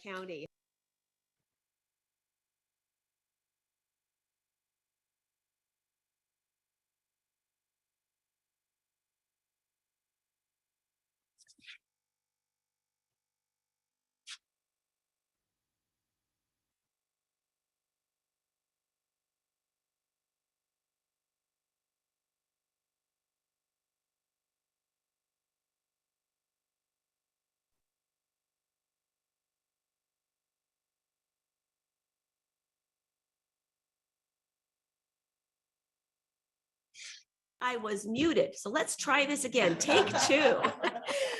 County. I was muted, so let's try this again. Take two.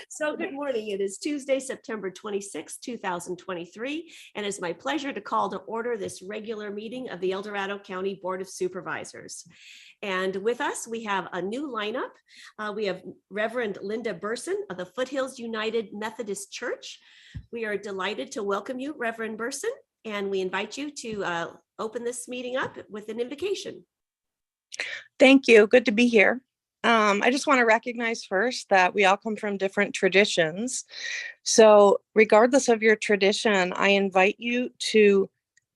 So good morning. It is Tuesday, September 26, 2023, and it's my pleasure to call to order this regular meeting of the El Dorado County Board of Supervisors. And with us, we have a new lineup. We have Reverend Linda Burson of the Foothills United Methodist Church. We are delighted to welcome you, Reverend Burson, and we invite you to open this meeting up with an invocation. Thank you. Good to be here. I just want to recognize first that we all come from different traditions. So regardless of your tradition, I invite you to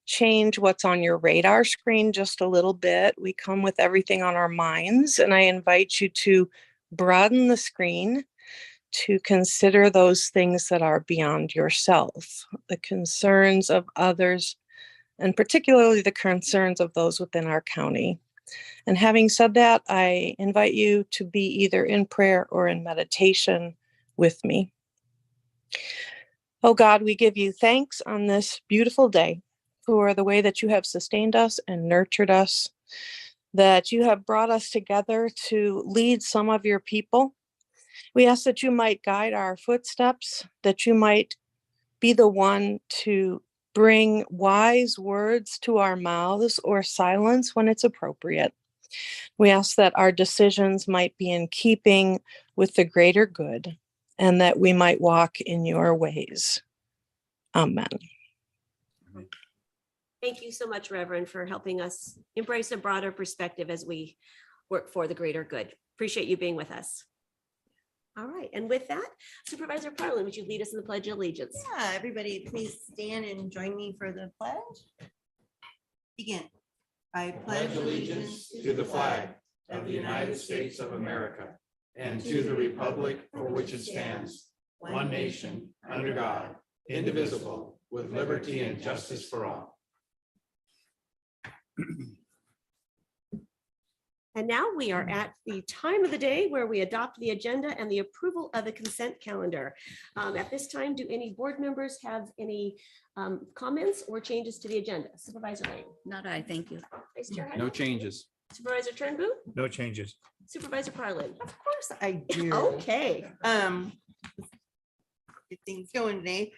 change what's on your radar screen just a little bit. We come with everything on our minds, and I invite you to broaden the screen to consider those things that are beyond yourself, the concerns of others, and particularly the concerns of those within our county. And having said that, I invite you to be either in prayer or in meditation with me. Oh God, we give you thanks on this beautiful day for the way that you have sustained us and nurtured us, that you have brought us together to lead some of your people. We ask that you might guide our footsteps, that you might be the one to bring wise words to our mouths or silence when it's appropriate. We ask that our decisions might be in keeping with the greater good and that we might walk in your ways. Amen. Thank you so much, Reverend, for helping us embrace a broader perspective as we work for the greater good. Appreciate you being with us. All right, and with that, Supervisor Parlin, would you lead us in the Pledge of Allegiance? Yeah, everybody please stand and join me for the pledge. Begin. I pledge allegiance to the flag of the United States of America and to the republic for which it stands, one nation, under God, indivisible, with liberty and justice for all. And now we are at the time of the day where we adopt the agenda and the approval of the consent calendar. At this time, do any board members have any comments or changes to the agenda? Supervisor Lane? Not I, thank you. Vice Chair No Hyde? changes. Supervisor Turnbull? No changes. Supervisor Parlin? Of course I do. Okay. Good things going today.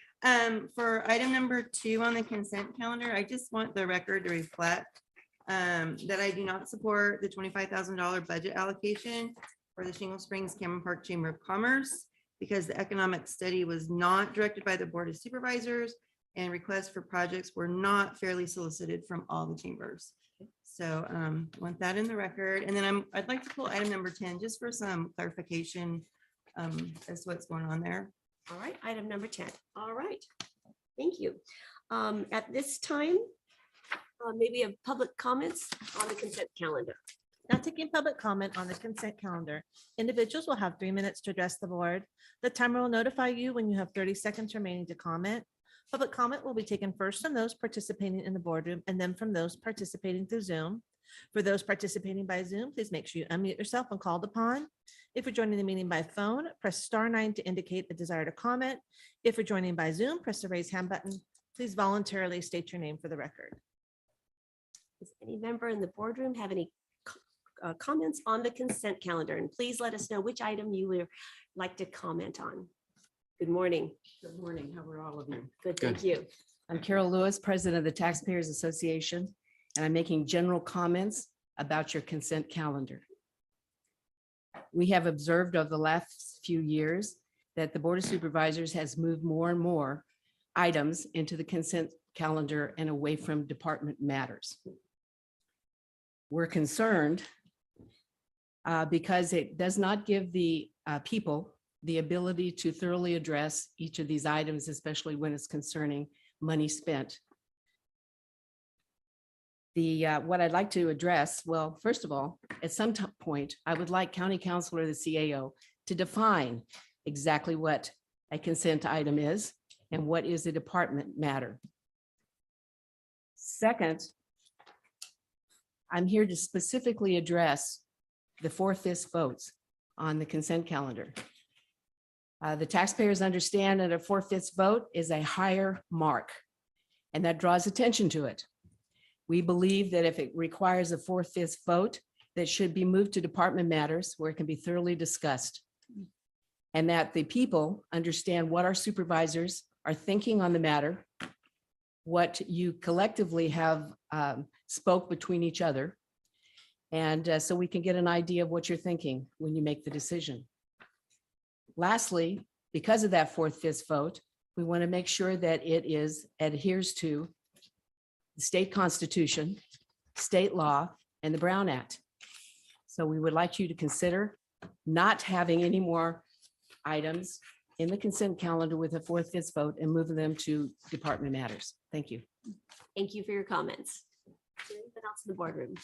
For item number 2 on the consent calendar, I just want the record to reflect that I do not support the $25,000 budget allocation for the Shingle Springs Cameron Park Chamber of Commerce because the economic study was not directed by the Board of Supervisors and requests for projects were not fairly solicited from all the chambers. So want that in the record. And then I'd like to pull item number 10 just for some clarification as to what's going on there. All right, item number 10. All right, thank you. At this time, maybe have public comments on the consent calendar. Not taking public comment on the consent calendar. Individuals will have 3 minutes to address the board. The timer will notify you when you have 30 seconds remaining to comment. Public comment will be taken first from those participating in the boardroom and then from those participating through Zoom. For those participating by Zoom, please make sure you unmute yourself when called upon. If you're joining the meeting by phone, press *9 to indicate a desire to comment. If you're joining by Zoom, press the raise hand button. Please voluntarily state your name for the record. Does any member in the boardroom have any comments on the consent calendar? And please let us know which item you would like to comment on. Good morning. Good morning. How are all of you? Good, thank you. I'm Carol Lewis, President of the Taxpayers Association, and I'm making general comments about your consent calendar. We have observed over the last few years that the Board of Supervisors has moved more and more items into the consent calendar and away from department matters. We're concerned because it does not give the people the ability to thoroughly address each of these items, especially when it's concerning money spent. What I'd like to address, well, first of all, at some point, I would like County Council or the CAO to define exactly what a consent item is and what is a department matter. Second, I'm here to specifically address the 4/5 votes on the consent calendar. The taxpayers understand that a 4/5 vote is a higher mark, and that draws attention to it. We believe that if it requires a 4/5 vote, that should be moved to department matters where it can be thoroughly discussed. And that the people understand what our supervisors are thinking on the matter, what you collectively have spoke between each other. And so we can get an idea of what you're thinking when you make the decision. Lastly, because of that 4/5 vote, we want to make sure that it adheres to the state constitution, state law, and the Brown Act. So we would like you to consider not having any more items in the consent calendar with a 4/5 vote and moving them to department matters. Thank you. Thank you for your comments. Is there anything else in the boardroom?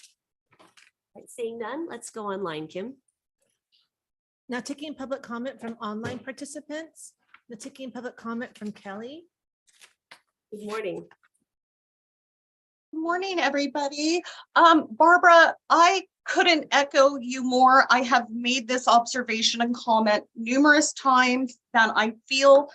All right, seeing none, let's go online, Kim. Now taking public comment from online participants. The taking public comment from Kelly. Good morning. Good morning, everybody. Barbara, I couldn't echo you more. I have made this observation and comment numerous times that I feel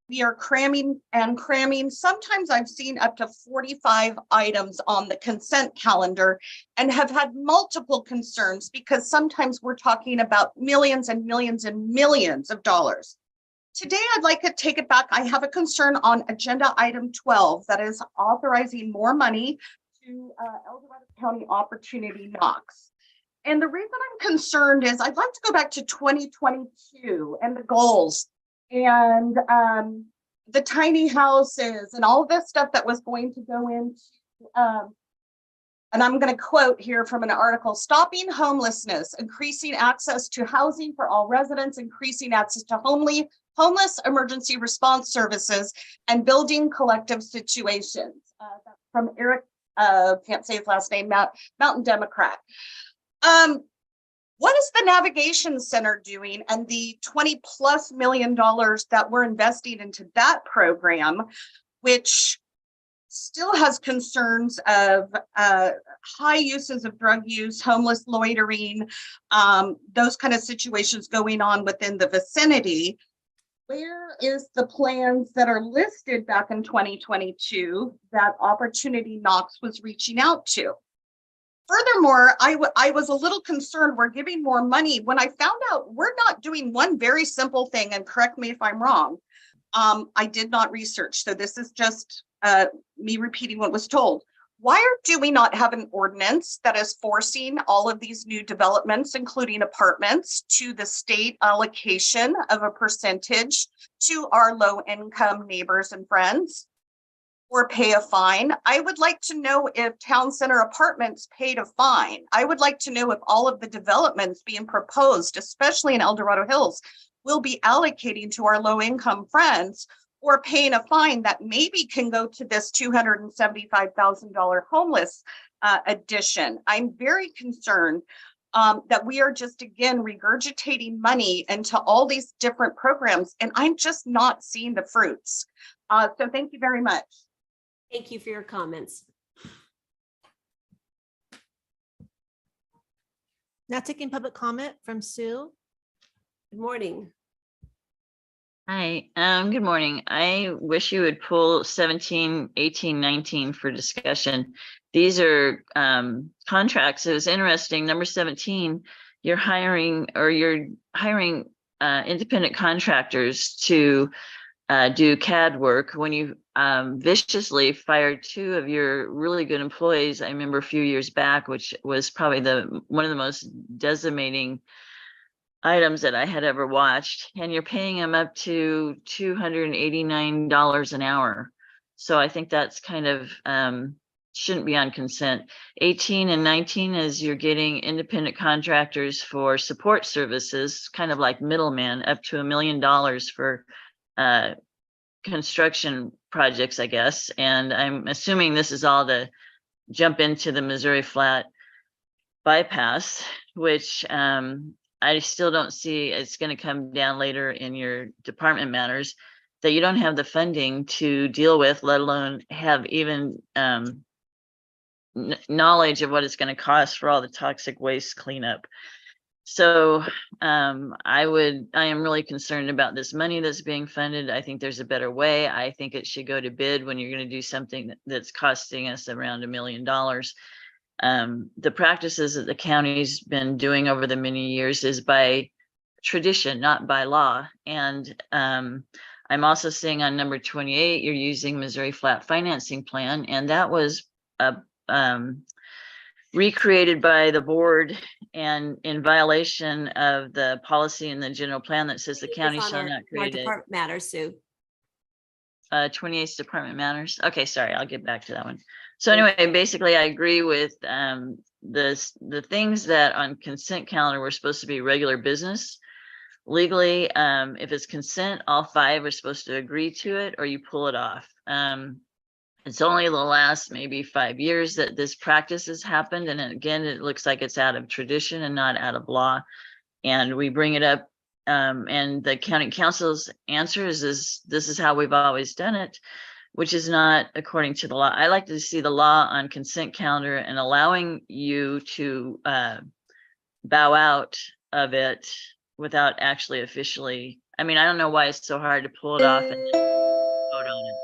we are cramming and cramming. Sometimes I've seen up to 45 items on the consent calendar and have had multiple concerns because sometimes we're talking about millions and millions and millions of dollars. Today, I'd like to take it back. I have a concern on agenda item 12 that is authorizing more money to El Dorado County Opportunity Knox. And the reason I'm concerned is I'd like to go back to 2022 and the goals and the tiny houses and all this stuff that was going to go into, and I'm going to quote here from an article, stopping homelessness, increasing access to housing for all residents, increasing access to homeless emergency response services, and building collective situations. That's from Eric, can't say his last name, Mountain Democrat. What is the Navigation Center doing and the $20+ million that we're investing into that program, which still has concerns of high uses of drug use, homeless loitering, those kind of situations going on within the vicinity? Where is the plans that are listed back in 2022 that Opportunity Knox was reaching out to? Furthermore, I was a little concerned we're giving more money when I found out we're not doing one very simple thing, and correct me if I'm wrong. I did not research, so this is just me repeating what was told. Why do we not have an ordinance that is forcing all of these new developments, including apartments, to the state allocation of a percentage to our low-income neighbors and friends, or pay a fine? I would like to know if Town Center Apartments paid a fine. I would like to know if all of the developments being proposed, especially in El Dorado Hills, will be allocating to our low-income friends or paying a fine that maybe can go to this $275,000 homeless addition. I'm very concerned that we are just, again, regurgitating money into all these different programs, and I'm just not seeing the fruits. So thank you very much. Thank you for your comments. Now taking public comment from Sue. Good morning. Hi, good morning. I wish you would pull 17, 18, 19 for discussion. These are contracts. It was interesting. Number 17, you're hiring independent contractors to do CAD work when you viciously fired 2 of your really good employees. I remember a few years back, which was probably one of the most decimating items that I had ever watched, and you're paying them up to $289 an hour. So I think that's kind of shouldn't be on consent. 18 and 19 is you're getting independent contractors for support services, kind of like middleman, up to $1 million for construction projects, I guess. And I'm assuming this is all to jump into the Missouri Flat bypass, which I still don't see. It's going to come down later in your department matters that you don't have the funding to deal with, let alone have even knowledge of what it's going to cost for all the toxic waste cleanup. So I am really concerned about this money that's being funded. I think there's a better way. I think it should go to bid when you're going to do something that's costing us around $1 million. The practices that the county's been doing over the many years is by tradition, not by law. And I'm also seeing on number 28, you're using Missouri Flat Financing Plan, and that was recreated by the board and in violation of the policy in the general plan that says the county It's on shall our- not our create a department matters, Sue. 28th department matters. Okay, sorry, I'll get back to that one. So anyway, basically I agree with the things that on consent calendar were supposed to be regular business. Legally, if it's consent, all 5 are supposed to agree to it or you pull it off. It's only the last maybe 5 years that this practice has happened. And again, it looks like it's out of tradition and not out of law. And we bring it up and the county council's answer is this is how we've always done it, which is not according to the law. I like to see the law on consent calendar and allowing you to bow out of it without actually officially. I mean, I don't know why it's so hard to pull it off and vote on it.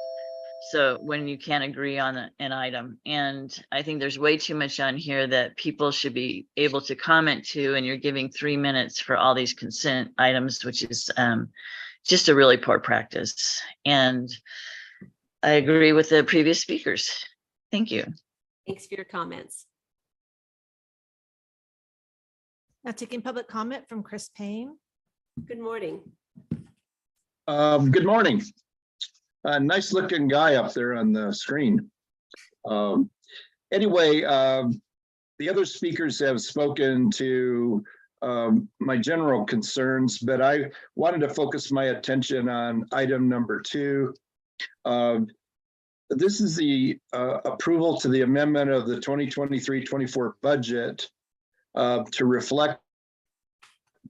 So when you can't agree on an item, and I think there's way too much on here that people should be able to comment to, and you're giving 3 minutes for all these consent items, which is just a really poor practice. And I agree with the previous speakers. Thank you. Thanks for your comments. Now taking public comment from Chris Payne. Good morning. Good morning. Nice looking guy up there on the screen. Anyway, the other speakers have spoken to my general concerns, but I wanted to focus my attention on item number 2. This is the approval to the amendment of the 2023-24 budget to reflect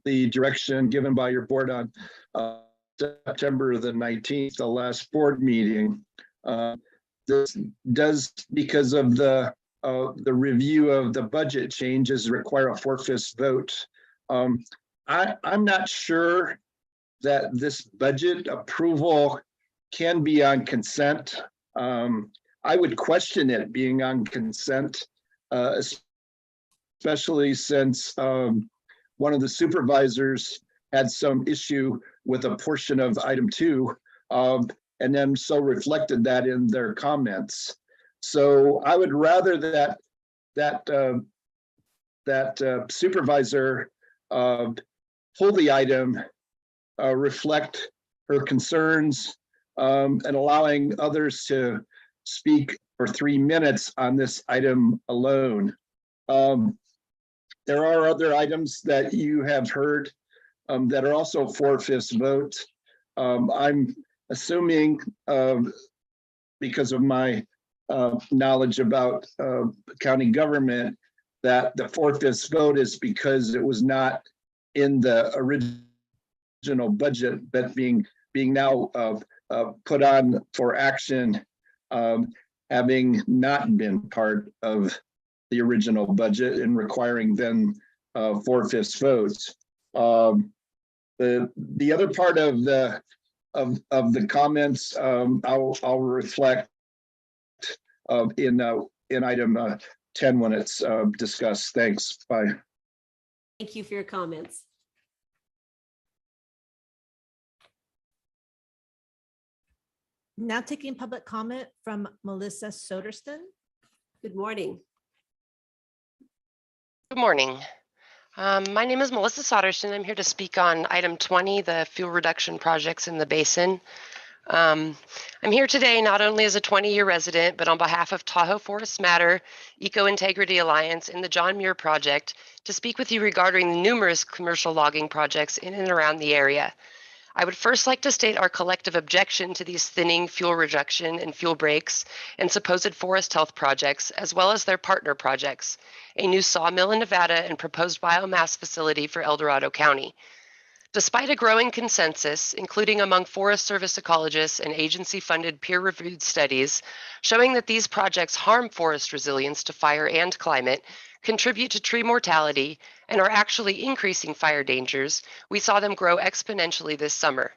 the direction given by your board on September the 19th, the last board meeting. This does, because of the review of the budget changes, require a 4/5 vote. I'm not sure that this budget approval can be on consent. I would question it being on consent, especially since one of the supervisors had some issue with a portion of item 2, and then so reflected that in their comments. So I would rather that supervisor pull the item, reflect her concerns, and allowing others to speak for 3 minutes on this item alone. There are other items that you have heard that are also 4/5 vote. I'm assuming, because of my knowledge about county government, that the 4/5 vote is because it was not in the original budget, but being now put on for action, having not been part of the original budget and requiring then 4/5 votes. The other part of the comments I'll reflect in item 10 when it's discussed. Thanks. Bye. Thank you for your comments. Now taking public comment from Melissa Soderston. Good morning. Good morning. My name is Melissa Soderson. I'm here to speak on item 20, the fuel reduction projects in the basin. I'm here today not only as a 20-year resident, but on behalf of Tahoe Forest Matter, Eco Integrity Alliance, and the John Muir Project to speak with you regarding the numerous commercial logging projects in and around the area. I would first like to state our collective objection to these thinning, fuel reduction, and fuel breaks and supposed forest health projects, as well as their partner projects, a new sawmill in Nevada and proposed biomass facility for El Dorado County. Despite a growing consensus, including among Forest Service ecologists and agency-funded peer-reviewed studies, showing that these projects harm forest resilience to fire and climate, contribute to tree mortality, and are actually increasing fire dangers, we saw them grow exponentially this summer.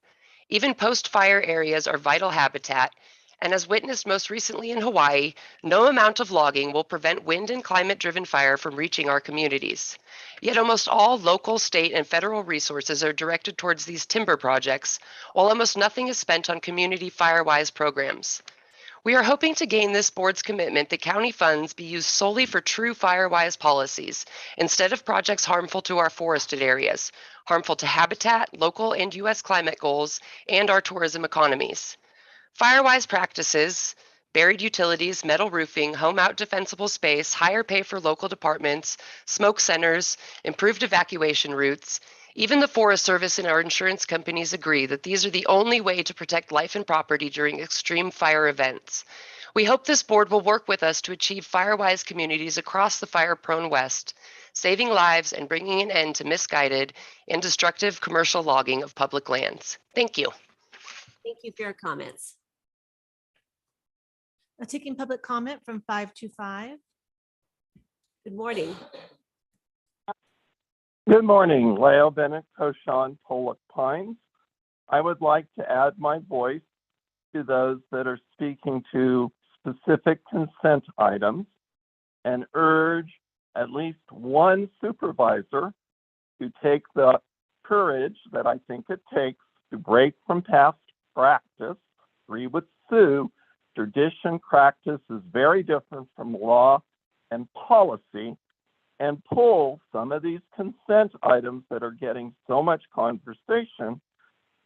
Even post-fire areas are vital habitat, and as witnessed most recently in Hawaii, no amount of logging will prevent wind and climate-driven fire from reaching our communities. Yet almost all local, state, and federal resources are directed towards these timber projects, while almost nothing is spent on community fire-wise programs. We are hoping to gain this board's commitment that county funds be used solely for true fire-wise policies, instead of projects harmful to our forested areas, harmful to habitat, local and U.S. climate goals, and our tourism economies. Fire-wise practices, buried utilities, metal roofing, home out defensible space, higher pay for local departments, smoke centers, improved evacuation routes. Even the Forest Service and our insurance companies agree that these are the only way to protect life and property during extreme fire events. We hope this board will work with us to achieve fire-wise communities across the fire-prone West, saving lives and bringing an end to misguided and destructive commercial logging of public lands. Thank you. Thank you for your comments. Taking public comment from 525. Good morning. Good morning, Leo Bennett, Koshan, Pollock Pines. I would like to add my voice to those that are speaking to specific consent items and urge at least one supervisor to take the courage that I think it takes to break from past practice. Agree with Sue, tradition practice is very different from law and policy, and pull some of these consent items that are getting so much conversation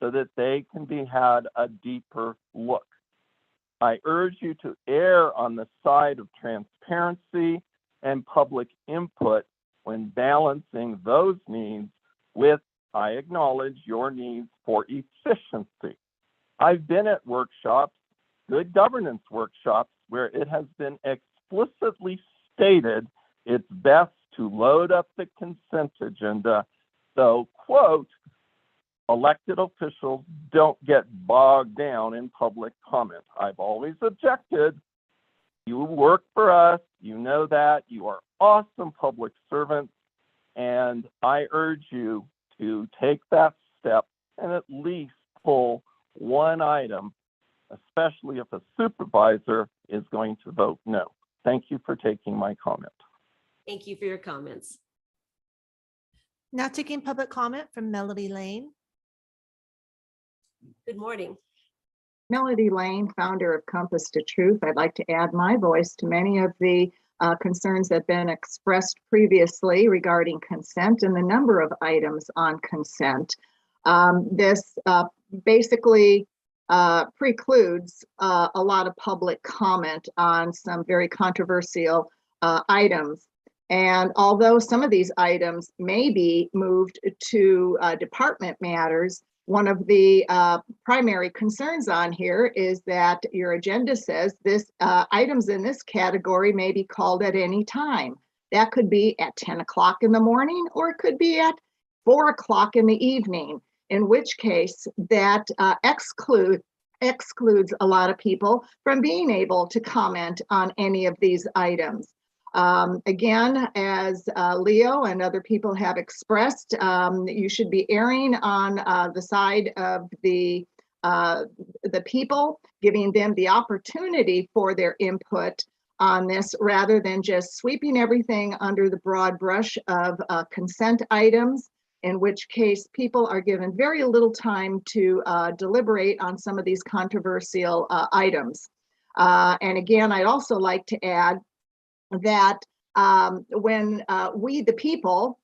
so that they can be had a deeper look. I urge you to err on the side of transparency and public input when balancing those needs with, I acknowledge, your needs for efficiency. I've been at workshops, good governance workshops, where it has been explicitly stated it's best to load up the consent agenda so, quote, elected officials don't get bogged down in public comment. I've always objected. You work for us, you know that, you are awesome public servants, and I urge you to take that step and at least pull one item, especially if a supervisor is going to vote no. Thank you for taking my comment. Thank you for your comments. Now taking public comment from Melody Lane. Good morning. Melody Lane, founder of Compass to Truth. I'd like to add my voice to many of the concerns that have been expressed previously regarding consent and the number of items on consent. This basically precludes a lot of public comment on some very controversial items. And although some of these items may be moved to department matters, one of the primary concerns on here is that your agenda says this items in this category may be called at any time. That could be at 10 o'clock in the morning, or it could be at 4 o'clock in the evening, in which case that excludes a lot of people from being able to comment on any of these items. Again, as Leo and other people have expressed, you should be erring on the side of the people, giving them the opportunity for their input on this, rather than just sweeping everything under the broad brush of consent items, in which case people are given very little time to deliberate on some of these controversial items. And again, I'd also like to add that when we, the people,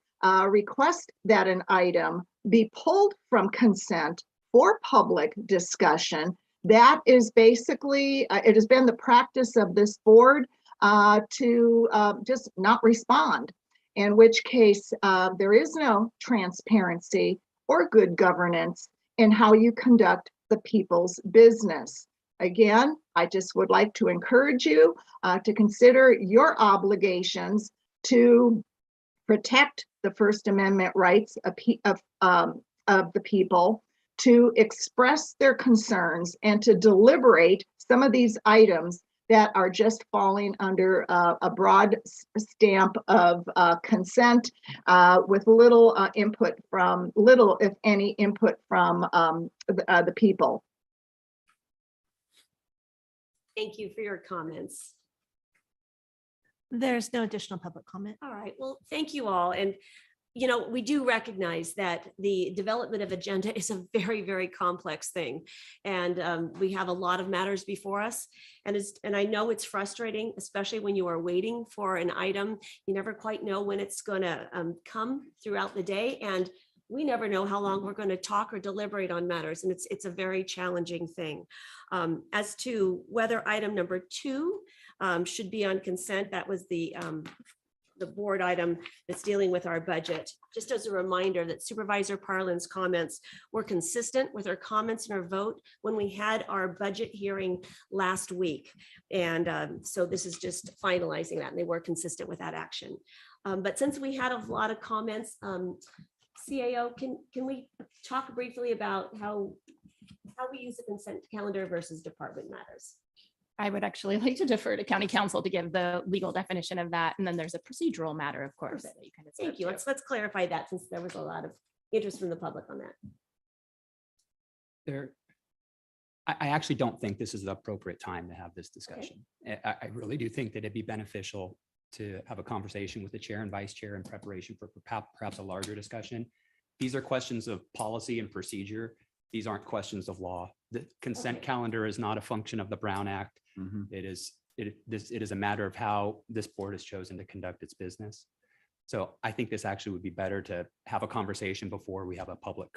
request that an item be pulled from consent for public discussion, That is basically, it has been the practice of this board to just not respond, in which case there is no transparency or good governance in how you conduct the people's business. Again, I just would like to encourage you to consider your obligations to protect the First Amendment rights of the people, to express their concerns and to deliberate some of these items that are just falling under a broad stamp of consent with little input from, little if any input from the people. Thank you for your comments. There's no additional public comment. All right, well, thank you all. And, you know, we do recognize that the development of agenda is a very, very complex thing. And we have a lot of matters before us. And I know it's frustrating, especially when you are waiting for an item. You never quite know when it's going to come throughout the day. And we never know how long we're going to talk or deliberate on matters. And it's a very challenging thing. As to whether item number 2 should be on consent, that was the board item that's dealing with our budget. Just as a reminder that Supervisor Parlin's comments were consistent with her comments and her vote when we had our budget hearing last week. And so this is just finalizing that, and they were consistent with that action. But since we had a lot of comments, CAO, can we talk briefly about how we use the consent calendar versus department matters? I would actually like to defer to county council to give the legal definition of that. And then there's a procedural matter, of course. That you kind of Thank you. Let's clarify that, since there was a lot of interest from the public on that. I actually don't think this is the appropriate time to have this discussion. I really do think that it'd be beneficial to have a conversation with the chair and vice chair in preparation for perhaps a larger discussion. These are questions of policy and procedure. These aren't questions of law. The consent calendar is not a function of the Brown Act. It is a matter of how this board has chosen to conduct its business. So I think this actually would be better to have a conversation before we have a public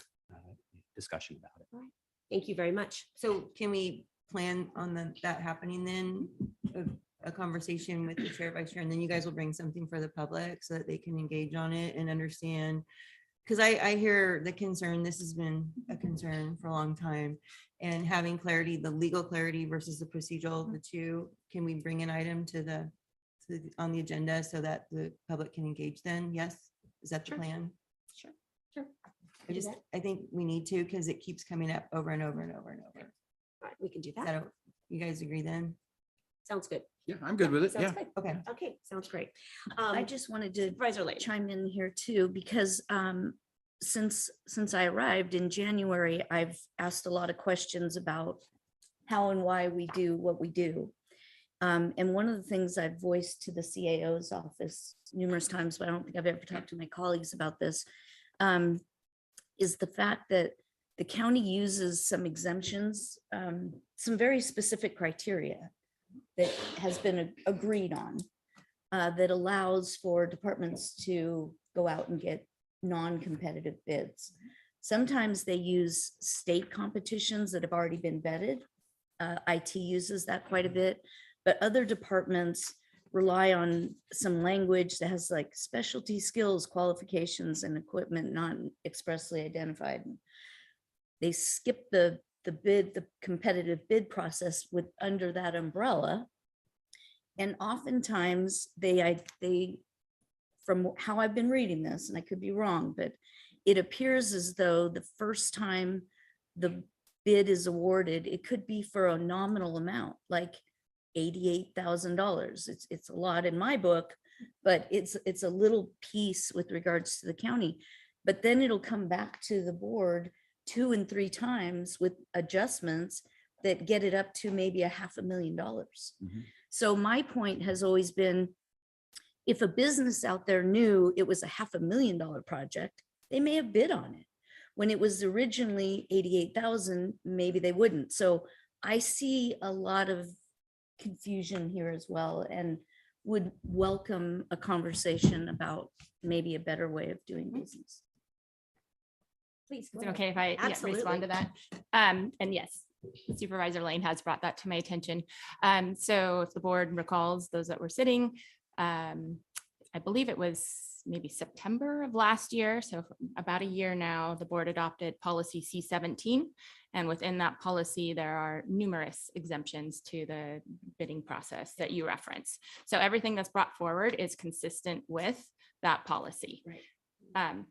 discussion about it. Thank you very much. So can we plan on that happening then? A conversation with the chair, vice chair, and then you guys will bring something for the public so that they can engage on it and understand. Because I hear the concern, this has been a concern for a long time, and having clarity, the legal clarity versus the procedural, the two, can we bring an item on the agenda so that the public can engage then? Yes, is that the plan? Sure. I think we need to, because it keeps coming up over and over and over and over. All right, we can do that. You guys agree then? Sounds good. Yeah, I'm good with it. Sounds Yeah. good. Okay. Okay, sounds great. I just wanted to Supervisor Lane. chime in here too, because since I arrived in January, I've asked a lot of questions about how and why we do what we do. And one of the things I've voiced to the CAO's office numerous times, but I don't think I've ever talked to my colleagues about this, is the fact that the county uses some exemptions, some very specific criteria that has been agreed on, that allows for departments to go out and get non-competitive bids. Sometimes they use state competitions that have already been vetted. IT uses that quite a bit, but other departments rely on some language that has like specialty skills, qualifications, and equipment not expressly identified. They skip the competitive bid process with under that umbrella. And oftentimes they, from how I've been reading this, and I could be wrong, but it appears as though the first time the bid is awarded, it could be for a nominal amount, like $88,000. It's a lot in my book, but it's a little piece with regards to the county. But then it'll come back to the board 2 and 3 times with adjustments that get it up to maybe $500,000. So my point has always been, if a business out there knew it was a $500,000 project, they may have bid on it. When it was originally 88,000, maybe they wouldn't. So I see a lot of confusion here as well, and would welcome a conversation about maybe a better way of doing business. Please. Is it okay if I respond to that? And yes, Supervisor Lane has brought that to my attention. So if the board recalls, those that were sitting, I believe it was maybe September of last year. So about a year now, the board adopted policy C-17. And within that policy, there are numerous exemptions to the bidding process that you reference. So everything that's brought forward is consistent with that policy. Right.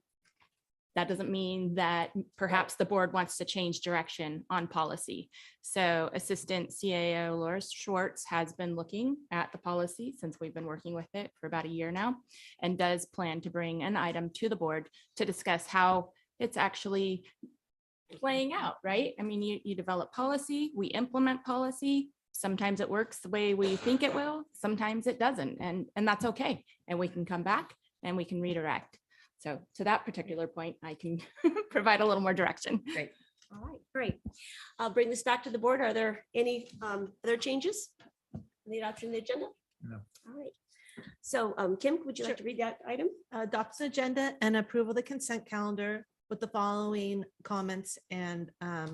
That doesn't mean that perhaps the board wants to change direction on policy. So Assistant CAO Laura Schwartz has been looking at the policy since we've been working with it for about a year now, and does plan to bring an item to the board to discuss how it's actually playing out, right? I mean, you develop policy, we implement policy. Sometimes it works the way we think it will, sometimes it doesn't, and that's okay. And we can come back and we can redirect. So to that particular point, I can provide a little more direction. Great. All right, great. I'll bring this back to the board. Are there any other changes in the adoption of the agenda? No. All right. So Kim, would you like to read that item? Adopts the agenda and approval of the consent calendar with the following comments and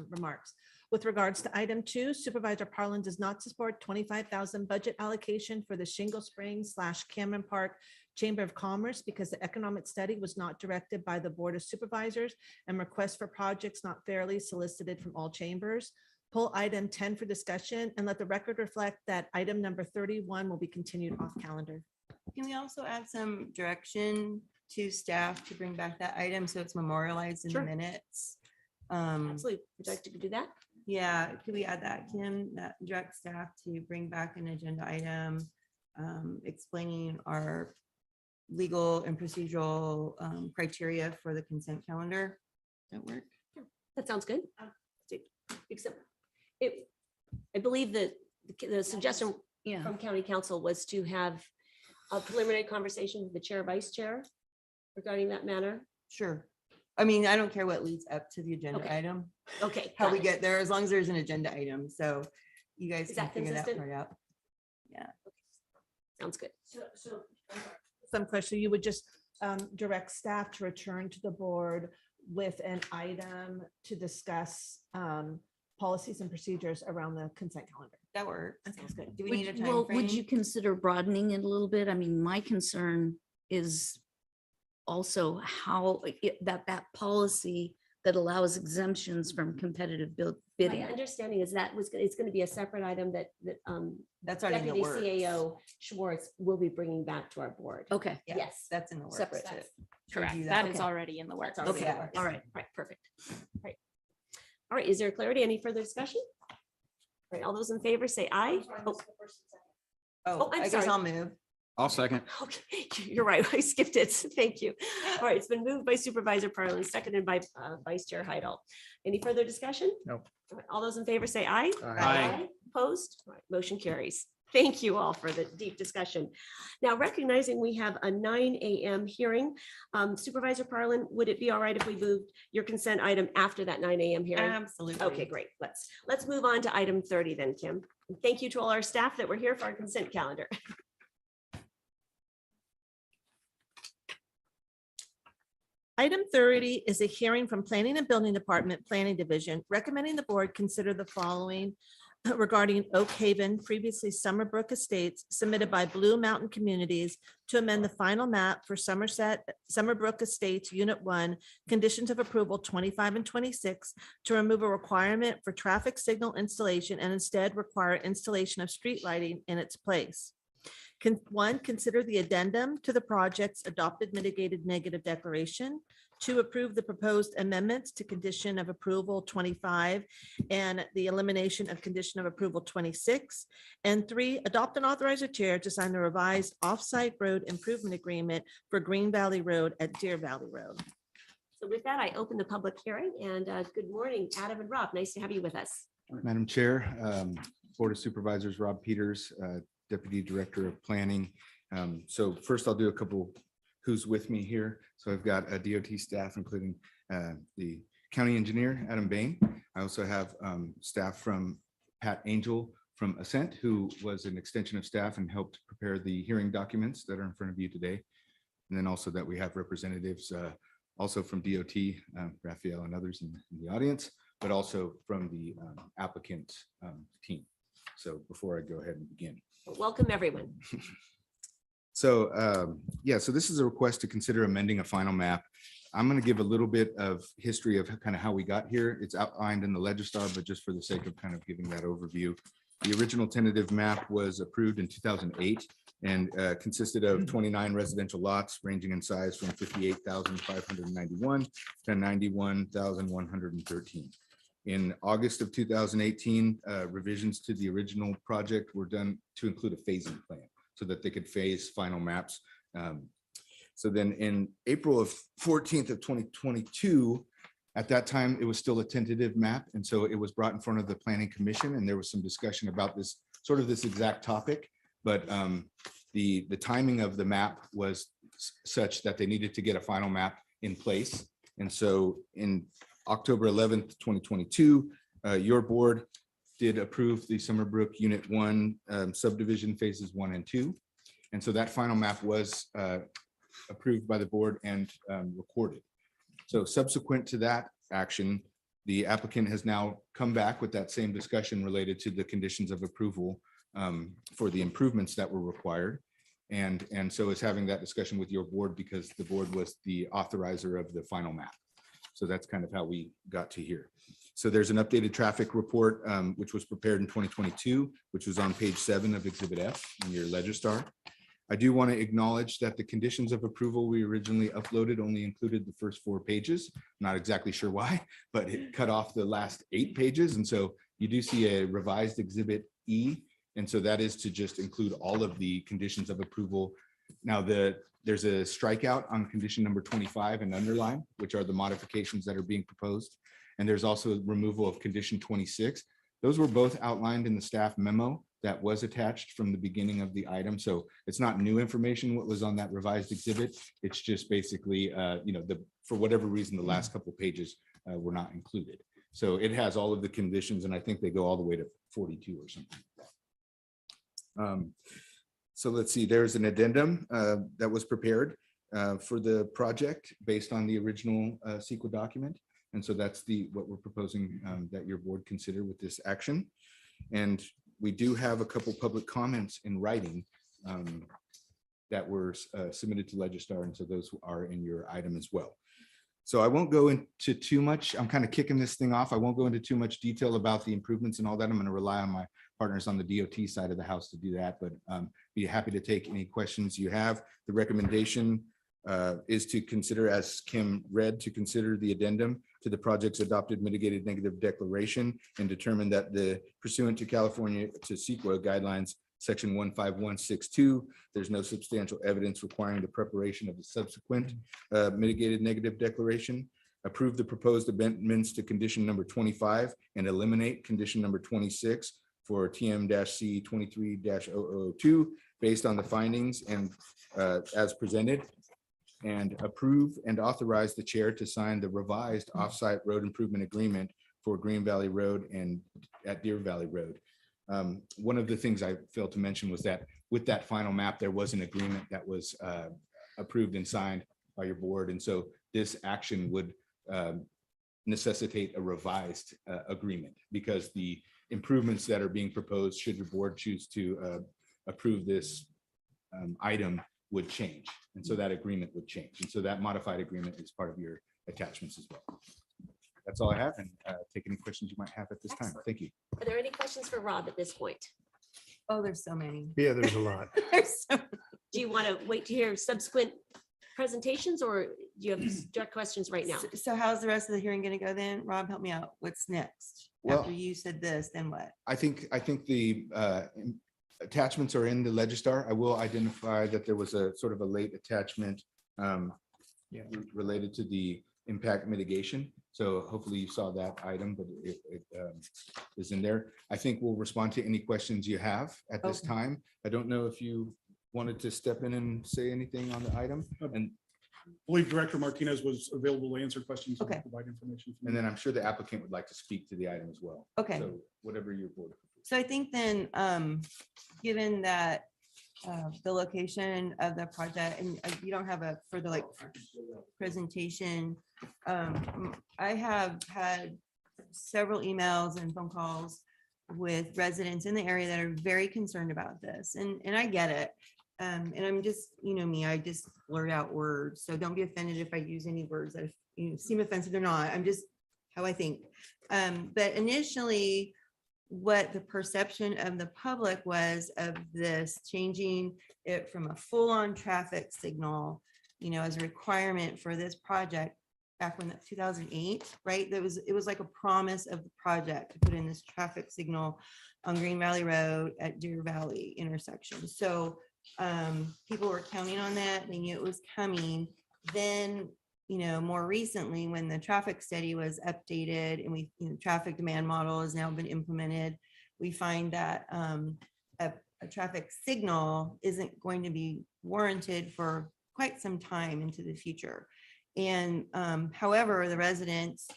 remarks. With regards to item 2, Supervisor Parlin does not support 25,000 budget allocation for the Shingle Springs / Cameron Park Chamber of Commerce because the economic study was not directed by the Board of Supervisors and requests for projects not fairly solicited from all chambers. Pull item 10 for discussion and let the record reflect that item number 31 will be continued off calendar. Can we also add some direction to staff to bring back that item so it's memorialized in the Sure. minutes? Absolutely. Would you like to do that? Yeah, could we add that, Kim, that direct staff to bring back an agenda item explaining our legal and procedural criteria for the consent calendar? That work? That sounds good. Except I believe that the suggestion Yeah. from county council was to have a preliminary conversation with the chair, vice chair regarding that matter. Sure. I mean, I don't care what leads up to the agenda Okay. item, Okay. how got we it. get there, as long as there's an agenda item. So you guys Is can that figure that consistent? part out. Yeah. Sounds good. Some question, you would just direct staff to return to the board with an item to discuss policies and procedures around the consent calendar. That works. That sounds good. Do we need a time Well, frame? would you consider broadening it a little bit? I mean, my concern is also how that policy that allows exemptions from competitive My bidding. understanding is that it's going to be a separate item that That's already in the Deputy works. CAO Schwartz will be bringing back to our board. Okay, Yeah, Yes. That's in the works. Separate. to Correct. review That is Okay. already in the works. That's already Okay. in the works. All right, perfect. Right. All right, is there clarity? Any further discussion? All right, all those in favor say aye. Oh, I'm I guess sorry. I'll move. I'll second. Okay, you're right. I skipped it. Thank you. All right, it's been moved by Supervisor Parlin, seconded by Vice Chair Heidel. Any further discussion? No. All right, all those in favor say aye. Aye. Opposed? All right, motion carries. Thank you all for the deep discussion. Now, recognizing we have a 9 a.m. hearing, Supervisor Parlin, would it be all right if we moved your consent item after that 9 a.m. hearing? Absolutely. Okay, great. Let's move on to item 30 then, Kim. And thank you to all our staff that were here for our consent calendar. Item 30 is a hearing from Planning and Building Department Planning Division recommending the board consider the following regarding Oak Haven, previously Summerbrook Estates, submitted by Blue Mountain Communities to amend the final map for Summerbrook Estates Unit 1, conditions of approval 25 and 26, to remove a requirement for traffic signal installation and instead require installation of street lighting in its place. One, consider the addendum to the project's adopted mitigated negative declaration. 2, approve the proposed amendments to condition of approval 25 and the elimination of condition of approval 26. And 3, adopt and authorize the chair to sign the revised off-site road improvement agreement for Green Valley Road at Deer Valley Road. So with that, I open the public hearing and good morning, Adam and Rob. Nice to have you with us. Madam Chair, Board of Supervisors, Rob Peters, Deputy Director of Planning. So first I'll do a couple who's with me here. So I've got a DOT staff, including the county engineer, Adam Bain. I also have staff from Pat Angel from Ascent, who was an extension of staff and helped prepare the hearing documents that are in front of you today. And then also that we have representatives also from DOT, Raphael and others in the audience. but also from the applicant team. So before I go ahead and begin. Welcome, everyone. So yeah, so this is a request to consider amending a final map. I'm going to give a little bit of history of kind of how we got here. It's outlined in the Legistar, but just for the sake of kind of giving that overview. The original tentative map was approved in 2008 and consisted of 29 residential lots ranging in size from 58,591 to 91,113. In August of 2018, revisions to the original project were done to include a phasing plan so that they could phase final maps. So then in April of 14th of 2022, at that time, it was still a tentative map. And so it was brought in front of the Planning Commission and there was some discussion about this sort of this exact topic. But the timing of the map was such that they needed to get a final map in place. And so in October 11th, 2022, your board did approve the Summerbrook Unit 1 subdivision phases 1 and 2. And so that final map was approved by the board and recorded. So subsequent to that action, the applicant has now come back with that same discussion related to the conditions of approval for the improvements that were required. And so is having that discussion with your board because the board was the authorizer of the final map. So that's kind of how we got to here. So there's an updated traffic report, which was prepared in 2022, which was on page 7 of Exhibit F in your Legistar. I do want to acknowledge that the conditions of approval we originally uploaded only included the first 4 pages. Not exactly sure why, but it cut off the last 8 pages. And so you do see a revised Exhibit E. And so that is to just include all of the conditions of approval. Now there's a strikeout on condition number 25 and underline, which are the modifications that are being proposed. And there's also removal of condition 26. Those were both outlined in the staff memo that was attached from the beginning of the item. So it's not new information what was on that revised exhibit. It's just basically, for whatever reason, the last couple of pages were not included. So it has all of the conditions and I think they go all the way to 42 or something. So let's see, there's an addendum that was prepared for the project based on the original CEQA document. And so that's what we're proposing that your board consider with this action. And we do have a couple public comments in writing that were submitted to Legistar. And so those are in your item as well. So I won't go into too much. I'm kind of kicking this thing off. I won't go into too much detail about the improvements and all that. I'm going to rely on my partners on the DOT side of the house to do that, but be happy to take any questions you have. The recommendation is to consider, as Kim read, to consider the addendum to the project's adopted mitigated negative declaration and determine that the pursuant to California to CEQA guidelines, section 15162, there's no substantial evidence requiring the preparation of the subsequent mitigated negative declaration. Approve the proposed amendments to condition number 25 and eliminate condition number 26 for TM-C 23-002 based on the findings and as presented. And approve and authorize the chair to sign the revised offsite road improvement agreement for Green Valley Road and at Deer Valley Road. One of the things I failed to mention was that with that final map, there was an agreement that was approved and signed by your board. And so this action would necessitate a revised agreement because the improvements that are being proposed, should your board choose to approve this item, would change. And so that agreement would change. And so that modified agreement is part of your attachments as well. That's all I have, and take any questions you might have at this time. Thank you. Are there any questions for Rob at this point? Oh, there's so many. Yeah, there's a lot. Do you want to wait to hear subsequent presentations or do you have direct questions right now? So how's the rest of the hearing going to go then? Rob, help me out. What's next? Well, After you said this, then what? I think the attachments are in the Legistar. I will identify that there was a sort of a late attachment related to the impact mitigation. So hopefully you saw that item, but it is in there. I think we'll respond to any questions you have at this time. I don't know if you wanted to step in and say anything on the item. And I believe Director Martinez was available to answer questions. Okay. And provide information. And then I'm sure the applicant would like to speak to the item as well. Okay. So whatever your board. So I think then, given that the location of the project, and you don't have a further presentation, I have had several emails and phone calls with residents in the area that are very concerned about this. And I get it. And I'm just, you know me, I just blurt out words. So don't be offended if I use any words that seem offensive or not. I'm just how I think. But initially, what the perception of the public was of this, changing it from a full-on traffic signal, as a requirement for this project back when 2008, right? It was like a promise of the project to put in this traffic signal on Green Valley Road at Deer Valley intersection. So people were counting on that. They knew it was coming. Then, more recently, when the traffic study was updated and traffic demand model has now been implemented, we find that a traffic signal isn't going to be warranted for quite some time into the future. And however, the residents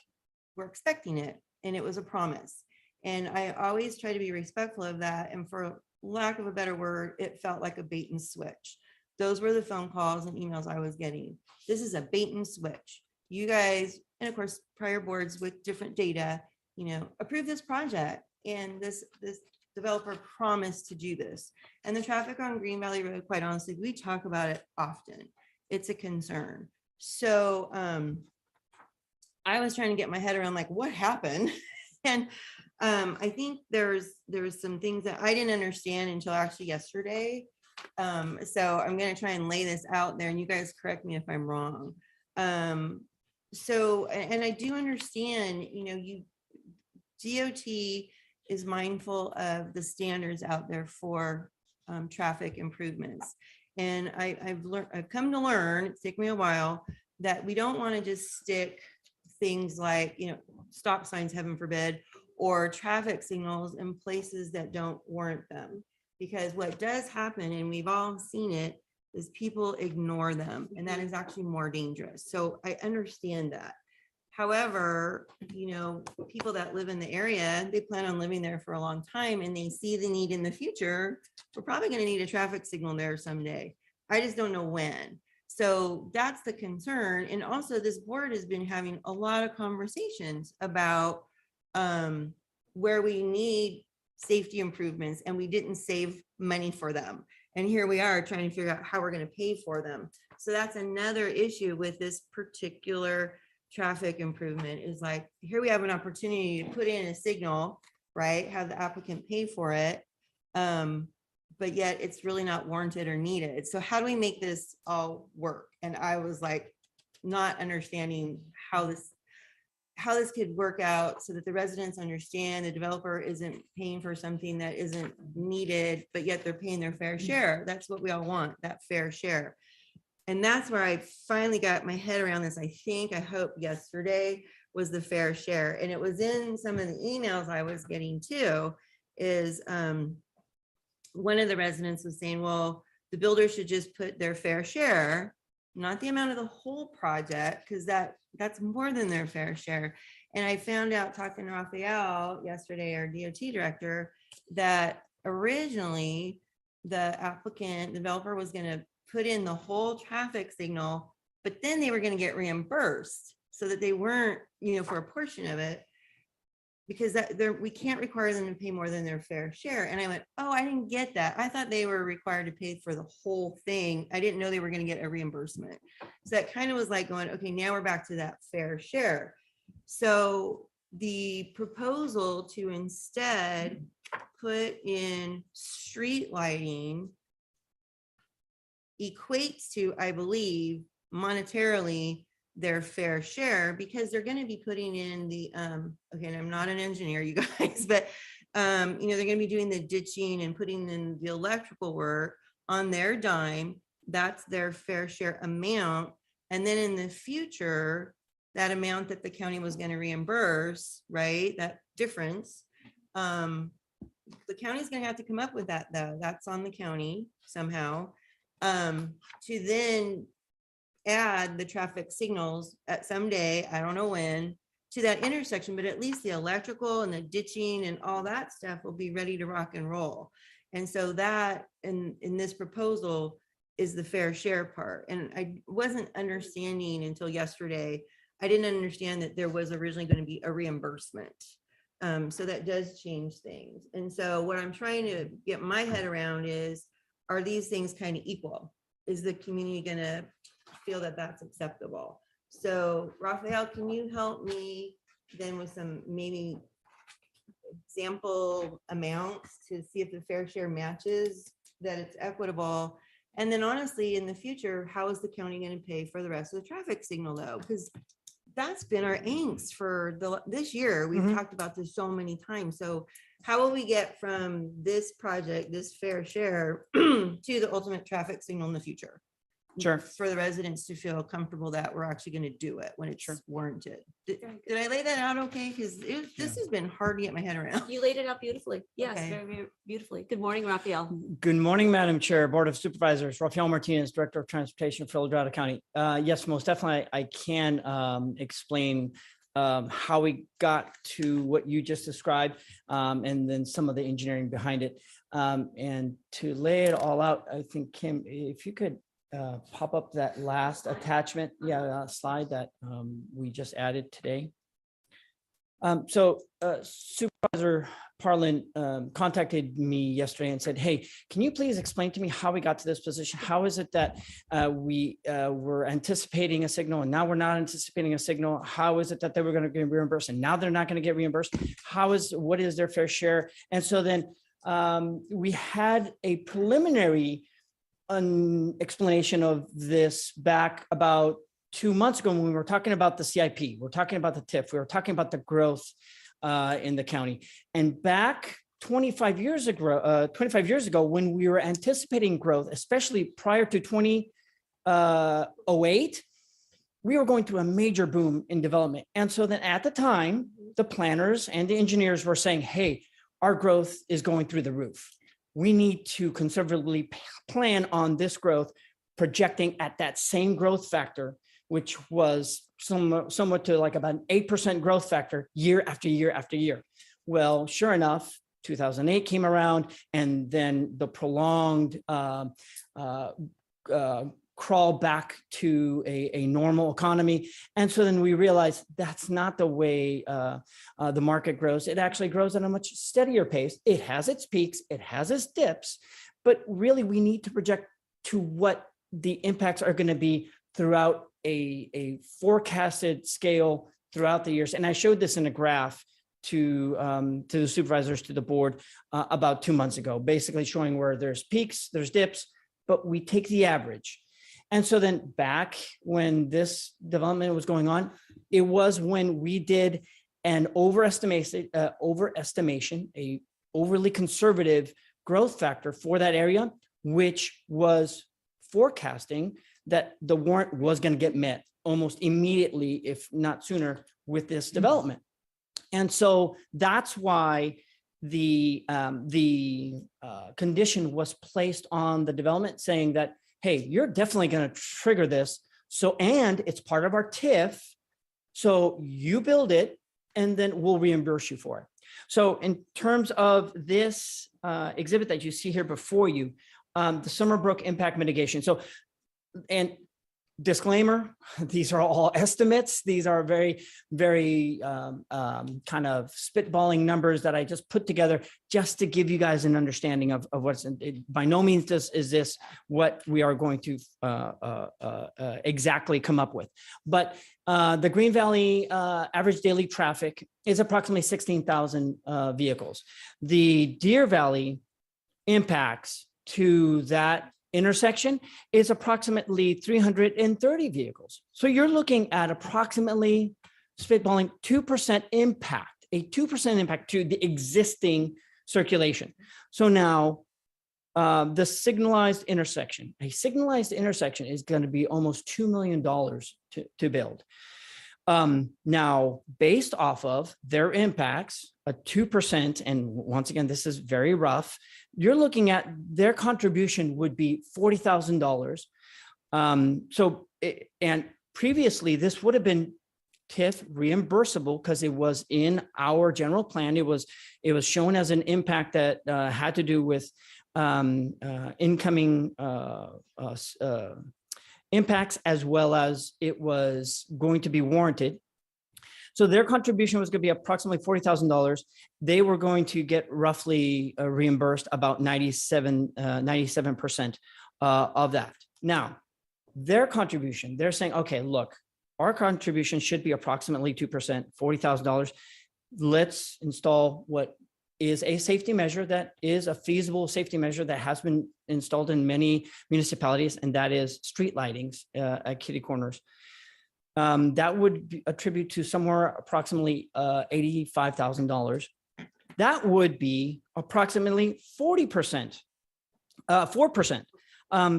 were expecting it, and it was a promise. And I always try to be respectful of that. And for lack of a better word, it felt like a bait and switch. Those were the phone calls and emails I was getting. This is a bait and switch. You guys, and of course, prior boards with different data, approve this project. And this developer promised to do this. And the traffic on Green Valley Road, quite honestly, we talk about it often. It's a concern. So I was trying to get my head around like what happened. And I think there was some things that I didn't understand until actually yesterday. So I'm going to try and lay this out there, and you guys correct me if I'm wrong. So, and I do understand, DOT is mindful of the standards out there for traffic improvements. And I've come to learn, it's taken me a while, that we don't want to just stick things like, stop signs, heaven forbid, or traffic signals in places that don't warrant them. Because what does happen, and we've all seen it, is people ignore them, and that is actually more dangerous. So I understand that. However, people that live in the area, they plan on living there for a long time, and they see the need in the future. We're probably going to need a traffic signal there someday. I just don't know when. So that's the concern. And also this board has been having a lot of conversations about where we need safety improvements, and we didn't save money for them. And here we are trying to figure out how we're going to pay for them. So that's another issue with this particular traffic improvement, is like, here we have an opportunity to put in a signal, right? Have the applicant pay for it. But yet it's really not warranted or needed. So how do we make this all work? And I was like, not understanding how this could work out so that the residents understand the developer isn't paying for something that isn't needed, but yet they're paying their fair share. That's what we all want, that fair share. And that's where I finally got my head around this. I hope yesterday was the fair share. And it was in some of the emails I was getting too, is one of the residents was saying, well, the builder should just put their fair share, not the amount of the whole project, because that's more than their fair share. And I found out, talking to Raphael yesterday, our DOT director, that originally the developer was going to put in the whole traffic signal, but then they were going to get reimbursed so that they weren't, for a portion of it, because we can't require them to pay more than their fair share. And I went, oh, I didn't get that. I thought they were required to pay for the whole thing. I didn't know they were going to get a reimbursement. So that kind of was like going, okay, now we're back to that fair share. So the proposal to instead put in street lighting equates to, I believe, monetarily their fair share, because they're going to be putting in the okay, and I'm not an engineer, you guys, but they're going to be doing the ditching and putting in the electrical work on their dime. That's their fair share amount. And then in the future, that amount that the county was going to reimburse, right, that difference, the county's going to have to come up with that, though. That's on the county somehow, to then add the traffic signals at some day, I don't know when, to that intersection, but at least the electrical and the ditching and all that stuff will be ready to rock and roll. And so that in this proposal is the fair share part. And I wasn't understanding until yesterday I didn't understand that there was originally going to be a reimbursement. So that does change things. And so what I'm trying to get my head around is, are these things kind of equal? Is the community going to feel that that's acceptable? So Raphael, can you help me then with some maybe example amounts to see if the fair share matches, that it's equitable? And then honestly, in the future, how is the county going to pay for the rest of the traffic signal though? Because that's been our angst for this year. We've talked about this so many times. So how will we get from this project, this fair share to the ultimate traffic signal in the future? Sure. For the residents to feel comfortable that we're actually going to do it when it's warranted. Did I lay that out okay? Because this has been hard to get my head around. You laid it out beautifully. Yes, Okay. very, very beautifully. Good morning, Raphael. Good morning, Madam Chair, Board of Supervisors. Rafael Martinez, Director of Transportation for El Dorado County. Yes, most definitely, I can explain how we got to what you just described, and then some of the engineering behind it. And to lay it all out, I think, Kim, if you could pop up that last attachment, slide that we just added today. So Supervisor Parlin contacted me yesterday and said, hey, can you please explain to me how we got to this position? How is it that we were anticipating a signal and now we're not anticipating a signal? How is it that they were going to get reimbursed and now they're not going to get reimbursed? What is their fair share? And so then we had a preliminary explanation of this back about 2 months ago when we were talking about the CIP, we're talking about the TIF, we were talking about the growth in the county. And back 25 years ago, when we were anticipating growth, especially prior to 2008, we were going through a major boom in development. And so then at the time, the planners and the engineers were saying, hey, our growth is going through the roof. We need to conservatively plan on this growth, projecting at that same growth factor, which was somewhat to like about an 8% growth factor year after year after year. Well, sure enough, 2008 came around, and then the prolonged crawl back to a normal economy. And so then we realized that's not the way the market grows. It actually grows at a much steadier pace. It has its peaks, it has its dips, but really we need to project to what the impacts are going to be throughout a forecasted scale throughout the years. And I showed this in a graph to the supervisors, to the board about 2 months ago, basically showing where there's peaks, there's dips, but we take the average. And so then back when this development was going on, it was when we did an overestimation, a overly conservative growth factor for that area, which was forecasting that the warrant was going to get met almost immediately, if not sooner, with this development. And so that's why the condition was placed on the development, saying that, hey, you're definitely going to trigger this. So, and it's part of our TIF. So you build it and then we'll reimburse you for it. So in terms of this exhibit that you see here before you, the Summerbrook impact mitigation. So, and disclaimer, these are all estimates. These are very, very kind of spitballing numbers that I just put together just to give you guys an understanding of what's by no means is this what we are going to exactly come up with. But the Green Valley average daily traffic is approximately 16,000 vehicles. The Deer Valley impacts to that intersection is approximately 330 vehicles. So you're looking at approximately, spitballing, 2% impact, a 2% impact to the existing circulation. So now the signalized intersection, a signalized intersection is going to be almost $2 million to build. Now, based off of their impacts, a 2%, and once again, this is very rough, you're looking at their contribution would be $40,000. And previously this would have been TIF reimbursable because it was in our general plan. It was shown as an impact that had to do with incoming impacts as well as it was going to be warranted. So their contribution was going to be approximately $40,000. They were going to get roughly reimbursed about 97% of that. Now, their contribution, they're saying, okay, look, our contribution should be approximately 2%, $40,000. Let's install what is a safety measure that is a feasible safety measure that has been installed in many municipalities, and that is street lightings at kitty corners. That would attribute to somewhere approximately $85,000. That would be approximately 40%, 4%.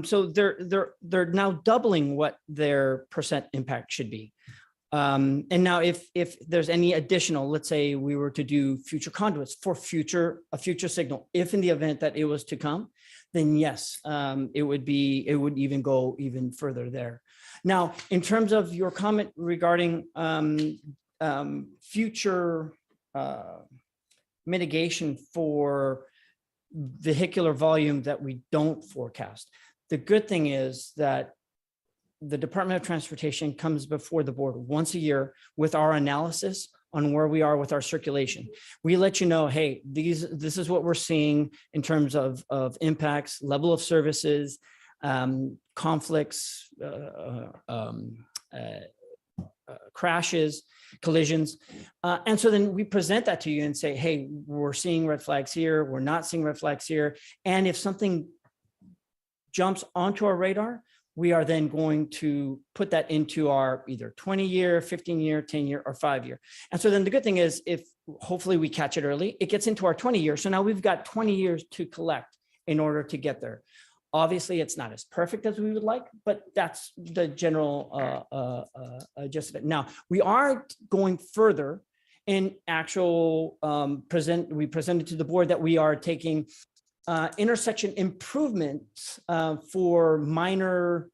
So they're now doubling what their percent impact should be. And now if there's any additional, let's say we were to do future conduits for a future signal, if in the event that it was to come, then yes, it would even go even further there. Now, in terms of your comment regarding future mitigation for vehicular volume that we don't forecast, the good thing is that the Department of Transportation comes before the board once a year with our analysis on where we are with our circulation. We let you know, hey, this is what we're seeing in terms of impacts, level of services, conflicts, crashes, collisions. And so then we present that to you and say, hey, we're seeing red flags here, we're not seeing red flags here. And if something jumps onto our radar, we are then going to put that into our either 20-year, 15-year, 10-year, or 5-year. And so then the good thing is, if hopefully we catch it early, it gets into our 20-year. So now we've got 20 years to collect in order to get there. Obviously, it's not as perfect as we would like, but that's the general gist of it. Now, we are going further in actual we presented to the board that we are taking intersection improvements for minor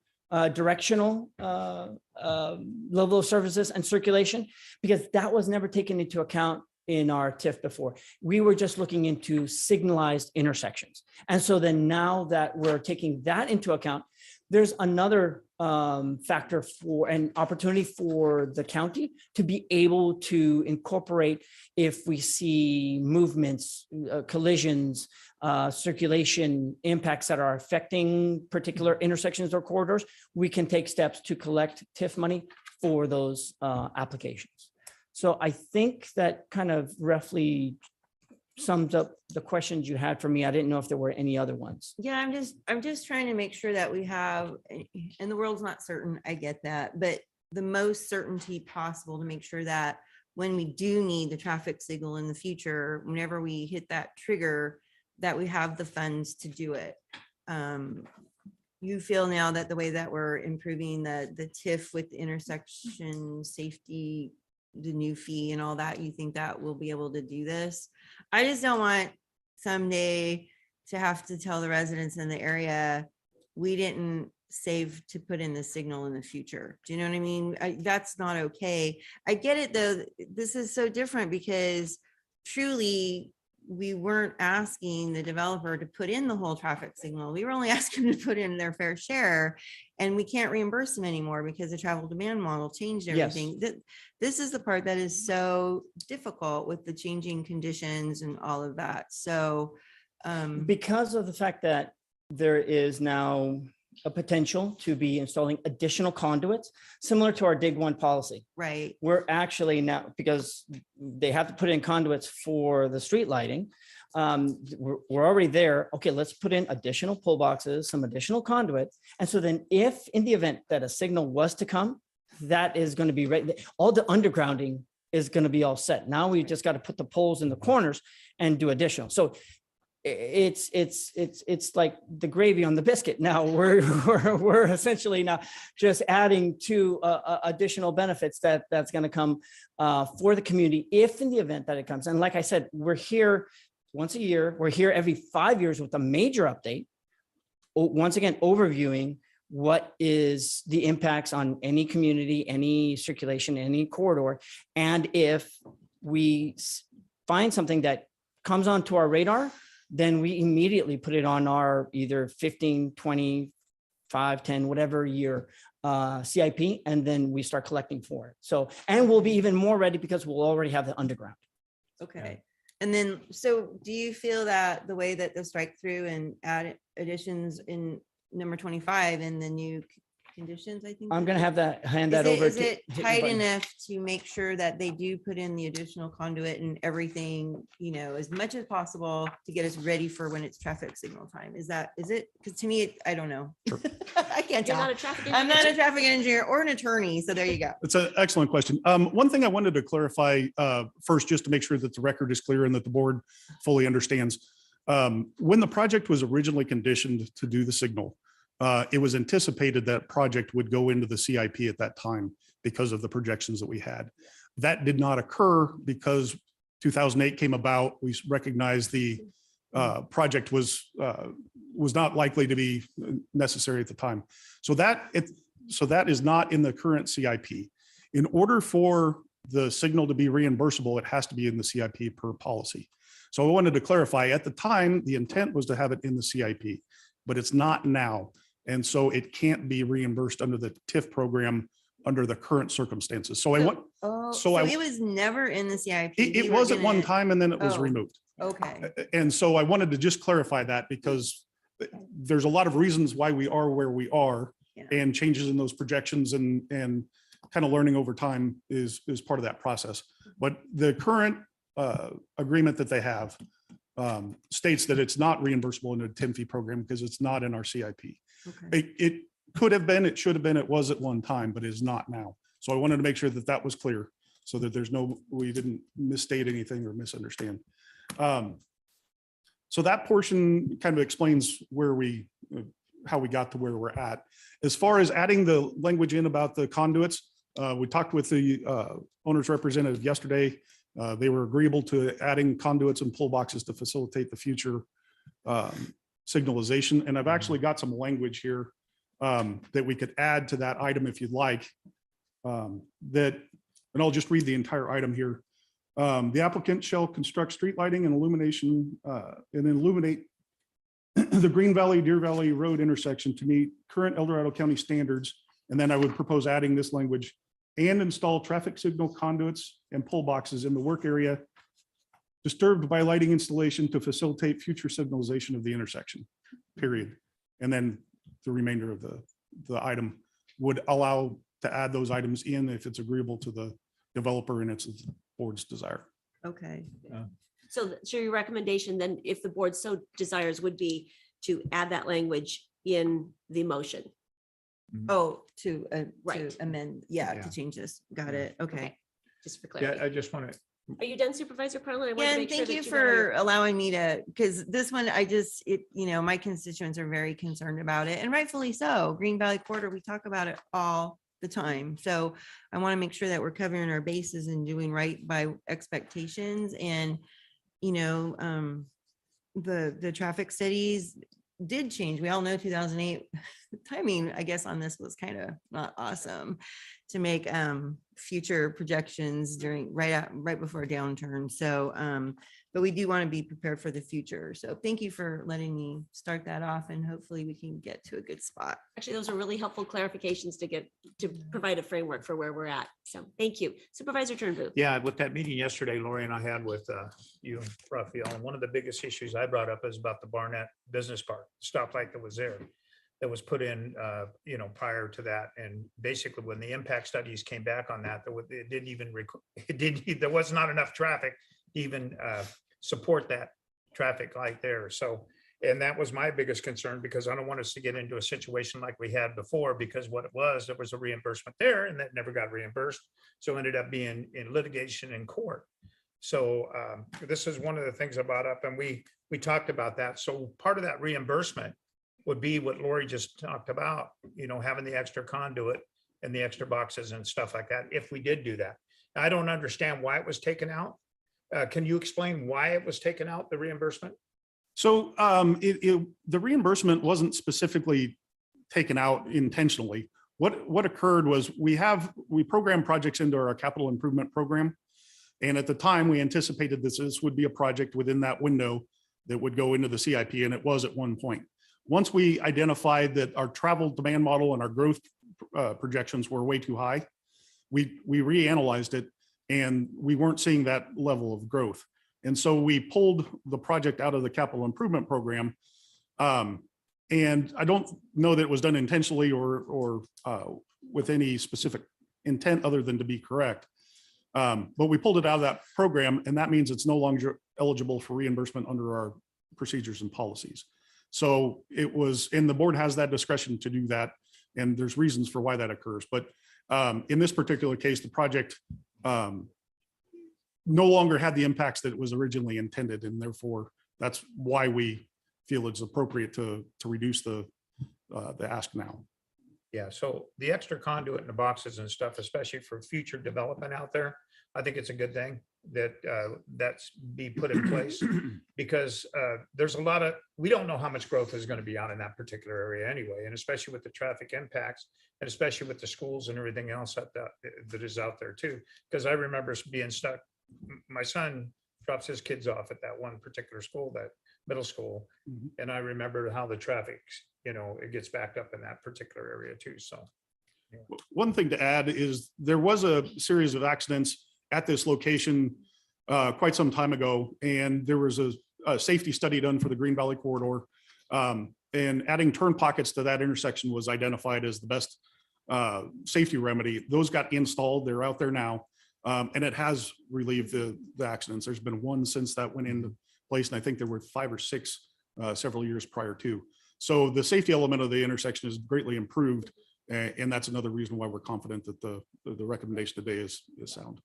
directional level of services and circulation, because that was never taken into account in our TIF before. We were just looking into signalized intersections. And so then now that we're taking that into account, there's another factor for an opportunity for the county to be able to incorporate if we see movements, collisions, circulation impacts that are affecting particular intersections or corridors, we can take steps to collect TIF money for those applications. So I think that kind of roughly sums up the questions you had for me. I didn't know if there were any other ones. Yeah, I'm just trying to make sure that we have, and the world's not certain, I get that, but the most certainty possible to make sure that when we do need the traffic signal in the future, whenever we hit that trigger, that we have the funds to do it. You feel now that the way that we're improving the TIF with the intersection safety, the new fee and all that, you think that we'll be able to do this? I just don't want someday to have to tell the residents in the area, we didn't save to put in the signal in the future. Do you know what I mean? That's not okay. I get it though. This is so different because truly we weren't asking the developer to put in the whole traffic signal. We were only asking them to put in their fair share, and we can't reimburse them anymore because the travel demand model changed everything. Yes. This is the part that is so difficult with the changing conditions and all of that. So because of the fact that there is now a potential to be installing additional conduits, similar to our Dig One policy. Right. We're actually now, because they have to put in conduits for the street lighting, we're already there. Okay, let's put in additional pull boxes, some additional conduits. And so then if in the event that a signal was to come, that is going to be right. All the undergrounding is going to be all set. Now we just got to put the poles in the corners and do additional. So it's like the gravy on the biscuit. Now we're essentially now just adding to additional benefits that's going to come for the community if in the event that it comes. And like I said, we're here once a year. We're here every 5 years with a major update. Once again, overviewing what is the impacts on any community, any circulation, any corridor. And if we find something that comes onto our radar, then we immediately put it on our either 15, 20, 5, 10, whatever year CIP, and then we start collecting for it. So, and we'll be even more ready because we'll already have the underground. Okay. And then, so do you feel that the way that the strike through and add additions in number 25 and the new conditions, I think? I'm gonna have that, hand that Is it- over. Is to- it hit your tight button. enough to make sure that they do put in the additional conduit and everything, you know, as much as possible to get us ready for when it's traffic signal time? Is it? Because to me, I don't know. I can't You're not tell. a traffic I'm not engineer? a traffic engineer or an attorney, so there you go. It's an excellent question. One thing I wanted to clarify first, just to make sure that the record is clear and that the board fully understands. When the project was originally conditioned to do the signal, it was anticipated that project would go into the CIP at that time because of the projections that we had. That did not occur because 2008 came about. We recognized the project was not likely to be necessary at the time. So that is not in the current CIP. In order for the signal to be reimbursable, it has to be in the CIP per policy. So I wanted to clarify, at the time, the intent was to have it in the CIP, but it's not now. And so it can't be reimbursed under the TIF program under the current circumstances. So I want, Oh, So so I- it was never in the CIP. it We were was at one gonna- time and then it was Oh, removed. Okay. And so I wanted to just clarify that because there's a lot of reasons why we are where we are, Yeah. and changes in those projections and kind of learning over time is part of that process. But the current agreement that they have states that it's not reimbursable in a 10 fee program because it's not in our CIP. Okay. It could have been, it should have been, it was at one time, but is not now. So I wanted to make sure that that was clear so that we didn't misstate anything or misunderstand. So that portion kind of explains how we got to where we're at. As far as adding the language in about the conduits, we talked with the owner's representative yesterday. They were agreeable to adding conduits and pull boxes to facilitate the future signalization. And I've actually got some language here that we could add to that item if you'd like. And I'll just read the entire item here. The applicant shall construct street lighting and illumination and illuminate the Green Valley, Deer Valley Road intersection to meet current El Dorado County standards. And then I would propose adding this language and install traffic signal conduits and pole boxes in the work area disturbed by lighting installation to facilitate future signalization of the intersection, period. And then the remainder of the item would allow to add those items in if it's agreeable to the developer and its board's desire. Okay. So your recommendation then, if the board so desires, would be to add that language in the motion. Oh, to Right. amend, to change this. Got it. Okay. Just for Yeah, clarity. I just want to, Are you done, Supervisor Pearlman? I wanted Yeah, to and make sure thank that you got for allowing me to, because this one, my constituents are very concerned about it, and rightfully so. Green Valley Corridor, we talk about it all the time. So I want to make sure that we're covering our bases and doing right by expectations. And, the traffic studies did change. We all know 2008 timing, I guess, on this was kind of not awesome to make future projections right before a downturn. So, but we do want to be prepared for the future. So thank you for letting me start that off, and hopefully we can get to a good spot. Actually, those are really helpful clarifications to provide a framework for where we're at. So thank you. Supervisor Turnbull. yeah, with that meeting yesterday, Lori and I had with you and Raphael, and one of the biggest issues I brought up is about the Barnett Business Park stoplight that was there. That was put in, prior to that. And basically when the impact studies came back on that, there was not enough traffic to even support that traffic light there. So, and that was my biggest concern, because I don't want us to get into a situation like we had before, because what it was, there was a reimbursement there and that never got reimbursed. So ended up being in litigation in court. So this is one of the things I brought up, and we talked about that. So part of that reimbursement would be what Lori just talked about, having the extra conduit and the extra boxes and stuff like that, if we did do that. I don't understand why it was taken out. Can you explain why it was taken out, the reimbursement? So the reimbursement wasn't specifically taken out intentionally. What occurred was we program projects into our capital improvement program. And at the time we anticipated this would be a project within that window that would go into the CIP, and it was at one point. once we identified that our travel demand model and our growth projections were way too high, we reanalyzed it and we weren't seeing that level of growth. And so we pulled the project out of the capital improvement program. And I don't know that it was done intentionally or with any specific intent other than to be correct. But we pulled it out of that program, and that means it's no longer eligible for reimbursement under our procedures and policies. So it was, and the board has that discretion to do that, and there's reasons for why that occurs. But in this particular case, the project no longer had the impacts that it was originally intended, and therefore that's why we feel it's appropriate to reduce the ask now. Yeah, so the extra conduit in the boxes and stuff, especially for future development out there, I think it's a good thing that that's be put in place, because there's a lot of, we don't know how much growth is going to be out in that particular area anyway, and especially with the traffic impacts, and especially with the schools and everything else that is out there too. Because I remember being stuck. My son drops his kids off at that one particular school, that middle school, and I remember how the traffic, it gets backed up in that particular area too. So one thing to add is there was a series of accidents at this location quite some time ago, and there was a safety study done for the Green Valley corridor, and adding turn pockets to that intersection was identified as the best safety remedy. Those got installed, they're out there now, and it has relieved the accidents. There's been one since that went into place, and I think there were 5 or 6 several years prior to. So the safety element of the intersection is greatly improved, and that's another reason why we're confident that the recommendation today is sound.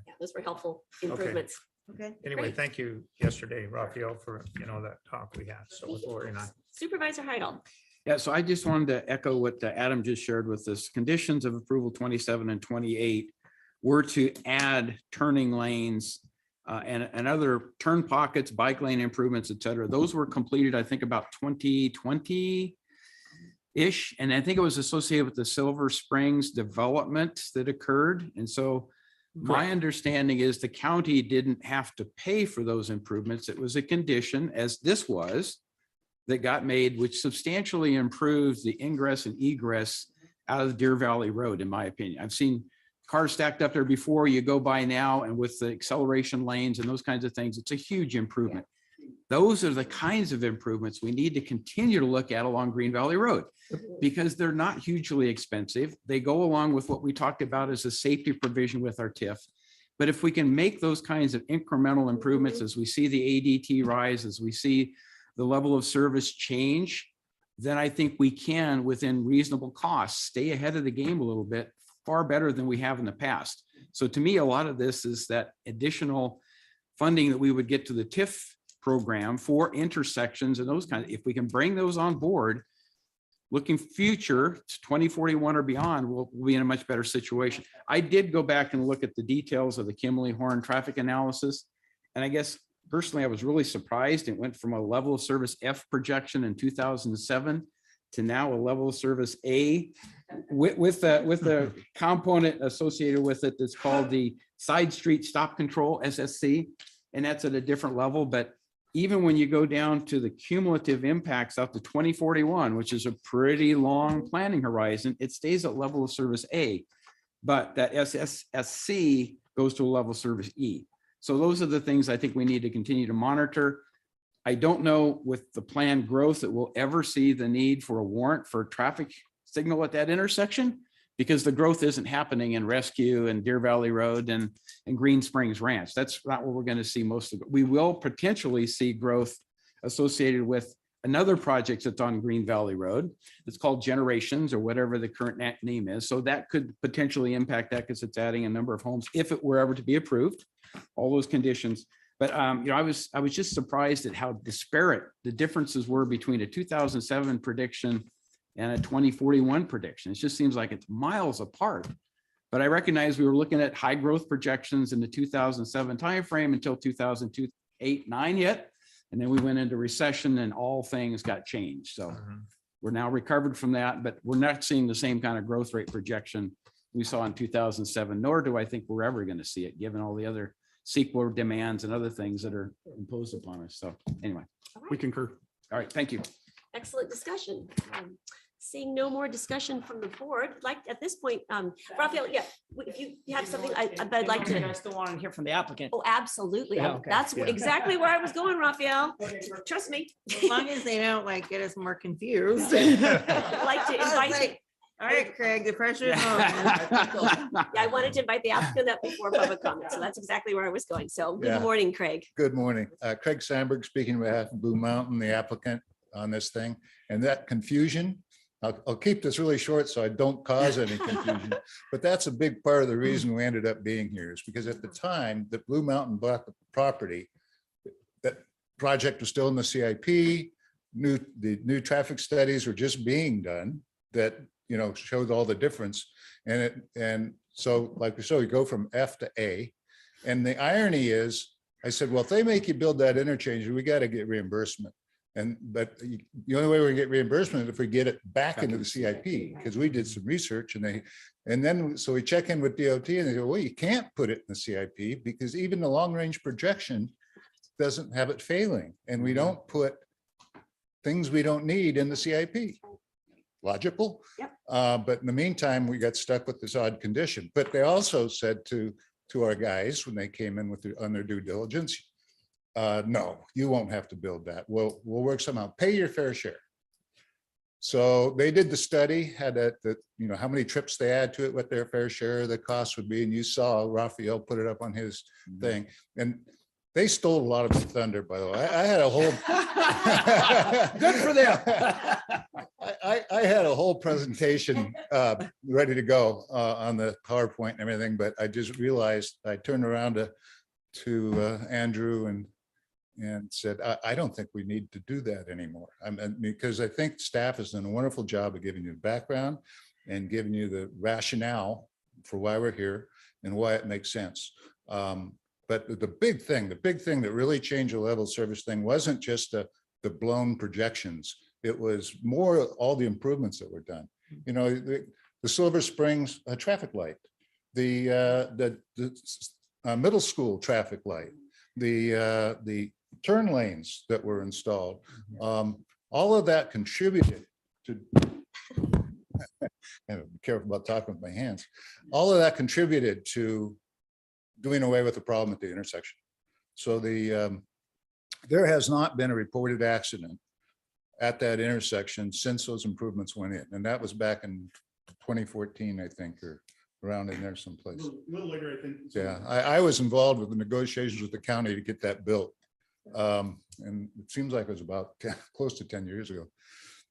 Yeah, those were helpful improvements. Okay. anyway, Great. thank you yesterday, Raphael, for that talk we had. So with Lori and I. Supervisor Heidel. Yeah, so I just wanted to echo what Adam just shared with us. Conditions of approval 27 and 28 were to add turning lanes and other turn pockets, bike lane improvements, et cetera. Those were completed, I think, about 2020-ish. And I think it was associated with the Silver Springs development that occurred. And so my understanding is the county didn't have to pay for those improvements. It was a condition, as this was, that got made, which substantially improves the ingress and egress out of the Deer Valley Road, in my opinion. I've seen cars stacked up there before, you go by now, and with the acceleration lanes and those kinds of things, it's a huge improvement. Those are the kinds of improvements we need to continue to look at along Green Valley Road, because they're not hugely expensive. They go along with what we talked about as a safety provision with our TIF. But if we can make those kinds of incremental improvements as we see the ADT rise, as we see the level of service change, then I think we can, within reasonable costs, stay ahead of the game a little bit, far better than we have in the past. So to me, a lot of this is that additional funding that we would get to the TIF program for intersections and those kinds. If we can bring those on board, looking future to 2041 or beyond, we'll be in a much better situation. I did go back and look at the details of the Kimberly Horn traffic analysis. And I guess personally, I was really surprised. It went from a level of service F projection in 2007 to now a level of service A with the component associated with it that's called the side street stop control, SSC, and that's at a different level. But even when you go down to the cumulative impacts out to 2041, which is a pretty long planning horizon, it stays at level of service A, but that SSC goes to a level of service E. So those are the things I think we need to continue to monitor. I don't know with the planned growth that we'll ever see the need for a warrant for a traffic signal at that intersection, because the growth isn't happening in Rescue and Deer Valley Road and Green Springs Ranch. That's not where we're going to see most of it. We will potentially see growth associated with another project that's on Green Valley Road. It's called Generations, or whatever the current name is. So that could potentially impact that, because it's adding a number of homes if it were ever to be approved, all those conditions. But I was just surprised at how disparate the differences were between a 2007 prediction and a 2041 prediction. It just seems like it's miles apart. But I recognize we were looking at high growth projections in the 2007 timeframe until 2008-9 hit, and then we went into recession and all things got changed. So we're now recovered from that, but we're not seeing the same kind of growth rate projection we saw in 2007, nor do I think we're ever going to see it, given all the other CEQA demands and other things that are imposed upon us. So anyway, we concur. All right, thank you. Excellent discussion. Seeing no more discussion from the board, like at this point, Raphael, yeah, if you have something, I'd like I to. still want to hear from the applicant. Oh, absolutely. Yeah, okay. That's Yeah. exactly where I was going, Raphael. Trust me. As long as they don't like get us more confused. I'd like to I was invite. like, all right, Craig, the pressure is on. Yeah, I wanted to invite the applicant up before public comment, so that's exactly where I was going. So good Yeah. morning, Craig. Good morning. Craig Sandberg speaking on behalf of Blue Mountain, the applicant on this thing. And that confusion, I'll keep this really short so I don't cause any confusion. But that's a big part of the reason we ended up being here is because at the time that Blue Mountain bought the property, that project was still in the CIP. The new traffic studies were just being done that, you know, showed all the difference. And so like we go from F to A. And the irony is, I said, well, if they make you build that interchange, we got to get reimbursement. But the only way we get reimbursement is if we get it back into the CIP, because we did some research so we check in with DOT and they go, well, you can't put it in the CIP because even the long range projection doesn't have it failing. And we don't put things we don't need in the CIP. Logical. Yep. But in the meantime, we got stuck with this odd condition. But they also said to our guys when they came in on their due diligence, no, you won't have to build that. We'll work somehow, pay your fair share. So they did the study, had you know, how many trips they add to it, what their fair share of the cost would be. And you saw Raphael put it up on his thing. And they stole a lot of the thunder, by the way. I had a whole Good for them. I had a whole presentation ready to go on the PowerPoint and everything, but I just realized I turned around to Andrew and said, I don't think we need to do that anymore. Because I think staff has done a wonderful job of giving you the background and giving you the rationale for why we're here and why it makes sense. But the big thing that really changed the level of service thing wasn't just the blown projections. It was more all the improvements that were done. You know, the Silver Springs traffic light, the middle school traffic light, the turn lanes that were installed. All of that contributed to, and be careful about talking with my hands. All of that contributed to doing away with the problem at the intersection. So there has not been a reported accident at that intersection since those improvements went in. And that was back in 2014, I think, or around in there someplace. A little later, I think. Yeah, I was involved with the negotiations with the county to get that built. And it seems like it was about close to 10 years ago.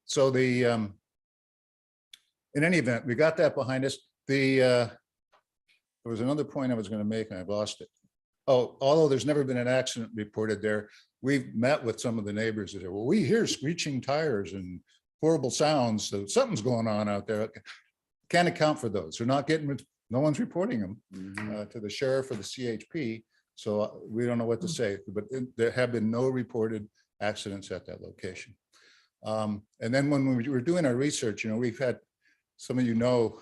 So in any event, we got that behind us. There was another point I was going to make and I've lost it. Oh, although there's never been an accident reported there, we've met with some of the neighbors that say, well, we hear screeching tires and horrible sounds. So something's going on out there. Can't account for those. They're not getting, no one's reporting them to the sheriff or the CHP. So we don't know what to say, but there have been no reported accidents at that location. And then when we were doing our research, you know, we've had, some of you know,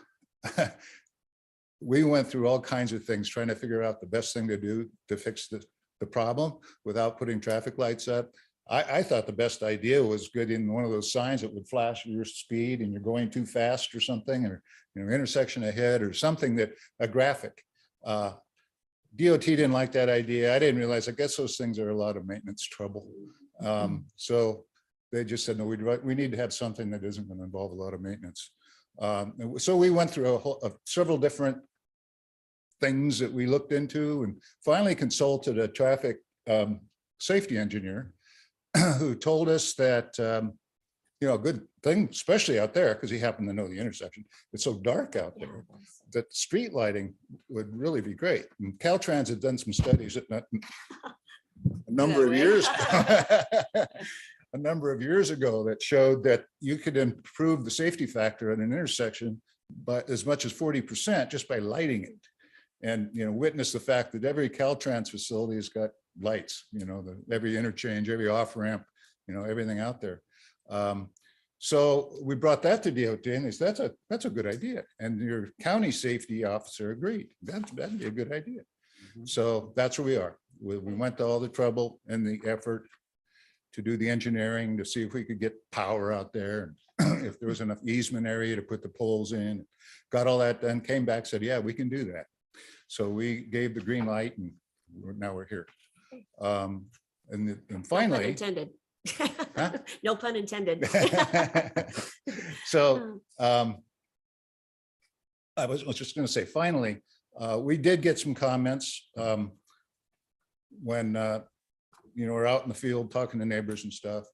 we went through all kinds of things trying to figure out the best thing to do to fix the problem without putting traffic lights up. I thought the best idea was getting one of those signs that would flash your speed and you're going too fast or something, or, you know, intersection ahead or something, that a graphic. DOT didn't like that idea. I didn't realize, I guess those things are a lot of maintenance trouble. So they just said, no, we need to have something that isn't going to involve a lot of maintenance. So we went through several different things that we looked into and finally consulted a traffic safety engineer who told us that, you know, a good thing, especially out there, because he happened to know the intersection, it's so dark out there, that street lighting would really be great. And Caltrans had done some studies at a number of years a number of years ago that showed that you could improve the safety factor at an intersection by as much as 40% just by lighting it. And, you know, witness the fact that every Caltrans facility has got lights, you know, every interchange, every off ramp, you know, everything out there. So we brought that to DOT and they said, that's a good idea. And your county safety officer agreed. That'd be a good idea. So that's where we are. We went to all the trouble and the effort to do the engineering, to see if we could get power out there. If there was enough easement area to put the poles in, got all that done, came back, said, yeah, we can do that. So we gave the green light and now we're here. And No pun finally, intended. Huh? No pun intended. so I was just going to say, finally, we did get some comments when we're out in the field talking to neighbors and stuff.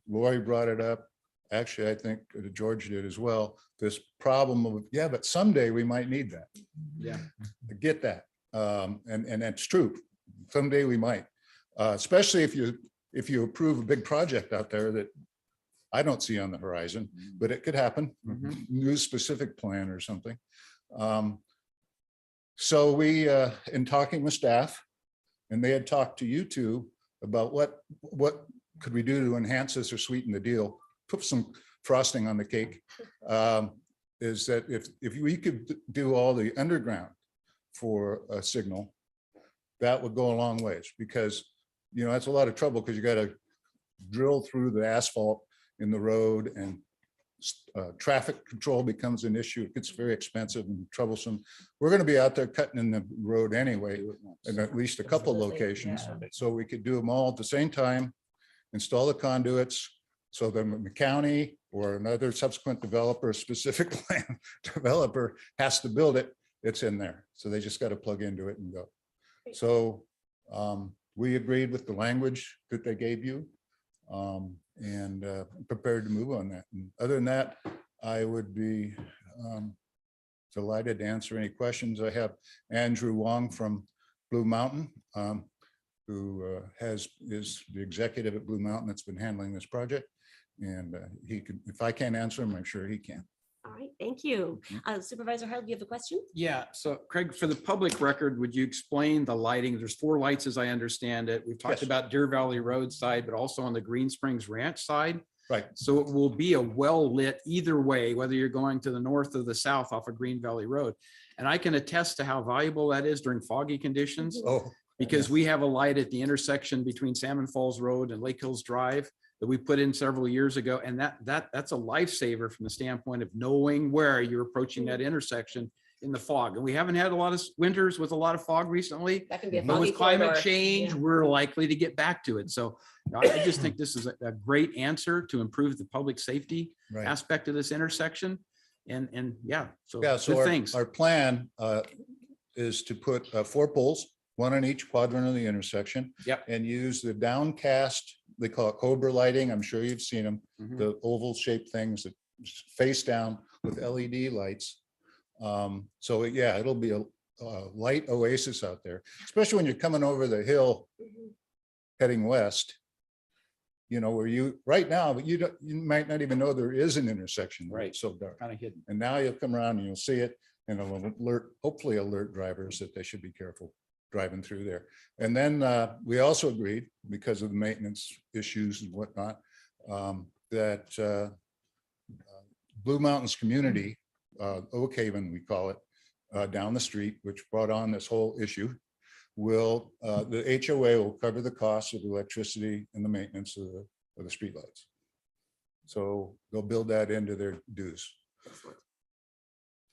Lori brought it up. Actually, I think George did as well. This problem of, yeah, but someday we might need that. Yeah. I get that. And that's true. Someday we might, especially if you approve a big project out there that I don't see on the horizon, but it could happen. New specific plan or something. So we, in talking with staff, and they had talked to you two about what could we do to enhance this or sweeten the deal, put some frosting on the cake, is that if we could do all the underground for a signal, that would go a long ways, because that's a lot of trouble, because you got to drill through the asphalt in the road, and traffic control becomes an issue. It gets very expensive and troublesome. We're going to be out there cutting in the road anyway, in at least a couple locations. So we could do them all at the same time, install the conduits, so then the county or another subsequent developer, specific land developer has to build it. It's in there. So they just got to plug into it and go. So we agreed with the language that they gave you, and prepared to move on that. And other than that, I would be delighted to answer any questions. I have Andrew Wong from Blue Mountain, who is the executive at Blue Mountain that's been handling this project. And he could, if I can't answer him, I'm sure he can. All right, thank you. Supervisor Howell, do you have a question? Yeah, so Craig, for the public record, would you explain the lighting? There's 4 lights as I understand it. We've talked Yes. about Deer Valley Road side, but also on the Green Springs Ranch side. Right. So it will be a well lit either way, whether you're going to the north or the south off of Green Valley Road. And I can attest to how valuable that is during foggy conditions. Oh, Because we have a light at the intersection between Salmon Falls Road and Lake Hills Drive that we put in several years ago. And that's a lifesaver from the standpoint of knowing where you're approaching that intersection in the fog. And we haven't had a lot of winters with a lot of fog recently. That can be a But foggy with climate corridor. change, Yeah. we're likely to get back to it. So I just think this is a great answer to improve the public safety right. aspect of this intersection. And yeah, so Yeah, so good things. our plan is to put 4 poles, 1 on each quadrant of the intersection. Yep. And use the downcast, they call it Cobra lighting. I'm sure you've seen them, Mhm. the oval shaped things that face down with LED lights. So yeah, it'll be a light oasis out there, especially when you're coming over the hill heading west. Where you right now, but you might not even know there is an intersection. Right. It's so dark. Kind of hidden. And now you'll come around and you'll see it, and it'll hopefully alert drivers that they should be careful driving through there. And then we also agreed, because of the maintenance issues and whatnot, that Blue Mountains community, Oak Haven, we call it, down the street, which brought on this whole issue, the HOA will cover the cost of the electricity and the maintenance of the streetlights. So they'll build that into their dues.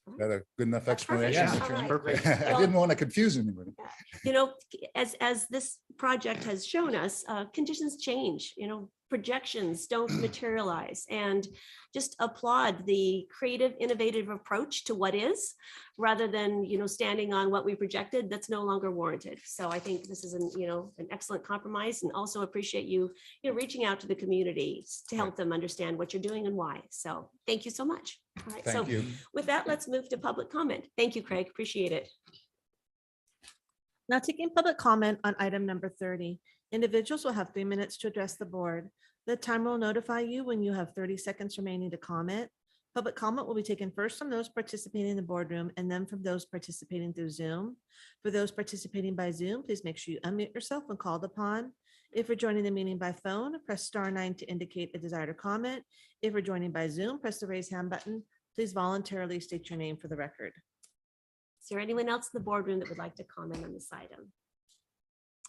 Is that a good enough explanation? Yeah, all right. Perfect. I didn't want to confuse anybody. As this project has shown us, conditions change, projections don't materialize, and just applaud the creative, innovative approach to what is, rather than, standing on what we projected that's no longer warranted. So I think this is an excellent compromise, and also appreciate you, reaching out to the community to help them understand what you're doing and why. So thank you so much. All right, Thank you. with that, let's move to public comment. Thank you, Craig. Appreciate it. Now taking public comment on item number 30. Individuals will have 3 minutes to address the board. The timer will notify you when you have 30 seconds remaining to comment. Public comment will be taken first from those participating in the boardroom and then from those participating through Zoom. For those participating by Zoom, please make sure you unmute yourself when called upon. If you're joining the meeting by phone, press *9 to indicate a desire to comment. If you're joining by Zoom, press the raise hand button. Please voluntarily state your name for the record. Is there anyone else in the boardroom that would like to comment on this item?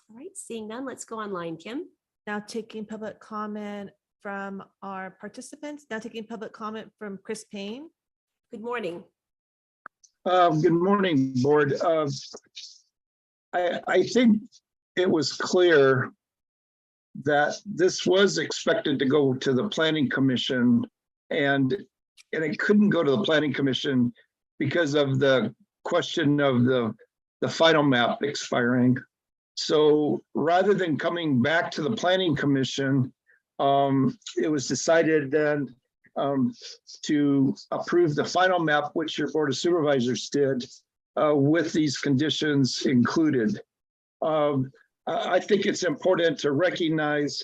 All right, seeing none, let's go online, Kim. Now taking public comment from our participants. Now taking public comment from Chris Payne. Good morning. Good morning, board. I think it was clear that this was expected to go to the planning commission, and it couldn't go to the planning commission because of the question of the final map expiring. So rather than coming back to the planning commission, it was decided then to approve the final map, which your board of supervisors did, with these conditions included. I think it's important to recognize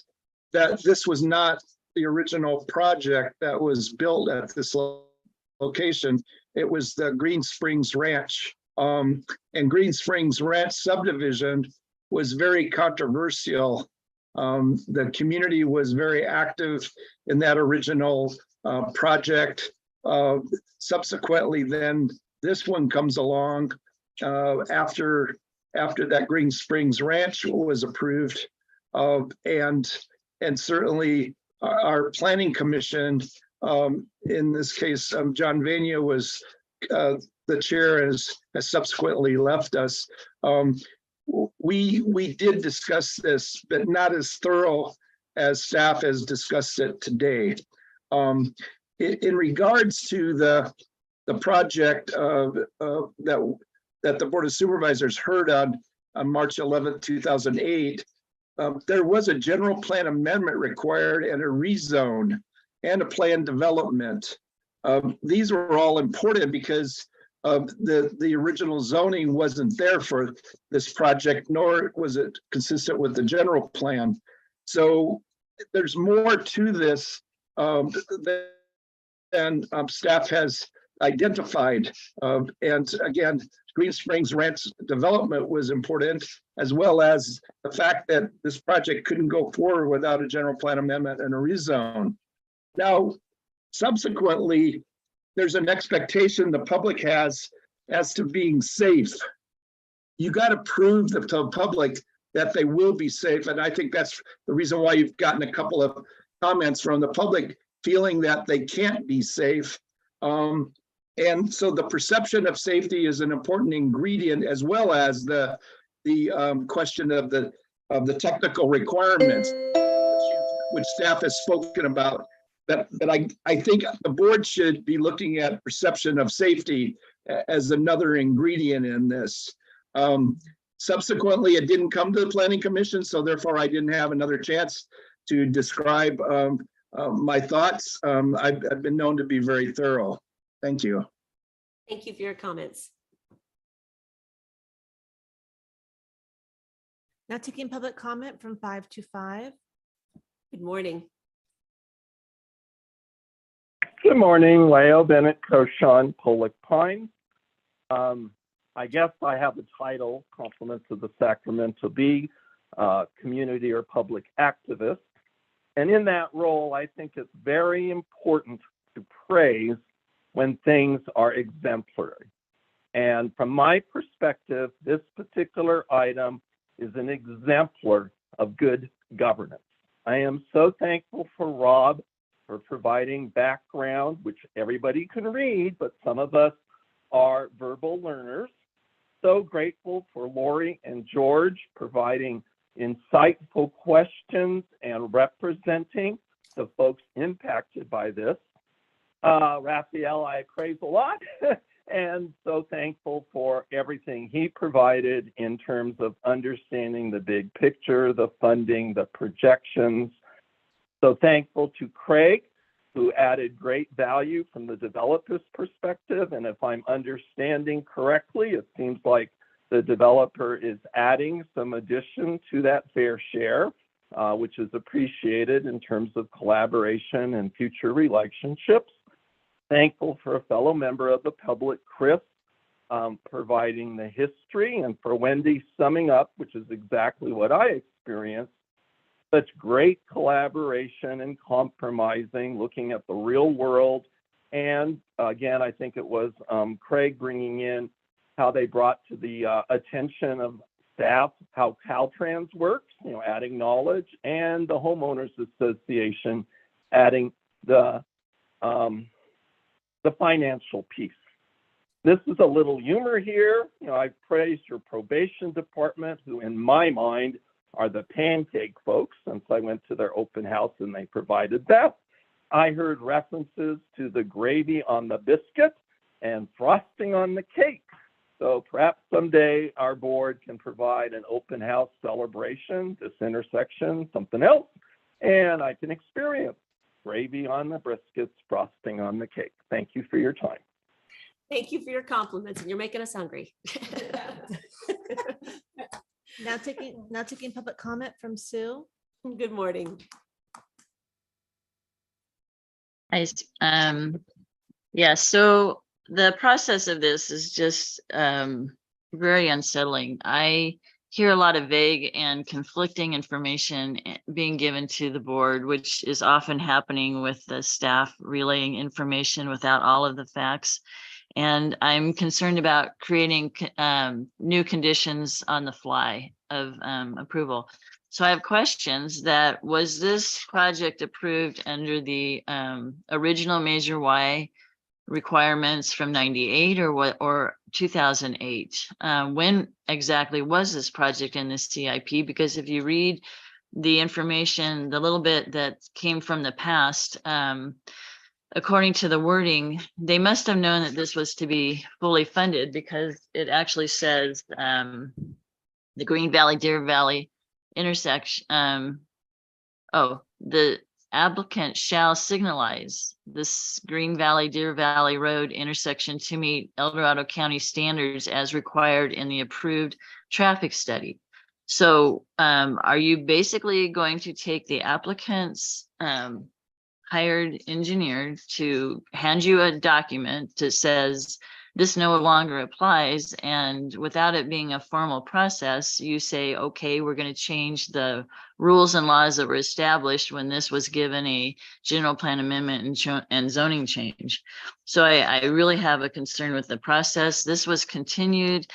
that this was not the original project that was built at this location. It was the Green Springs Ranch. And Green Springs Ranch subdivision was very controversial. The community was very active in that original project. Subsequently, then this one comes along after that Green Springs Ranch was approved, and certainly our planning commission, in this case, John Vania was the chair, has subsequently left us. We did discuss this, but not as thorough as staff has discussed it today. In regards to the project that the Board of Supervisors heard on March 11th, 2008, there was a general plan amendment required and a rezone and a plan development. These were all important because the original zoning wasn't there for this project, nor was it consistent with the general plan. So there's more to this than staff has identified. And again, Green Springs Ranch development was important, as well as the fact that this project couldn't go forward without a general plan amendment and a rezone. Now, subsequently, there's an expectation the public has as to being safe. You got to prove to the public that they will be safe. And I think that's the reason why you've gotten a couple of comments from the public feeling that they can't be safe. And so the perception of safety is an important ingredient, as well as the question of the technical requirements, which staff has spoken about. But I think the board should be looking at perception of safety as another ingredient in this. Subsequently, it didn't come to the Planning Commission, so therefore I didn't have another chance to describe my thoughts. I've been known to be very thorough. Thank you. Thank you for your comments. Now taking public comment from 525. Good morning. Good morning, Leo Bennett, Koshan, Pollock Pines. I guess I have the title, Compliments of the Sacramento Bee, community or public activist. And in that role, I think it's very important to praise when things are exemplary. And from my perspective, this particular item is an exemplar of good governance. I am so thankful for Rob for providing background, which everybody can read, but some of us are verbal learners. So grateful for Lori and George providing insightful questions and representing the folks impacted by this. Raphael, I praise a lot, and so thankful for everything he provided in terms of understanding the big picture, the funding, the projections. So thankful to Craig, who added great value from the developer's perspective. And if I'm understanding correctly, it seems like the developer is adding some addition to that fair share, which is appreciated in terms of collaboration and future relationships. Thankful for a fellow member of the public, Chris, providing the history, and for Wendy summing up, which is exactly what I experienced. Such great collaboration and compromising, looking at the real world. And again, I think it was Craig bringing in how they brought to the attention of staff how Caltrans works, adding knowledge, and the homeowners association adding the financial piece. This is a little humor here. I've praised your probation department, who in my mind are the pancake folks, since I went to their open house and they provided that. I heard references to the gravy on the biscuit and frosting on the cake. So perhaps someday our board can provide an open house celebration, this intersection, something else, and I can experience gravy on the briskets, frosting on the cake. Thank you for your time. Thank you for your compliments, and you're making us hungry. Now taking public comment from Sue. Good morning. Yeah, so the process of this is just very unsettling. I hear a lot of vague and conflicting information being given to the board, which is often happening with the staff relaying information without all of the facts. And I'm concerned about creating new conditions on the fly of approval. So I have questions that, was this project approved under the original Measure Y requirements from 98 or 2008? When exactly was this project in the CIP? Because if you read the information, the little bit that came from the past, according to the wording, they must have known that this was to be fully funded, because it actually says the Green Valley, Deer Valley intersection. The applicant shall signalize this Green Valley, Deer Valley Road intersection to meet El Dorado County standards as required in the approved traffic study. So are you basically going to take the applicant's hired engineer to hand you a document that says this no longer applies, and without it being a formal process, you say, okay, we're going to change the rules and laws that were established when this was given a general plan amendment and zoning change? So I really have a concern with the process. This was continued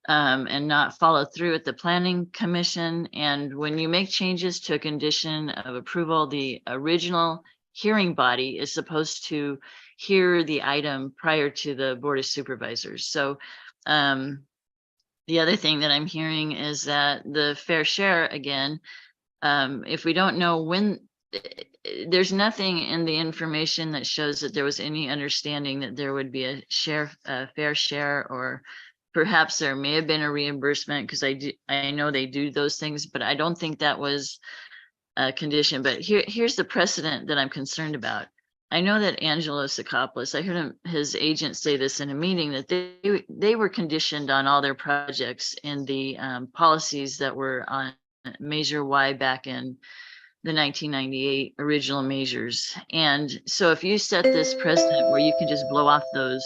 and not followed through at the Planning Commission. And when you make changes to a condition of approval, the original hearing body is supposed to hear the item prior to the Board of Supervisors. So the other thing that I'm hearing is that the fair share, again, if we don't know when, there's nothing in the information that shows that there was any understanding that there would be a fair share, or perhaps there may have been a reimbursement, because I know they do those things, but I don't think that was a condition. But here's the precedent that I'm concerned about. I know that Angelo Sakopoulos, I heard his agent say this in a meeting, that they were conditioned on all their projects in the policies that were on Measure Y back in the 1998 original measures. And so if you set this precedent where you can just blow off those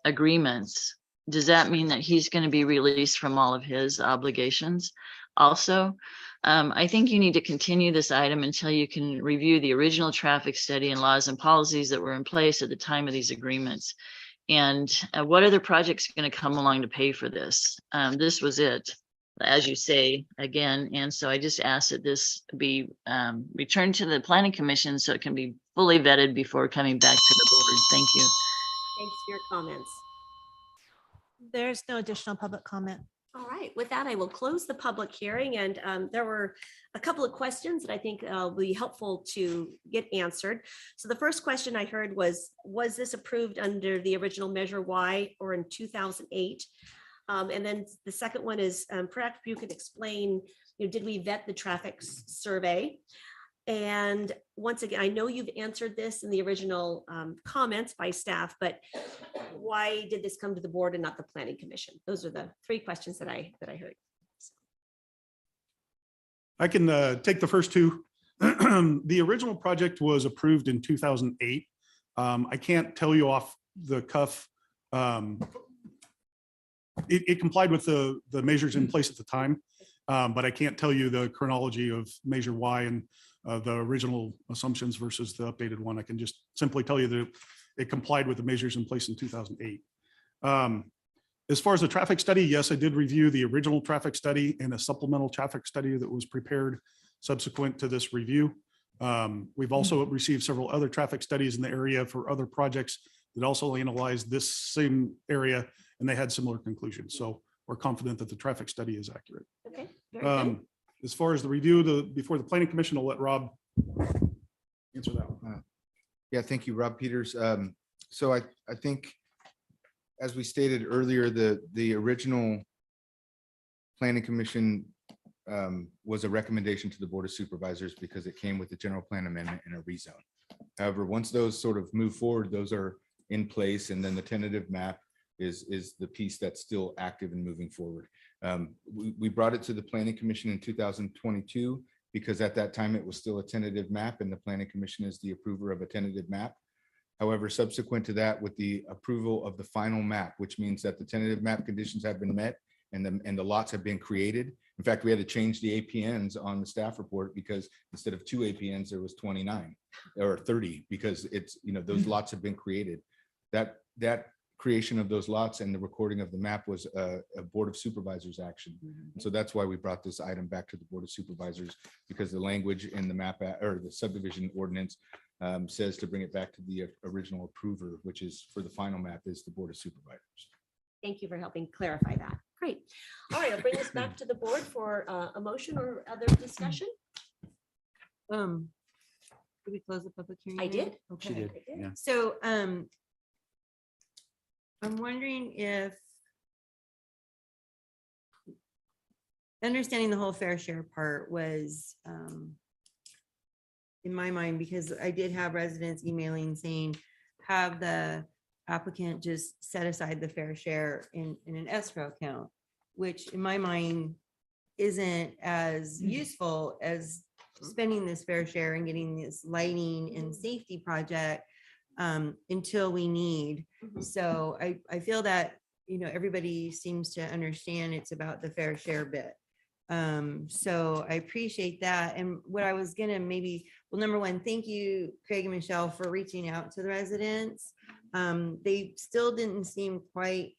agreements, does that mean that he's going to be released from all of his obligations also? I think you need to continue this item until you can review the original traffic study and laws and policies that were in place at the time of these agreements. And what other projects are going to come along to pay for this? This was it, as you say, again. And so I just ask that this be returned to the Planning Commission so it can be fully vetted before coming back to the board. Thank you. Thanks for your comments. There's no additional public comment. All right, with that, I will close the public hearing, and there were a couple of questions that I think will be helpful to get answered. So the first question I heard was this approved under the original Measure Y or in 2008? And then the second one is, perhaps you could explain, did we vet the traffic survey? And once again, I know you've answered this in the original comments by staff, but why did this come to the board and not the Planning Commission? Those are the three questions that I heard. I can take the first two. The original project was approved in 2008. I can't tell you off the cuff. It complied with the measures in place at the time, but I can't tell you the chronology of Measure Y and the original assumptions versus the updated one. I can just simply tell you that it complied with the measures in place in 2008. As far as the traffic study, yes, I did review the original traffic study and a supplemental traffic study that was prepared subsequent to this review. We've also received several other traffic studies in the area for other projects that also analyzed this same area, and they had similar conclusions. So we're confident that the traffic study is accurate. Okay, very good. As far as the review before the planning commission, I'll let Rob answer that one. Yeah, thank you, Rob Peters. So I think, as we stated earlier, the original planning commission was a recommendation to the Board of Supervisors because it came with the general plan amendment and a rezone. However, once those sort of move forward, those are in place, and then the tentative map is the piece that's still active and moving forward. We brought it to the Planning Commission in 2022 because at that time it was still a tentative map, and the Planning Commission is the approver of a tentative map. However, subsequent to that, with the approval of the final map, which means that the tentative map conditions have been met and the lots have been created. In fact, we had to change the APNs on the staff report because instead of 2 APNs, there was 29 or 30 because it's, those lots have been created. That creation of those lots and the recording of the map was a Board of Supervisors action. And so that's why we brought this item back to the Board of Supervisors, because the language in the map or the subdivision ordinance says to bring it back to the original approver, which is for the final map is the Board of Supervisors. Thank you for helping clarify that. Great. All right, I'll bring this back to the board for a motion or other discussion. Did we close the public hearing? I yet? did. Okay. She did, yeah. So I'm wondering if understanding the whole fair share part was in my mind, because I did have residents emailing saying, have the applicant just set aside the fair share in an escrow account, which in my mind isn't as useful as spending this fair share and getting this lighting and safety project until we need. So I feel that, everybody seems to understand it's about the fair share bit. So I appreciate that. And what I was gonna number one, thank you, Craig and Michelle, for reaching out to the residents. They still didn't seem quite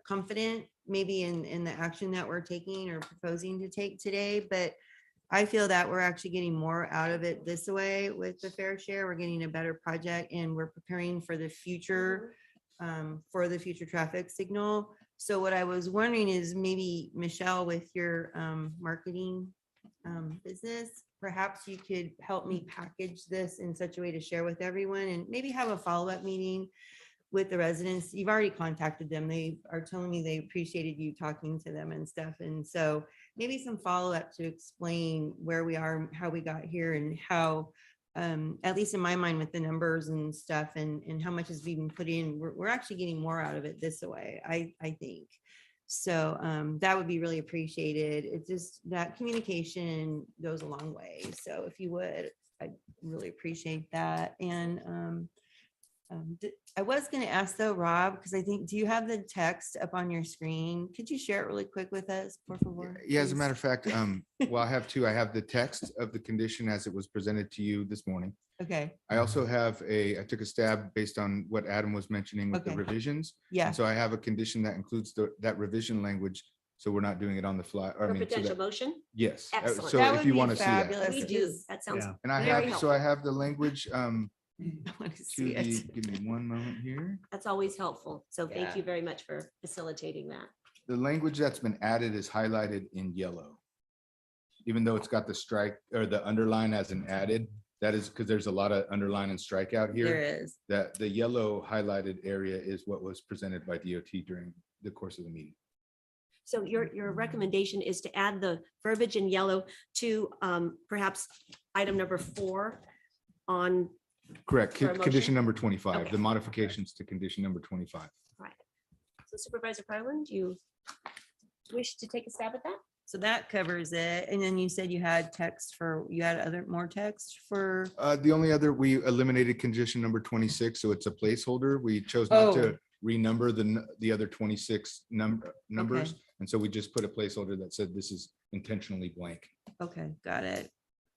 confident maybe in the action that we're taking or proposing to take today, but I feel that we're actually getting more out of it this way with the fair share. We're getting a better project and we're preparing for the future traffic signal. So what I was wondering is maybe Michelle, with your marketing business, perhaps you could help me package this in such a way to share with everyone and maybe have a follow-up meeting with the residents. You've already contacted them. They are telling me they appreciated you talking to them and stuff. And so maybe some follow-up to explain where we are, how we got here, and how, at least in my mind, with the numbers and stuff and how much is being put in, we're actually getting more out of it this way, I think. So that would be really appreciated. It's just that communication goes a long way. So if you would, I'd really appreciate that. And I was going to ask though, Rob, because I think, do you have the text up on your screen? Could you share it really quick with us, por favor? Yeah, as a please? matter of fact, well, I have two. I have the text of the condition as it was presented to you this morning. Okay. I also have I took a stab based on what Adam was mentioning with the Okay. revisions. Yeah. And so I have a condition that includes that revision language. So we're not doing it on the fly. Or, I For mean, so potential that- motion? Yes. Excellent. So That if would you be want to see that. fabulous. We do. That sounds And I very have, so I helpful. have the language I want to to see the, it. give me one moment here. That's always helpful. So thank Yeah. you very much for facilitating that. The language that's been added is highlighted in yellow. Even though it's got the strike or the underline as an added, that is because there's a lot of underline and strikeout here. There is. That the yellow highlighted area is what was presented by DOT during the course of the meeting. So your recommendation is to add the verbiage in yellow to perhaps item number 4 on, Correct. For a motion? Condition number 25, Okay. the modifications to condition number 25. right. So Supervisor Parlin, do you wish to take a stab at that? So that covers it. And then you said you had more text for, The only other, we eliminated condition number 26, so it's a placeholder. We chose not Oh. to renumber the other 26 numbers. Okay. And so we just put a placeholder that said this is intentionally blank. okay, got it.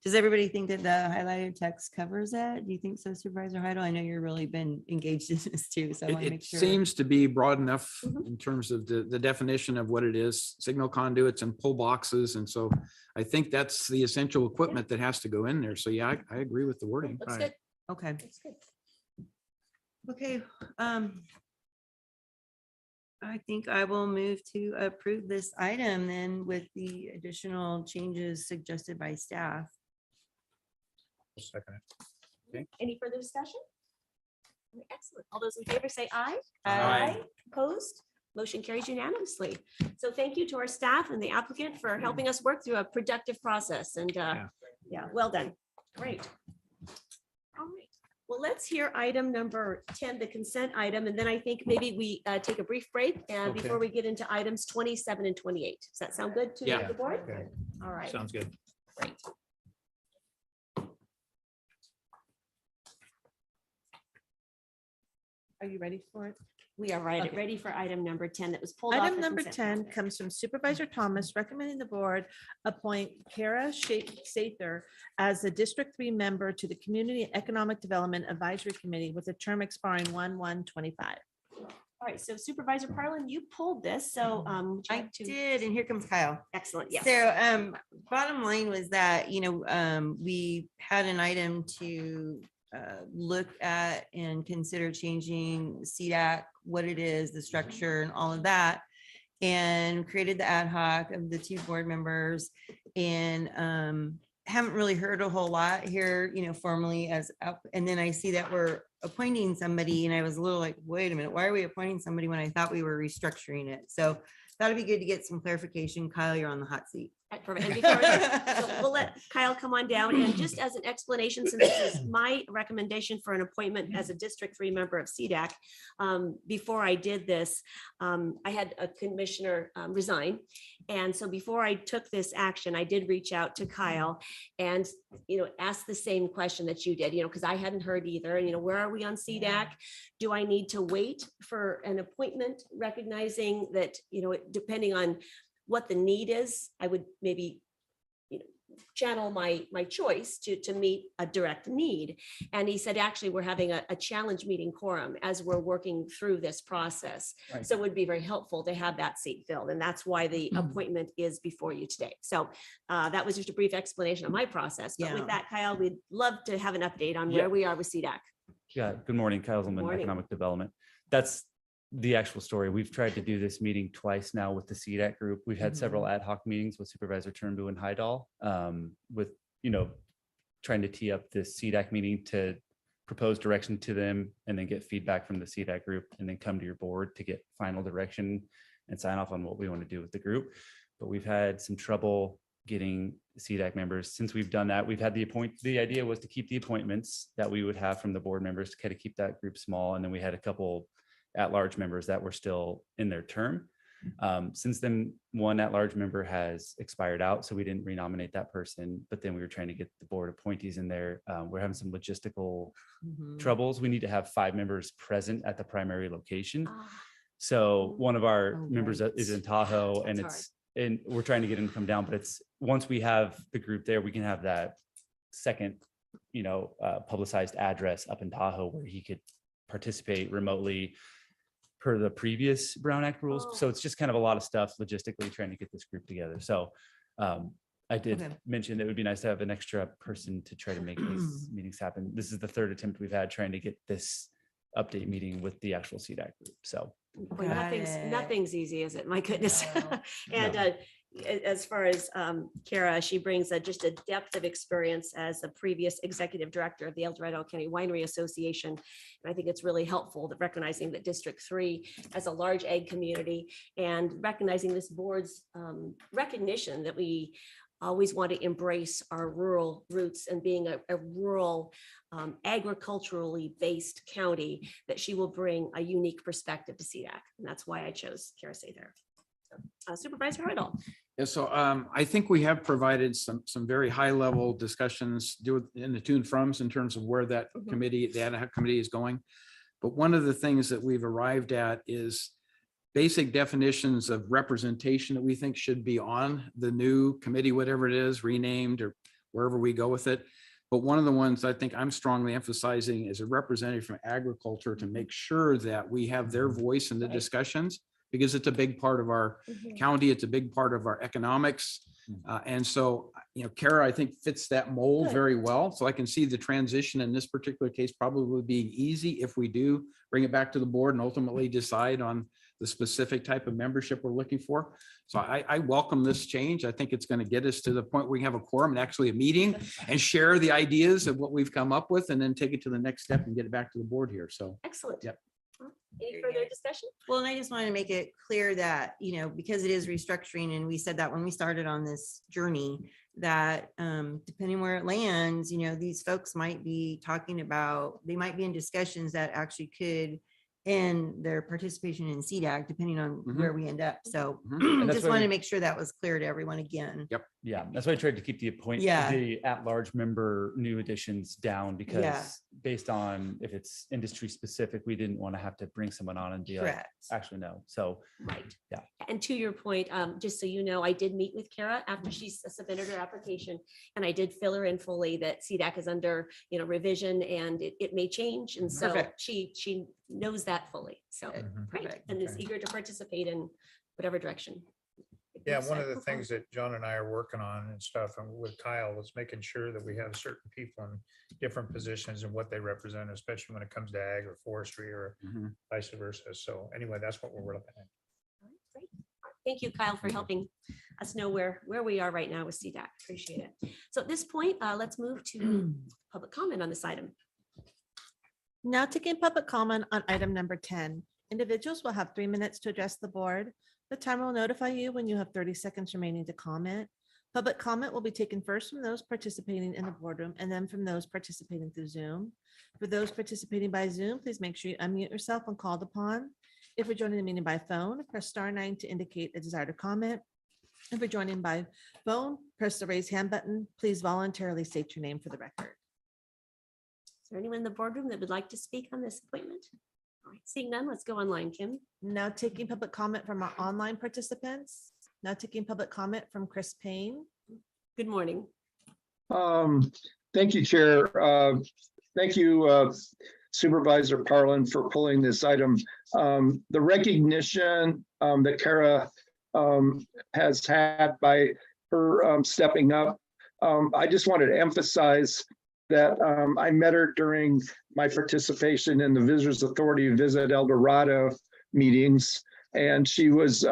Does everybody think that the highlighted text covers that? Do you think so, Supervisor Heidel? I know you're really been engaged in this too, so I want to It make sure. seems to be broad enough Mhm. in terms of the definition of what it is, signal conduits and pull boxes. And so I think that's the essential equipment that has to go in there. So yeah, I agree with the wording. Looks Right. good. Okay. Looks good. Okay, I think I will move to approve this item then with the additional changes suggested by staff. Second. Okay. Any further discussion? Excellent. All those in favor say aye. Aye. Opposed? Motion carries unanimously. So thank you to our staff and the applicant for helping us work through a productive process and yeah, well done. Great. All right. Well, let's hear item number 10, the consent item, and then I think maybe we take a brief break before we get into items 27 and 28. Does that sound good to Yeah. the board? Okay. All right. Sounds good. Great. Are you ready for it? We are Okay. ready for item number 10 that was pulled off. Item the number consent 10 calendar. comes from Supervisor Thomas, recommending the board appoint Kara Sather as the District 3 member to the Community and Economic Development Advisory Committee with a term expiring 1/1/25. All right, so Supervisor Parlin, you pulled this, so would you I like to? did, and here comes Kyle. Excellent, yes. So bottom line was that, we had an item to look at and consider changing CDAC, what it is, the structure and all of that. And created the ad hoc of the 2 board members and haven't really heard a whole lot here, formally as, and then I see that we're appointing somebody and I was a little like, wait a minute, why are we appointing somebody when I thought we were restructuring it? So that'd be good to get some clarification. Kyle, you're on the hot seat. Perfect. And before so we'll let Kyle come on down, and just as an explanation, since this is my recommendation for an appointment as a District 3 member of CDAC, before I did this, I had a commissioner resign. And so before I took this action, I did reach out to Kyle and, ask the same question that you did, because I hadn't heard either. And, where are we on CDAC? Do I need to wait for an appointment, recognizing that, depending on what the need is, I would maybe channel my choice to meet a direct need. And he said, actually, we're having a challenge meeting quorum as we're working through this process. Right. So it would be very helpful to have that seat filled. And that's why the appointment is before you today. So that was just a brief explanation of my process. But with Yeah. that, Kyle, we'd love to have an update on Yeah. where we are with CDAC. Yeah, good morning, Kyle Zillman, Morning. Economic Development. That's the actual story. We've tried to do this meeting twice now with the CDAC group. We've had several ad hoc meetings with Supervisor Turnbull and Hydal, with, trying to tee up this CDAC meeting to propose direction to them and then get feedback from the CDAC group and then come to your board to get final direction and sign off on what we want to do with the group. But we've had some trouble getting CDAC members. Since we've done that, we've had the idea was to keep the appointments that we would have from the board members to kind of keep that group small. And then we had a couple at-large members that were still in their term. Since then, one at-large member has expired out, so we didn't renominate that person, but then we were trying to get the board appointees in there. We're having some logistical troubles. We need to have 5 members present at the primary location. So one of our members is in Tahoe, and and we're trying to get him to come down, but it's, once we have the group there, we can have that second, publicized address up in Tahoe where he could participate remotely per the previous Brown Act rules. So it's just kind of a lot of stuff logistically trying to get this group together. So I did mention it would be nice to have an extra person to try to make these meetings happen. This is the 3rd attempt we've had trying to get this update meeting with the actual CDAC group. So Boy, nothing's easy, is it? My goodness. And as far as Kara, she brings just a depth of experience as a previous executive director of the El Dorado County Winery Association. And I think it's really helpful that recognizing that District 3 as a large ag community and recognizing this board's recognition that we always want to embrace our rural roots and being a rural agriculturally based county, that she will bring a unique perspective to CDAC. And that's why I chose Kara Sather. Supervisor Hurdle. Yeah, so I think we have provided some very high level discussions in the to and froms in terms of where that committee, the ad hoc committee is going. But one of the things that we've arrived at is basic definitions of representation that we think should be on the new committee, whatever it is, renamed or wherever we go with it. But one of the ones I think I'm strongly emphasizing is a representative from agriculture to make sure that we have their voice in the discussions, because it's a big part of our county. It's a big part of our economics. And so, Kara, I think fits that mold very well. So I can see the transition in this particular case probably being easy if we do bring it back to the board and ultimately decide on the specific type of membership we're looking for. So I welcome this change. I think it's going to get us to the point where we have a quorum and actually a meeting and share the ideas of what we've come up with, and then take it to the next step and get it back to the board here. So excellent. Yep. Any further discussion? Well, and I just want to make it clear that, because it is restructuring, and we said that when we started on this journey, that depending where it lands, these folks might be talking about, they might be in discussions that actually could end their participation in CDAC, depending on where we end up. So And that's just why wanted we- to make sure that was clear to everyone again. Yep. Yeah, that's why I tried to keep the the at-large member new additions down, because based on if it's industry specific, we didn't want to have to bring someone on and be like, Correct. actually, no. So, right. Yeah. And to your point, just so you know, I did meet with Kara after she submitted her application, and I did fill her in fully that CDAC is under, revision, and it may change. And so Perfect. she knows that fully. So great, Perfect. and is eager to participate in whatever direction. Yeah, So, one of the cool. things that John and I are working on and stuff, and with Kyle, was making sure that we have certain people in different positions and what they represent, especially when it comes to ag or forestry or vice versa. So anyway, that's what we're looking at. Great. Thank you, Kyle, for helping us know where we are right now with CDAC. Appreciate it. So at this point, let's move to public comment on this item. Now taking public comment on item number 10. Individuals will have 3 minutes to address the board. The timer will notify you when you have 30 seconds remaining to comment. Public comment will be taken first from those participating in the boardroom and then from those participating through Zoom. For those participating by Zoom, please make sure you unmute yourself when called upon. If you're joining the meeting by phone, press *9 to indicate a desire to comment. If you're joining by phone, press the raise hand button. Please voluntarily state your name for the record. Is there anyone in the boardroom that would like to speak on this appointment? All right, seeing none, let's go online, Kim. Now taking public comment from our online participants. Now taking public comment from Chris Payne. Good morning. Thank you, Chair. Thank you, Supervisor Parlin, for pulling this item. The recognition that Kara has had by her stepping up, I just wanted to emphasize that I met her during my participation in the Visitors Authority Visit El Dorado meetings, and she was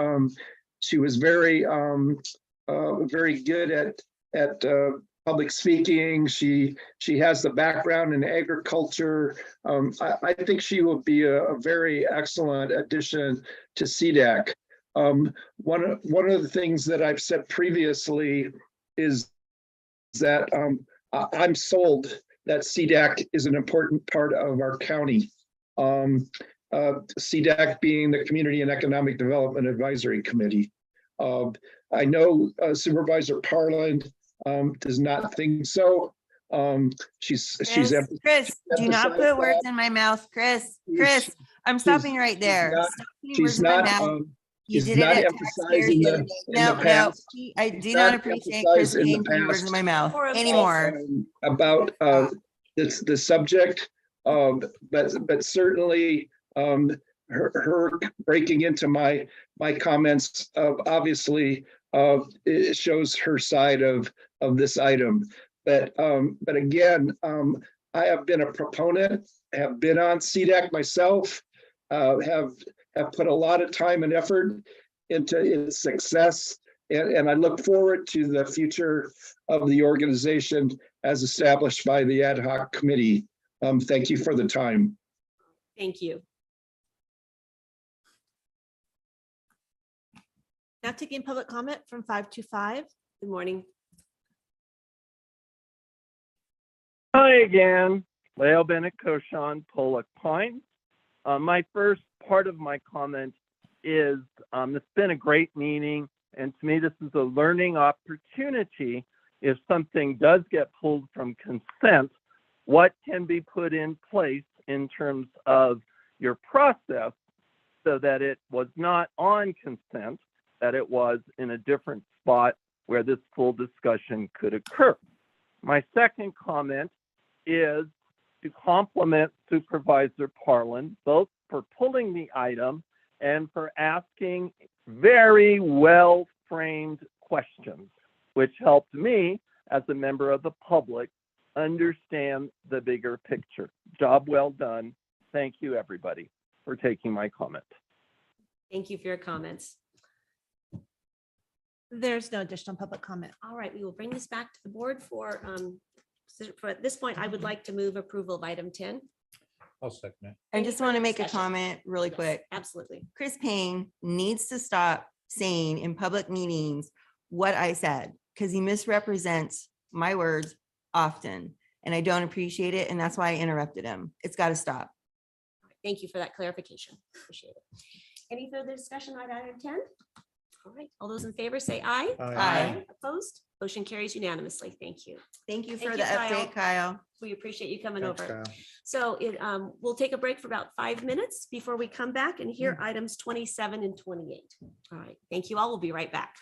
very very good at public speaking. She has the background in agriculture. I think she will be a very excellent addition to CDAC. One of the things that I've said previously is that I'm sold that CDAC is an important part of our county. CDAC being the Community and Economic Development Advisory Committee. I know Supervisor Parland does not think so. She's Chris, do not put words in my mouth. Chris, I'm stopping right there. Stop putting words in my mouth. You did it at taxpayers. No, I do not appreciate Chris being putting words in my mouth anymore. About the subject, but certainly her breaking into my comments obviously it shows her side of this item. But again, I have been a proponent, have been on CDAC myself, have put a lot of time and effort into its success. And I look forward to the future of the organization as established by the ad hoc committee. Thank you for the time. Thank you. Now taking public comment from 525. Good morning. Hi again, Leo Bennett, Koshan, Pollock Pines. My first part of my comment is it's been a great meeting, and to me this is a learning opportunity. If something does get pulled from consent, what can be put in place in terms of your process so that it was not on consent, that it was in a different spot where this full discussion could occur. My second comment is to compliment Supervisor Parlin, both for pulling the item and for asking very well-framed questions, which helped me as a member of the public understand the bigger picture. Job well done. Thank you, everybody, for taking my comment. Thank you for your comments. There's no additional public comment. All right, we will bring this back to the board for at this point, I would like to move approval of item 10. I'll second it. I Any just want to further make a discussion? comment really Yes, quick. Absolutely. Chris Payne needs to stop saying in public meetings what I said, because he misrepresents my words often, and I don't appreciate it, and that's why I interrupted him. It's got to stop. Thank you for that clarification. Appreciate it. Any further discussion on item 10? All right, all those in favor say aye. Aye. Opposed? Motion carries unanimously. Thank you. Thank you Thank for you, the update, Kyle. We appreciate you coming Thanks, over. Kyle. So we'll take a break for about 5 minutes before we come back and Mm. hear items 27 and 28. All right, thank you all. We'll be right back.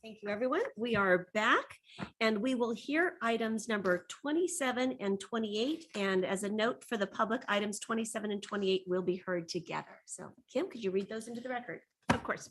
Thank you, everyone. We are back and we will hear items number 27 and 28. And as a note for the public, items 27 and 28 will be heard together. So Kim, could you read those into the record? Of course.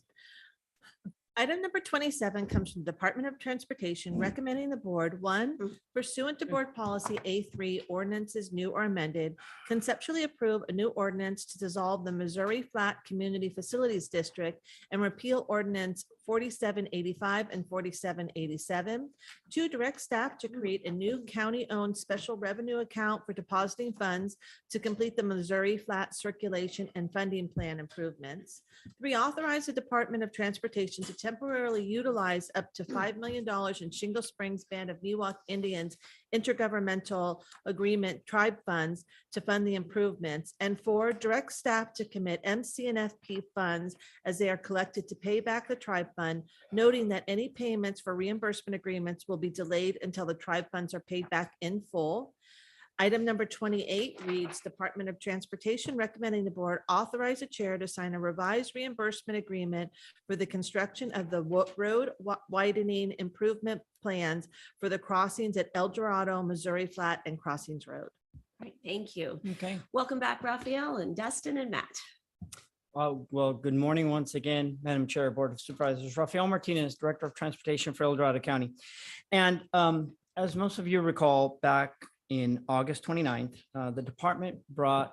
Item number 27 comes from the Department of Transportation recommending the board, one, pursuant to board policy A3, ordinances new or amended, conceptually approve a new ordinance to dissolve the Missouri Flat Community Facilities District and repeal ordinance 4785 and 4787. Two, direct staff to create a new county-owned special revenue account for depositing funds to complete the Missouri Flat Circulation and Funding Plan improvements. Three, authorize the Department of Transportation to temporarily utilize up to $5 million in Shingle Springs Band of Miwok Indians intergovernmental agreement tribe funds to fund the improvements. And four, direct staff to commit MC&FP funds as they are collected to pay back the tribe fund, noting that any payments for reimbursement agreements will be delayed until the tribe funds are paid back in full. Item number 28 reads, Department of Transportation recommending the board authorize the chair to sign a revised reimbursement agreement for the construction of the road widening improvement plans for the crossings at El Dorado, Missouri Flat, and Crossings Road. Right, thank you. Okay. Welcome back, Raphael and Dustin and Matt. Well, good morning once again, Madam Chair, Board of Supervisors. Rafael Martinez, Director of Transportation for El Dorado County. And as most of you recall, back in August 29th, the department brought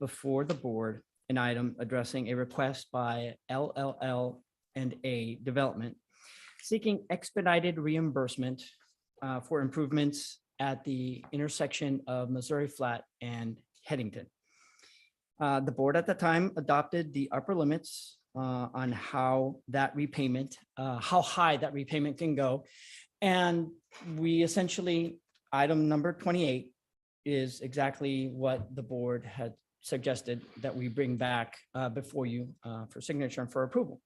before the board an item addressing a request by LLL&A Development seeking expedited reimbursement for improvements at the intersection of Missouri Flat and Headington. The board at the time adopted the upper limits on how that repayment, how high that repayment can go. And we essentially, item number 28 is exactly what the board had suggested that we bring back before you for signature and for approval.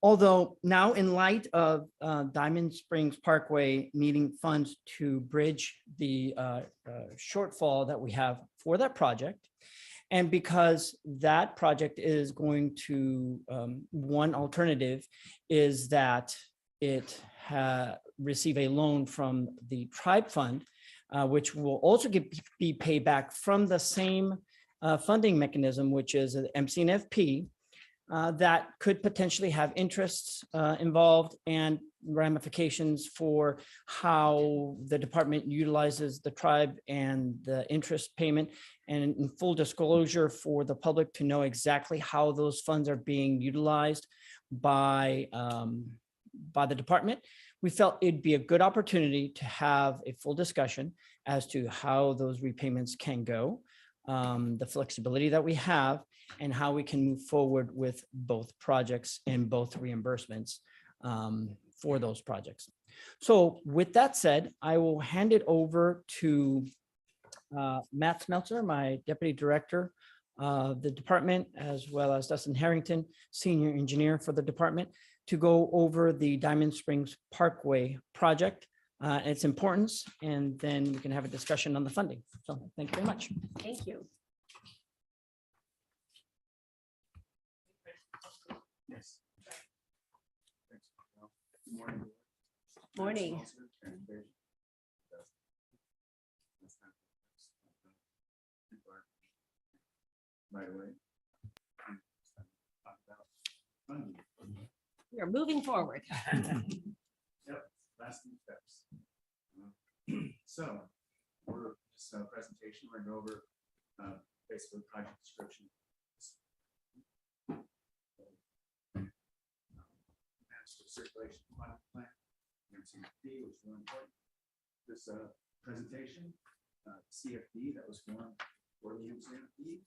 Although now in light of Diamond Springs Parkway needing funds to bridge the shortfall that we have for that project, and because that project is going to, one alternative is that it receive a loan from the tribe fund, which will also be paid back from the same funding mechanism, which is an MC&FP, that could potentially have interests involved and ramifications for how the department utilizes the tribe and the interest payment, and in full disclosure for the public to know exactly how those funds are being utilized by the department. We felt it'd be a good opportunity to have a full discussion as to how those repayments can go, the flexibility that we have, and how we can move forward with both projects and both reimbursements for those projects. So with that said, I will hand it over to Matt Smeltzer, my Deputy Director of the department, as well as Dustin Harrington, Senior Engineer for the department, to go over the Diamond Springs Parkway project, its importance, and then we can have a discussion on the funding. So thank you very much. Thank you. Yes. Morning. Morning. Right away. We are moving forward. Yep, last few steps. So, we're just a presentation, we're going to go over basically project description. Master circulation funding plan, MCFD, which is really important. This presentation, CFD that was formed for the MCFD,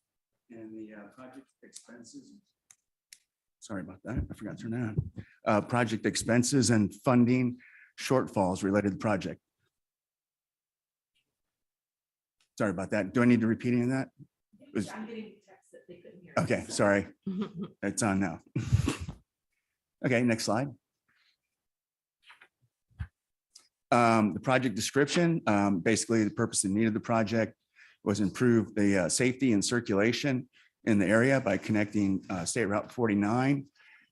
and the project expenses. Sorry about that. I forgot to turn that on. Project expenses and funding shortfalls related to the project. Sorry about that. Do I need to repeat any of that? I'm getting text that they couldn't hear. Okay, sorry. It's on now. Okay, next slide. The project description, basically the purpose and need of the project was improve the safety and circulation in the area by connecting State Route 49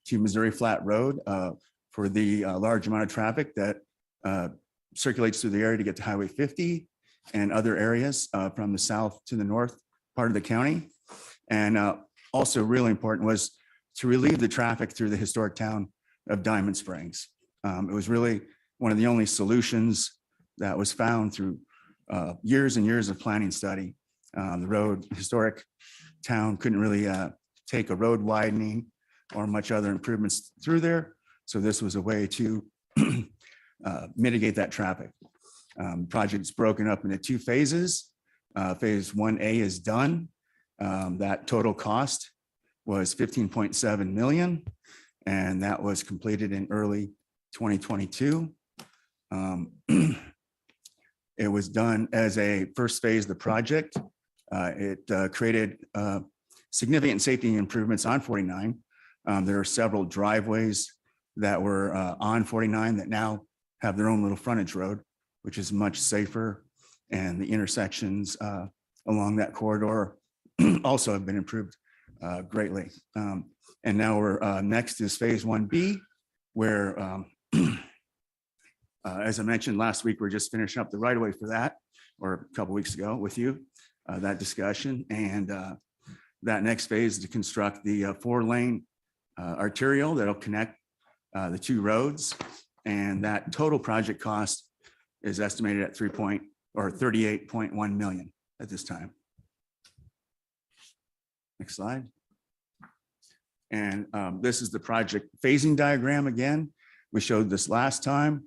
to Missouri Flat Road. for the large amount of traffic that circulates through the area to get to Highway 50 and other areas from the south to the north part of the county. And also really important was to relieve the traffic through the historic town of Diamond Springs. It was really one of the only solutions that was found through years and years of planning study. The historic town couldn't really take a road widening or much other improvements through there. So this was a way to mitigate that traffic. Project's broken up into 2 phases. Phase 1A is done. That total cost was 15.7 million, and that was completed in early 2022. It was done as a first phase of the project. It created significant safety improvements on 49. There are several driveways that were on 49 that now have their own little frontage road, which is much safer. And the intersections along that corridor also have been improved greatly. And now we're next is phase 1B, where as I mentioned last week, we're just finishing up the right of way for that, or a couple weeks ago with you, that discussion. And that next phase is to construct the 4-lane arterial that'll connect the 2 roads. And that total project cost is estimated at 38.1 million at this time. Next slide. And this is the project phasing diagram again. We showed this last time,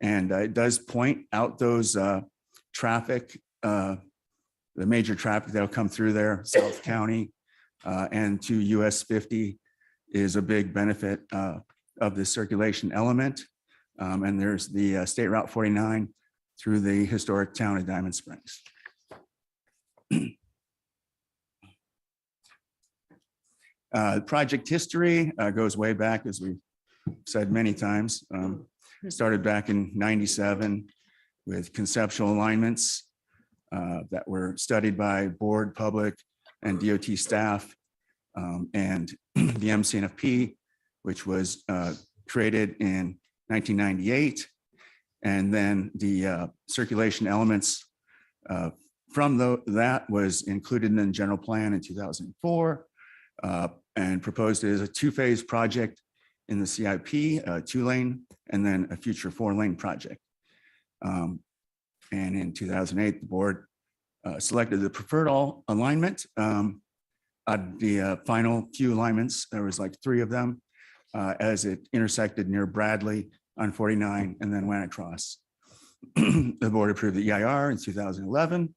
and it does point out those traffic, the major traffic that'll come through there. South County and to US 50 is a big benefit of the circulation element. And there's the State Route 49 through the historic town of Diamond Springs. Project history goes way back, as we've said many times. Started back in '97 with conceptual alignments that were studied by board, public, and DOT staff. And the MCNFP, which was created in 1998. And then the circulation elements from that was included in the general plan in 2004 and proposed as a 2-phase project in the CIP, 2-lane, and then a future 4-lane project. And in 2008, the board selected the preferred alignment. The final few alignments, there was like 3 of them as it intersected near Bradley on 49 and then went across. The board approved the EIR in 2011,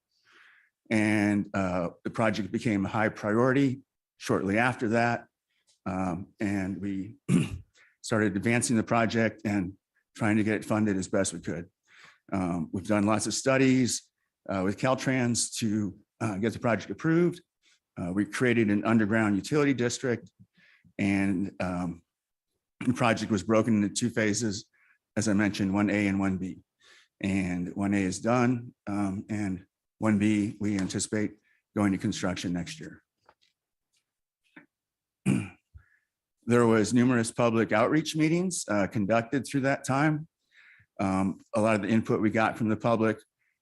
and the project became a high priority shortly after that. And we started advancing the project and trying to get it funded as best we could. We've done lots of studies with Caltrans to get the project approved. We created an underground utility district, and the project was broken into 2 phases, as I mentioned, 1A and 1B. And 1A is done, and 1B, we anticipate going to construction next year. There was numerous public outreach meetings conducted through that time. A lot of the input we got from the public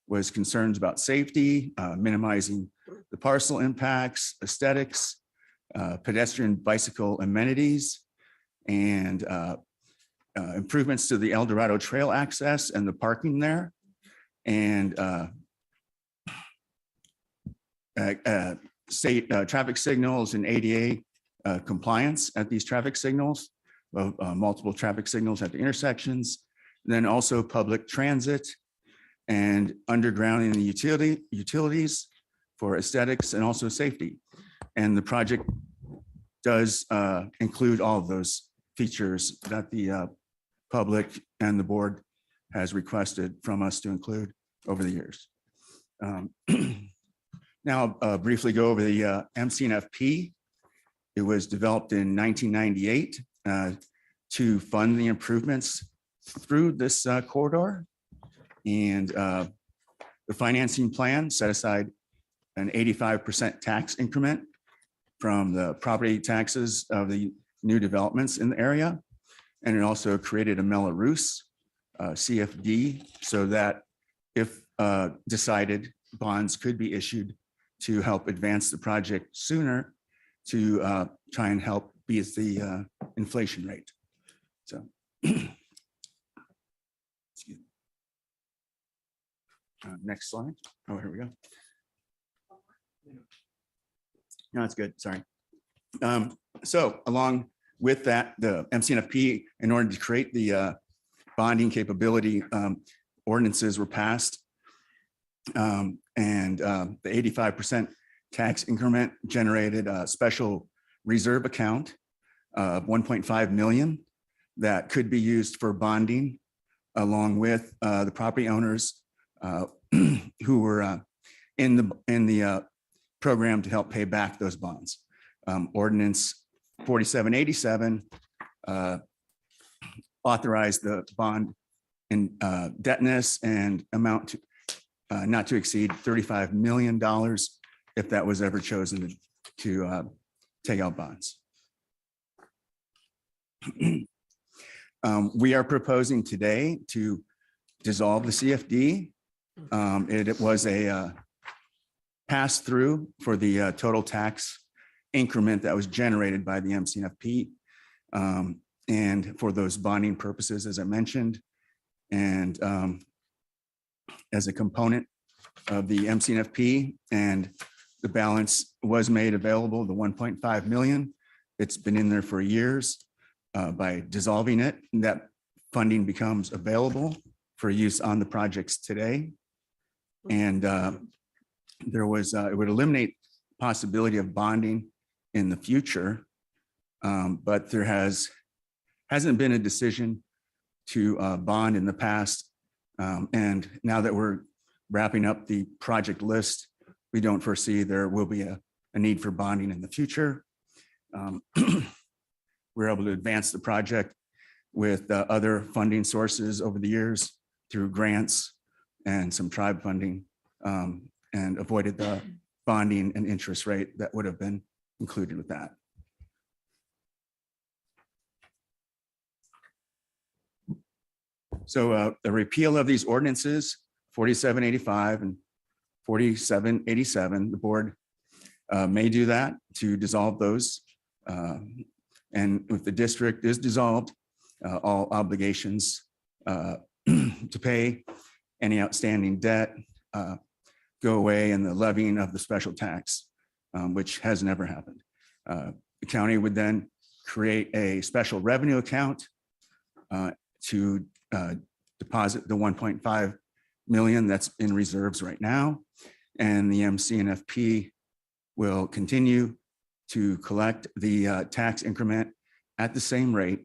was concerns about safety, minimizing the parcel impacts, aesthetics, pedestrian bicycle amenities, and improvements to the El Dorado Trail access and the parking there, and state traffic signals and ADA compliance at these traffic signals, multiple traffic signals at the intersections, and then also public transit and undergrounding the utilities for aesthetics and also safety. And the project does include all of those features that the public and the board has requested from us to include over the years. Now, I'll briefly go over the MCNFP. It was developed in 1998 to fund the improvements through this corridor. And the financing plan set aside an 85% tax increment from the property taxes of the new developments in the area. And it also created a Mello-Roos CFD so that if decided, bonds could be issued to help advance the project sooner to try and help beat the inflation rate. So. Excuse me. Next slide. Oh, here we go. No, that's good. Sorry. So along with that, the MCNFP, in order to create the bonding capability, ordinances were passed. And the 85% tax increment generated a special reserve account of 1.5 million that could be used for bonding, along with the property owners who were in the program to help pay back those bonds. Ordinance 4787 authorized the bond indebtedness and amount to not to exceed $35 million if that was ever chosen to take out bonds. We are proposing today to dissolve the CFD. It was a pass-through for the total tax increment that was generated by the MCNFP and for those bonding purposes, as I mentioned. And as a component of the MCNFP, and the balance was made available, the 1.5 million. It's been in there for years. By dissolving it, that funding becomes available for use on the projects today. And there was, it would eliminate possibility of bonding in the future, but there hasn't been a decision to bond in the past. And now that we're wrapping up the project list, we don't foresee there will be a need for bonding in the future. We're able to advance the project with other funding sources over the years through grants and some tribe funding, and avoided the bonding and interest rate that would have been included with that. So the repeal of these ordinances, 4785 and 4787, the board may do that to dissolve those. And if the district is dissolved, all obligations to pay any outstanding debt go away, and the levying of the special tax, which has never happened. The county would then create a special revenue account to deposit the 1.5 million that's in reserves right now. And the MCNFP will continue to collect the tax increment at the same rate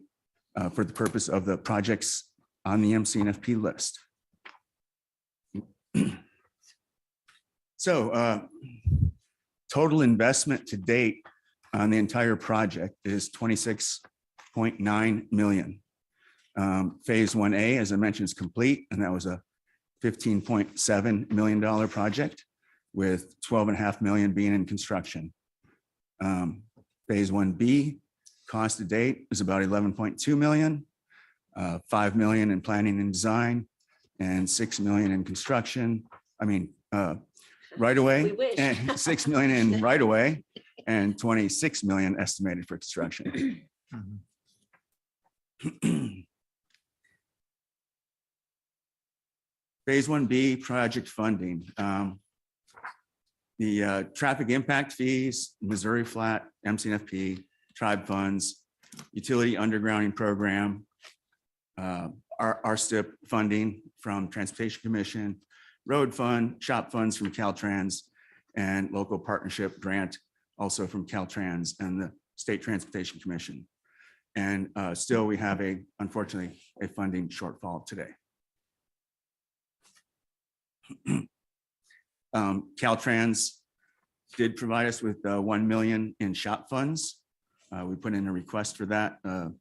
for the purpose of the projects on the MCNFP list. So total investment to date on the entire project is 26.9 million. Phase 1A, as I mentioned, is complete, and that was a $15.7 million project with 12.5 million being in construction. Phase 1B cost to date is about 11.2 million, 5 million in planning and design, and 6 million in construction. I mean, right away, and 6 million in right away, and 26 million estimated for construction. Phase 1B project funding. The traffic impact fees, Missouri Flat, MCNFP, tribe funds, utility undergrounding program, our STIP funding from Transportation Commission, road fund, shop funds from Caltrans, and local partnership grant also from Caltrans and the State Transportation Commission. And still we have unfortunately, a funding shortfall today. Caltrans did provide us with 1 million in shop funds. We put in a request for that a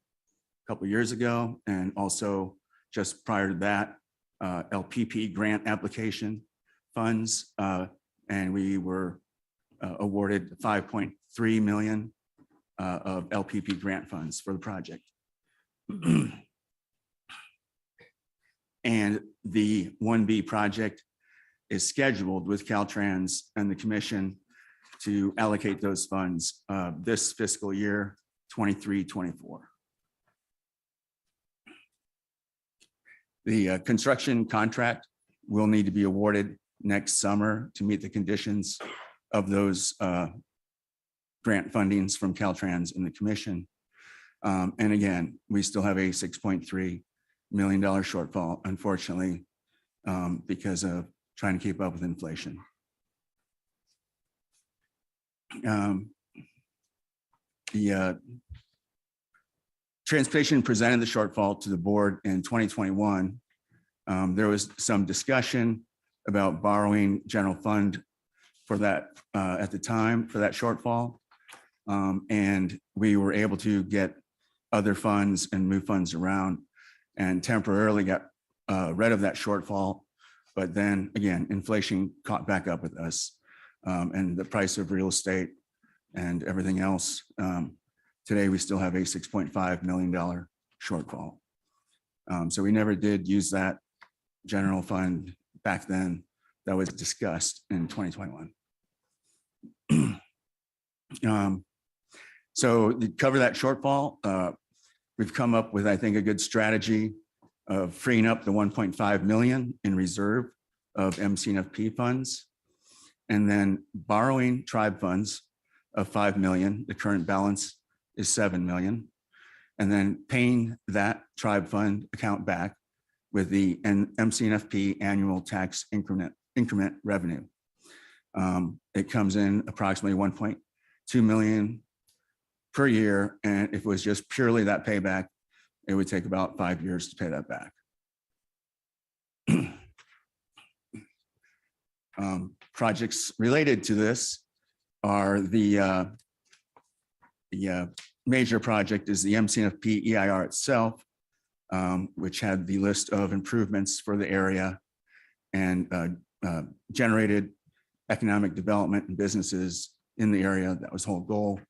couple of years ago, and also just prior to that, LPP grant application funds, and we were awarded 5.3 million of LPP grant funds for the project. And the 1B project is scheduled with Caltrans and the commission to allocate those funds this fiscal year, 23-24. The construction contract will need to be awarded next summer to meet the conditions of those grant fundings from Caltrans and the commission. And again, we still have a $6.3 million shortfall, unfortunately, because of trying to keep up with inflation. The transportation presented the shortfall to the board in 2021. There was some discussion about borrowing general fund for that at the time for that shortfall. And we were able to get other funds and move funds around and temporarily got rid of that shortfall. But then again, inflation caught back up with us and the price of real estate and everything else. Today, we still have a $6.5 million shortfall. So we never did use that general fund back then. That was discussed in 2021. So to cover that shortfall, we've come up with, I think, a good strategy of freeing up the 1.5 million in reserve of MCNFP funds, and then borrowing tribe funds of 5 million. The current balance is 7 million, and then paying that tribe fund account back with the MCNFP annual tax increment revenue. It comes in approximately 1.2 million per year, and if it was just purely that payback, it would take about 5 years to pay that back. Projects related to this are the major project is the MCNFP EIR itself, which had the list of improvements for the area and generated economic development and businesses in the area. That was the whole goal.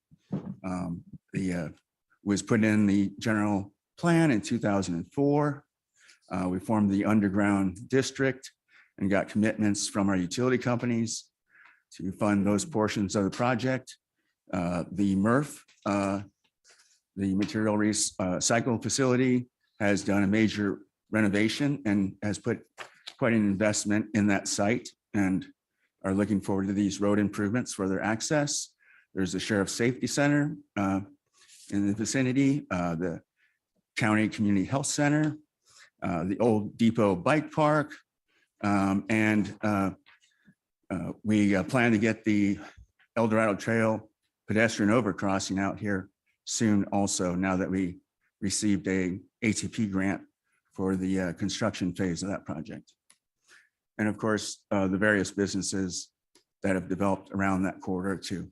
Was put in the general plan in 2004. We formed the underground district and got commitments from our utility companies to fund those portions of the project. The MRF, the material recycle facility, has done a major renovation and has put quite an investment in that site and are looking forward to these road improvements for their access. There's the Sheriff's Safety Center in the vicinity, the County Community Health Center, the old Depot Bike Park, and we plan to get the El Dorado Trail pedestrian overcrossing out here soon also, now that we received a ATP grant for the construction phase of that project. And of course, the various businesses that have developed around that corridor too.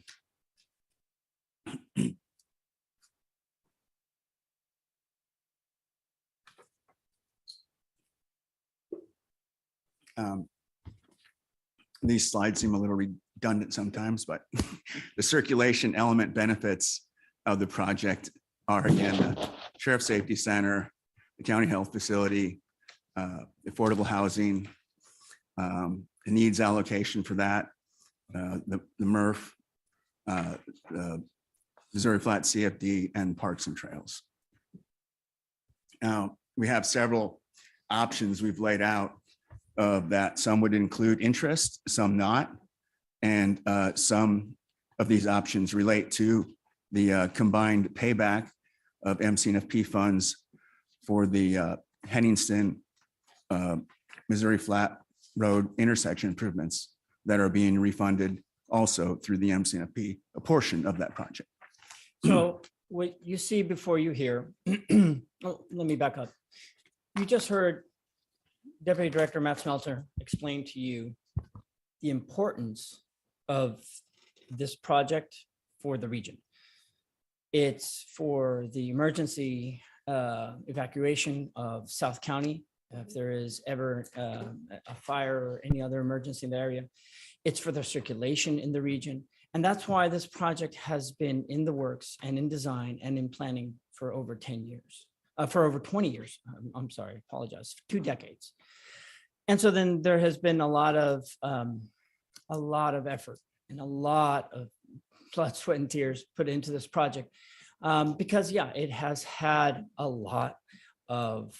These slides seem a little redundant sometimes, but the circulation element benefits of the project are, again, the Sheriff Safety Center, the County Health Facility, affordable housing, the needs allocation for that, the MRF, the Missouri Flat CFD, and Parks and Trails. Now, we have several options we've laid out that some would include interest, some not. And some of these options relate to the combined payback of MCNFP funds for the Henningston Missouri Flat Road intersection improvements that are being refunded also through the MCNFP, a portion of that project. So what you see before you here, oh, let me back up. You just heard Deputy Director Matt Smeltzer explain to you the importance of this project for the region. It's for the emergency evacuation of South County. If there is ever a fire or any other emergency in the area, it's for the circulation in the region. And that's why this project has been in the works and in design and in planning for over 10 years. for over 20 years. I'm sorry, apologize, 2 decades. And so then there has been a lot of effort and a lot of blood, sweat, and tears put into this project. Because yeah, it has had a lot of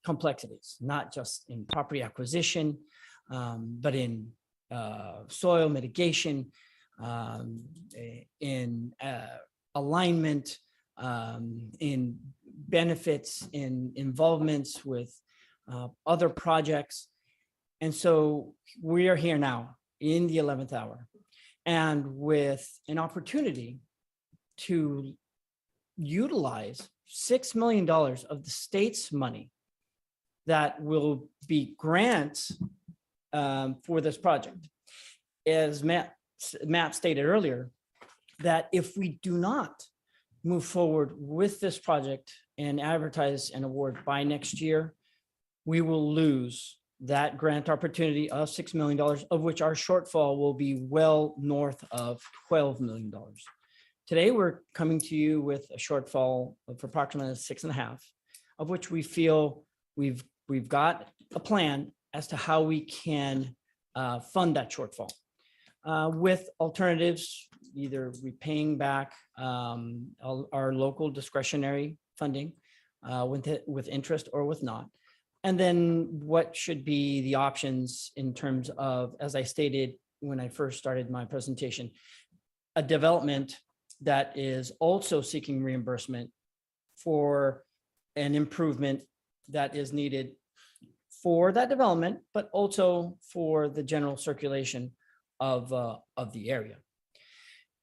complexities, not just in property acquisition, but in soil mitigation, in alignment, in benefits, in involvements with other projects. And so we are here now in the 11th hour and with an opportunity to utilize $6 million of the state's money that will be grants for this project. As Matt stated earlier, that if we do not move forward with this project and advertise an award by next year, we will lose that grant opportunity of $6 million, of which our shortfall will be well north of $12 million. Today, we're coming to you with a shortfall of approximately 6.5, of which we feel we've got a plan as to how we can fund that shortfall with alternatives, either repaying back our local discretionary funding with interest or with not. And then what should be the options in terms of, as I stated when I first started my presentation, a development that is also seeking reimbursement for an improvement that is needed for that development, but also for the general circulation of the area.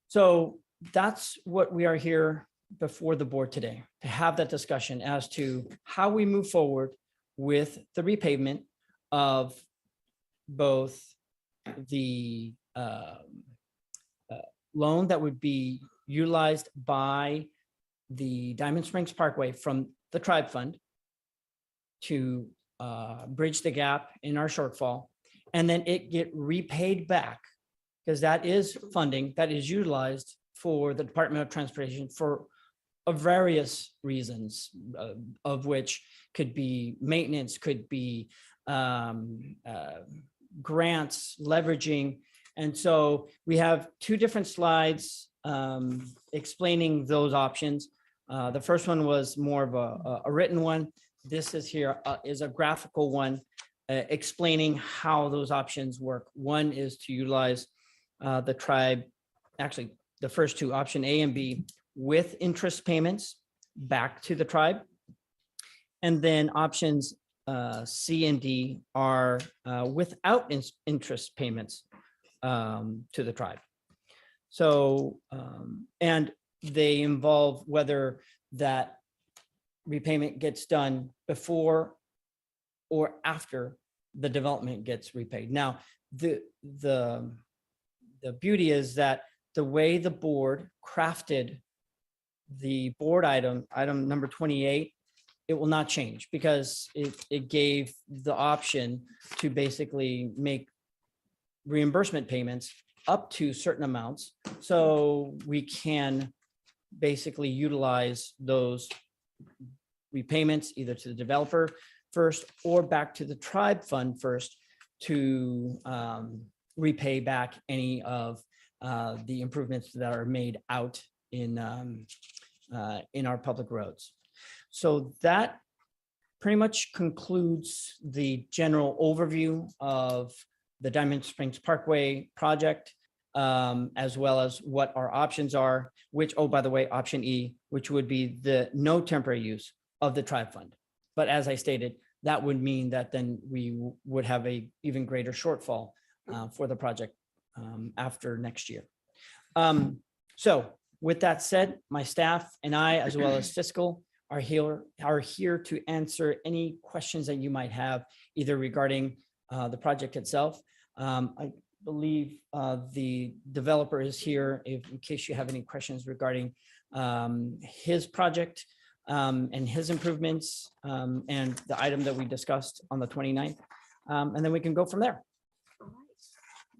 So that's what we are here before the board today, to have that discussion as to how we move forward with the repavement of both the loan that would be utilized by the Diamond Springs Parkway from the Tribe Fund to bridge the gap in our shortfall, and then it get repaid back, because that is funding that is utilized for the Department of Transportation for various reasons, of which could be maintenance, could be grants, leveraging. And so we have 2 different slides explaining those options. The first one was more of a written one. This is here is a graphical one explaining how those options work. One is to utilize the tribe, actually the first 2, option A and B, with interest payments back to the tribe. And then options C and D are without interest payments to the tribe. So, and they involve whether that repayment gets done before or after the development gets repaid. Now, the beauty is that the way the board crafted the board item number 28, it will not change, because it gave the option to basically make reimbursement payments up to certain amounts. So we can basically utilize those repayments either to the developer first or back to the tribe fund first to repay back any of the improvements that are made out in our public roads. So that pretty much concludes the general overview of the Diamond Springs Parkway project, as well as what our options are, which, oh, by the way, option E, which would be the no temporary use of the tribe fund. But as I stated, that would mean that then we would have a even greater shortfall for the project after next year. So with that said, my staff and I, as well as fiscal, are here to answer any questions that you might have, either regarding the project itself. I believe the developer is here in case you have any questions regarding his project and his improvements and the item that we discussed on the 29th. And then we can go from there.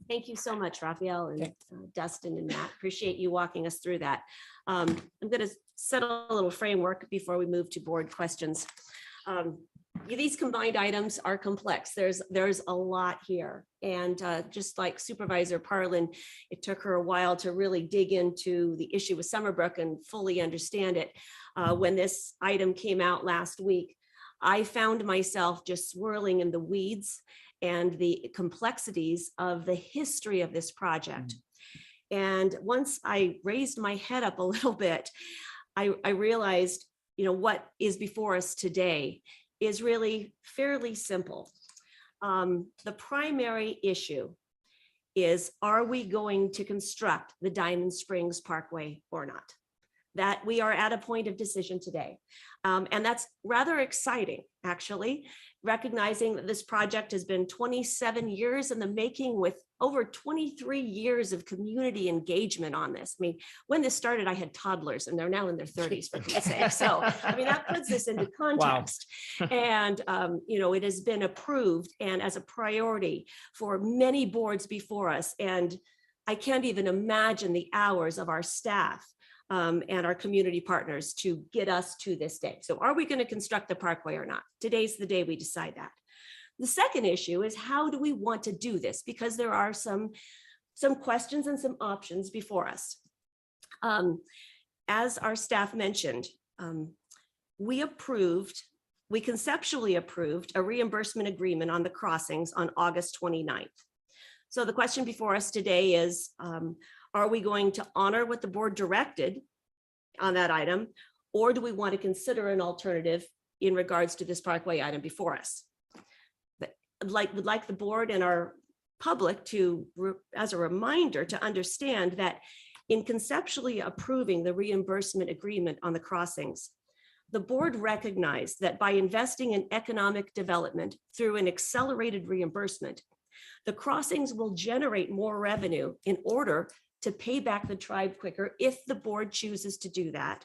Thank you so much, Raphael and Dustin and Matt. Appreciate you walking us through that. I'm going to set a little framework before we move to board questions. These combined items are complex. There's a lot here. And just like Supervisor Parlin, it took her a while to really dig into the issue with Summerbrook and fully understand it. When this item came out last week, I found myself just swirling in the weeds and the complexities of the history of this project. And once I raised my head up a little bit, I realized, what is before us today is really fairly simple. The primary issue is, are we going to construct the Diamond Springs Parkway or not? That we are at a point of decision today. And that's rather exciting, actually, recognizing that this project has been 27 years in the making with over 23 years of community engagement on this. I mean, when this started, I had toddlers and they're now in their 30s, for Pete's sake. So, I mean, that puts this into context. Wow. And, it has been approved and as a priority for many boards before us. And I can't even imagine the hours of our staff and our community partners to get us to this day. So are we going to construct the parkway or not? Today's the day we decide that. The second issue is, how do we want to do this? Because there are some questions and some options before us. As our staff mentioned, we conceptually approved a reimbursement agreement on the crossings on August 29th. So the question before us today is, are we going to honor what the board directed on that item, or do we want to consider an alternative in regards to this parkway item before us? Would like the board and our public to, as a reminder, to understand that in conceptually approving the reimbursement agreement on the crossings, the board recognized that by investing in economic development through an accelerated reimbursement, the crossings will generate more revenue in order to pay back the tribe quicker if the board chooses to do that,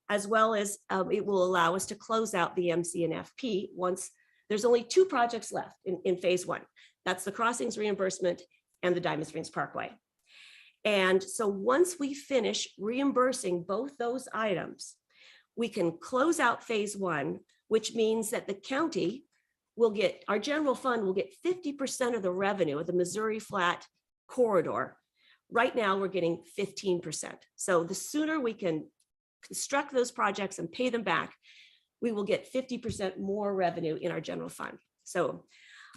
as well as it will allow us to close out the MC&FP once there's only two projects left in phase one. That's the crossings reimbursement and the Diamond Springs Parkway. And so once we finish reimbursing both those items, we can close out phase one, which means that the county will get, our general fund will get 50% of the revenue of the Missouri Flat corridor. Right now, we're getting 15%. So the sooner we can construct those projects and pay them back, we will get 50% more revenue in our general fund. So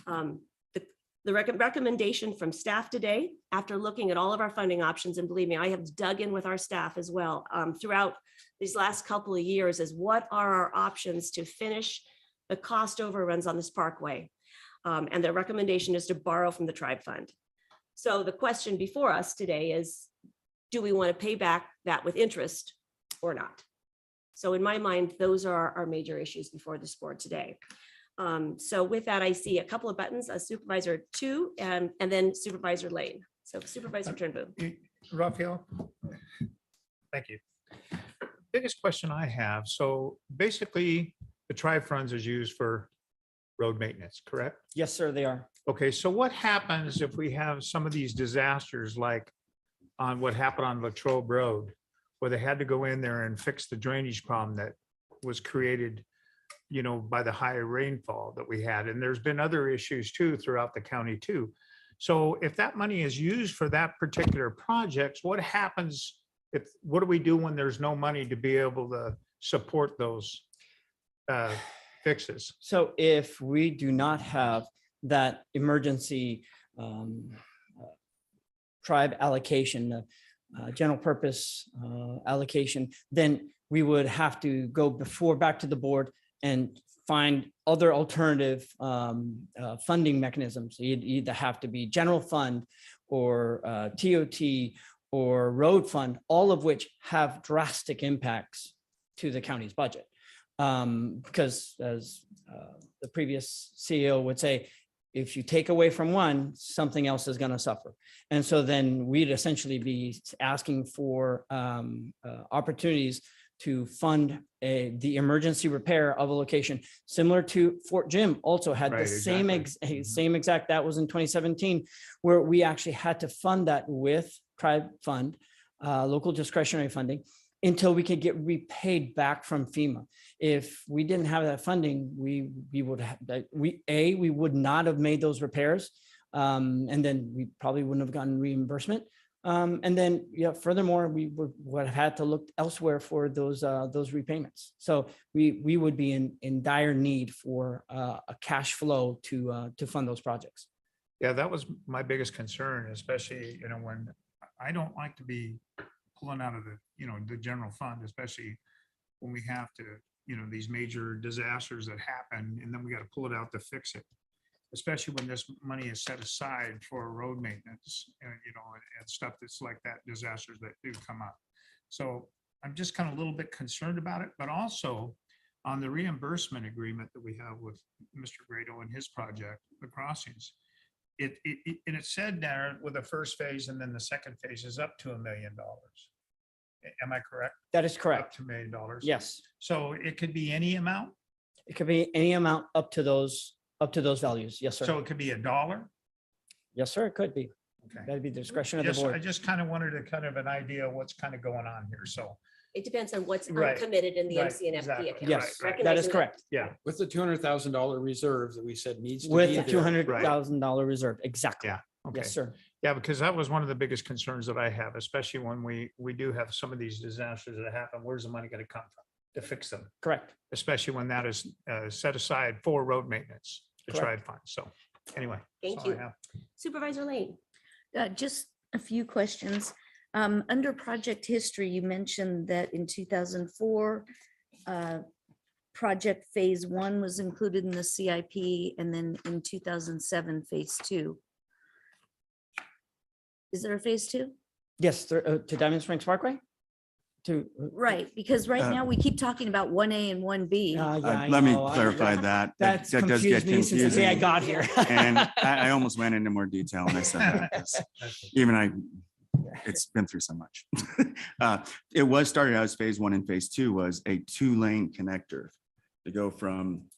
the recommendation from staff today, after looking at all of our funding options, and believe me, I have dug in with our staff as well throughout these last couple of years, is what are our options to finish the cost overruns on this parkway? And the recommendation is to borrow from the tribe fund. So the question before us today is, do we want to pay back that with interest or not? So in my mind, those are our major issues before this board today. So with that, I see a couple of buttons, a Supervisor 2 and then Supervisor Lane. So Supervisor Turnbull. Raphael, thank you. Biggest question I have, so basically the tribe funds is used for road maintenance, correct? Yes, sir, they are. Okay, so what happens if we have some of these disasters like on what happened on Latrobe Road, where they had to go in there and fix the drainage problem that was created, by the high rainfall that we had? And there's been other issues too throughout the county too. So if that money is used for that particular project, what happens what do we do when there's no money to be able to support those fixes? So if we do not have that emergency tribe allocation, general purpose allocation, then we would have to go back to the board and find other alternative funding mechanisms. You'd either have to be general fund or TOT or road fund, all of which have drastic impacts to the county's budget. Because as the previous CEO would say, if you take away from one, something else is going to suffer. And so then we'd essentially be asking for opportunities to fund the emergency repair of a location, similar to Fort Jim also had the Right, same, exactly. same exact, that was in 2017, where we actually had to fund that with tribe fund, local discretionary funding, until we could get repaid back from FEMA. If we didn't have that funding, we would have, we would not have made those repairs. And then we probably wouldn't have gotten reimbursement. And then, furthermore, we would have had to look elsewhere for those repayments. So we would be in dire need for a cash flow to fund those projects. Yeah, that was my biggest concern, especially, when I don't like to be pulling out of the general fund, especially when we have to, these major disasters that happen, and then we got to pull it out to fix it. Especially when this money is set aside for road maintenance, and stuff that's like that, disasters that do come up. So I'm just kind of a little bit concerned about it, but also on the reimbursement agreement that we have with Mr. Grado and his project, the crossings. And it said there with the first phase and then the second phase is up to $1 million. Am I correct? That is correct. Up to $1 million. Yes. So it could be any amount? It could be any amount up to those values. Yes, sir. So it could be $1? Yes, sir. It could be. Okay. That'd be the discretion of the I board. just kind of wanted an idea of what's kind of going on here. So It depends on what's Right. uncommitted in the Right, MC&FP exactly. account. Yes, that Recognizing is correct. yeah, With the $200,000 reserve that we said needs to be With the there. $200,000 reserve. Exactly. yeah. Okay. Yes, sir. Yeah, because that was one of the biggest concerns that I have, especially when we do have some of these disasters that happen. Where's the money going to come from to fix them? Correct. Especially when that is set aside for road maintenance, the Correct. tribe fund. So anyway. Thank that's all I you. have. Supervisor Lane. Just a few questions. Under project history, you mentioned that in 2004, project phase 1 was included in the CIP, and then in 2007, phase 2. Is there a phase 2? Yes, to Diamond Springs Parkway? Right, because right now we keep talking about 1A and 1B. Let me clarify that. That's That does get confused me since the day I confusing. got here. And I almost went into more detail when I said that, 'cause it's been through so much. It was started out as phase 1 and phase 2 was a 2-lane connector to go from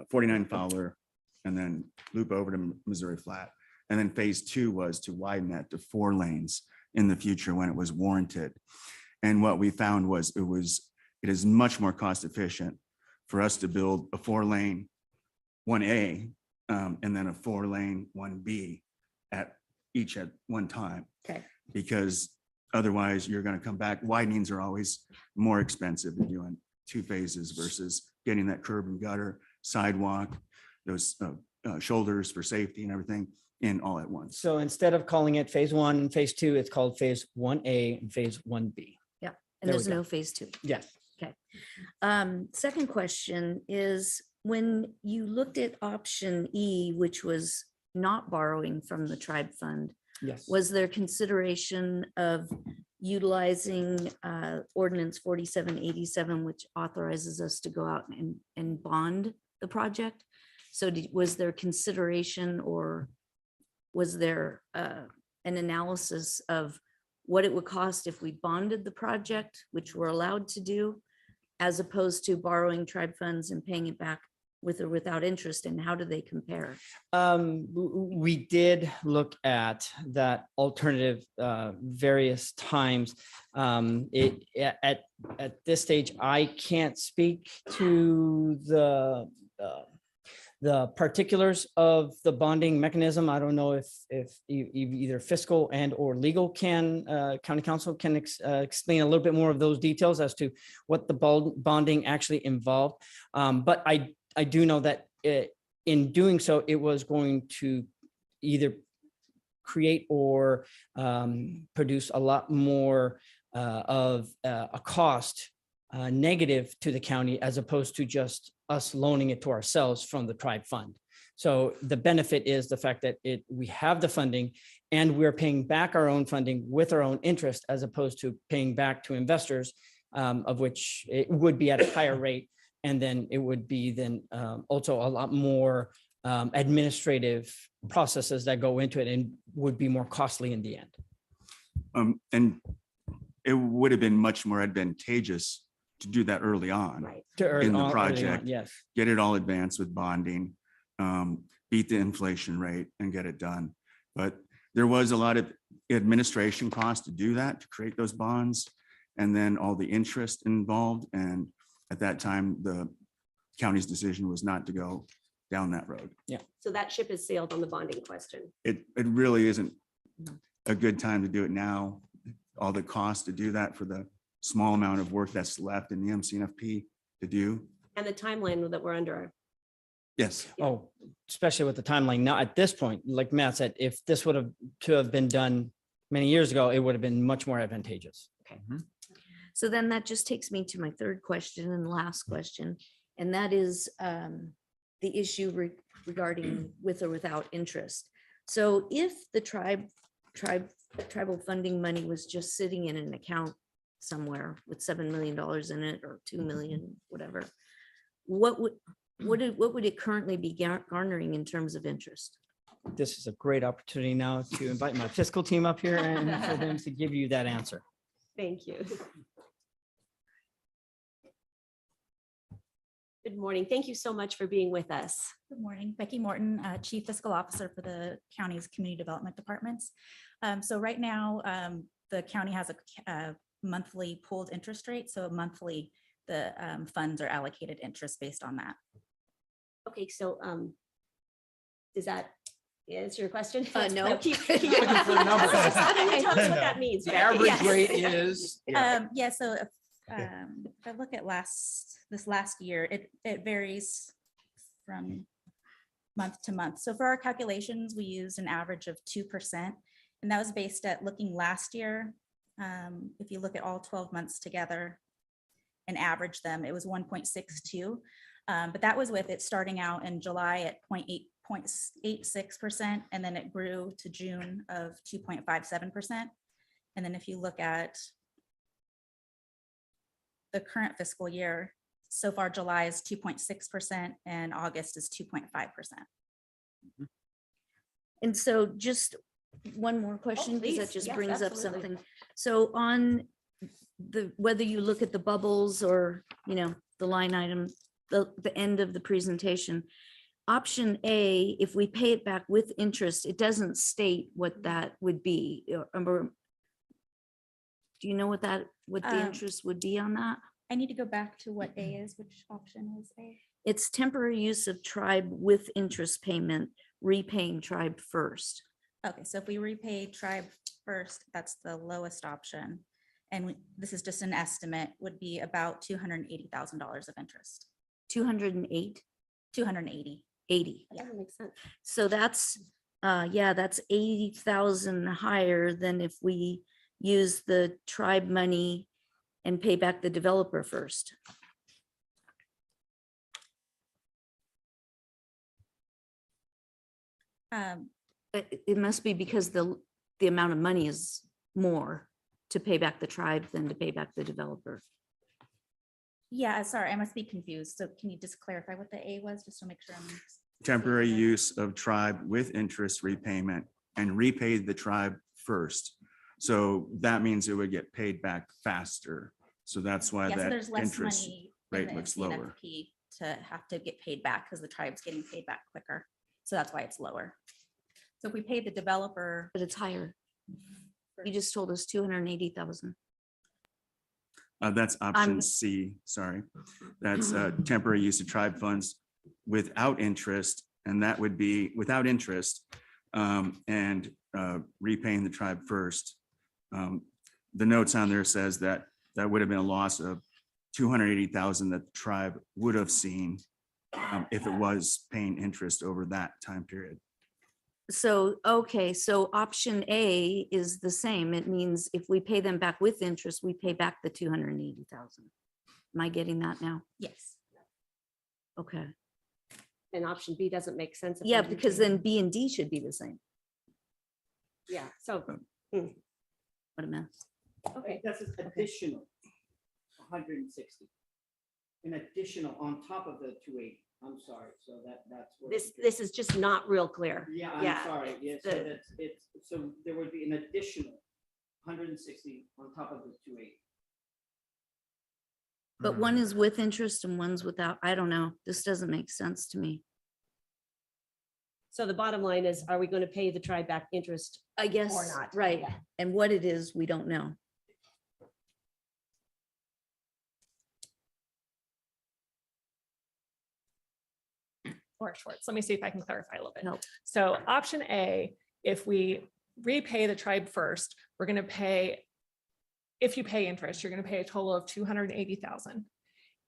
49 Fowler and then loop over to Missouri Flat. And then phase 2 was to widen that to 4 lanes in the future when it was warranted. And what we found was it is much more cost efficient for us to build a 4-lane 1A and then a 4-lane 1B at one time. Okay. Because otherwise you're going to come back. Widenings are always more expensive than doing 2 phases versus getting that curb and gutter, sidewalk, those shoulders for safety and everything in all at once. So instead of calling it phase 1 and phase 2, it's called phase 1A and phase 1B. Yeah, and There we there's go. no phase 2. Yes. Okay. Second question is, when you looked at option E, which was not borrowing from the tribe fund, Yes. was there consideration of utilizing ordinance 4787, which authorizes us to go out and bond the project? So was there consideration, or was there an analysis of what it would cost if we bonded the project, which we're allowed to do, as opposed to borrowing tribe funds and paying it back with or without interest, and how do they compare? We did look at that alternative various times. At this stage, I can't speak to the particulars of the bonding mechanism. I don't know if either fiscal and or legal county council can explain a little bit more of those details as to what the bonding actually involved. But I do know that in doing so, it was going to either create or produce a lot more of a cost negative to the county, as opposed to just us loaning it to ourselves from the tribe fund. So the benefit is the fact that we have the funding and we're paying back our own funding with our own interest, as opposed to paying back to investors, of which it would be at a higher rate. And then it would be then also a lot more administrative processes that go into it and would be more costly in the end. And it would have been much more advantageous to do that early on Right. in the Early on, project. yes. Get it all advanced with bonding, beat the inflation rate and get it done. But there was a lot of administration costs to do that, to create those bonds, and then all the interest involved. And at that time, the county's decision was not to go down that road. So that ship has sailed on the bonding question. It really isn't a good time to do it now. All the costs to do that for the small amount of work that's left in the MCNFP to do. And the timeline that we're under. Yes. Oh, especially with the timeline now at this point, like Matt said, if this would have been done many years ago, it would have been much more advantageous. Okay. So then that just takes me to my third question and last question, and that is the issue regarding with or without interest. So if the tribal funding money was just sitting in an account somewhere with $7 million in it or 2 million, whatever, what would it currently be garnering in terms of interest? This is a great opportunity now to invite my fiscal team up here and for them to give you that answer. Thank you. Good morning. Thank you so much for being with us. Good morning, Becky Morton, Chief Fiscal Officer for the county's Community Development Departments. So right now, the county has a monthly pooled interest rate. So monthly, the funds are allocated interest based on that. Okay, so does that answer your question? No. Keep Looking for a number. Tell us what that means. The Becky. average Yes. rate is. Yeah, so if I look at this last year, it varies from month to month. So for our calculations, we used an average of 2%, and that was based at looking last year. If you look at all 12 months together and average them, it was 1.62. But that was with it starting out in July at 0.86%, and then it grew to June of 2.57%. And then if you look at the current fiscal year, so far July is 2.6% and August is 2.5%. And so just one more question, because please. that just Yes, brings up absolutely. something. So on whether you look at the bubbles or, the line item, the end of the presentation, option A, if we pay it back with interest, it doesn't state what that would be. Do you know what the interest would be on that? I need to go back to what A is, which option is A? It's temporary use of tribe with interest payment, repaying tribe first. Okay, so if we repay tribe first, that's the lowest option. And this is just an estimate, would be about $280,000 of interest. 208? 280. 80. Yeah, that makes sense. So that's 80,000 higher than if we use the tribe money and pay back the developer first. It must be because the amount of money is more to pay back the tribe than to pay back the developer. Yeah, sorry, I must be confused. So can you just clarify what the A was, just to make sure I'm. Temporary use of tribe with interest repayment and repay the tribe first. So that means it would get paid back faster. So that's why Yeah, so that there's less interest money in rate the looks lower. NCNFP to have to get paid back because the tribe's getting paid back quicker. So that's why it's lower. So if we pay the developer. But it's higher. You just told us 280,000. That's option C, sorry. That's temporary use of tribe funds without interest, and that would be without interest and repaying the tribe first. The notes on there says that that would have been a loss of 280,000 that the tribe would have seen if it was paying interest over that time period. So, okay, so option A is the same. It means if we pay them back with interest, we pay back the 280,000. Am I getting that now? Yes. Okay. And option B doesn't make sense. if Yeah, we do because pay- then B and D should be the same. Yeah, so, What a mess. okay. That's an additional 160. An additional on top of the 280. I'm sorry, so that's. where- This is just not real clear. Yeah, I'm sorry, yes, so the- that's, so there would be an additional 160 on top of the 280. But one is with interest and one's without. I don't know. This doesn't make sense to me. So the bottom line is, are we going to pay the tribe back interest? I guess, Or not. right. Yeah. And what it is, we don't know. Laura Schwartz. Let me see if I can clarify a little bit. Help. So option A, if we repay the tribe first, we're going to pay, if you pay interest, you're going to pay a total of 280,000.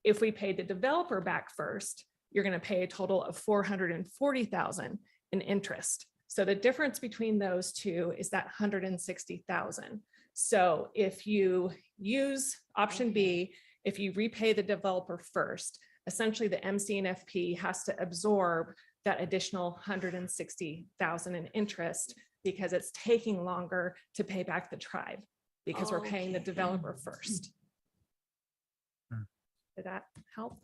If we pay the developer back first, you're going to pay a total of 440,000 in interest. So the difference between those two is that 160,000. So if you use option B, if you repay the developer first, essentially the MCNFP has to absorb that additional 160,000 in interest because it's taking longer to pay back the tribe because we're paying the developer first. Did that help?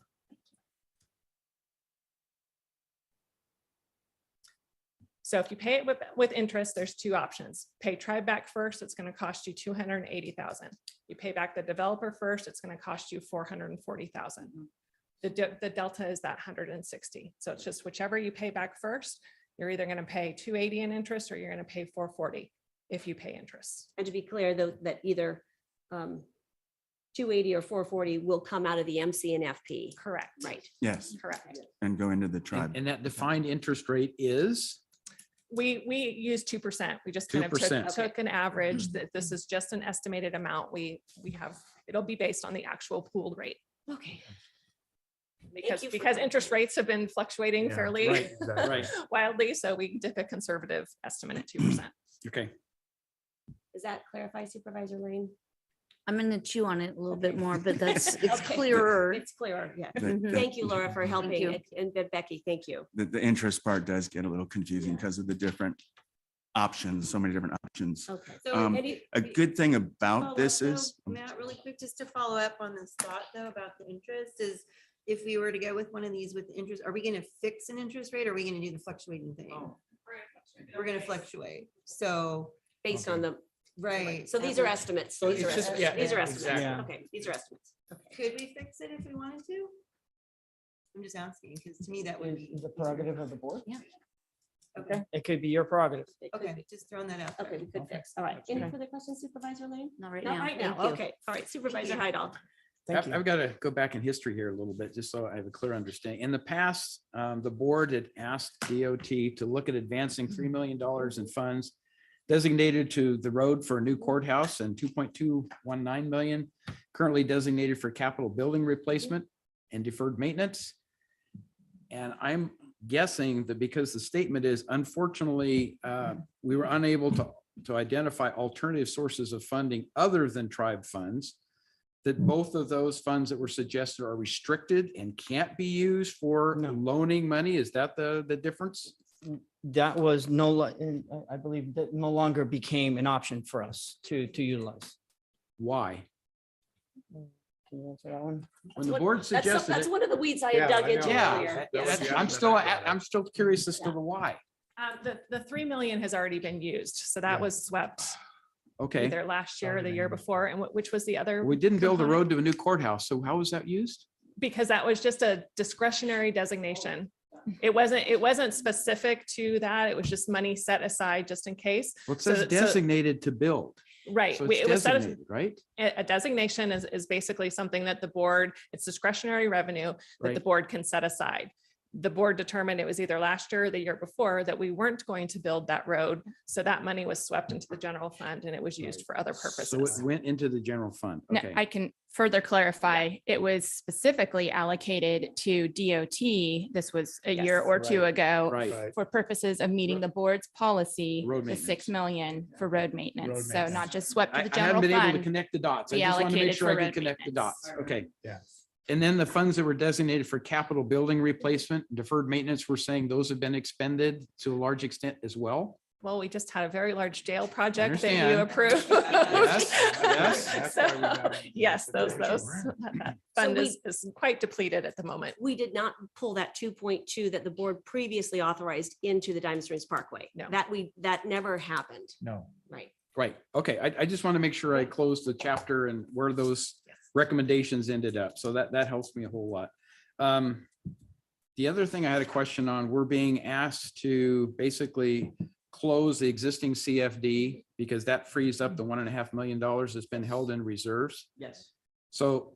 So if you pay it with interest, there's two options. Pay tribe back first, it's going to cost you 280,000. You pay back the developer first, it's going to cost you 440,000. The delta is that 160. So it's just whichever you pay back first, you're either going to pay 280 in interest or you're going to pay 440 if you pay interest. And to be clear, though, that either 280 or 440 will come out of the MCNFP. Correct. Right. Yes. Correct. And go into the tribe. And that defined interest rate is? We use 2%. We just kind of 2%. took an average that this is just an estimated amount. We have, it'll be based on the actual pooled rate. Okay. Because interest rates have been fluctuating fairly Right, right. wildly. So we did a conservative estimate at 2%. Okay. Does that clarify, Supervisor Lane? I'm going to chew on it a little bit more, but it's Okay. clearer. It's clearer, yeah. The- Thank you, Laura, for helping. you. And Becky, thank you. The interest part does get a little confusing because of the different options, so many different options. Okay. So A good thing follow about this up, is, though, Matt, really quick, just to follow up on this thought though about the interest is if we were to go with one of these with the interest, are we going to fix an interest rate? Or are we going to do the fluctuating thing? We're going to fluctuate. So Based on the, right. so these are estimates. So These it's are just- estimates. yeah, These are estimates. exactly. Okay, these are estimates. Okay. Could we fix it if we wanted to? I'm just asking because to me that would be Is the prerogative of the board? Yeah. okay. It could be your prerogative. It could Okay, be. just throwing that out. Okay, there. we could fix. All right. Any Okay. further questions, Supervisor Lane? Not right Not now. right now. Thank you. Okay. All right, Supervisor Heidel. Thank you. I've got to go back in history here a little bit, just so I have a clear understanding. In the past, the board had asked DOT to look at advancing $3 million in funds designated to the road for a new courthouse and 2.219 million currently designated for capital building replacement and deferred maintenance. And I'm guessing that because the statement is unfortunately, we were unable to identify alternative sources of funding other than tribe funds, that both of those funds that were suggested are restricted and can't be used for No. loaning money. Is that the difference? That was I believe that no longer became an option for us to utilize. Why? Can you answer that one? When the board suggested That's it. one of the weeds I had dug into earlier. Yeah, Yes. I'm still curious as to the why. The 3 million has already been used. So that was swept Okay, either last year or the year before. And which was the other? we didn't build a component? road to a new courthouse, so how was that used? Because that was just a discretionary designation. It wasn't specific to that. It was just money set aside just in case. Well, it So- says so- designated to build. Right. So It it's was set as- designated, right? A designation is basically something that the board, it's discretionary revenue that the Right. board can set aside. The board determined it was either last year or the year before that we weren't going to build that road. So that money was swept into the general fund and it was used for other So purposes. it went into the general fund. No, Okay. I can further clarify. It was specifically allocated to DOT. This was a year Yes. or two Right. ago Right. for purposes of meeting the board's policy, Road the 6 maintenance. million for road maintenance. So maintenance. not just swept to I the I haven't general been able to fund. connect the dots. I be just want to make allocated sure I for can road connect the maintenance. dots. Okay. Yeah. And then the funds that were designated for capital building replacement, deferred maintenance, we're saying those have been expended to a large extent as well? Well, we just had a very large jail project that you Understand. approved. Yes, yes. So, yes, those. That Fund we- is quite depleted at the moment. We did not pull that 2.2 that the board previously authorized into the Diamond Springs Parkway. No. That never happened. No. Right. Right. Okay. I just want to make sure I close the chapter and where those recommendations ended up. So that helps me a whole lot. The other thing I had a question on, we're being asked to basically close the existing CFD because that frees up the $1.5 million that's been held in reserves. Yes. So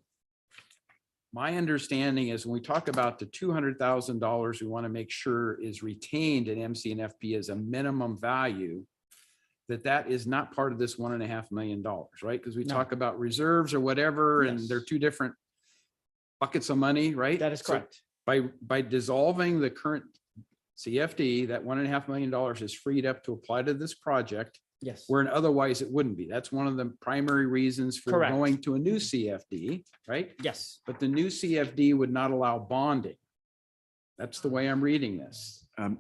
my understanding is when we talk about the $200,000, we want to make sure is retained in MC&FP as a minimum value, that is not part of this $1.5 million, right? Because we No. talk about reserves or whatever, and Yes. they're two different buckets of money, right? That is So correct. by dissolving the current CFD, that $1.5 million is freed up to apply to this project. Yes. Where otherwise it wouldn't be. That's one of the primary reasons for Correct. going to a new CFD, right? Yes. But the new CFD would not allow bonding. That's the way I'm reading this.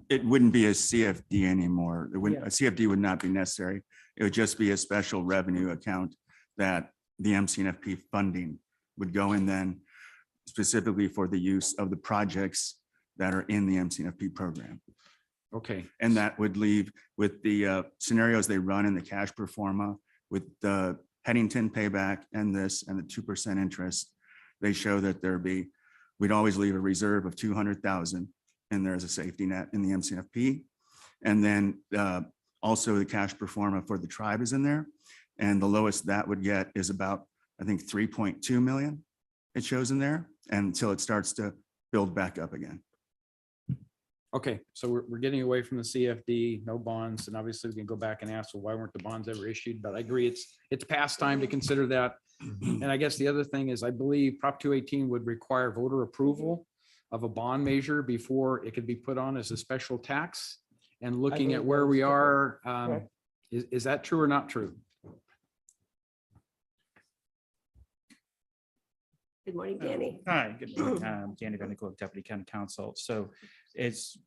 It wouldn't be a CFD anymore. It wouldn't, Yeah. a CFD would not be necessary. It would just be a special revenue account that the MC&FP funding would go in then specifically for the use of the projects that are in the MC&FP program. Okay. And that would leave with the scenarios they run in the cash pro forma with the Headington payback and this and the 2% interest. They show that we'd always leave a reserve of 200,000 and there's a safety net in the MC&FP. And then also the cash pro forma for the tribe is in there. And the lowest that would get is about, I think, 3.2 million it shows in there until it starts to build back up again. Okay, so we're getting away from the CFD, no bonds, and obviously we can go back and ask, well, why weren't the bonds ever issued? But I agree, it's past time to consider that. And I guess the other thing is, I believe Prop 218 would require voter approval of a bond measure before it could be put on as a special tax. And looking believe at where that we is are, correct. is that true or not true? Good morning, Danny. Hi, good morning. Danny Van Nicola, Deputy County Counsel. So it's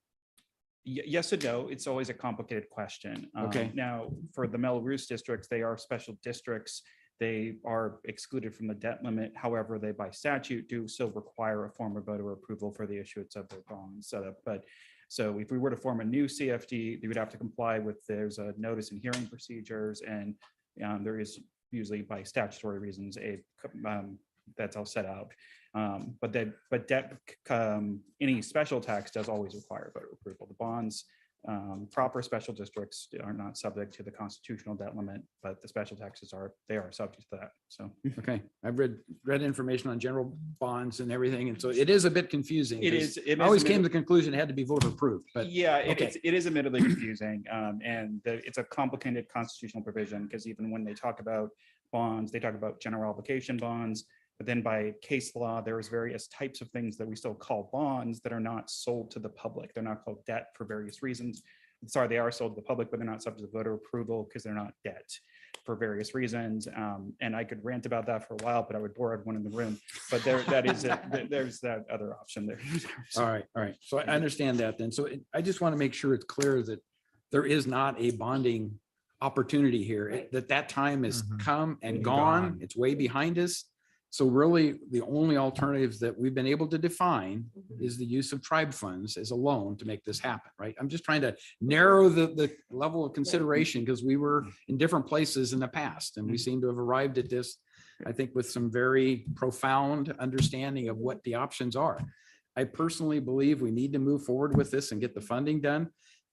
yes and no. It's always a complicated question. Okay. Now, for the Melrose districts, they are special districts. They are excluded from the debt limit. However, they by statute do still require a form of voter approval for the issuance of their bonds. But so if we were to form a new CFD, they would have to comply with, there's a notice and hearing procedures, and there is usually by statutory reasons that's all set out. But debt, any special tax does always require voter approval. The bonds, proper special districts are not subject to the constitutional debt limit, but the special taxes are subject to that. So Okay, I've read information on general bonds and everything, and so it is a bit confusing. It 'cause is. I always came to the conclusion it had to be voter approved, but yeah, okay. it is admittedly confusing, and it's a complicated constitutional provision, because even when they talk about bonds, they talk about general obligation bonds. But then by case law, there's various types of things that we still call bonds that are not sold to the public. They're not called debt for various reasons. Sorry, they are sold to the public, but they're not subject to voter approval because they're not debt for various reasons. And I could rant about that for a while, but I would bore everyone in the room. But there's that other option there. All right. So I understand that then. So I just want to make sure it's clear that there is not a bonding opportunity here, that time has come and gone. It's way behind us. So really, the only alternatives that we've been able to define is the use of tribe funds as a loan to make this happen, right? I'm just trying to narrow the level of consideration because we were in different places in the past and we seem to have arrived at this, I think, with some very profound understanding of what the options are. I personally believe we need to move forward with this and get the funding done,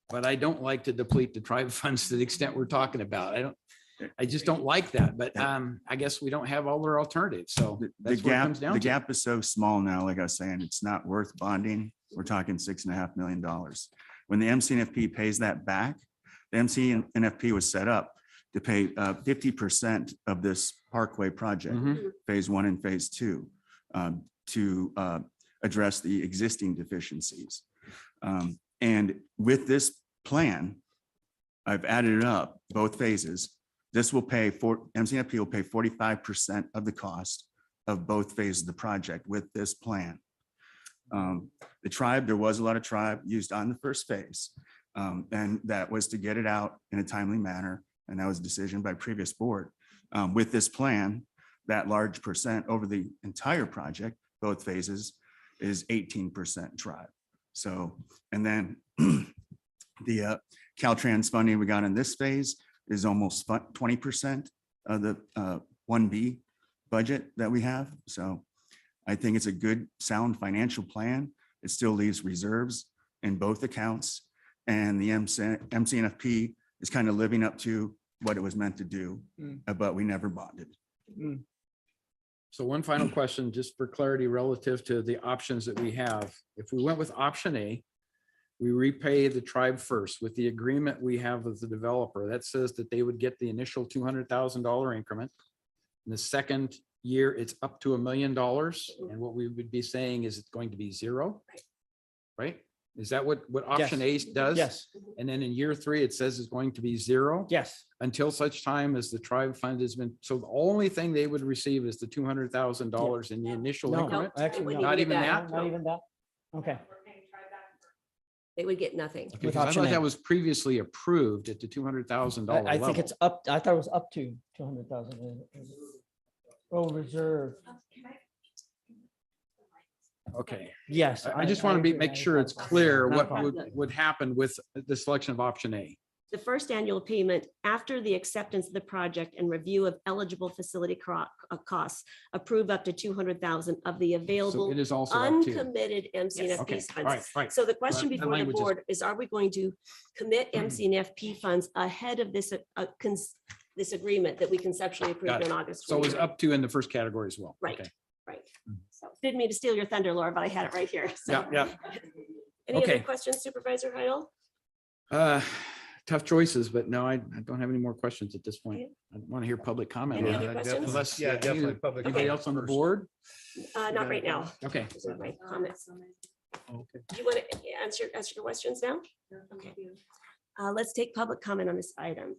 but I don't like to deplete the tribe funds to the extent we're talking about. I just don't like that, but I guess we don't have all their alternatives. So that's what it comes down the to. gap is so small now, like I was saying, it's not worth bonding. We're talking $6.5 million. When the MC&FP pays that back, the MC&FP was set up to pay 50% of this Parkway project, phase 1 and phase 2, to address the existing deficiencies. And with this plan, I've added it up, both phases. This will pay for, MC&FP will pay 45% of the cost of both phases of the project with this plan. The tribe, there was a lot of tribe used on the first phase. And that was to get it out in a timely manner. And that was a decision by previous board. With this plan, that large percent over the entire project, both phases, is 18% tribe. So, and then the Caltrans funding we got in this phase is almost 20% of the 1B budget that we have. So I think it's a good, sound financial plan. It still leaves reserves in both accounts. And the MCNFP is kind of living up to what it was meant to do, but we never bonded. So one final question, just for clarity relative to the options that we have. If we went with option A, we repay the tribe first with the agreement we have with the developer. That says that they would get the initial $200,000 increment. In the second year, it's up to $1 million. And what we would be saying is it's going to be zero, right? Is that what option A does? Yes. And then in year 3, it says it's going to be zero? Yes. Until such time as the tribe fund has been, so the only thing they would receive is the $200,000 in the initial No, increment? actually, wouldn't Not even even get that? Not even that. Okay. They would get nothing. Okay, With 'cause I option thought A. that was previously approved at the $200,000 I level. think it's up, I thought it was up to 200,000. Oh, reserve. Okay. Yes. I just want to agree. make sure it's clear Not a what problem. would happen with the selection of option A. The first annual payment after the acceptance of the project and review of eligible facility costs, approve up to 200,000 of the available it is also up to. uncommitted Okay, MCNFP all funds. right, right. So the question That before the language is- board is, are we going to commit MCNFP funds ahead of this, this agreement that we conceptually approved Got it. in August? So it was 29th? up to in the first category as well. Right, Okay. right. So didn't mean to steal your thunder, Laura, but I had it right here. So. Yeah, yeah. Any other Okay. questions, Supervisor Heidel? Tough choices, but no, I don't have any more questions at this point. I want to hear public comment. Any on other that. questions? Unless Yeah, definitely public Anybody comment else on the first. board? Not right now. Okay. Those are my comments. Okay. Do you want to answer your questions now? Okay. Let's take public comment on this item.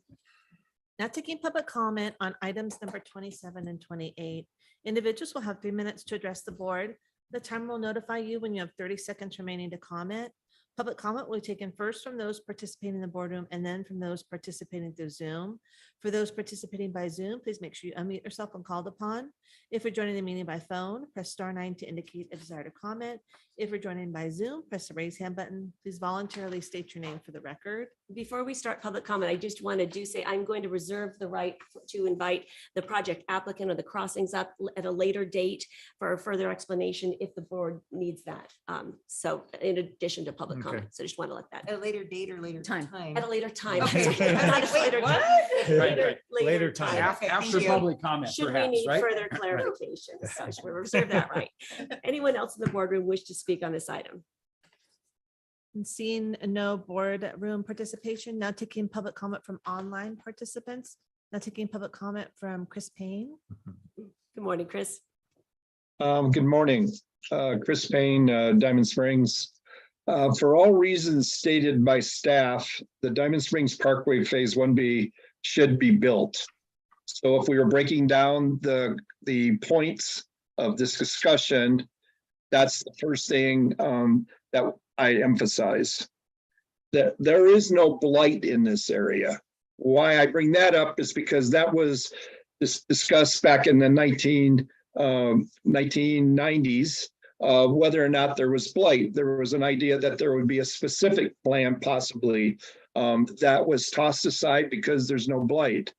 Now taking public comment on items number 27 and 28. Individuals will have 3 minutes to address the board. The timer will notify you when you have 30 seconds remaining to comment. Public comment will be taken first from those participating in the boardroom and then from those participating through Zoom. For those participating by Zoom, please make sure you unmute yourself when called upon. If you're joining the meeting by phone, press *9 to indicate a desire to comment. If you're joining by Zoom, press the raise hand button. Please voluntarily state your name for the record. Before we start public comment, I just want to say I'm going to reserve the right to invite the project applicant or the crossings up at a later date for a further explanation if the board needs that. So in addition to public comment, so I just want to let that At a later date or later time? at a later time. Okay. Not a later time. Right, right. Later time. Okay, thank After you. public comment, Should we perhaps, need right? further clarification? So should we reserve that right? Anyone else in the boardroom wish to speak on this item? And seeing no boardroom participation, now taking public comment from online participants. Now taking public comment from Chris Payne. Good morning, Chris. Good morning, Chris Payne, Diamond Springs. For all reasons stated by staff, the Diamond Springs Parkway Phase 1B should be built. So if we were breaking down the points of this discussion, that's the first thing that I emphasize. That there is no blight in this area. Why I bring that up is because that was discussed back in the 1990s, whether or not there was blight. There was an idea that there would be a specific plan possibly that was tossed aside because there's no blight.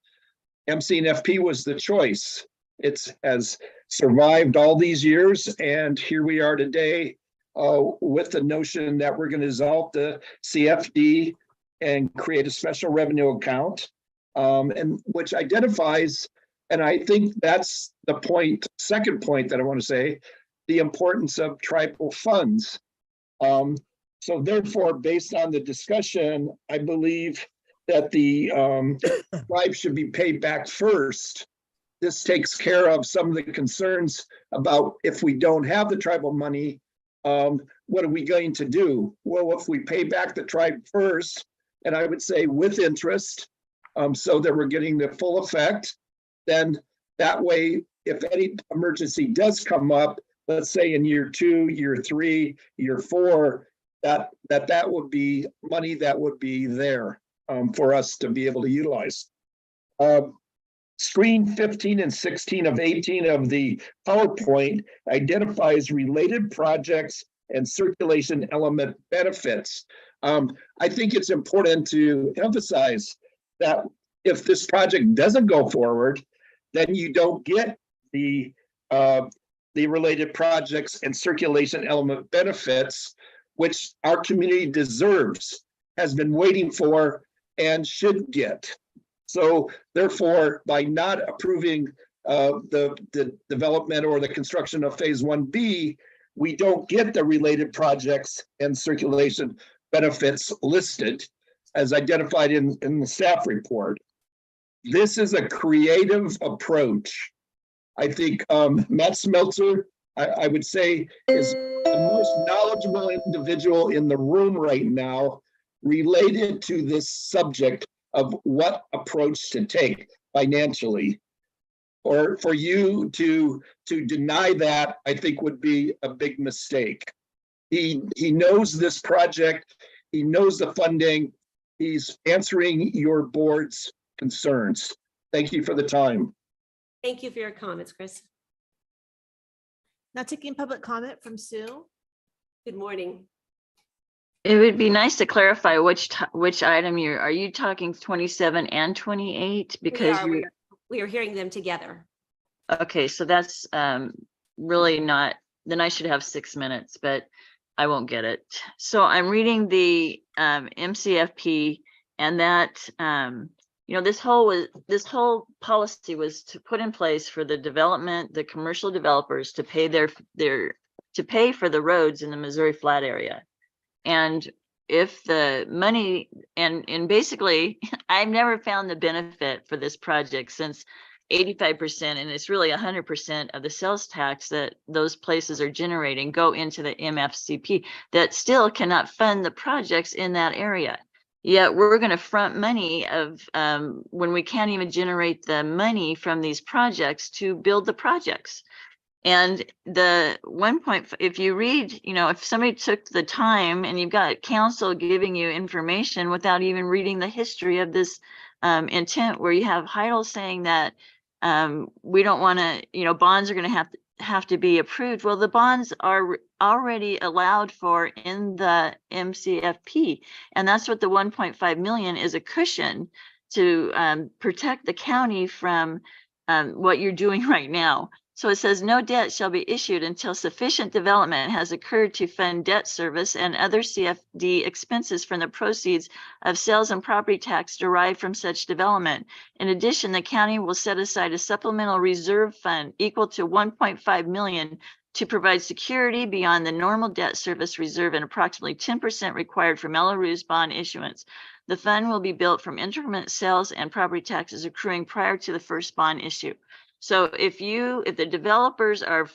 MCNFP was the choice. It has survived all these years, and here we are today with the notion that we're going to dissolve the CFD and create a special revenue account, and which identifies, and I think that's the point, second point that I want to say, the importance of tribal funds. So therefore, based on the discussion, I believe that the tribe should be paid back first. This takes care of some of the concerns about if we don't have the tribal money, what are we going to do? Well, if we pay back the tribe first, and I would say with interest, so that we're getting the full effect, then that way, if any emergency does come up, let's say in year 2, year 3, year 4, that would be money that would be there for us to be able to utilize. Screen 15 and 16 of 18 of the PowerPoint identifies related projects and circulation element benefits. I think it's important to emphasize that if this project doesn't go forward, then you don't get the related projects and circulation element benefits, which our community deserves, has been waiting for, and should get. So therefore, by not approving the development or the construction of phase 1B, we don't get the related projects and circulation benefits listed as identified in the staff report. This is a creative approach. I think Matt Smeltzer, I would say, is the most knowledgeable individual in the room right now related to this subject of what approach to take financially. Or for you to deny that, I think would be a big mistake. He knows this project, he knows the funding, he's answering your board's concerns. Thank you for the time. Thank you for your comments, Chris. Now taking public comment from Sue. Good morning. It would be nice to clarify which item are you talking 27 and 28? Because we are hearing them together. okay, so that's really not, then I should have 6 minutes, but I won't get it. So I'm reading the MCFP, and that this whole policy was to put in place for the development, the commercial developers to pay to pay for the roads in the Missouri Flat area. And if the money, and basically, I've never found the benefit for this project since 85%, and it's really 100% of the sales tax that those places are generating go into the MFCP that still cannot fund the projects in that area. Yet we're going to front money of when we can't even generate the money from these projects to build the projects. And the 1 point, if you read, if somebody took the time and you've got counsel giving you information without even reading the history of this intent, where you have Heidel saying that we don't want to, bonds are going to have to be approved. Well, the bonds are already allowed for in the MCFP. And that's what the 1.5 million is, a cushion to protect the county from what you're doing right now. So it says no debt shall be issued until sufficient development has occurred to fund debt service and other CFD expenses from the proceeds of sales and property tax derived from such development. In addition, the county will set aside a supplemental reserve fund equal to 1.5 million to provide security beyond the normal debt service reserve and approximately 10% required for Melrose bond issuance. The fund will be built from increment sales and property taxes accruing prior to the first bond issue. So if the developers are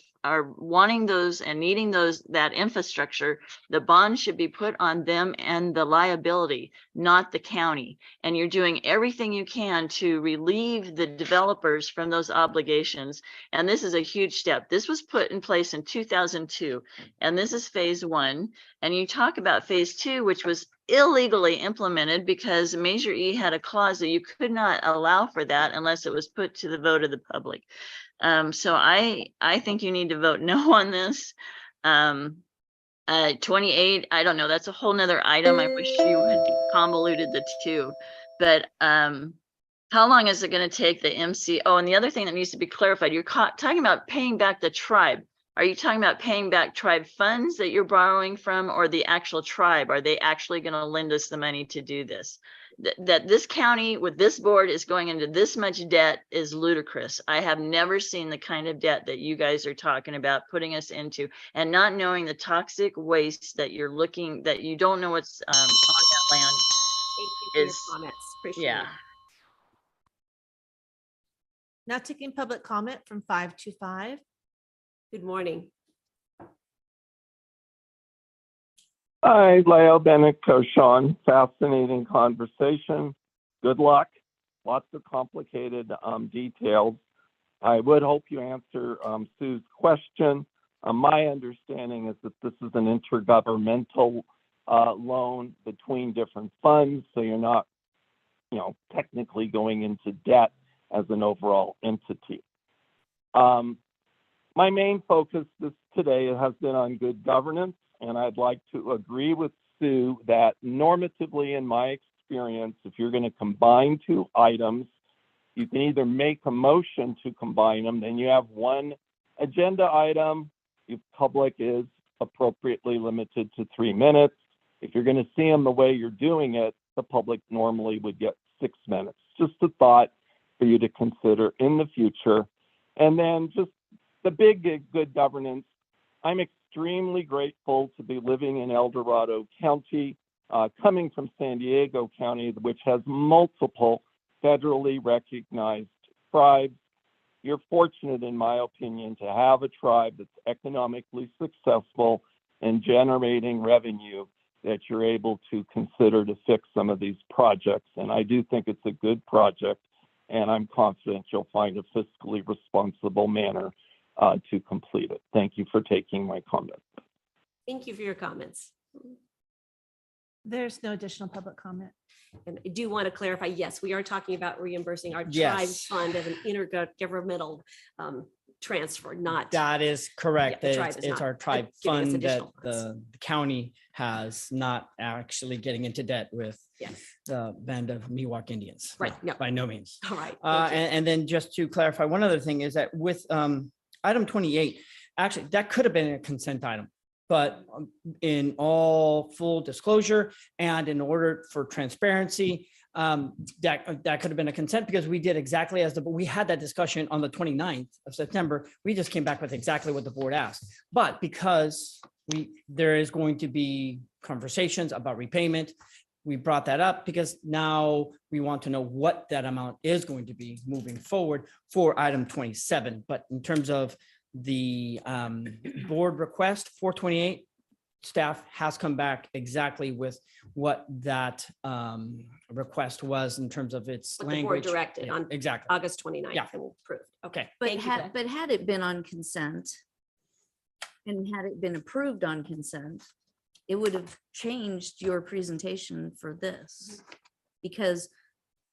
wanting those and needing that infrastructure, the bond should be put on them and the liability, not the county. And you're doing everything you can to relieve the developers from those obligations. And this is a huge step. This was put in place in 2002, and this is phase 1. And you talk about phase 2, which was illegally implemented because Measure E had a clause that you could not allow for that unless it was put to the vote of the public. So I think you need to vote no on this. 28, I don't know, that's a whole nother item. I wish you had convoluted the two, but how long is it going to take the MC? Oh, and the other thing that needs to be clarified, you're talking about paying back the tribe. Are you talking about paying back tribe funds that you're borrowing from, or the actual tribe? Are they actually going to lend us the money to do this? That this county with this board is going into this much debt is ludicrous. I have never seen the kind of debt that you guys are talking about putting us into, and not knowing the toxic waste that you're looking, that you don't know what's on that land. Thank you for your comments. Appreciate it. Now taking public comment from 525. Good morning. Hi, Leo Bennett, Koshan. Fascinating conversation. Good luck. Lots of complicated details. I would hope you answer Sue's question. My understanding is that this is an intergovernmental loan between different funds, so you're not, technically going into debt as an overall entity. My main focus today has been on good governance, and I'd like to agree with Sue that normatively, in my experience, if you're going to combine two items, you can either make a motion to combine them, then you have one agenda item. Your public is appropriately limited to 3 minutes. If you're going to see them the way you're doing it, the public normally would get 6 minutes. Just a thought for you to consider in the future. And then just the big good governance. I'm extremely grateful to be living in El Dorado County, coming from San Diego County, which has multiple federally recognized tribes. You're fortunate, in my opinion, to have a tribe that's economically successful and generating revenue that you're able to consider to fix some of these projects. And I do think it's a good project, and I'm confident you'll find a fiscally responsible manner to complete it. Thank you for taking my comment. Thank you for your comments. There's no additional public comment. And I do want to clarify, yes, we are talking about reimbursing our Yes. tribes fund of an intergovernmental transfer, not. That is correct. Yeah, the tribe It's is it's not, our tribe giving us fund that additional the county has, not actually getting into debt with Yes. the band of Miwok Indians. Right, No, no. by no means. All right. And then just to clarify, one other thing is that with item 28, actually, that could have been a consent item. But in all full disclosure and in order for transparency, that could have been a consent, because we did exactly as we had that discussion on the 29th of September. We just came back with exactly what the board asked. But because there is going to be conversations about repayment, we brought that up because now we want to know what that amount is going to be moving forward for item 27. But in terms of the board request 428, staff has come back exactly with what that request was in terms of its What the board language. directed Yeah, on exactly. August 29th. Yeah. And approved. Okay. But Thank you. had, had it been on consent and had it been approved on consent, it would have changed your presentation for this, because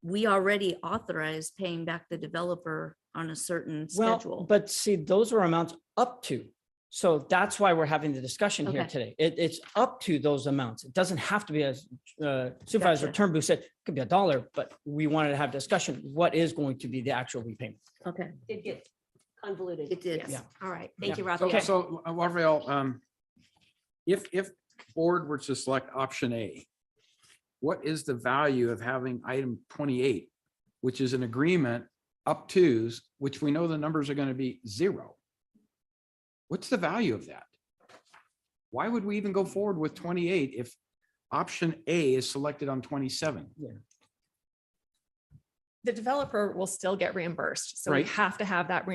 we already authorized paying back the developer on a certain Well, schedule. but see, those are amounts up to. So that's why we're having the discussion here Okay. today. It's up to those amounts. It doesn't have to be, as Supervisor Gotcha. Turnbull said, it could be $1, but we wanted to have discussion. What is going to be the actual repayment? Okay. Did get convoluted. It did. Yes. Yeah. All right. Thank Yeah. you, Raphael. So Raphael, if board were to select option A, what is the value of having item 28, which is an agreement up to's, which we know the numbers are going to be 0? What's the value of that? Why would we even go forward with 28 if option A is selected on 27? The developer will still get reimbursed. So we Right. have to have that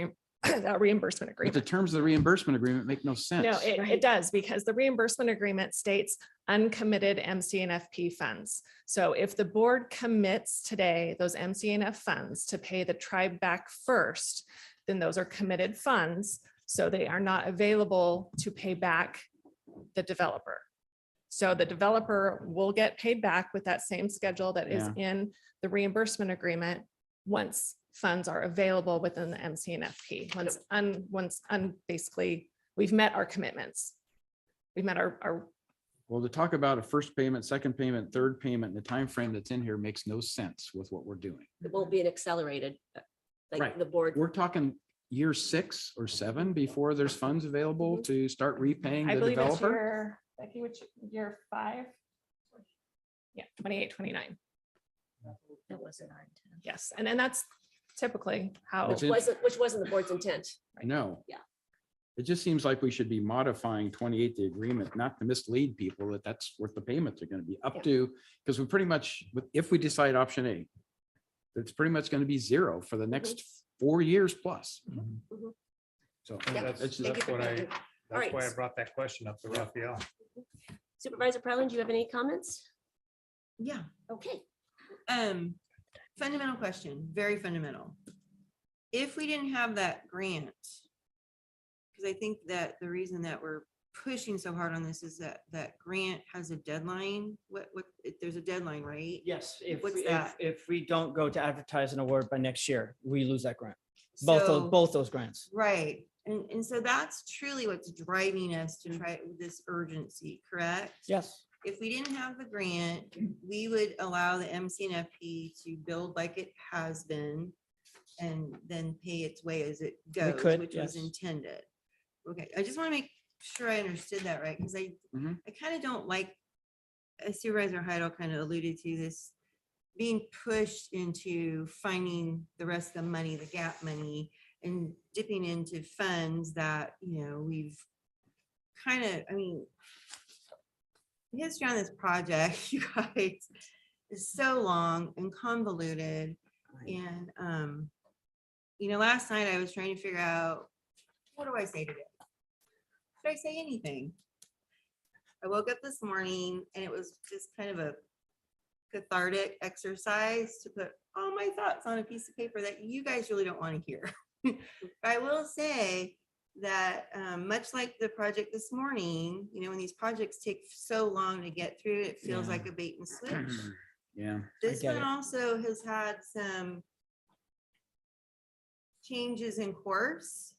that reimbursement But agreement. the terms of the reimbursement agreement make no sense. No, it does, because the reimbursement agreement states uncommitted MC&FP funds. So if the board commits today those MC&F funds to pay the tribe back first, then those are committed funds. So they are not available to pay back the developer. So the developer will get paid back with that same schedule that is in the reimbursement agreement once funds are available within the MC&FP. Basically, we've met our commitments. We've met our Well, to talk about a first payment, second payment, third payment, the time frame that's in here makes no sense with what we're doing. It won't be an accelerated, like Right. the board. We're talking year 6 or 7 before there's funds available to start repaying I the believe it's developer. year, Becky, which year 5? Yeah, 28, 29. That wasn't our intent. Yes, and then that's typically how. Which Which wasn't the board's intent. I know. Yeah. It just seems like we should be modifying 28, the agreement, not to mislead people that that's what the payments are going to be up to, because we pretty much, if we decide option A, it's pretty much going to be 0 for the next 4 years plus. So Yeah. that's Thank you for clarifying. All right. That's why I brought that question up to Raphael. Supervisor Pearland, do you have any comments? Yeah. Okay. Fundamental question, very fundamental. If we didn't have that grant, because I think that the reason that we're pushing so hard on this is that that grant has a deadline. There's a deadline, right? Yes, What's that? if we don't go to advertise an award by next year, we lose that grant. So- Both those grants. Right. And so that's truly what's driving us to try this urgency, correct? Yes. if we didn't have the grant, we would allow the MCNFP to build like it has been and then pay its way as it goes, could, which was yes. intended. Okay, I just want to make sure I understood that right, because I kind of don't like, Supervisor Heidel kind of alluded to this, being pushed into finding the rest of the money, the gap money, and dipping into funds that, you know, we've kind of, I mean, the history on this project, you guys, is so long and convoluted. And, you know, last night I was trying to figure out, what do I say today? Should I say anything? I woke up this morning and it was just kind of a cathartic exercise to put all my thoughts on a piece of paper that you guys really don't want to hear. But I will say that much like the project this morning, you know, when these projects take so long to get through, it feels like a bait and switch. Yeah. This one also has had some changes in course.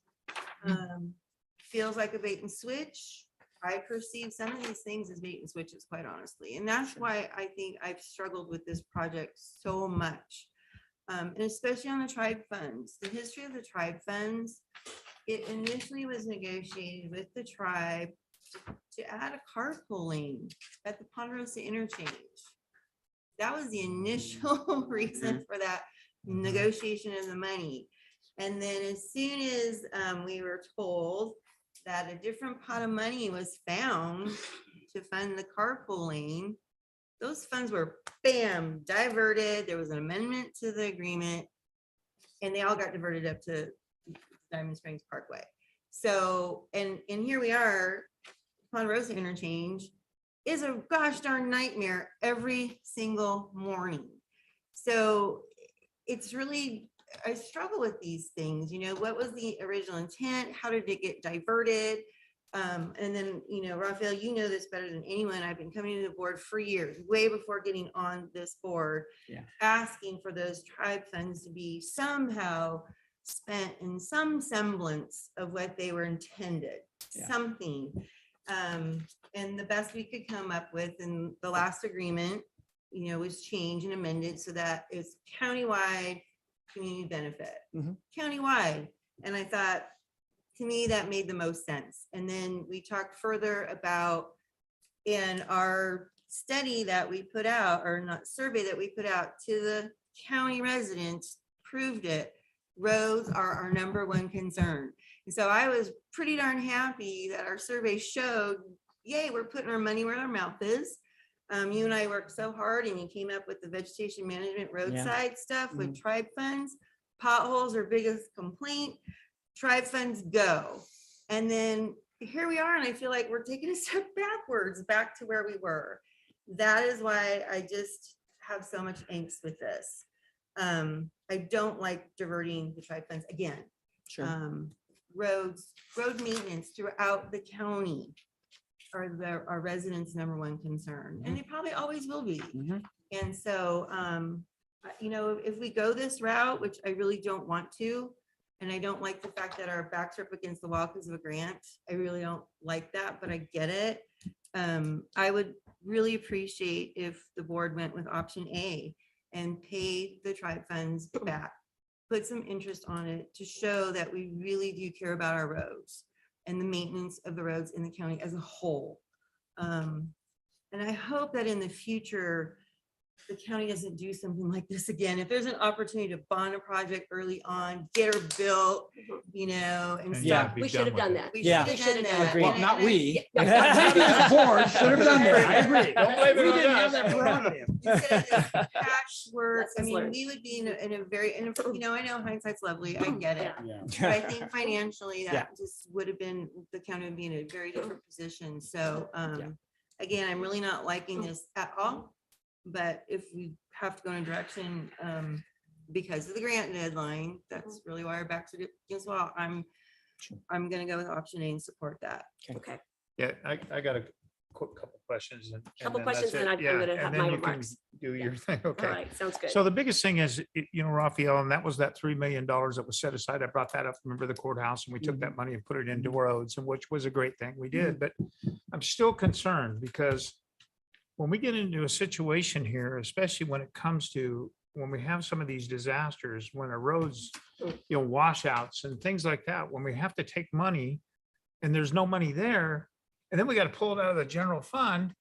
Feels like a bait and switch. I perceive some of these things as bait and switches, quite honestly. And that's why I think I've struggled with this project so much. And especially on the tribe funds. The history of the tribe funds, it initially was negotiated with the tribe to add a carpool lane at the Ponderosa interchange. That was the initial reason for that negotiation of the money. And then as soon as we were told that a different pot of money was found to fund the carpooling, those funds were, bam, diverted. There was an amendment to the agreement and they all got diverted up to Diamond Springs Parkway. So, and here we are, Ponderosa interchange is a gosh darn nightmare every single morning. So it's really, I struggle with these things, you know, what was the original intent? How did it get diverted? And then, you know, Raphael, you know this better than anyone. I've been coming to the board for years, way before getting on this board, asking for those tribe funds to be somehow spent in some semblance of what they were intended, something. And the best we could come up with in the last agreement, you know, was changed and amended so that it's countywide community benefit, countywide. And I thought, to me, that made the most sense. And then we talked further about in our study that we put out, or not survey that we put out to the county residents, proved it. Roads are our #1 concern. And so I was pretty darn happy that our survey showed, yay, we're putting our money where our mouth is. You and I worked so hard and you came up with the vegetation management roadside stuff with tribe funds. Potholes are biggest complaint. Tribe funds go. And then here we are, and I feel like we're taking a step backwards, back to where we were. That is why I just have so much angst with this. I don't like diverting the tribe funds again. Road maintenance throughout the county are our residents' #1 concern, and they probably always will be. And so, you know, if we go this route, which I really don't want to, and I don't like the fact that our backs are up against the wall because of a grant. I really don't like that, but I get it. I would really appreciate if the board went with option A and pay the tribe funds back, put some interest on it to show that we really do care about our roads and the maintenance of the roads in the county as a whole. And I hope that in the future, the county doesn't do something like this again. If there's an opportunity to bond a project early on, get her built, you know, and stuff. We should have done that. We should have done that. Well, not we. The board should have done that. I agree. Don't blame it We on didn't us. have that prerogative. Instead of this patchwork, I Lessons mean, learned. we would be in a very, and you know, I know hindsight's lovely, I get it. But I think financially that just would have been, the county would be in a very different position. So, again, I'm really not liking this at all. But if we have to go in a direction because of the grant deadline, that's really why our backs are against the wall. I'm gonna go with option A and support that. Okay. Yeah, I got a quick couple questions. Couple then questions, that's and it. I'm Yeah, gonna and have then my you can remarks. Do your thing, okay? All right, sounds good. So the biggest thing is, you know, Raphael, and that was that $3 million that was set aside. I brought that up, remember the courthouse, and we took that money and put it into roads, and which was a great thing we did. But I'm still concerned because when we get into a situation here, especially when it comes to, when we have some of these disasters, when our roads, washouts and things like that, when we have to take money and there's no money there, and then we got to pull it out of the general fund,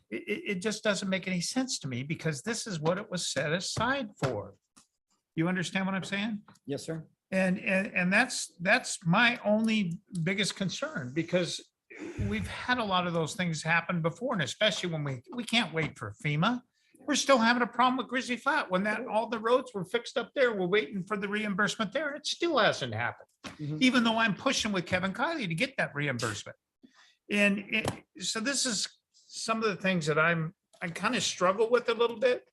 it just doesn't make any sense to me, because this is what it was set aside for. You understand what I'm saying? Yes, sir. And that's my only biggest concern, because we've had a lot of those things happen before, and especially when we can't wait for FEMA. We're still having a problem with Grizzly Flat when all the roads were fixed up there. We're waiting for the reimbursement there, and it still hasn't happened, even though I'm pushing with Kevin Kiley to get that reimbursement. And so this is some of the things that I kind of struggle with a little bit,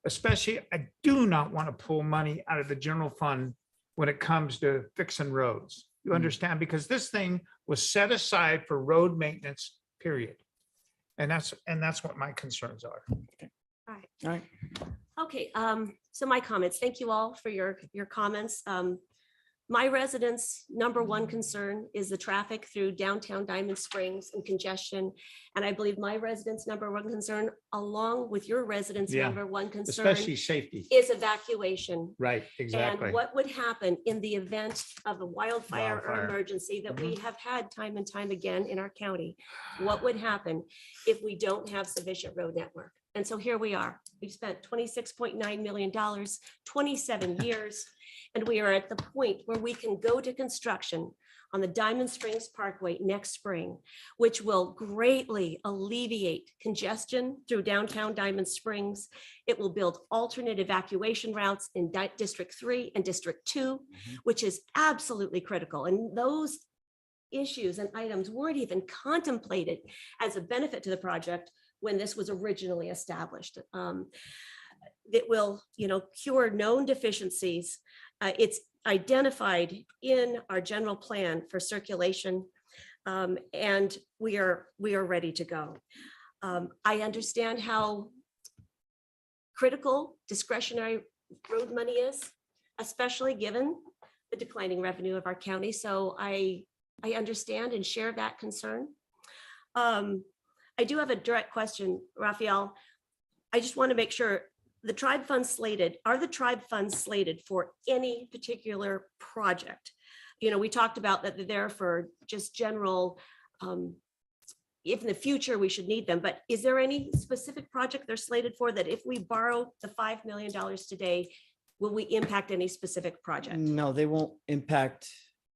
especially I do not want to pull money out of the general fund when it comes to fixing roads. You understand? Because this thing was set aside for road maintenance, period. And that's what my concerns are. All right. All right. Okay, so my comments, thank you all for your comments. My residents' number one concern is the traffic through downtown Diamond Springs and congestion. And I believe my residents' number one concern, along with your residents' Yeah, number one concern, especially safety. is evacuation. Right, exactly. And what would happen in the event of a wildfire or Wildfire. emergency that we Mhm. have had time and time again in our county? What would happen if we don't have sufficient road network? And so here we are. We've spent $26.9 million, 27 years, and we are at the point where we can go to construction on the Diamond Springs Parkway next spring, which will greatly alleviate congestion through downtown Diamond Springs. It will build alternate evacuation routes in District 3 and District 2, which is absolutely critical. And those issues and items weren't even contemplated as a benefit to the project when this was originally established. It will, cure known deficiencies. It's identified in our general plan for circulation, and we are ready to go. I understand how critical discretionary road money is, especially given the declining revenue of our county. So I understand and share that concern. I do have a direct question, Raphael. I just want to make sure the tribe funds slated, are the tribe funds slated for any particular project? We talked about that they're there for just general, if in the future we should need them, but is there any specific project they're slated for that if we borrow the $5 million today, will we impact any specific project? No, they won't impact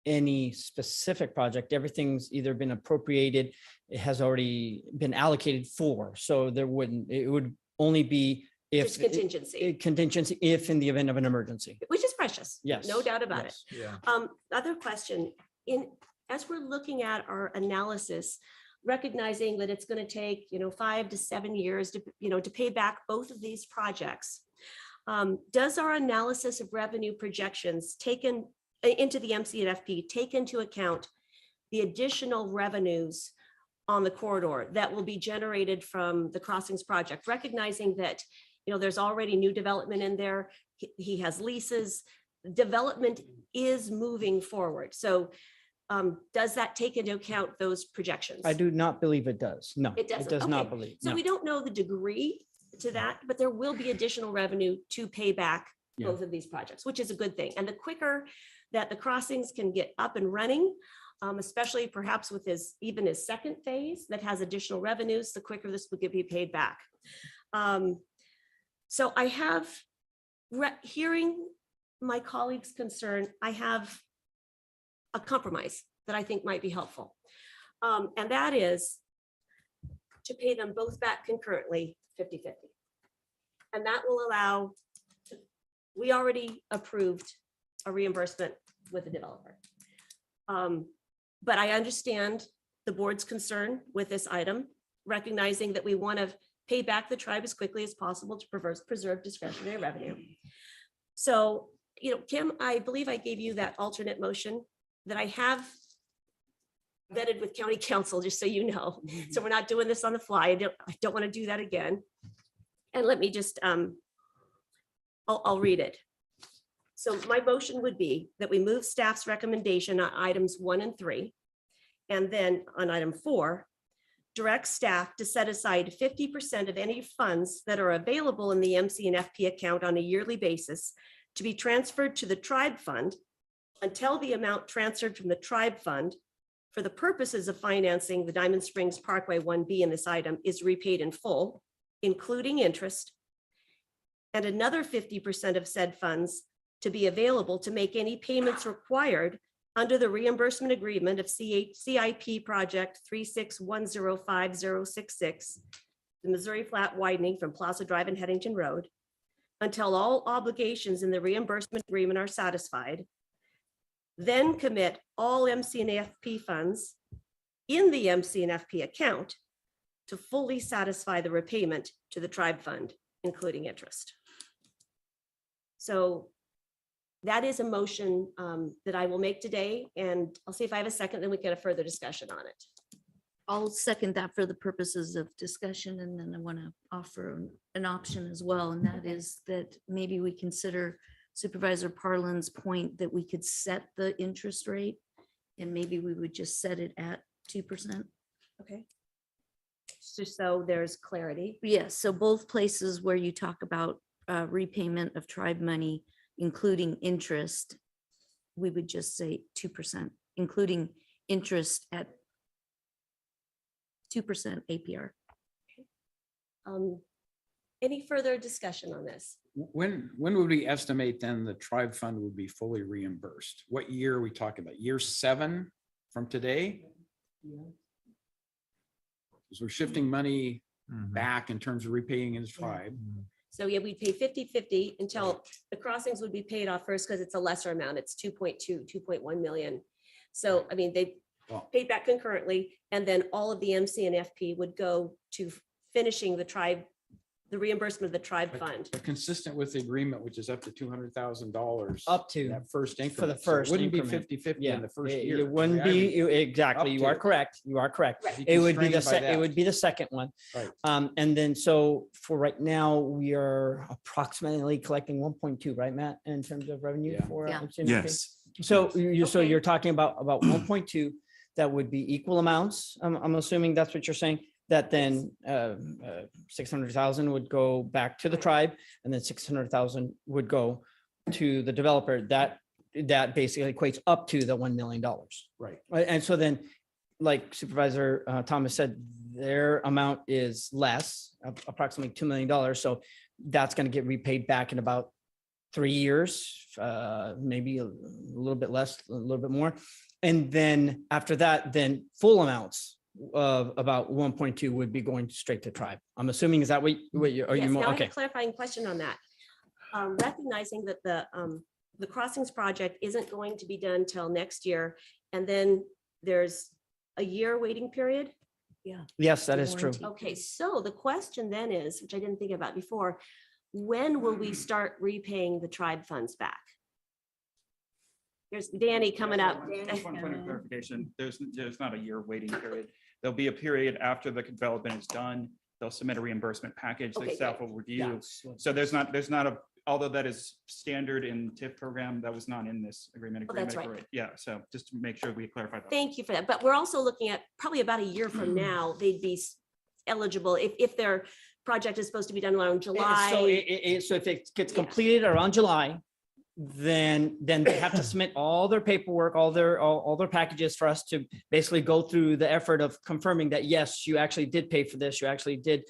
any specific project. Everything's either been appropriated, it has already been allocated for, so it would only be if Just contingency. Contingency if in the event of an emergency. Which is precious. Yes. No doubt about it. Yes. Yeah. Other question, as we're looking at our analysis, recognizing that it's going to take, 5 to 7 years to pay back both of these projects. Does our analysis of revenue projections taken into the MCFP take into account the additional revenues on the corridor that will be generated from the Crossings project, recognizing that, there's already new development in there. He has leases, development is moving forward. So does that take into account those projections? I do not believe it does. No, It doesn't. does not Okay. believe. So no. we don't know the degree to that, but there will be additional revenue to pay back Yeah. both of these projects, which is a good thing. And the quicker that the crossings can get up and running, especially perhaps with even his second phase that has additional revenues, the quicker this would be paid back. So I have, hearing my colleagues' concern, I have a compromise that I think might be helpful. And that is to pay them both back concurrently, 50-50. And that will allow, we already approved a reimbursement with the developer. But I understand the board's concern with this item, recognizing that we want to pay back the tribe as quickly as possible to preserve discretionary revenue. So, Kim, I believe I gave you that alternate motion that I have vetted with county council, just so you know. So we're not doing this on the fly. I don't want to do that again. And let me just, I'll read it. So my motion would be that we move staff's recommendation on items 1 and 3. And then on item 4, directs staff to set aside 50% of any funds that are available in the MC&FP account on a yearly basis to be transferred to the tribe fund until the amount transferred from the tribe fund for the purposes of financing the Diamond Springs Parkway 1B in this item is repaid in full, including interest, and another 50% of said funds to be available to make any payments required under the reimbursement agreement of CIP project 361050066, the Missouri Flat widening from Plaza Drive and Headington Road, until all obligations in the reimbursement agreement are satisfied. Then commit all MC&FP funds in the MC&FP account to fully satisfy the repayment to the tribe fund, including interest. So that is a motion that I will make today, and I'll see if I have a second, then we can have further discussion on it. I'll second that for the purposes of discussion, and then I want to offer an option as well, and that is that maybe we consider Supervisor Parlin's point that we could set the interest rate, and maybe we would just set it at 2%. Okay. Just so there's clarity. Yes, so both places where you talk about repayment of tribe money, including interest, we would just say 2%, including interest at 2% APR. Any further discussion on this? When would we estimate then the tribe fund would be fully reimbursed? What year are we talking about? Year 7 from today? Because we're shifting money back in terms of repaying his tribe. So yeah, we pay 50/50 until the crossings would be paid off first because it's a lesser amount. It's 2.1 million. So, I mean, they paid back concurrently, and then all of the MC&FP would go to finishing the tribe, the reimbursement of the tribe fund. But consistent with the agreement, which is up to $200,000. Up to that first increment. for the So it first wouldn't increment. be 50/50 Yeah, in the first it- year. It wouldn't I be, mean, exactly, up you are to. correct, you are correct. Right. It would be the Constrained by it that. would be the second one. Right. And then, so for right now, we are approximately collecting 1.2, right, Matt, in terms of revenue Yeah. for? Yeah. MC&FP? Yes. So so Okay. you're talking about 1.2, that would be equal amounts. I'm assuming that's what you're saying, that then 600,000 would go back to the tribe, and then 600,000 would go to the developer. That basically equates up to the $1 million. Right. And so then, like Supervisor Thomas said, their amount is less, approximately $2 million. So that's going to get repaid back in about 3 years, maybe a little bit less, a little bit more. And then after that, then full amounts of about 1.2 would be going straight to tribe. I'm assuming, is that what you, are Yes, you, now I have okay. a clarifying question on that. Recognizing that the crossings project isn't going to be done till next year, and then there's a year waiting period. Yeah. Yes, that is true. Okay, so the question then is, which I didn't think about before, when will we start repaying the tribe funds back? Here's Danny coming up. Just one point of clarification, there's not a year waiting period. There'll be a period after the development is done. They'll submit a reimbursement package, the Okay, staff great. will review. That's what- So there's not a, although that is standard in TIF program, that was not in this agreement. Oh, that's Agreement, Yeah, so just to make sure we clarify that. Thank you for that. But we're also looking at probably about a year from now, they'd be eligible if their project is supposed to be done around So July. so if it gets Yeah. completed around July, then they have to submit all their paperwork, all their packages for us to basically go through the effort of confirming that, yes, you actually did pay for this, you actually did,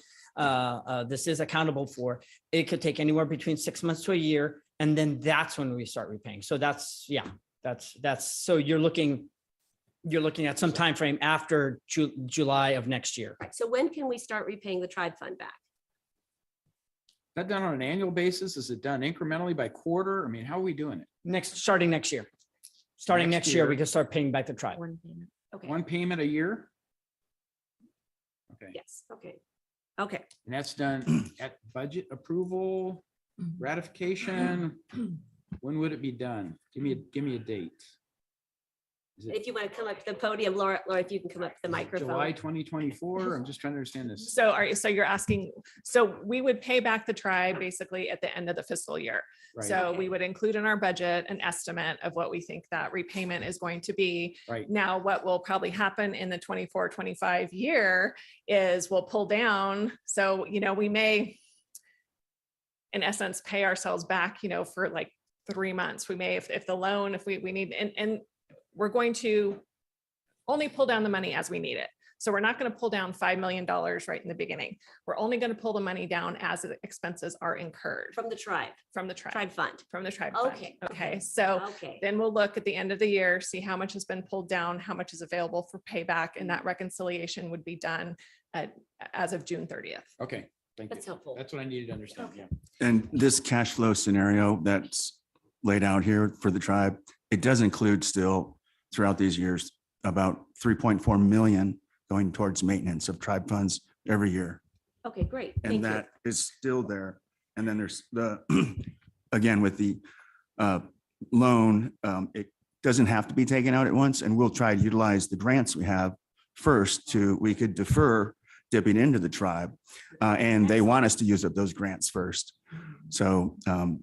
this is accountable for. It could take anywhere between 6 months to a year, and then that's when we start repaying. So that's, so you're looking at some time frame after July of next year. Right, so when can we start repaying the tribe fund back? That done on an annual basis? Is it done incrementally by quarter? I mean, how are we doing it? Starting next year. Starting Next next year, we year. can start paying back the tribe. One payment. Okay, One payment a year? Okay, yes, okay. Okay, and that's done at budget approval, ratification? When would it be done? Give me a date. If you want to come up to the podium, Laura, if you can come up to the microphone. July 2024. I'm just trying to understand this. So so you're asking, so we would pay back the tribe basically at the end of the fiscal year. Right. So we would include in our budget an estimate of what we think that repayment is going to be. Right. Now, what will probably happen in the 24-25 year is we'll pull down. So, we may, in essence, pay ourselves back, for like 3 months. We may, if the loan, if we need, and we're going to only pull down the money as we need it. So we're not going to pull down $5 million right in the beginning. We're only going to pull the money down as the expenses are incurred. From the tribe. From the tribe. Tribe fund. From the tribe. fund. Okay. Okay. So Okay. then we'll look at the end of the year, see how much has been pulled down, how much is available for payback, and that reconciliation would be done as of June 30th. Okay. Thank you. That's helpful. That's what I needed to understand. Yeah. And this cash flow scenario that's laid out here for the tribe, it does include still throughout these years, about 3.4 million going towards maintenance of tribe funds every year. Okay, great. Thank And you. that is still there. And then there's the, again, with the loan, it doesn't have to be taken out at once, and we'll try to utilize the grants we have first we could defer dipping into the tribe. And they want us to use up those grants first. So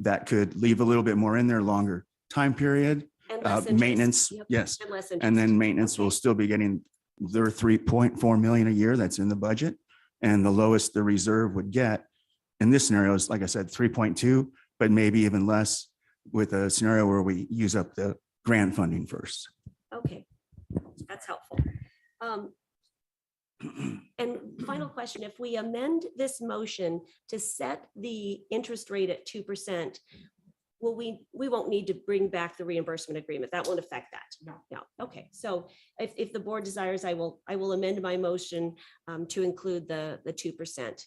that could leave a little bit more in there, longer time period. And less interest. Maintenance, Yep. yes. And less And interest. then maintenance will still be getting their 3.4 million a year that's in the budget. And the lowest the reserve would get in this scenario is, like I said, 3.2, but maybe even less with a scenario where we use up the grant funding first. Okay, that's helpful. And final question, if we amend this motion to set the interest rate at 2%, we won't need to bring back the reimbursement agreement. That won't affect that. No. Okay. So if the board desires, I will amend my motion to include the 2%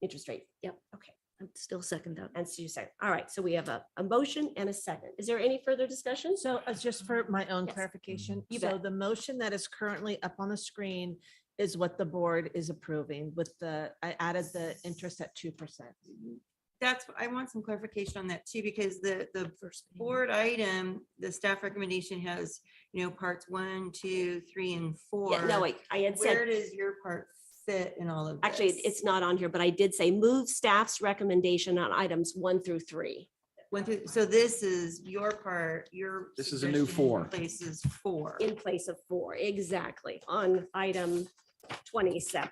interest rate. Yep. Okay. I'm still second that. And so you said, all right. So we have a motion and a second. Is there any further discussion? So just for my own Yes. clarification, You so bet. the motion that is currently up on the screen is what the board is approving with I added the interest at 2%. I want some clarification on that too, because the board item, the staff recommendation has, parts 1, 2, 3, and 4. Yeah, no, wait, I had Where said, does your part fit in all of this? actually, it's not on here, but I did say move staff's recommendation on items 1 through 3. So this is your part, This is a new suggestion 4. Places 4. In place of 4, exactly, on item 27.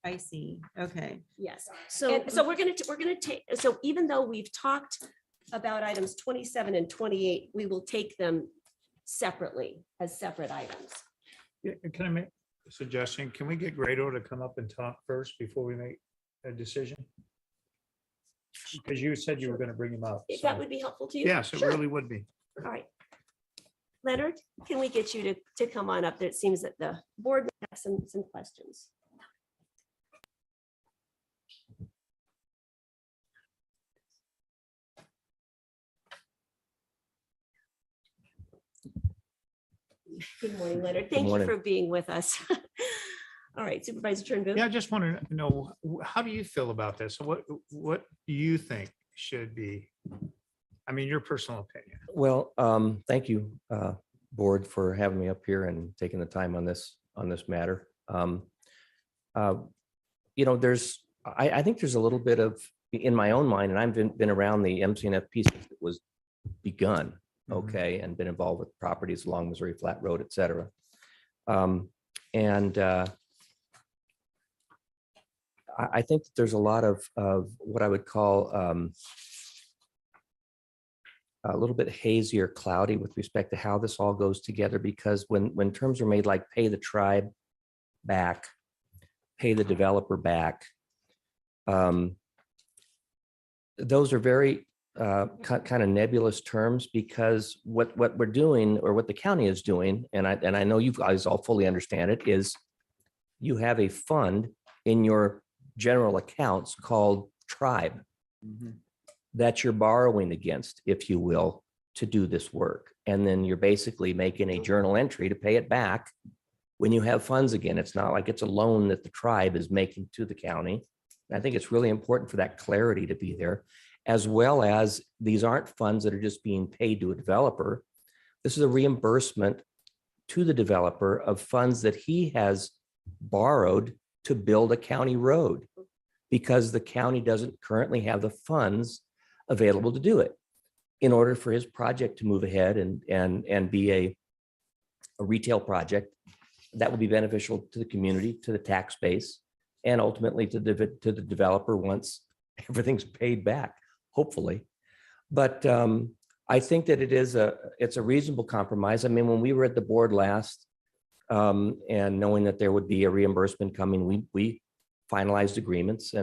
I see. Okay. Yes. So, So we're gonna take, so even though we've talked about items 27 and 28, we will take them separately as separate items. Yeah, can I make a suggestion? Can we get Grado to come up and talk first before we make a decision? Because you said you were going to bring him up. If so- that would be helpful to you? Yes, it Sure. really would be. All right. Leonard, can we get you to come on up? It seems that the board has some questions. Good morning, Leonard. Thank you morning. for being with us. All right, Supervisor Turnbull. Yeah, I just want to know, how do you feel about this? What do you think should be? I mean, your personal opinion. Well, thank you, board, for having me up here and taking the time on this matter. I think there's a little bit of, in my own mind, and I've been around the MCNFP since it was begun, okay, and been involved with properties along Missouri Flat Road, et cetera. I think that there's a lot of what I would call a little bit hazy or cloudy with respect to how this all goes together, because when terms are made like pay the tribe back, pay the developer back, those are very kind of nebulous terms, because what we're doing, or what the county is doing, and I know you guys all fully understand it, is you have a fund in your general accounts called tribe that you're borrowing against, if you will, to do this work. And then you're basically making a journal entry to pay it back when you have funds again. It's not like it's a loan that the tribe is making to the county. I think it's really important for that clarity to be there, as well as these aren't funds that are just being paid to a developer. This is a reimbursement to the developer of funds that he has borrowed to build a county road because the county doesn't currently have the funds available to do it. In order for his project to move ahead and be a retail project that will be beneficial to the community, to the tax base, and ultimately to the developer once everything's paid back, hopefully. But I think that it's a reasonable compromise. I mean, when we were at the board last, and knowing that there would be a reimbursement coming, we finalized agreements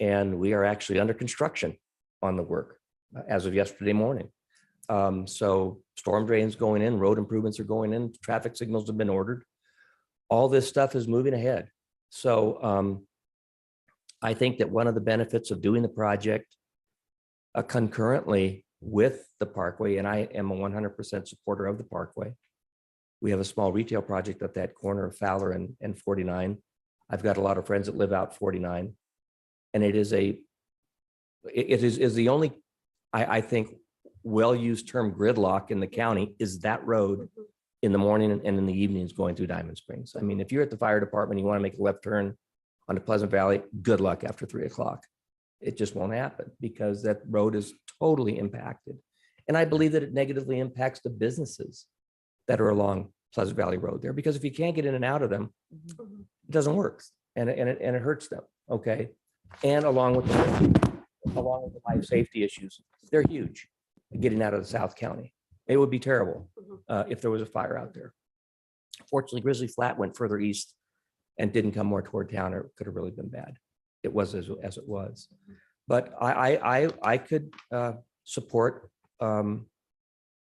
and we are actually under construction on the work as of yesterday morning. So storm drains going in, road improvements are going in, traffic signals have been ordered. All this stuff is moving ahead. So I think that one of the benefits of doing the project concurrently with the Parkway, and I am a 100% supporter of the Parkway. We have a small retail project at that corner of Fowler and 49. I've got a lot of friends that live out 49. And it is the only, I think, well-used term gridlock in the county is that road in the morning and in the evenings going through Diamond Springs. I mean, if you're at the fire department, you want to make a left turn onto Pleasant Valley, good luck after 3 o'clock. It just won't happen because that road is totally impacted. And I believe that it negatively impacts the businesses that are along Pleasant Valley Road there, because if you can't get in and out of them, it doesn't work and it hurts them. Okay. And along with the life safety issues, they're huge getting out of the South County. It would be terrible if there was a fire out there. Fortunately, Grizzly Flat went further east and didn't come more toward town, or it could have really been bad. It was as it was. But I could support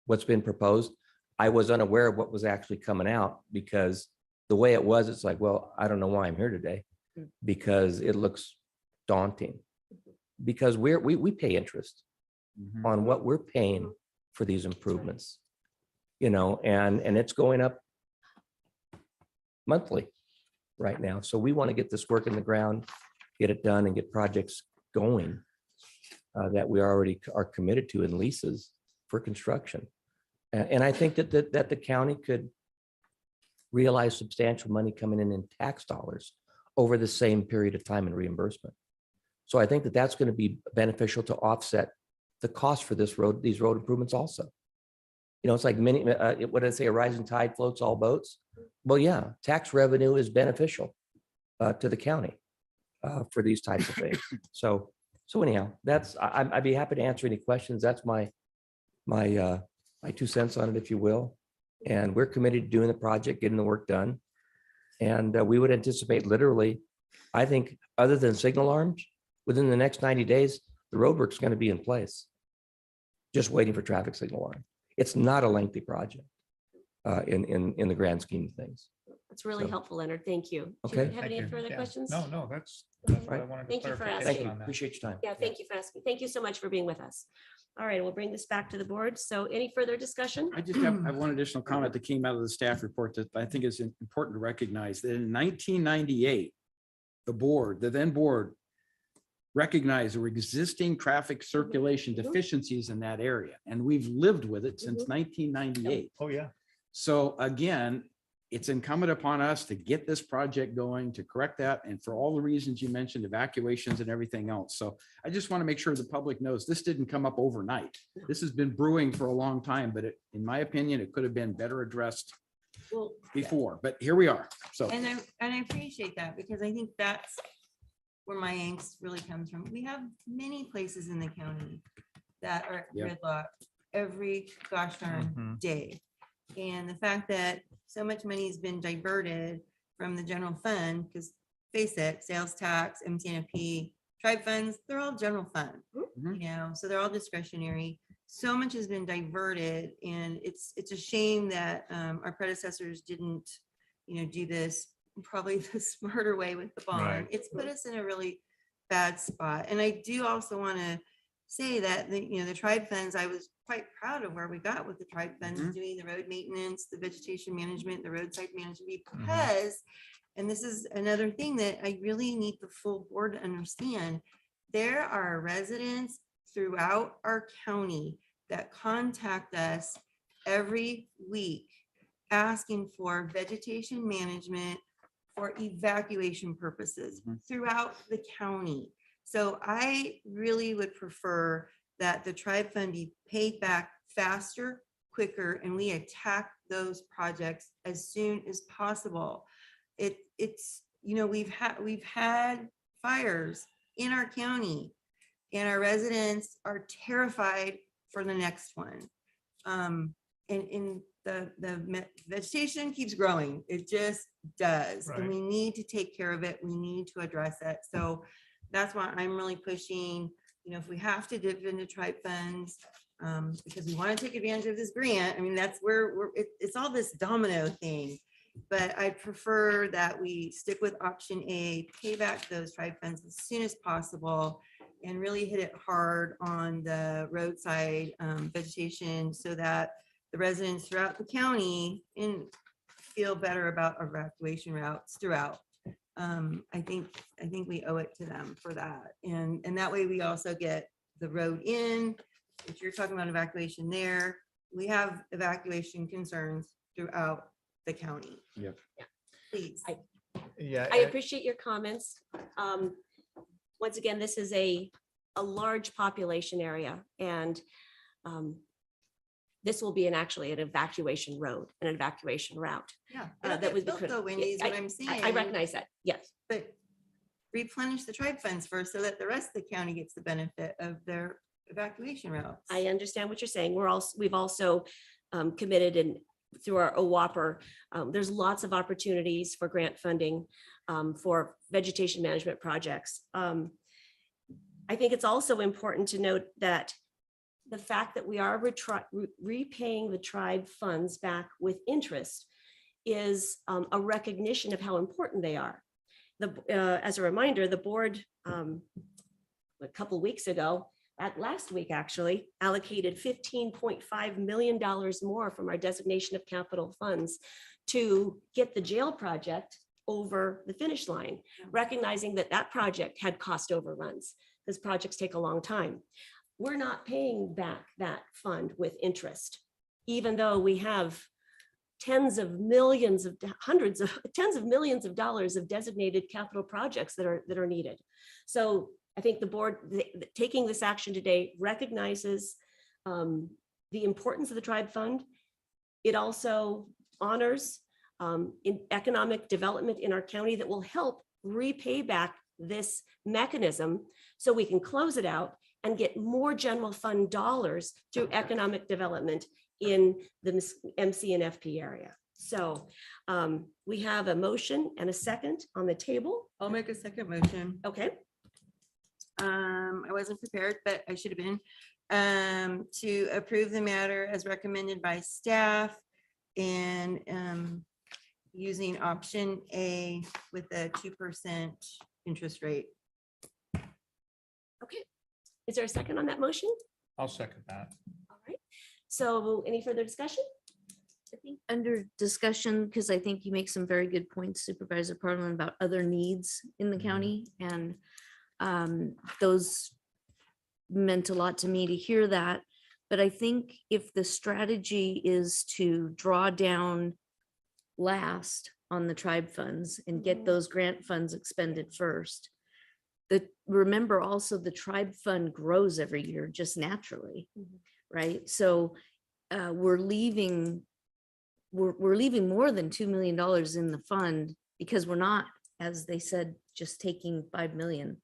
what's been proposed. I was unaware of what was actually coming out because the way it was, it's like, well, I don't know why I'm here today because it looks daunting. Because we pay interest on what we're paying for these improvements, you know, and it's going up monthly right now. So we want to get this work in the ground, get it done and get projects going that we already are committed to in leases for construction. And I think that the county could realize substantial money coming in tax dollars over the same period of time in reimbursement. So I think that that's going to be beneficial to offset the cost for these road improvements also. You know, it's like what did I say, a rising tide floats all boats. Well, yeah, tax revenue is beneficial to the county for these types of things. So anyhow, I'd be happy to answer any questions. That's my 2 cents on it, if you will. And we're committed to doing the project, getting the work done. And we would anticipate literally, I think, other than signal arms, within the next 90 days, the roadwork's going to be in place, just waiting for traffic signal arm. It's not a lengthy project in the grand scheme of things. That's really helpful, Leonard. Thank you. Do Okay. you have any further questions? No, that's what I wanted to Thank you for clarification asking. on that. Appreciate your time. Yeah, thank you for asking. Thank you so much for being with us. All right, we'll bring this back to the board. So any further discussion? I just have one additional comment that came out of the staff report that I think is important to recognize, that in 1998, the then board recognized there were existing traffic circulation deficiencies in that area. And we've lived with it since 1998. Oh, yeah. So again, it's incumbent upon us to get this project going, to correct that. And for all the reasons you mentioned, evacuations and everything else. So I just want to make sure the public knows this didn't come up overnight. This has been brewing for a long time, but in my opinion, it could have been better addressed before, but here we are. So. And I appreciate that because I think that's where my angst really comes from. We have many places in the county that are gridlocked every gosh darn day. And the fact that so much money has been diverted from the general fund, because face it, sales tax, MTNFP, tribe funds, they're all general fund, you know, so they're all discretionary. So much has been diverted, and it's a shame that our predecessors didn't, you know, do this probably the smarter way with the bond. Right. It's put us in a really bad spot. And I do also want to say that the tribe funds, I was quite proud of where we got with the tribe funds, doing the road maintenance, the vegetation management, the roadside management, because, and this is another thing that I really need the full board to understand, there are residents throughout our county that contact us every week asking for vegetation management for evacuation purposes throughout the county. So I really would prefer that the tribe fund be paid back faster, quicker, and we attack those projects as soon as possible. It's, you know, we've had fires in our county and our residents are terrified for the next one. And the vegetation keeps growing. It just does. And we need to take care of it. We need to address it. So that's why I'm really pushing, you know, if we have to dip into tribe funds, because we want to take advantage of this grant. I mean, that's where it's all this domino thing. But I prefer that we stick with option A, pay back those tribe funds as soon as possible, and really hit it hard on the roadside vegetation so that the residents throughout the county feel better about our evacuation routes throughout. I think we owe it to them for that. And that way we also get the road in. If you're talking about evacuation there, we have evacuation concerns throughout the county. Yep. Please. I appreciate your comments. Once again, this is a large population area, and this will be actually an evacuation road and an evacuation route. Yeah. That would be built though, Wendy, is what I'm saying. I recognize that. Yes. But replenish the tribe funds first so that the rest of the county gets the benefit of their evacuation routes. I understand what you're saying. We've also committed and through our OWAPR, there's lots of opportunities for grant funding for vegetation management projects. I think it's also important to note that the fact that we are repaying the tribe funds back with interest is a recognition of how important they are. As a reminder, the board a couple of weeks ago, last week actually, allocated $15.5 million more from our designation of capital funds to get the jail project over the finish line, recognizing that that project had cost overruns because projects take a long time. We're not paying back that fund with interest, even though we have tens of millions of dollars of designated capital projects that are needed. So I think the board taking this action today recognizes the importance of the tribe fund. It also honors in economic development in our county that will help repay back this mechanism so we can close it out and get more general fund dollars through economic development in the MC and FP area. So we have a motion and a second on the table. I'll make a second motion. Okay. I wasn't prepared, but I should have been, to approve the matter as recommended by staff and using option A with a 2% interest rate. Okay. Is there a second on that motion? I'll second that. All right. So any further discussion? I think under discussion, because I think you make some very good points, Supervisor Parlin, about other needs in the county, and those meant a lot to me to hear that. But I think if the strategy is to draw down last on the tribe funds and get those grant funds expended first, remember also the tribe fund grows every year just naturally, right? So we're leaving more than $2 million in the fund because we're not, as they said, just taking 5 million.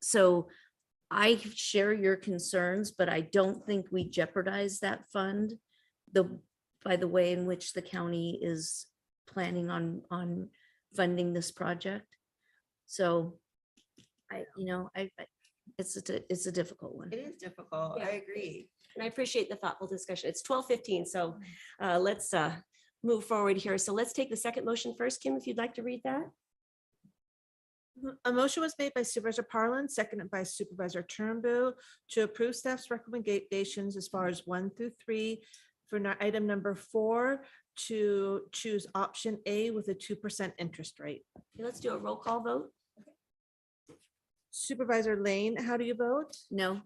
So I share your concerns, but I don't think we jeopardize that fund by the way in which the county is planning on funding this project. So it's a difficult one. It is difficult. Yeah. I agree. And I appreciate the thoughtful discussion. It's 12:15, so let's move forward here. So let's take the second motion first. Kim, if you'd like to read that. A motion was made by Supervisor Parlin, seconded by Supervisor Turnbull to approve staff's recommendations as far as 1 through 3 for item number 4 to choose option A with a 2% interest rate. Okay, let's do a roll call vote. Supervisor Lane, how do you vote? No.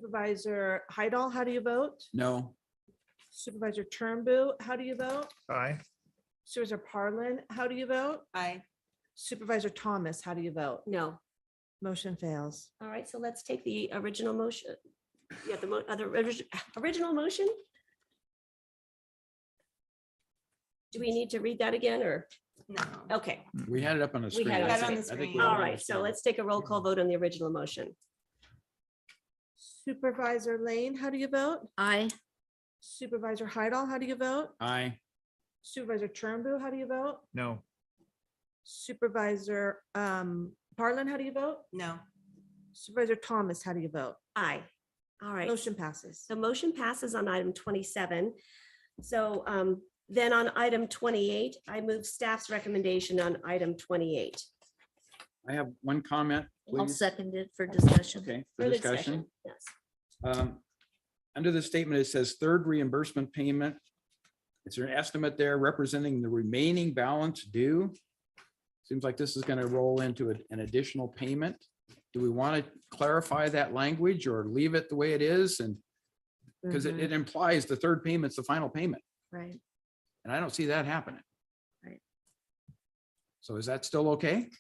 Supervisor Hydal, how do you vote? No. Supervisor Turnbull, how do you vote? Aye. Supervisor Parlin, how do you vote? Aye. Supervisor Thomas, how do you vote? No. Motion fails. All right, so let's take the original motion. Yeah, the original motion. Do we need to read that again or? No. Okay. We had it up on the We screen. had it I on think- the I think screen. we All all right, understand. so let's take a roll call vote on the original motion. Supervisor Lane, how do you vote? Aye. Supervisor Hydal, how do you vote? Aye. Supervisor Turnbull, how do you vote? No. Supervisor Parlin, how do you vote? No. Supervisor Thomas, how do you vote? Aye. All right. Motion passes. The motion passes on item 27. So then on item 28, I move staff's recommendation on item 28. I have one comment, I'll please. second it for discussion. Okay, for Further discussion. Yes. Under the statement, it says third reimbursement payment. Is there an estimate there representing the remaining balance due? Seems like this is going to roll into an additional payment. Do we want to clarify that language or leave it the way it is? And because Mhm. it implies the third payment's the final payment, Right. and I don't see that happening. Right. So is that still okay?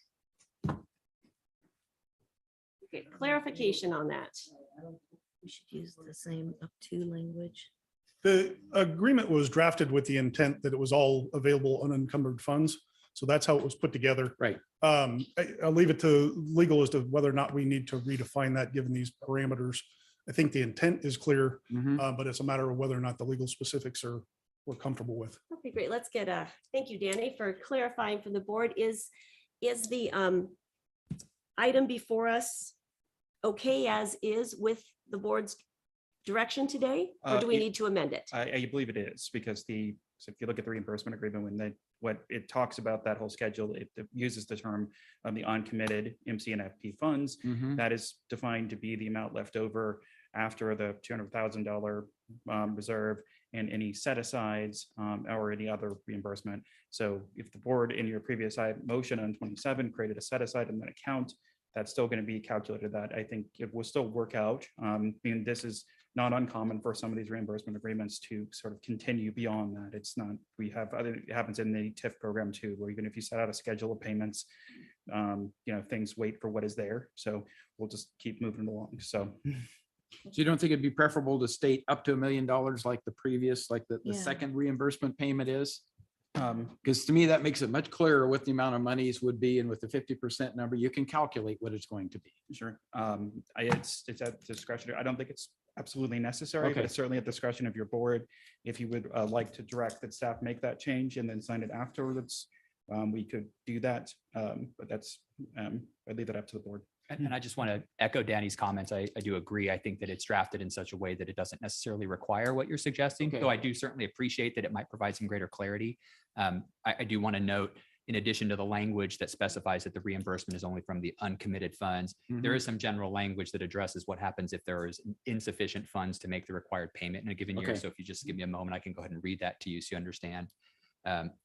Okay, clarification on that. We should use the same up to language. The agreement was drafted with the intent that it was all available unencumbered funds. So that's how it was put together. Right. I'll leave it to legal as to whether or not we need to redefine that, given these parameters. I think the intent is clear, but it's a matter of whether or not the legal specifics we're comfortable with. Okay, great. Let's get thank you, Danny, for clarifying from the board. Is the item before us okay as is with the board's direction today? Or do we need to amend it? I believe it is, because so if you look at the reimbursement agreement, what it talks about that whole schedule, it uses the term of the uncommitted MC&FP funds. That is defined to be the amount left over after the $200,000 reserve and any set asides or any other reimbursement. So if the board in your previous motion on 27 created a set aside in that account, that's still going to be calculated. That I think it will still work out. And this is not uncommon for some of these reimbursement agreements to sort of continue beyond that. It's not, we have other, it happens in the TIF program too, where even if you set out a schedule of payments, things wait for what is there. So we'll just keep moving along. So you don't think it'd be preferable to state up to $1 million like the previous, like the Yeah. second reimbursement payment is? Because to me, that makes it much clearer what the amount of monies would be, and with the 50% number, you can calculate what it's going to be. Sure. It's at discretion. I don't think it's absolutely necessary, Okay. but it's certainly at discretion of your board. If you would like to direct that staff make that change and then sign it afterwards, we could do that. But that's, I'd leave it up to the board. And I just want to echo Danny's comments. I do agree. I think that it's drafted in such a way that it doesn't necessarily require what you're suggesting, Okay. though I do certainly appreciate that it might provide some greater clarity. I do want to note, in addition to the language that specifies that the reimbursement is only from the uncommitted funds, there is some general language that addresses what happens if there is insufficient funds to make the required payment in a given year. Okay. So if you just give me a moment, I can go ahead and read that to you so you understand.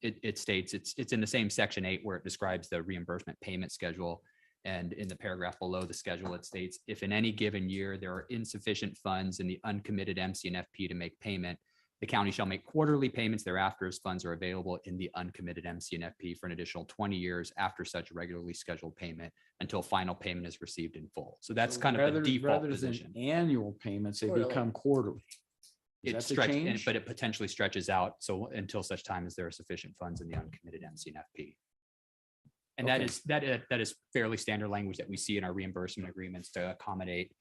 It states, it's in the same section 8 where it describes the reimbursement payment schedule. And in the paragraph below the schedule, it states, if in any given year there are insufficient funds in the uncommitted MC&FP to make payment, the county shall make quarterly payments thereafter as funds are available in the uncommitted MC&FP for an additional 20 years after such regularly scheduled payment until final payment is received in full. So that's kind of the default rather than position. annual payments, they Quarterly. become quarterly. Is It that the stretch, change? but it potentially stretches out. So until such time as there are sufficient funds in the uncommitted MC&FP. And Okay. that is fairly standard language that we see in our reimbursement agreements to accommodate,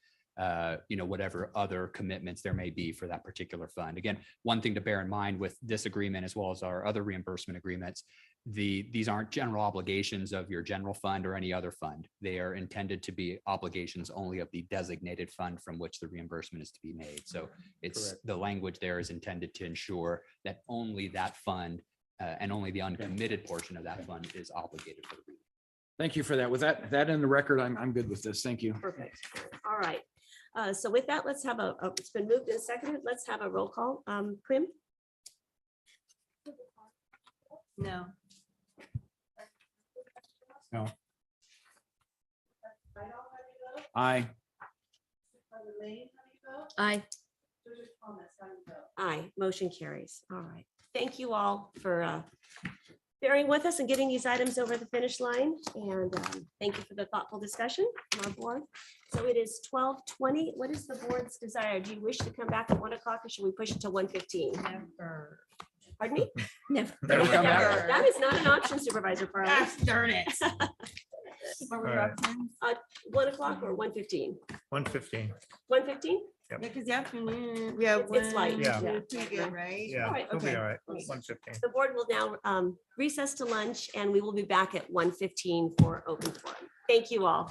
whatever other commitments there may be for that particular fund. Again, one thing to bear in mind with this agreement, as well as our other reimbursement agreements, these aren't general obligations of your general fund or any other fund. They are intended to be obligations only of the designated fund from which the reimbursement is to be made. So it's Correct. the language there is intended to ensure that only that fund and only the uncommitted portion of that fund is obligated for the rebate. Thank you for that. With that in the record, I'm good with this. Thank you. Perfect. All right. So with that, let's have it's been moved and seconded. Let's have a roll call. Quim? No. No. Aye. Aye. Aye, motion carries. All right. Thank you all for bearing with us and getting these items over the finish line. And thank you for the thoughtful discussion from our board. So it is 12:20. What is the board's desire? Do you wish to come back at 1 o'clock or should we push it to 1:15? Never. Pardon me? Never. Never. That is not an option, Supervisor Farley. Gosh darn it. What were your All right. options? 1 o'clock or 1:15? 1:15. 1:15? Yep. Yeah, because the afternoon, we have It's light. one, Yeah. two, pretty good, right? Yeah, All right, it'll be okay. all right. Okay. 1:15. The board will now recess to lunch and we will be back at 1:15 for open forum. Thank you all.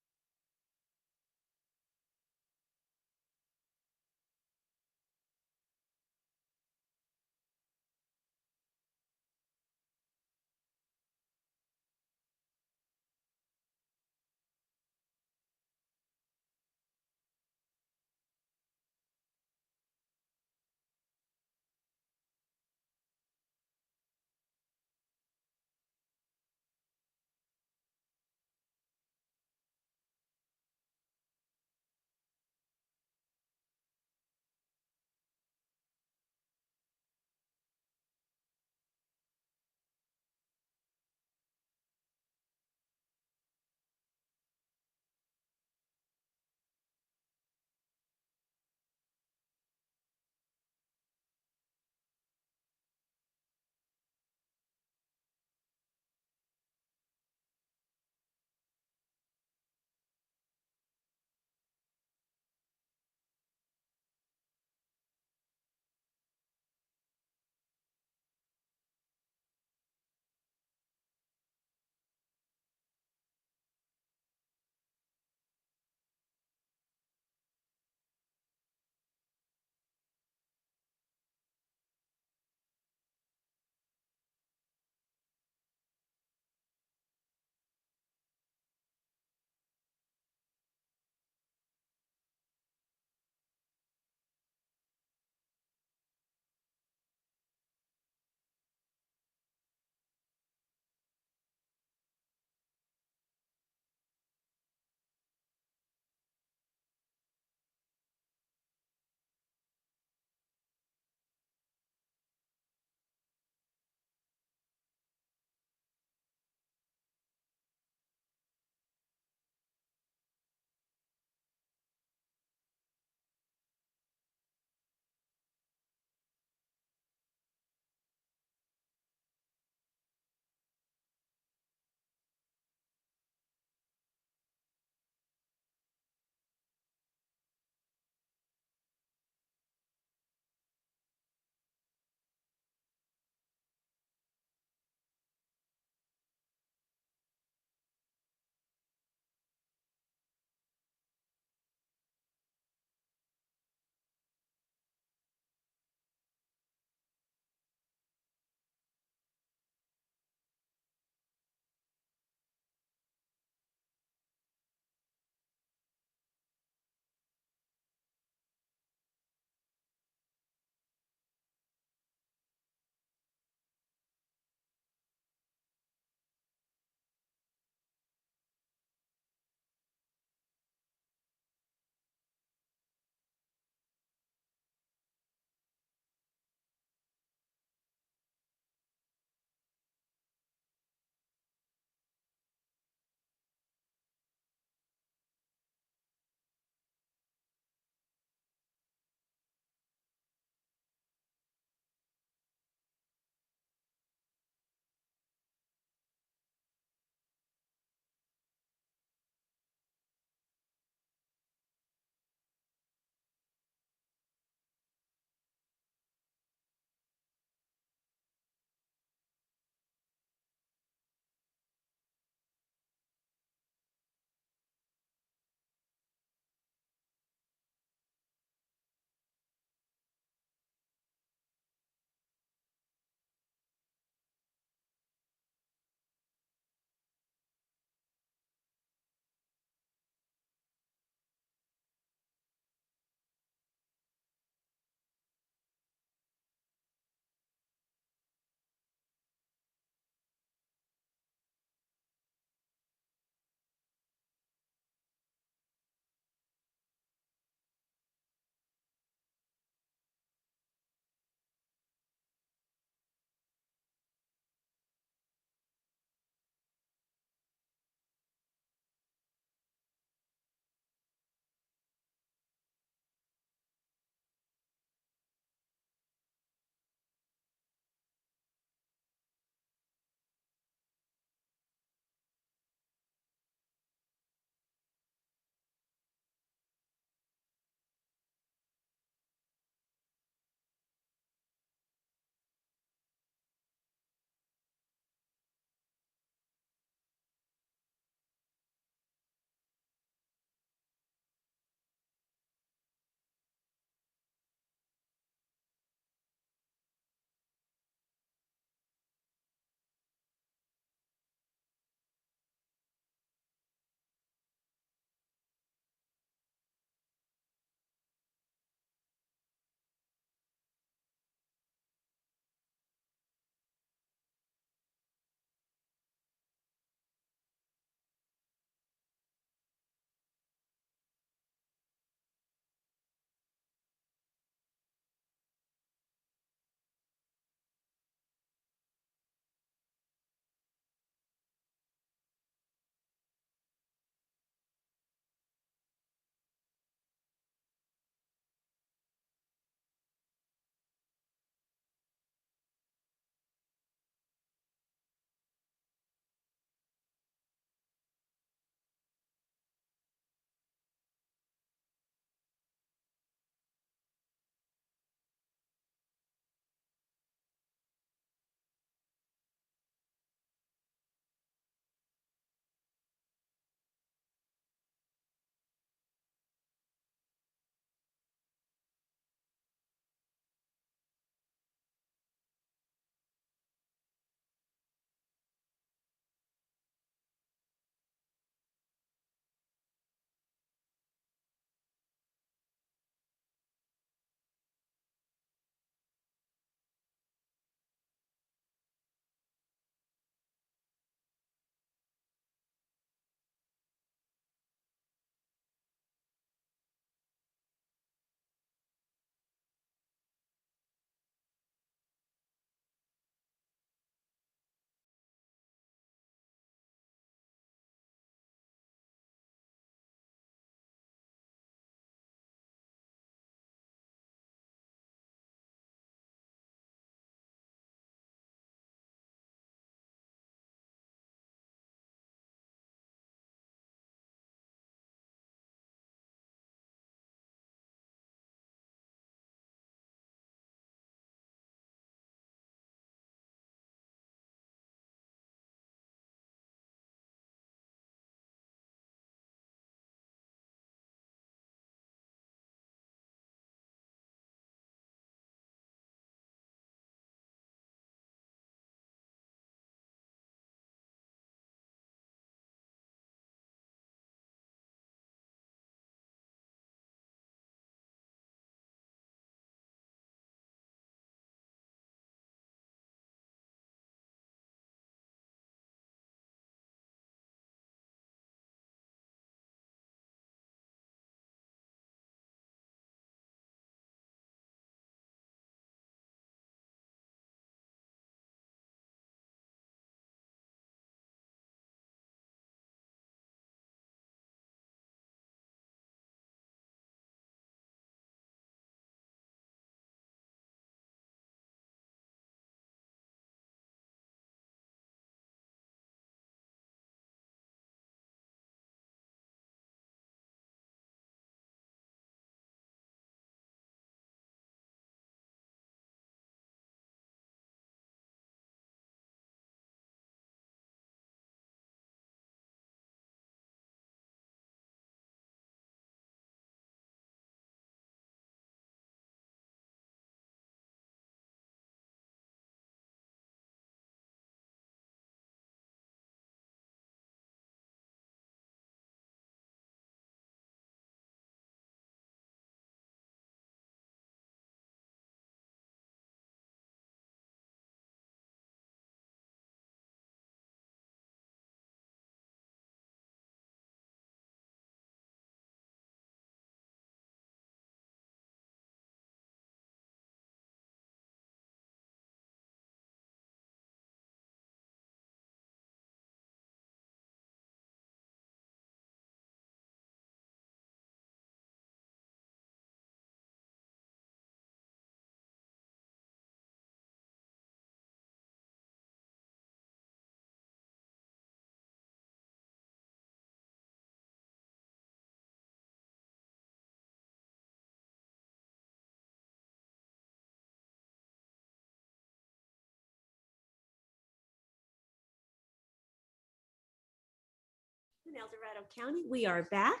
In El Dorado County, we are back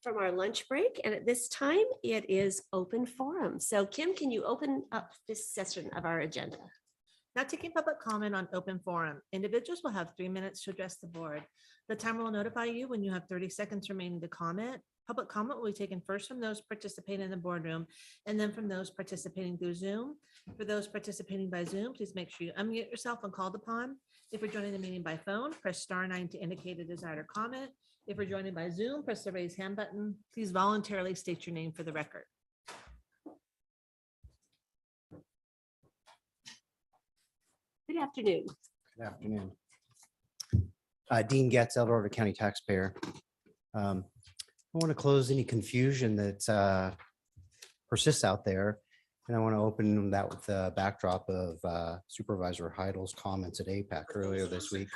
from our lunch break, and at this time it is open forum. So Kim, can you open up this session of our agenda? Now taking public comment on open forum. Individuals will have 3 minutes to address the board. The timer will notify you when you have 30 seconds remaining to comment. Public comment will be taken first from those participating in the boardroom and then from those participating through Zoom. For those participating by Zoom, please make sure you unmute yourself when called upon. If you're joining the meeting by phone, press *9 to indicate a desire to comment. If you're joining by Zoom, press the raise hand button. Please voluntarily state your name for the record. Good afternoon. Good afternoon. Dean Getz, El Dorado County taxpayer. I want to close any confusion that persists out there. And I want to open that with the backdrop of Supervisor Heidel's comments at APAC earlier this week.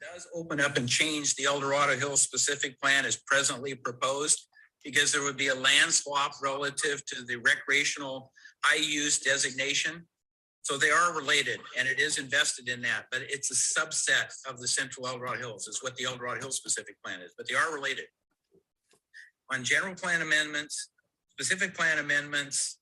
Does open up and change the El Dorado Hills specific plan as presently proposed, because there would be a land swap relative to the recreational high use designation. So they are related and it is invested in that, but it's a subset of the central El Dorado Hills is what the El Dorado Hills specific plan is, but they are related. On general plan amendments, specific plan amendments,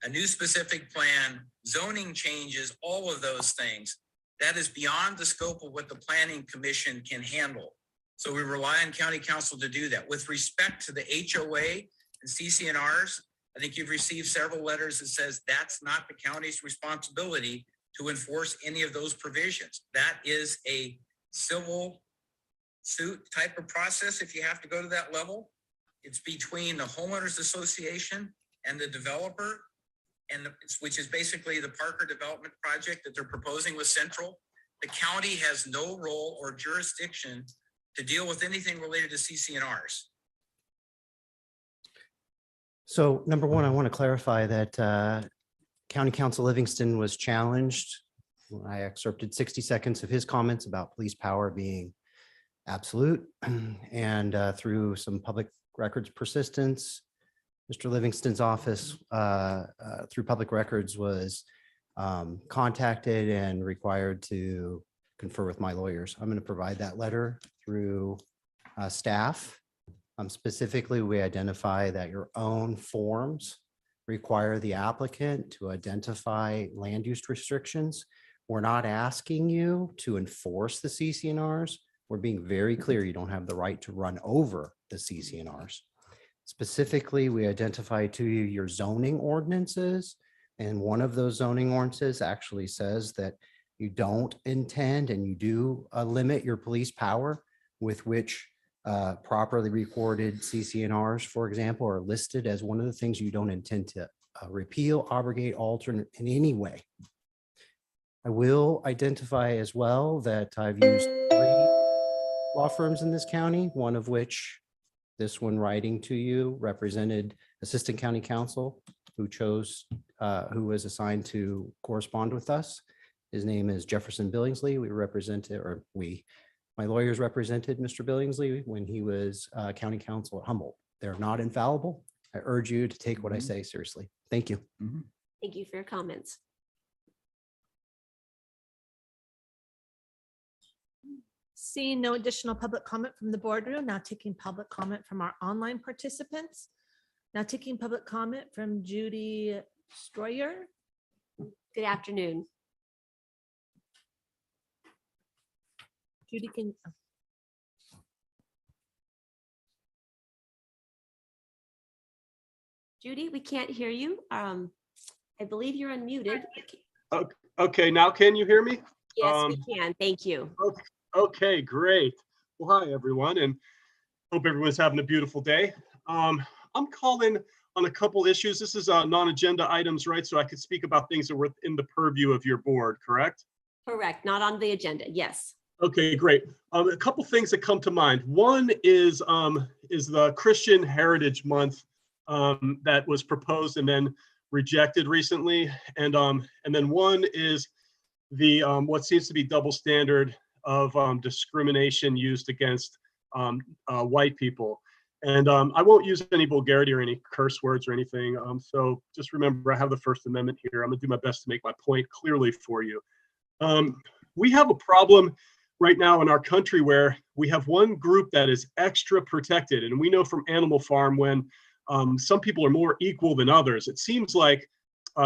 a new specific plan, zoning changes, all of those things, that is beyond the scope of what the Planning Commission can handle. So we rely on County Council to do that. With respect to the HOA and CCNRs, I think you've received several letters that says that's not the county's responsibility to enforce any of those provisions. That is a civil suit type of process if you have to go to that level. It's between the homeowners association and the developer, and which is basically the Parker development project that they're proposing with Central. The county has no role or jurisdiction to deal with anything related to CCNRs. So number one, I want to clarify that County Council Livingston was challenged. I excerpted 60 seconds of his comments about police power being absolute, and through some public records persistence, Mr. Livingston's office through public records was contacted and required to confer with my lawyers. I'm going to provide that letter through staff. Specifically, we identify that your own forms require the applicant to identify land use restrictions. We're not asking you to enforce the CCNRs. We're being very clear, you don't have the right to run over the CCNRs. Specifically, we identify to you your zoning ordinances. And one of those zoning ordinances actually says that you don't intend and you do limit your police power with which properly recorded CCNRs, for example, are listed as one of the things you don't intend to repeal, abrogate, alter in any way. I will identify as well that I've used 3 law firms in this county, one of which, this one writing to you, represented Assistant County Counsel who who was assigned to correspond with us. His name is Jefferson Billingsley. My lawyers represented Mr. Billingsley when he was county counsel at Humboldt. They're not infallible. I urge you to take what I say seriously. Thank you. Thank you for your comments. Seeing no additional public comment from the boardroom, now taking public comment from our online participants. Now taking public comment from Judy Stroyer. Good afternoon. Judy, can. Judy, we can't hear you. I believe you're unmuted. Okay, now can you hear me? Yes, we can. Thank you. Okay, great. Well, hi, everyone, and hope everyone's having a beautiful day. I'm calling on a couple issues. This is non-agenda items, right? So I could speak about things that were in the purview of your board, correct? Correct. Not on the agenda. Yes. Okay, great. A couple things that come to mind. One is the Christian Heritage Month that was proposed and then rejected recently, and then one is the what seems to be double standard of discrimination used against white people. And I won't use any vulgarity or any curse words or anything. So just remember, I have the First Amendment here. I'm gonna do my best to make my point clearly for you. We have a problem right now in our country where we have one group that is extra protected. And we know from Animal Farm when some people are more equal than others. It seems like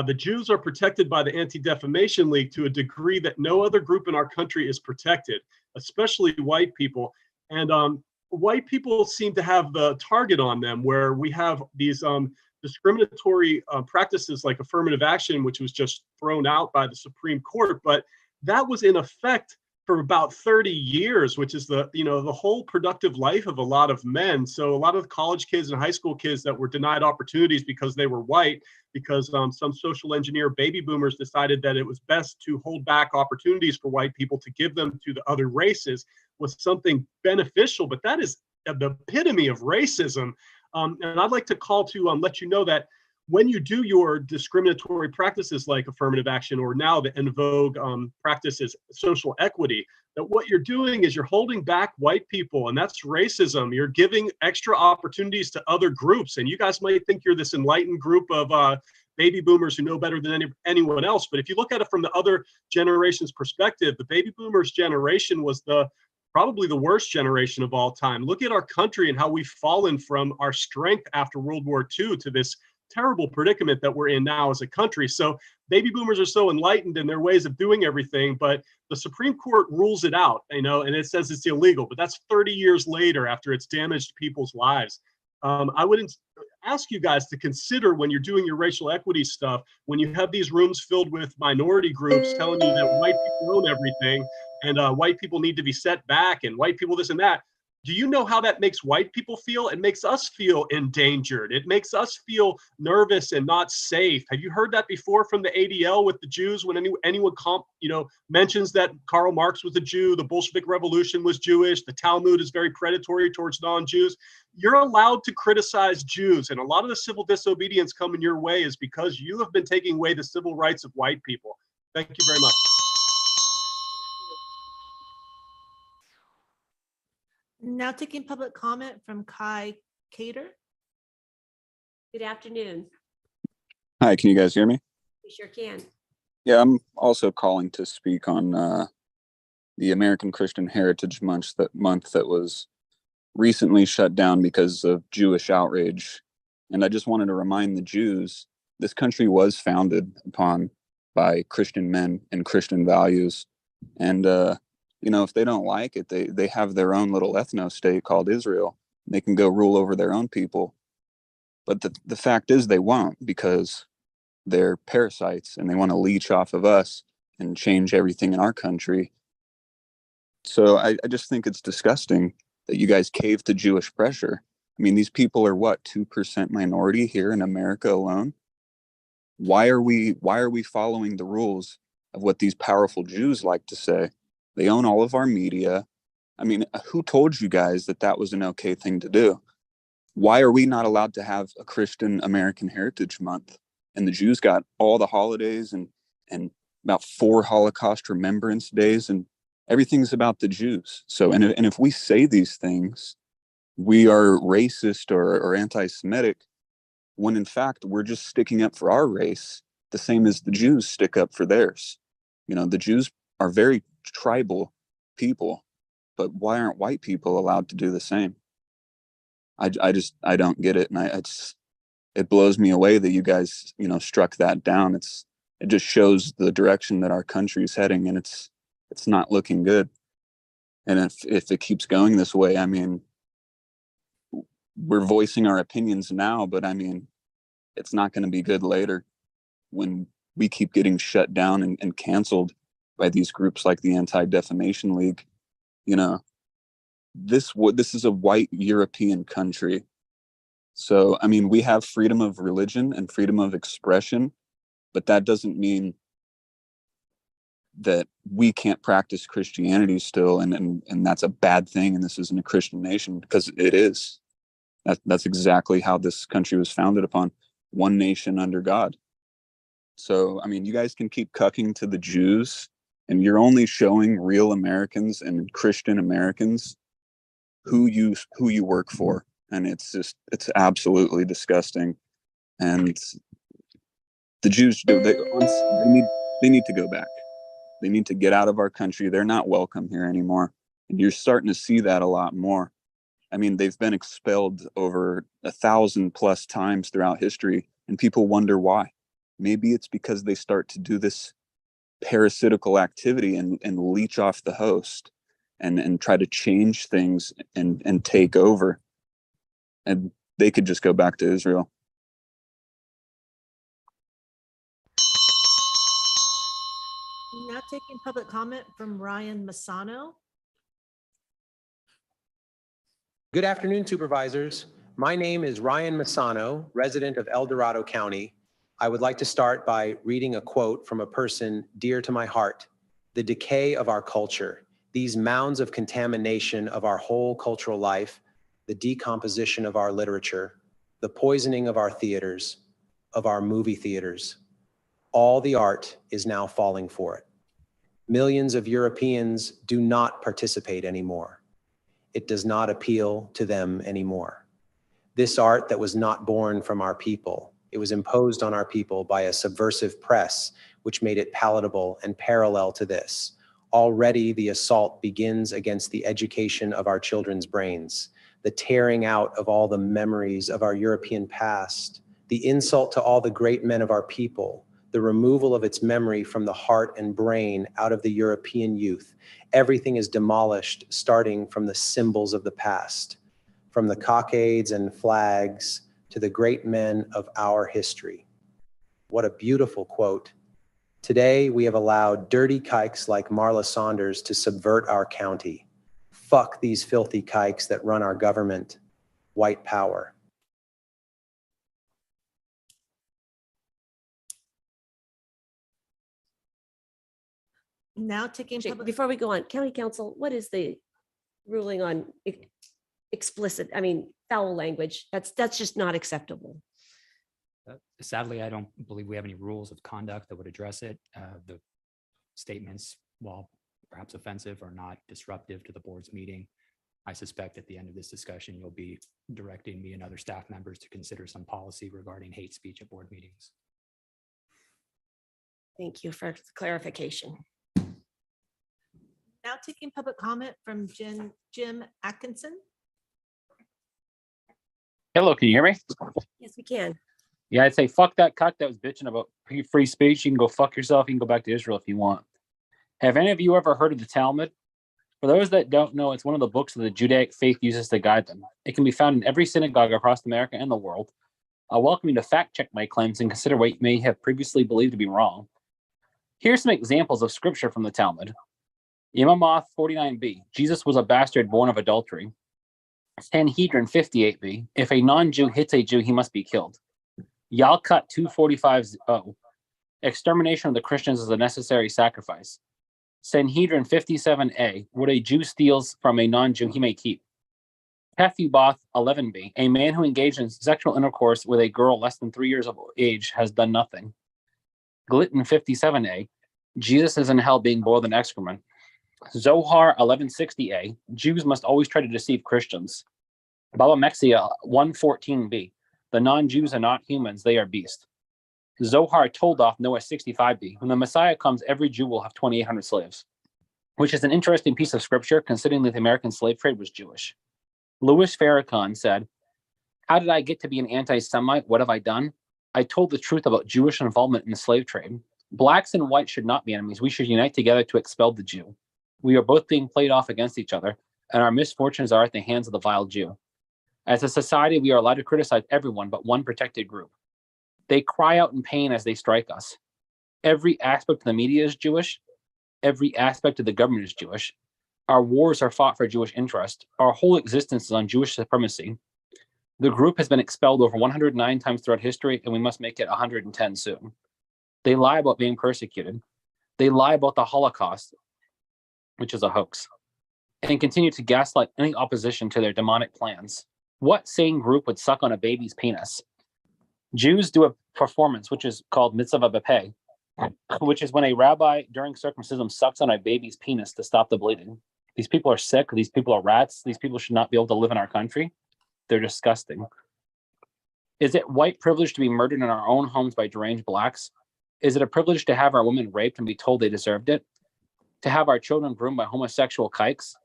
the Jews are protected by the Anti-Defamation League to a degree that no other group in our country is protected, especially white people. And white people seem to have the target on them, where we have these discriminatory practices like affirmative action, which was just thrown out by the Supreme Court. But that was in effect for about 30 years, which is the whole productive life of a lot of men. So a lot of college kids and high school kids that were denied opportunities because they were white, because some social engineer baby boomers decided that it was best to hold back opportunities for white people to give them to the other races, was something beneficial. But that is the epitome of racism. And I'd like to call to let you know that when you do your discriminatory practices like affirmative action, or now the en vogue practice is social equity, that what you're doing is you're holding back white people, and that's racism. You're giving extra opportunities to other groups. And you guys might think you're this enlightened group of baby boomers who know better than anyone else. But if you look at it from the other generation's perspective, the baby boomers generation was probably the worst generation of all time. Look at our country and how we've fallen from our strength after World War II to this terrible predicament that we're in now as a country. So baby boomers are so enlightened in their ways of doing everything, but the Supreme Court rules it out, and it says it's illegal, but that's 30 years later after it's damaged people's lives. I would ask you guys to consider, when you're doing your racial equity stuff, when you have these rooms filled with minority groups telling you that white people own everything and white people need to be set back and white people this and that. Do you know how that makes white people feel? It makes us feel endangered. It makes us feel nervous and not safe. Have you heard that before from the ADL with the Jews? When anyone mentions that Karl Marx was a Jew, the Bolshevik Revolution was Jewish, the Talmud is very predatory towards non-Jews. You're allowed to criticize Jews, and a lot of the civil disobedience coming your way is because you have been taking away the civil rights of white people. Thank you very much. Now taking public comment from Kai Cater. Good afternoon. Hi, can you guys hear me? We sure can. Yeah, I'm also calling to speak on the American Christian Heritage Month that was recently shut down because of Jewish outrage. And I just wanted to remind the Jews, this country was founded by Christian men and Christian values. And if they don't like it, they have their own little ethno state called Israel. They can go rule over their own people. But the fact is they won't, because they're parasites and they want to leech off of us and change everything in our country. So I just think it's disgusting that you guys cave to Jewish pressure. I mean, these people are 2% minority here in America alone. Why are we following the rules of what these powerful Jews like to say? They own all of our media. I mean, who told you guys that was an okay thing to do? Why are we not allowed to have a Christian American Heritage Month? And the Jews got all the holidays and about 4 Holocaust remembrance days, and everything's about the Jews. So, and if we say these things, we are racist or anti-Semitic, when in fact we're just sticking up for our race, the same as the Jews stick up for theirs. The Jews are very tribal people, but why aren't white people allowed to do the same? I don't get it, and it blows me away that you guys struck that down. It just shows the direction that our country is heading, and it's not looking good. And if it keeps going this way, I mean, we're voicing our opinions now, but I mean, it's not going to be good later when we keep getting shut down and canceled by these groups like the Anti-Defamation League. This is a white European country. So, I mean, we have freedom of religion and freedom of expression, but that doesn't mean that we can't practice Christianity still, and that's a bad thing, and this isn't a Christian nation, because it is. That's exactly how this country was founded upon, one nation under God. So, I mean, you guys can keep cucking to the Jews, and you're only showing real Americans and Christian Americans who you work for. And it's absolutely disgusting. And the Jews they need to go back. They need to get out of our country. They're not welcome here anymore. And you're starting to see that a lot more. I mean, they've been expelled over 1,000+ times throughout history, and people wonder why. Maybe it's because they start to do this parasitical activity and leech off the host and try to change things and take over. And they could just go back to Israel. Now taking public comment from Ryan Masano. Good afternoon, supervisors. My name is Ryan Masano, resident of El Dorado County. I would like to start by reading a quote from a person dear to my heart. The decay of our culture, these mounds of contamination of our whole cultural life, the decomposition of our literature, the poisoning of our theaters, of our movie theaters. All the art is now falling for it. Millions of Europeans do not participate anymore. It does not appeal to them anymore. This art that was not born from our people, it was imposed on our people by a subversive press, which made it palatable and parallel to this. Already the assault begins against the education of our children's brains, the tearing out of all the memories of our European past, the insult to all the great men of our people, the removal of its memory from the heart and brain out of the European youth. Everything is demolished, starting from the symbols of the past, from the cockades and flags to the great men of our history. What a beautiful quote. Today, we have allowed dirty kikes like Marla Saunders to subvert our county. Fuck these filthy kikes that run our government. White power. Now taking Actually, public. before we go on, County Council, what is the ruling on explicit, I mean, foul language? That's just not acceptable. Sadly, I don't believe we have any rules of conduct that would address it. The statements, while perhaps offensive, are not disruptive to the board's meeting. I suspect at the end of this discussion, you'll be directing me and other staff members to consider some policy regarding hate speech at board meetings. Thank you for the clarification. Now taking public comment from Jim Atkinson. Hello, can you hear me? Yes, we can. Yeah, I'd say fuck that cuck that was bitching about free speech. You can go fuck yourself. You can go back to Israel if you want. Have any of you ever heard of the Talmud? For those that don't know, it's one of the books that the Judaic faith uses to guide them. It can be found in every synagogue across America and the world. I welcome you to fact check my claims and consider what you may have previously believed to be wrong. Here's some examples of scripture from the Talmud. Yemamoth 49b, Jesus was a bastard born of adultery. Sanhedrin 58b, if a non-Jew hits a Jew, he must be killed. Yalkut 245-0, extermination of the Christians is a necessary sacrifice. Sanhedrin 57a, what a Jew steals from a non-Jew, he may keep. Kethuboth 11b, a man who engaged in sexual intercourse with a girl less than 3 years of age has done nothing. Glitton 57a, Jesus is in hell being boiled in excrement. Zohar 1160a, Jews must always try to deceive Christians. Baba Mexia 114b, the non-Jews are not humans, they are beasts. Zohar told off Noah 65b, when the Messiah comes, every Jew will have 2,800 slaves, which is an interesting piece of scripture considering that the American slave trade was Jewish. Louis Farrakhan said, how did I get to be an anti-Semite? What have I done? I told the truth about Jewish involvement in the slave trade. Blacks and whites should not be enemies. We should unite together to expel the Jew. We are both being played off against each other, and our misfortunes are at the hands of the vile Jew. As a society, we are allowed to criticize everyone but one protected group. They cry out in pain as they strike us. Every aspect of the media is Jewish. Every aspect of the government is Jewish. Our wars are fought for Jewish interest. Our whole existence is on Jewish supremacy. The group has been expelled over 109 times throughout history, and we must make it 110 soon. They lie about being persecuted. They lie about the Holocaust, which is a hoax, and continue to gaslight any opposition to their demonic plans. What sane group would suck on a baby's penis? Jews do a performance, which is called mitzvah b'peh, which is when a rabbi during circumcision sucks on a baby's penis to stop the bleeding. These people are sick. These people are rats. These people should not be able to live in our country. They're disgusting. Is it white privilege to be murdered in our own homes by deranged blacks? Is it a privilege to have our women raped and be told they deserved it? To have our children groomed by homosexual kikes?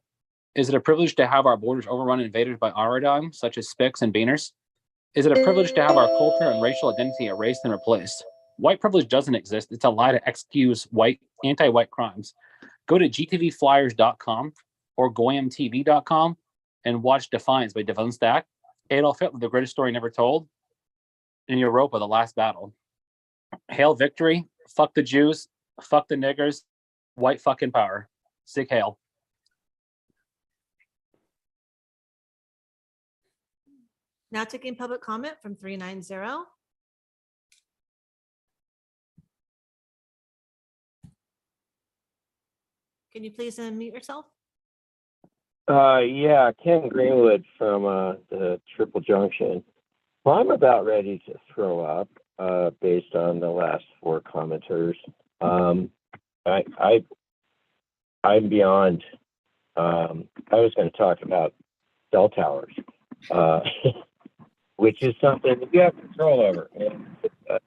Is it a privilege to have our borders overrun and invaded by Aradime, such as Spics and Beaners? Is it a privilege to have our culture and racial identity erased and replaced? White privilege doesn't exist. It's a lie to excuse anti-white crimes. Go to gtvflyers.com or goyamtv.com and watch Defiance by Devon Stack, Adolf Hitler, the greatest story never told, and Europa, the last battle. Hail victory, fuck the Jews, fuck the niggers, white fucking power. Sick hail. Now taking public comment from 390. Can you please unmute yourself? Yeah, Ken Greenwood from the Triple Junction. Well, I'm about ready to throw up based on the last four commenters. I'm beyond. I was going to talk about cell towers, which is something that you have control over. And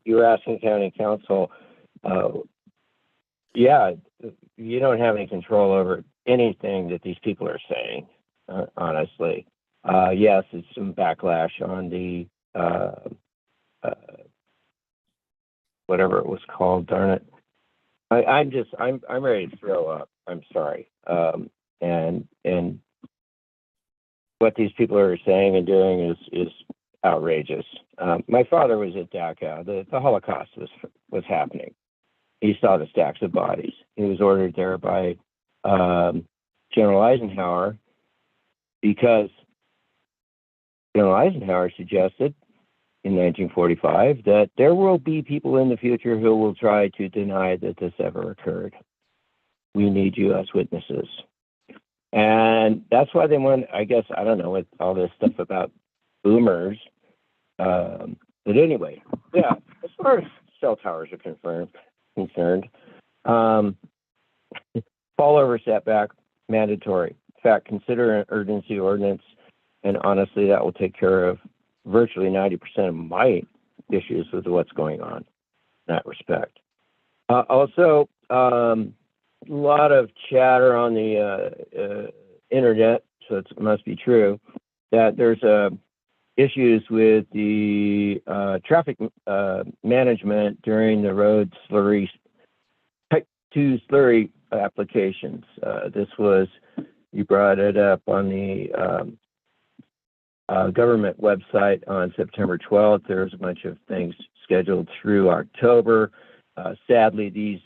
you were asking county council, yeah, you don't have any control over anything that these people are saying, honestly. Yes, it's some backlash on the whatever it was called, darn it. I'm ready to throw up. I'm sorry. And what these people are saying and doing is outrageous. My father was at Dachau. The Holocaust was happening. He saw the stacks of bodies. He was ordered there by General Eisenhower because General Eisenhower suggested in 1945 that there will be people in the future who will try to deny that this ever occurred. We need U.S. witnesses. And that's why they want, I guess, I don't know, with all this stuff about boomers. But anyway, yeah, as far as cell towers are concerned, fallover setback, mandatory. In fact, consider an urgency ordinance, and honestly, that will take care of virtually 90% of my issues with what's going on in that respect. Also, a lot of chatter on the internet, so it must be true, that there's issues with the traffic management during the road slurry, type 2 slurry applications. This was, you brought it up on the government website on September 12th. There's a bunch of things scheduled through October. Sadly,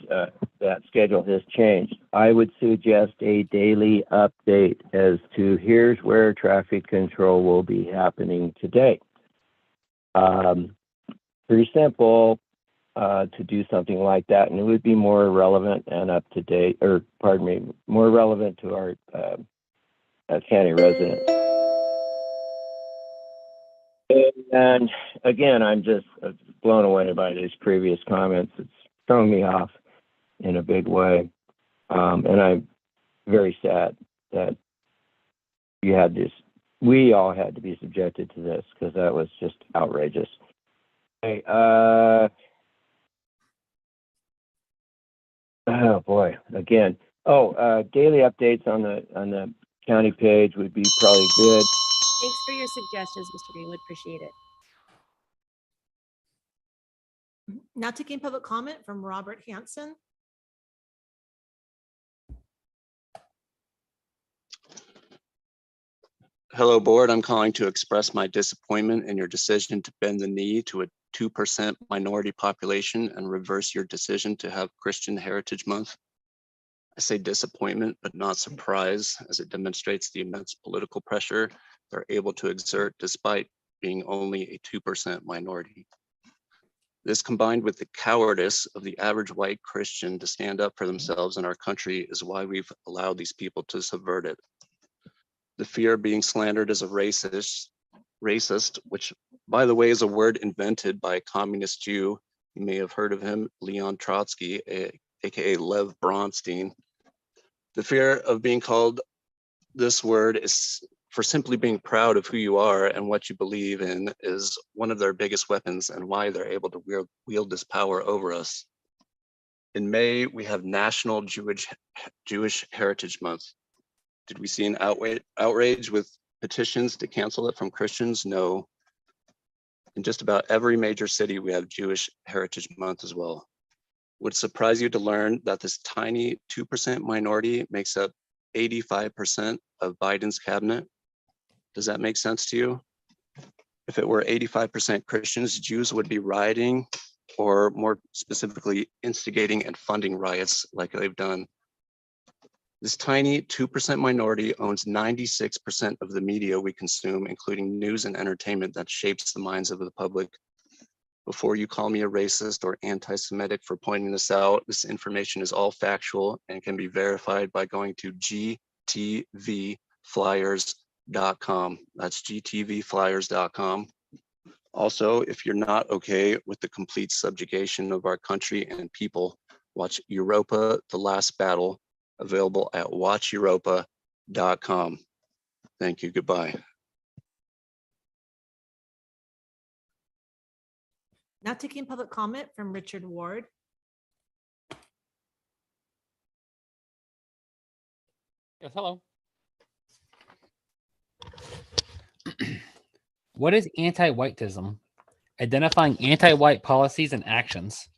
that schedule has changed. I would suggest a daily update as to here's where traffic control will be happening today. Pretty simple to do something like that, and it would be more relevant and up to date, or pardon me, more relevant to our county residents. And again, I'm just blown away by these previous comments. It's thrown me off in a big way. And I'm very sad that you had this, we all had to be subjected to this, because that was just outrageous. Hey, oh boy, again. Daily updates on the county page would be probably good. Thanks for your suggestions, Mr. Greenwood. Appreciate it. Now taking public comment from Robert Hanson. Hello, board. I'm calling to express my disappointment in your decision to bend the knee to a 2% minority population and reverse your decision to have Christian Heritage Month. I say disappointment, but not surprise, as it demonstrates the immense political pressure they're able to exert despite being only a 2% minority. This, combined with the cowardice of the average white Christian to stand up for themselves in our country, is why we've allowed these people to subvert it. The fear of being slandered as a racist, which, by the way, is a word invented by a communist Jew. You may have heard of him, Leon Trotsky, aka Lev Bronstein. The fear of being called this word is for simply being proud of who you are and what you believe in is one of their biggest weapons, and why they're able to wield this power over us. In May, we have National Jewish Heritage Month. Did we see an outrage with petitions to cancel it from Christians? No. In just about every major city, we have Jewish Heritage Month as well. Would it surprise you to learn that this tiny 2% minority makes up 85% of Biden's cabinet? Does that make sense to you? If it were 85% Christians, Jews would be rioting, or more specifically, instigating and funding riots like they've done. This tiny 2% minority owns 96% of the media we consume, including news and entertainment that shapes the minds of the public. Before you call me a racist or anti-Semitic for pointing this out, this information is all factual and can be verified by going to gtvflyers.com. That's gtvflyers.com. Also, if you're not okay with the complete subjugation of our country and people, watch Europa: The Last Battle, available at watcheuropa.com. Thank you. Goodbye. Now taking public comment from Richard Ward. Yes, hello. What is anti-whiteism? Identifying anti-white policies and actions.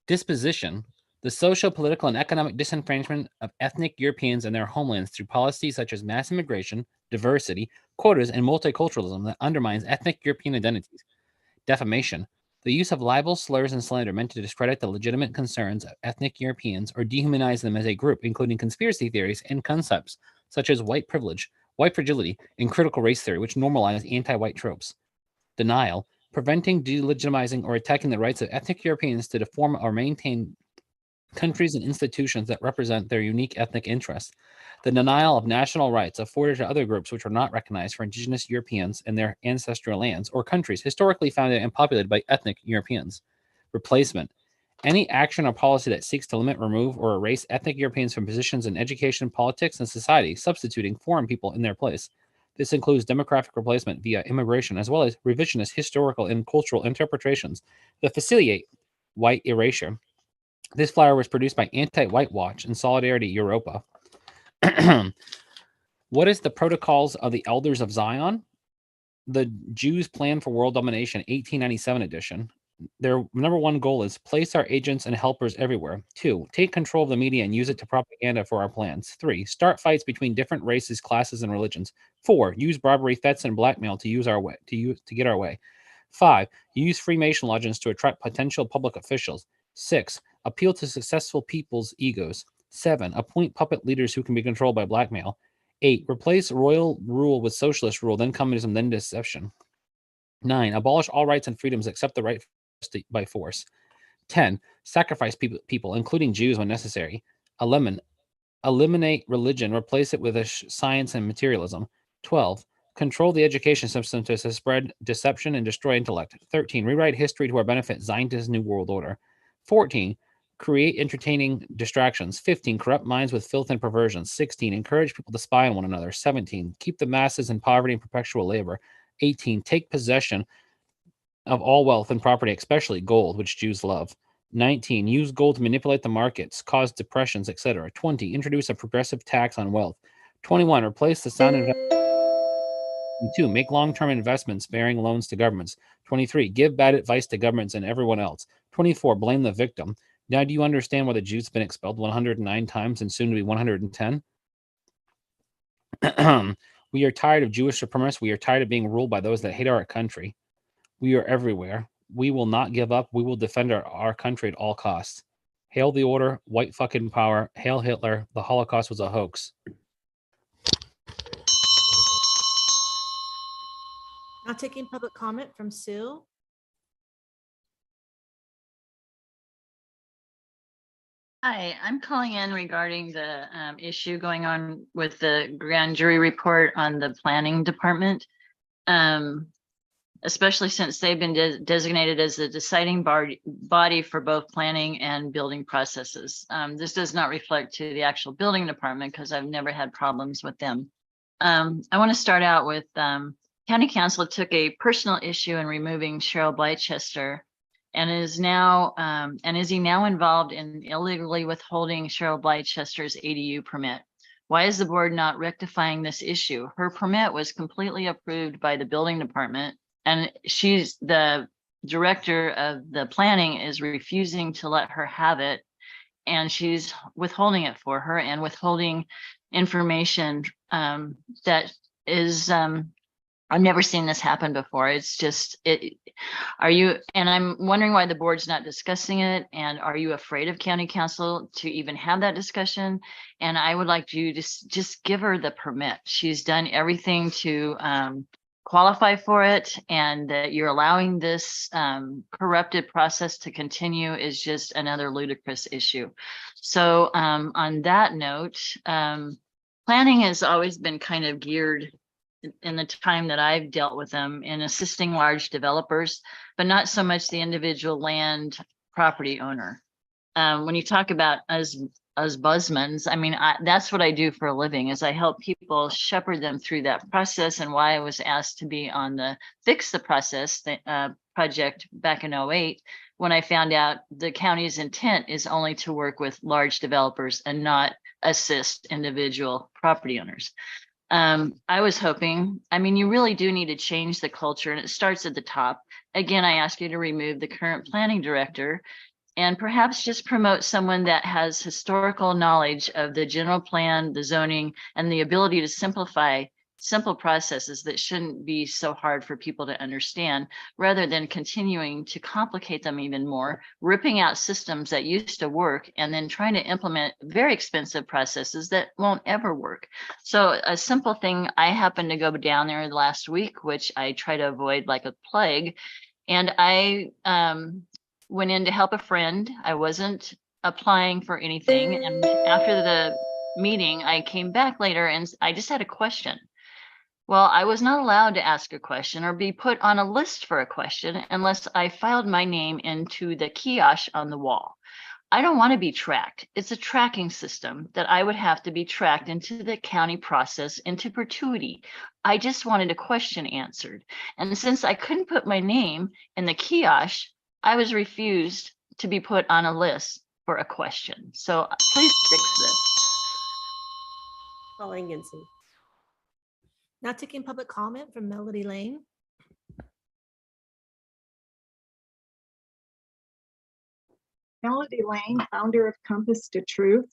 Disposition. The social, political, and economic disenfranchisement of ethnic Europeans and their homelands through policies such as mass immigration, diversity, quotas, and multiculturalism that undermines ethnic European identities. Defamation. The use of libel, slurs, and slander meant to discredit the legitimate concerns of ethnic Europeans or dehumanize them as a group, including conspiracy theories and concepts such as white privilege, white fragility, and critical race theory, which normalize anti-white tropes. Denial. Preventing, delegitimizing, or attacking the rights of ethnic Europeans to deform or maintain countries and institutions that represent their unique ethnic interests. The denial of national rights afforded to other groups which are not recognized for indigenous Europeans and their ancestral lands or countries historically founded and populated by ethnic Europeans. Replacement. Any action or policy that seeks to limit, remove, or erase ethnic Europeans from positions in education, politics, and society, substituting foreign people in their place. This includes demographic replacement via immigration, as well as revisionist historical and cultural interpretations that facilitate white erasure. This flyer was produced by Anti-White Watch and Solidarity Europa. What is the Protocols of the Elders of Zion? The Jews' Plan for World Domination, 1897 edition. Their number one goal is place our agents and helpers everywhere. 2, take control of the media and use it to propaganda for our plans. 3, start fights between different races, classes, and religions. 4, use bribery, threats, and blackmail to get our way. 5, use Freemason lodges to attract potential public officials. 6, appeal to successful people's egos. 7, appoint puppet leaders who can be controlled by blackmail. 8, replace royal rule with socialist rule, then communism, then deception. 9, abolish all rights and freedoms except the right by force. 10, sacrifice people, including Jews when necessary. 11, eliminate religion, replace it with science and materialism. 12, control the education system to spread deception and destroy intellect. 13, rewrite history to our benefit, Zionist New World Order. 14, create entertaining distractions. 15, corrupt minds with filth and perversion. 16, encourage people to spy on one another. 17, keep the masses in poverty and perpetual labor. 18, take possession of all wealth and property, especially gold, which Jews love. 19, use gold to manipulate the markets, cause depressions, etc. 20, introduce a progressive tax on wealth. 21, replace the sound investment. 2, make long-term investments bearing loans to governments. 23, give bad advice to governments and everyone else. 24, blame the victim. Now, do you understand why the Jews have been expelled 109 times and soon to be 110? We are tired of Jewish supremacists. We are tired of being ruled by those that hate our country. We are everywhere. We will not give up. We will defend our country at all costs. Hail the order, white fucking power. Hail Hitler. The Holocaust was a hoax. Now taking public comment from Sue. Hi, I'm calling in regarding the issue going on with the grand jury report on the planning department. Especially since they've been designated as the deciding body for both planning and building processes. This does not reflect to the actual building department because I've never had problems with them. I want to start out with County Council took a personal issue in removing Cheryl Blychester and is he now involved in illegally withholding Cheryl Blychester's ADU permit. Why is the board not rectifying this issue? Her permit was completely approved by the building department, and she's the director of the planning is refusing to let her have it. And she's withholding it for her and withholding information that is, I've never seen this happen before. It's just, and I'm wondering why the board's not discussing it. And are you afraid of county council to even have that discussion? And I would like you to just give her the permit. She's done everything to qualify for it, and that you're allowing this corrupted process to continue is just another ludicrous issue. So on that note, planning has always been kind of geared in the time that I've dealt with them in assisting large developers, but not so much the individual land property owner. When you talk about us buzzmans, I mean, that's what I do for a living, is I help people shepherd them through that process, and why I was asked to be on the Fix the Process project back in 2008, when I found out the county's intent is only to work with large developers and not assist individual property owners. I was hoping, I mean, you really do need to change the culture, and it starts at the top. Again, I ask you to remove the current planning director and perhaps just promote someone that has historical knowledge of the general plan, the zoning, and the ability to simplify simple processes that shouldn't be so hard for people to understand, rather than continuing to complicate them even more, ripping out systems that used to work and then trying to implement very expensive processes that won't ever work. So a simple thing, I happened to go down there last week, which I try to avoid like a plague. And I went in to help a friend. I wasn't applying for anything. And after the meeting, I came back later and I just had a question. Well, I was not allowed to ask a question or be put on a list for a question unless I filed my name into the kiosk on the wall. I don't want to be tracked. It's a tracking system that I would have to be tracked into the county process into perpetuity. I just wanted a question answered. And since I couldn't put my name in the kiosk, I was refused to be put on a list for a question. So please fix this. Colleen Ginsey. Now taking public comment from Melody Lane. Melody Lane, founder of Compass to Truth.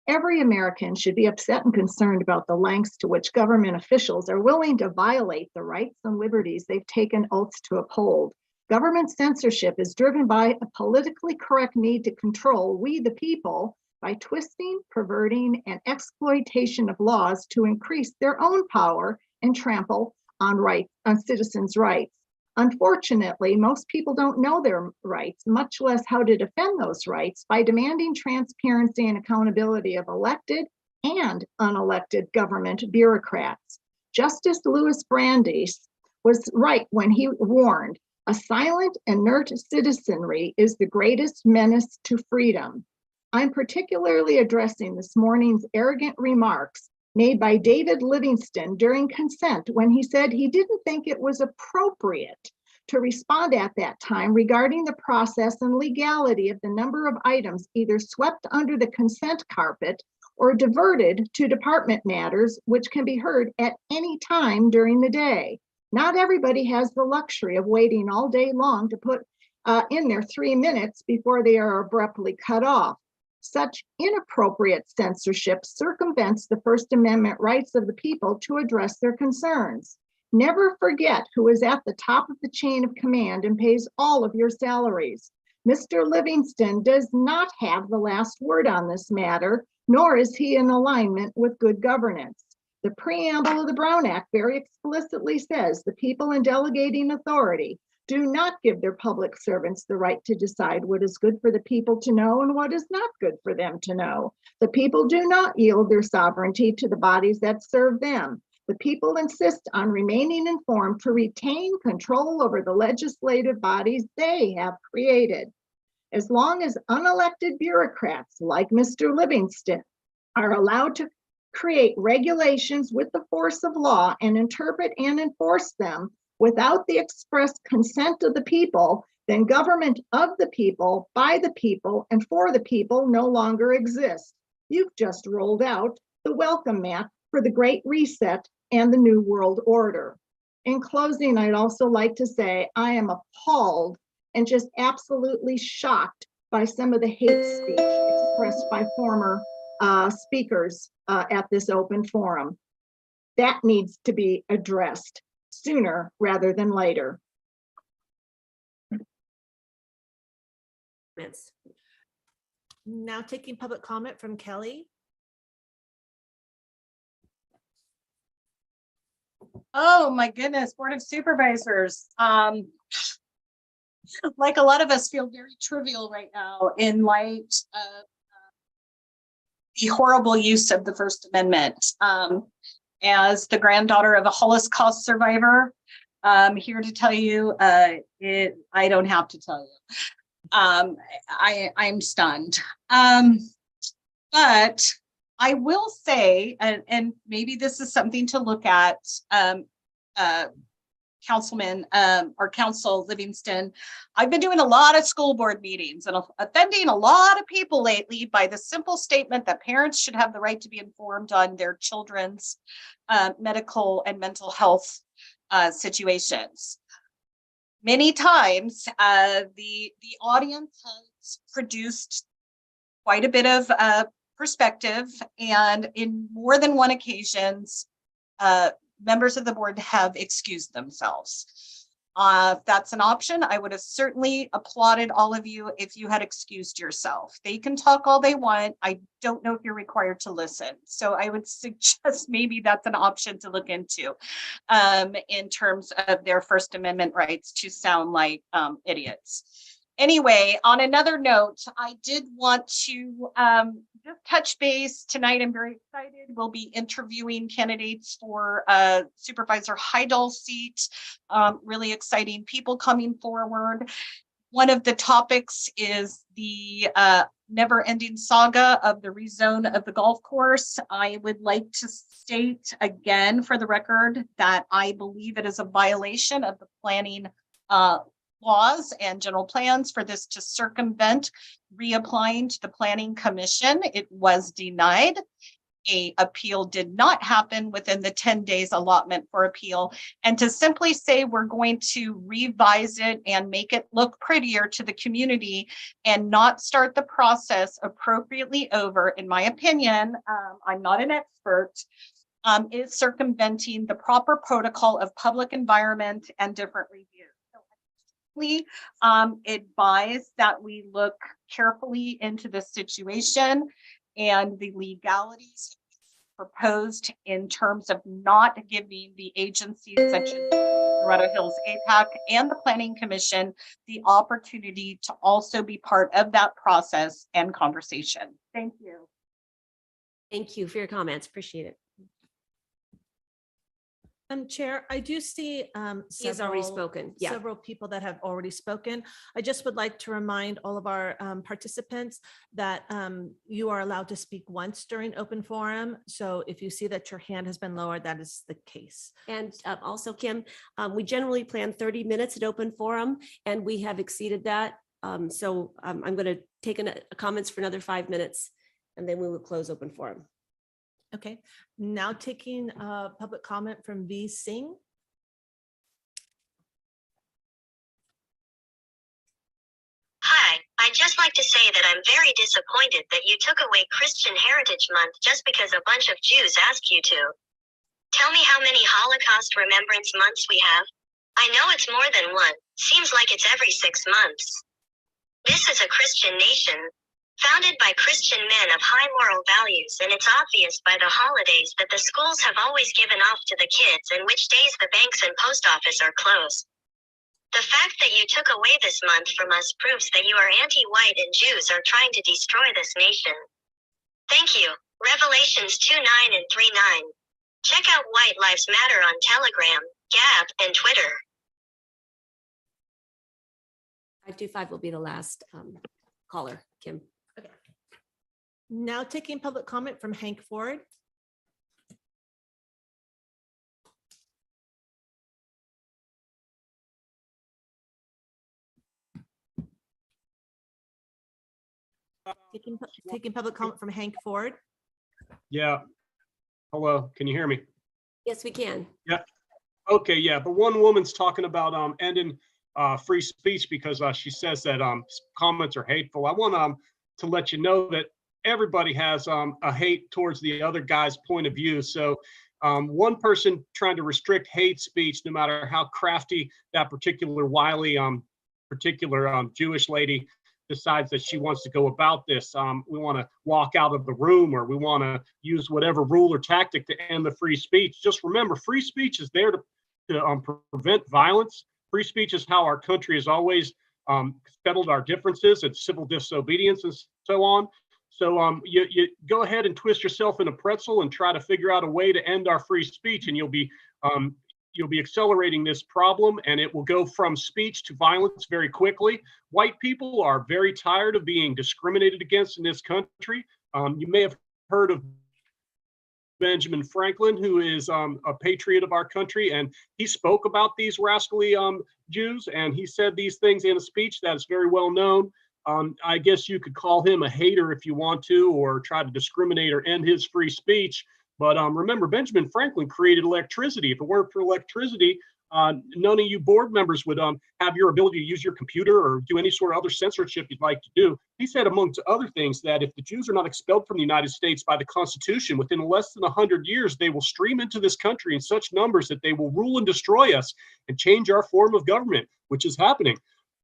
Every American should be upset and concerned about the lengths to which government officials are willing to violate the rights and liberties they've taken oaths to uphold. Government censorship is driven by a politically correct need to control we the people by twisting, perverting, and exploitation of laws to increase their own power and trample on citizens' rights. Unfortunately, most people don't know their rights, much less how to defend those rights by demanding transparency and accountability of elected and unelected government bureaucrats. Justice Louis Brandeis was right when he warned, a silent, inert citizenry is the greatest menace to freedom. I'm particularly addressing this morning's arrogant remarks made by David Livingston during consent when he said he didn't think it was appropriate to respond at that time regarding the process and legality of the number of items either swept under the consent carpet or diverted to department matters, which can be heard at any time during the day. Not everybody has the luxury of waiting all day long to put in their 3 minutes before they are abruptly cut off. Such inappropriate censorship circumvents the First Amendment rights of the people to address their concerns. Never forget who is at the top of the chain of command and pays all of your salaries. Mr. Livingston does not have the last word on this matter, nor is he in alignment with good governance. The preamble of the Brown Act very explicitly says the people in delegating authority do not give their public servants the right to decide what is good for the people to know and what is not good for them to know. The people do not yield their sovereignty to the bodies that serve them. The people insist on remaining informed to retain control over the legislative bodies they have created. As long as unelected bureaucrats like Mr. Livingston are allowed to create regulations with the force of law and interpret and enforce them without the express consent of the people, then government of the people, by the people, and for the people no longer exists. You've just rolled out the welcome mat for the Great Reset and the New World Order. In closing, I'd also like to say I am appalled and just absolutely shocked by some of the hate speech expressed by former speakers at this open forum. That needs to be addressed sooner rather than later. Now taking public comment from Kelly. Oh my goodness, Board of Supervisors. Like a lot of us feel very trivial right now in light of the horrible use of the First Amendment. As the granddaughter of a Holocaust survivor, I'm here to tell you, I don't have to tell you. I'm stunned. But I will say, and maybe this is something to look at, Councilman or Council Livingston, I've been doing a lot of school board meetings and offending a lot of people lately by the simple statement that parents should have the right to be informed on their children's medical and mental health situations. Many times, the audience has produced quite a bit of perspective, and in more than one occasions, members of the board have excused themselves. If that's an option, I would have certainly applauded all of you if you had excused yourself. They can talk all they want. I don't know if you're required to listen. So I would suggest maybe that's an option to look into in terms of their First Amendment rights to sound like idiots. Anyway, on another note, I did want to just touch base tonight. I'm very excited. We'll be interviewing candidates for Supervisor Heidel's seat. Really exciting people coming forward. One of the topics is the never-ending saga of the rezone of the golf course. I would like to state again for the record that I believe it is a violation of the planning laws and general plans for this to circumvent reapplying to the Planning Commission. It was denied. An appeal did not happen within the 10 days allotment for appeal. And to simply say we're going to revise it and make it look prettier to the community and not start the process appropriately over, in my opinion, I'm not an expert, is circumventing the proper protocol of public environment and different reviews. Advise that we look carefully into this situation and the legalities proposed in terms of not giving the agencies such as Dorado Hills APAC and the Planning Commission the opportunity to also be part of that process and conversation. Thank you. Thank you for your comments. Appreciate it. Chair, I do see He has already spoken. Yeah. several people that have already spoken. I just would like to remind all of our participants that you are allowed to speak once during open forum. So if you see that your hand has been lowered, that is the case. And also, Kim, we generally plan 30 minutes at open forum, and we have exceeded that. So I'm going to take comments for another 5 minutes, and then we will close open forum. Okay, now taking public comment from V. Singh. Hi, I'd just like to say that I'm very disappointed that you took away Christian Heritage Month just because a bunch of Jews asked you to. Tell me how many Holocaust Remembrance Months we have. I know it's more than one. Seems like it's every 6 months. This is a Christian nation, founded by Christian men of high moral values, and it's obvious by the holidays that the schools have always given off to the kids and which days the banks and post office are closed. The fact that you took away this month from us proves that you are anti-white and Jews are trying to destroy this nation. Thank you. Revelations 2:9 and 3:9. Check out White Lives Matter on Telegram, Gab, and Twitter. 525 will be the last caller, Kim. Okay. Now taking public comment from Hank Ford. Taking public comment from Hank Ford. Yeah. Hello, can you hear me? Yes, we can. Yeah. Okay, yeah, but one woman's talking about ending free speech because she says that comments are hateful. I want to let you know that everybody has a hate towards the other guy's point of view. So one person trying to restrict hate speech, no matter how crafty that particular wily Jewish lady decides that she wants to go about this, we want to walk out of the room, or we want to use whatever rule or tactic to end the free speech. Just remember, free speech is there to prevent violence. Free speech is how our country has always settled our differences and civil disobedience and so on. So you go ahead and twist yourself in a pretzel and try to figure out a way to end our free speech, and you'll be accelerating this problem, and it will go from speech to violence very quickly. White people are very tired of being discriminated against in this country. You may have heard of Benjamin Franklin, who is a patriot of our country, and he spoke about these rascally Jews, and he said these things in a speech that is very well known. I guess you could call him a hater if you want to, or try to discriminate or end his free speech. But remember, Benjamin Franklin created electricity. If it weren't for electricity, none of you board members would have your ability to use your computer or do any sort of other censorship you'd like to do. He said, amongst other things, that if the Jews are not expelled from the United States by the Constitution, within less than 100 years, they will stream into this country in such numbers that they will rule and destroy us and change our form of government, which is happening,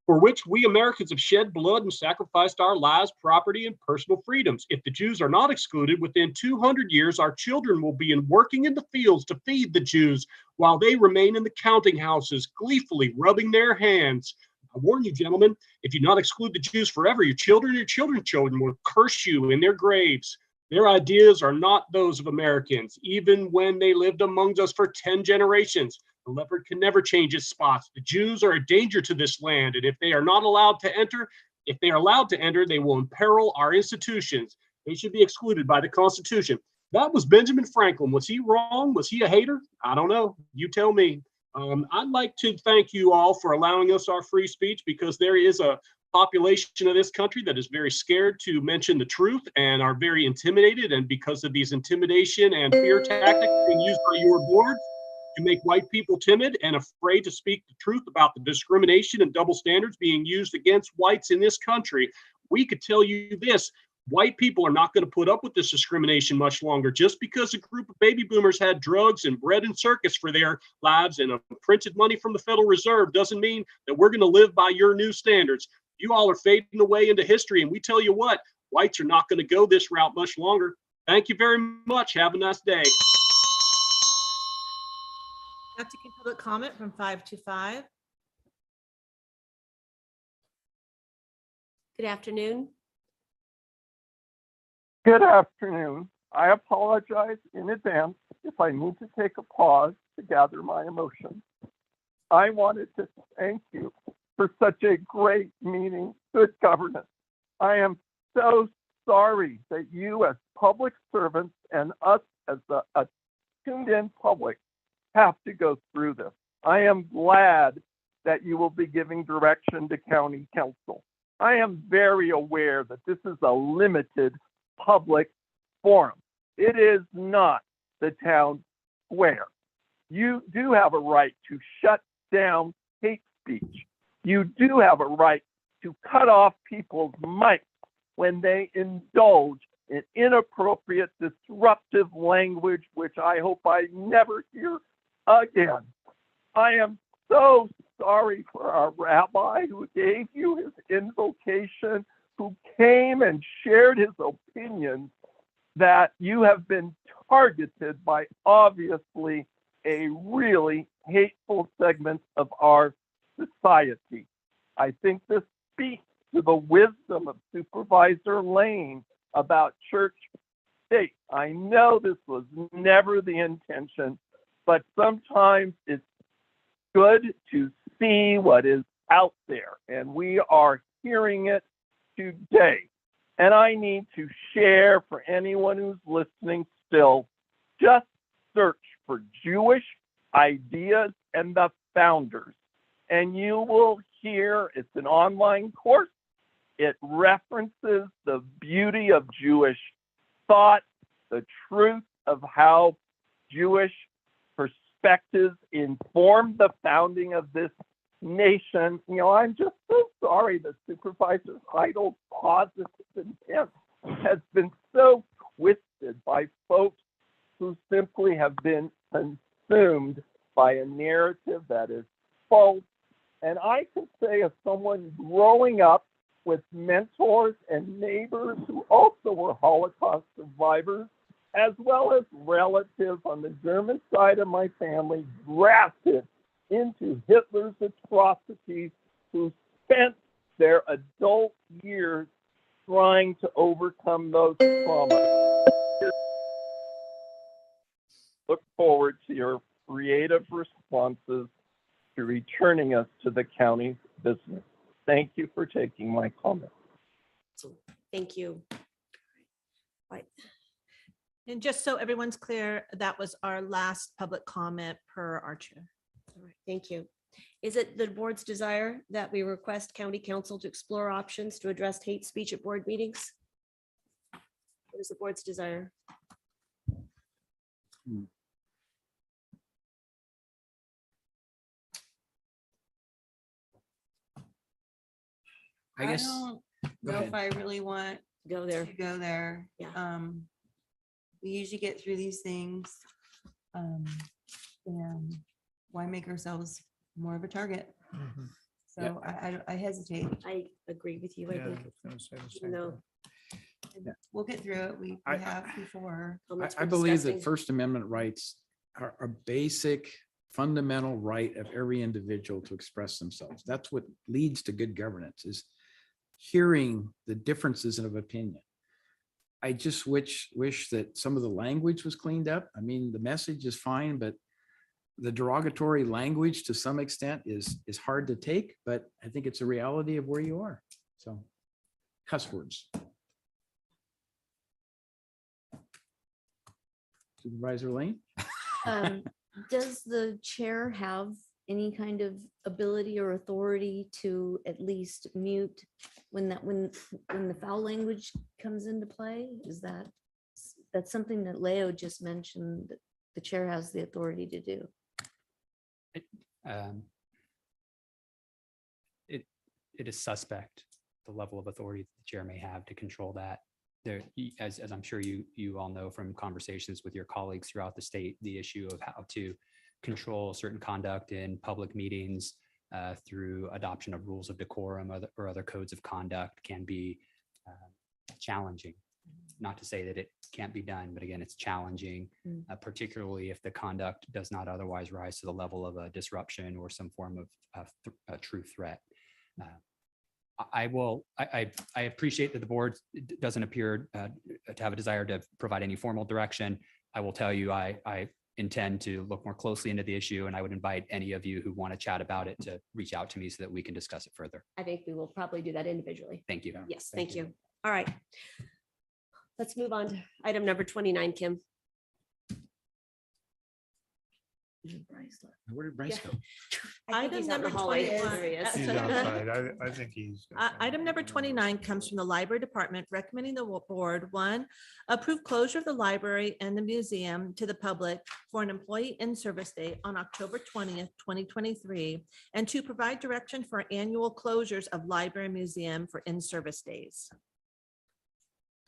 for which we Americans have shed blood and sacrificed our lives, property, and personal freedoms. If the Jews are not excluded, within 200 years, our children will be working in the fields to feed the Jews while they remain in the counting houses, gleefully rubbing their hands. I warn you, gentlemen, if you not exclude the Jews forever, your children and your children's children will curse you in their graves. Their ideas are not those of Americans, even when they lived among us for 10 generations. The leopard can never change its spots. The Jews are a danger to this land, and if they are not allowed to enter, they will imperil our institutions. They should be excluded by the Constitution. That was Benjamin Franklin. Was he wrong? Was he a hater? I don't know. You tell me. I'd like to thank you all for allowing us our free speech, because there is a population of this country that is very scared to mention the truth and are very intimidated. And because of these intimidation and fear tactics being used by your board to make white people timid and afraid to speak the truth about the discrimination and double standards being used against whites in this country, we could tell you this: white people are not going to put up with this discrimination much longer. Just because a group of baby boomers had drugs and bread and circus for their lives and printed money from the Federal Reserve doesn't mean that we're going to live by your new standards. You all are fading away into history, and we tell you what, whites are not going to go this route much longer. Thank you very much. Have a nice day. Now taking public comment from 525. Good afternoon. Good afternoon. I apologize in advance if I need to take a pause to gather my emotions. I wanted to thank you for such a great meeting, good governance. I am so sorry that you as public servants and us as a tuned-in public have to go through this. I am glad that you will be giving direction to county council. I am very aware that this is a limited public forum. It is not the town square. You do have a right to shut down hate speech. You do have a right to cut off people's mics when they indulge in inappropriate, disruptive language, which I hope I never hear again. I am so sorry for our rabbi who gave you his invocation, who came and shared his opinions, that you have been targeted by obviously a really hateful segment of our society. I think this speaks to the wisdom of Supervisor Lane about church state. I know this was never the intention, but sometimes it's good to see what is out there, and we are hearing it today. And I need to share for anyone who's listening still, just search for Jewish ideas and the founders, and you will hear, it's an online course. It references the beauty of Jewish thought, the truth of how Jewish perspectives informed the founding of this nation. I'm just so sorry that Supervisor Heidel's positive intent has been so twisted by folks who simply have been consumed by a narrative that is false. And I can say, as someone growing up with mentors and neighbors who also were Holocaust survivors, as well as relatives on the German side of my family grafted into Hitler's atrocities, who spent their adult years trying to overcome those traumas. Look forward to your creative responses to returning us to the county's business. Thank you for taking my comment. Thank you. Right. And just so everyone's clear, that was our last public comment per our chair. All right, thank you. Is it the board's desire that we request county council to explore options to address hate speech at board meetings? What is the board's desire? I don't know if I really want go there. to go there. Yeah. We usually get through these things. And why make ourselves more of a target? So I hesitate. I agree with you. I think. No. We'll get through it. We have before. I believe that First Amendment rights are a basic fundamental right of every individual to express themselves. That's what leads to good governance, is hearing the differences of opinion. I just wish that some of the language was cleaned up. I mean, the message is fine, but the derogatory language to some extent is hard to take, but I think it's a reality of where you are. So, cuss words. Supervisor Lane? Does the chair have any kind of ability or authority to at least mute when the foul language comes into play? Is that's something that Leo just mentioned that the chair has the authority to do? It is suspect, the level of authority that the chair may have to control that. There, as I'm sure you all know from conversations with your colleagues throughout the state, the issue of how to control certain conduct in public meetings through adoption of rules of decorum or other codes of conduct can be challenging. Not to say that it can't be done, but again, it's challenging, particularly if the conduct does not otherwise rise to the level of a disruption or some form of a true threat. I appreciate that the board doesn't appear to have a desire to provide any formal direction. I will tell you, I intend to look more closely into the issue, and I would invite any of you who want to chat about it to reach out to me so that we can discuss it further. I think we will probably do that individually. Thank you. Yes, thank you. All right. Let's move on to item number 29, Kim. Where did Bryce go? I think Item he's out in the number hallway. 21. There he is. He's outside. I think he's. Item number 29 comes from the Library Department recommending the board, 1, approve closure of the library and the museum to the public for an employee in-service day on October 20th, 2023, and 2, provide direction for annual closures of library and museum for in-service days.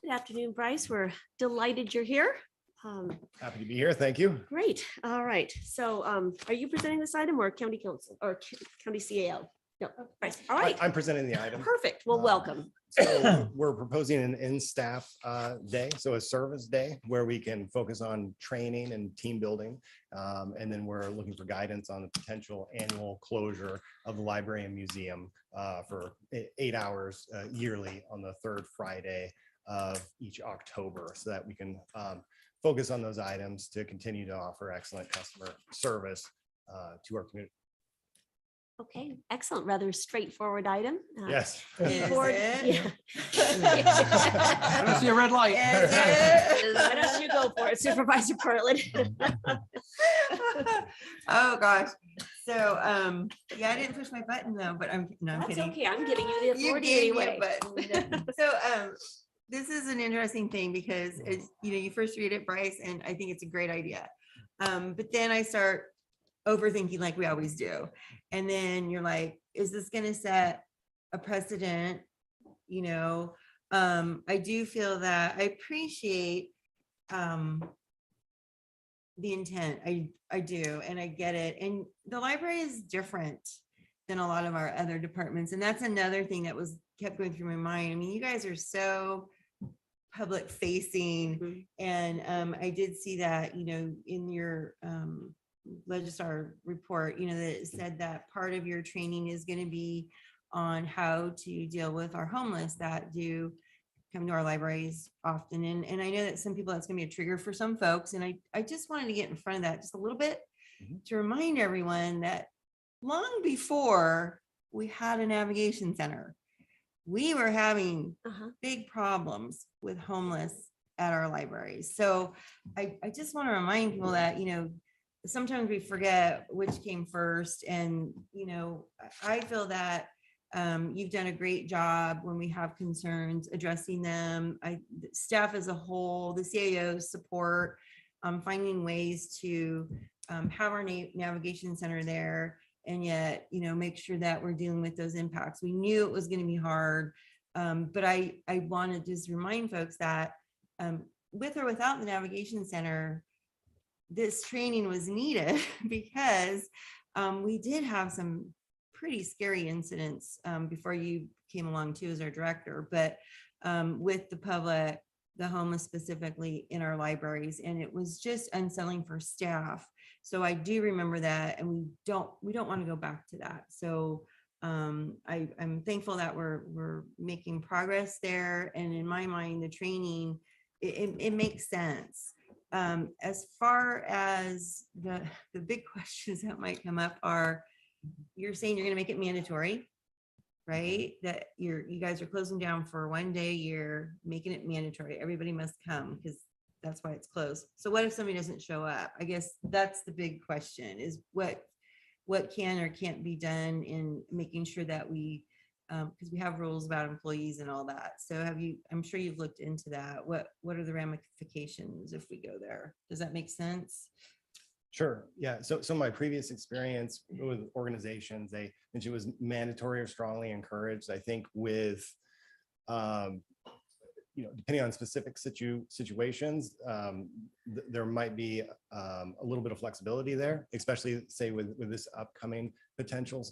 Good afternoon, Bryce. We're delighted you're here. Happy to be here. Thank you. Great. All right. So are you presenting this item or county council or county CAO? No, Bryce. All right. I'm presenting the item. Perfect. Well, welcome. So we're proposing an in-staff day, so a service day where we can focus on training and team building. And then we're looking for guidance on the potential annual closure of the library and museum for 8 hours yearly on the 3rd Friday of each October, so that we can focus on those items to continue to offer excellent customer service to our community. Okay, excellent. Rather straightforward item. Yes. Board- yeah. I don't see a red light. Why don't you go for it, Supervisor Portland? Oh, gosh. So, yeah, I didn't push my button though, but I'm That's kidding. okay. I'm giving you the You authority gave me a anyway. button. So, this is an interesting thing because it's, you first read it, Bryce, and I think it's a great idea. But then I start overthinking like we always do. And then you're like, is this going to set a precedent? I do feel that I appreciate the intent. I do, and I get it. And the library is different than a lot of our other departments. And that's another thing that kept going through my mind. I mean, you guys are so public facing. And I did see that, in your Legistar report, that it said that part of your training is going to be on how to deal with our homeless that do come to our libraries often. And I know that some people, that's going to be a trigger for some folks. And I just wanted to get in front of that just a little bit to remind everyone that long before we had a navigation center, we were having big problems with homeless at our libraries. So I just want to remind people that, sometimes we forget which came first. And, I feel that you've done a great job when we have concerns addressing them. Staff as a whole, the CAO's support, finding ways to have our navigation center there, and yet, make sure that we're dealing with those impacts. We knew it was going to be hard, but I want to just remind folks that with or without the navigation center, this training was needed because we did have some pretty scary incidents before you came along too as our director, but with the public, the homeless specifically in our libraries, and it was just unsettling for staff. So I do remember that, and we don't want to go back to that. So I'm thankful that we're making progress there, and in my mind, the training it makes sense. As far as the big questions that might come up are, you're saying you're going to make it mandatory, right? That you guys are closing down for 1 day a year, making it mandatory. Everybody must come because that's why it's closed. So what if somebody doesn't show up? I guess that's the big question, is what can or can't be done in making sure that we, because we have rules about employees and all that. So I'm sure you've looked into that. What are the ramifications if we go there? Does that make sense? Sure. Yeah. So my previous experience with organizations, they mentioned it was mandatory or strongly encouraged. I think with, depending on specific situations, there might be a little bit of flexibility there, especially say with this upcoming potential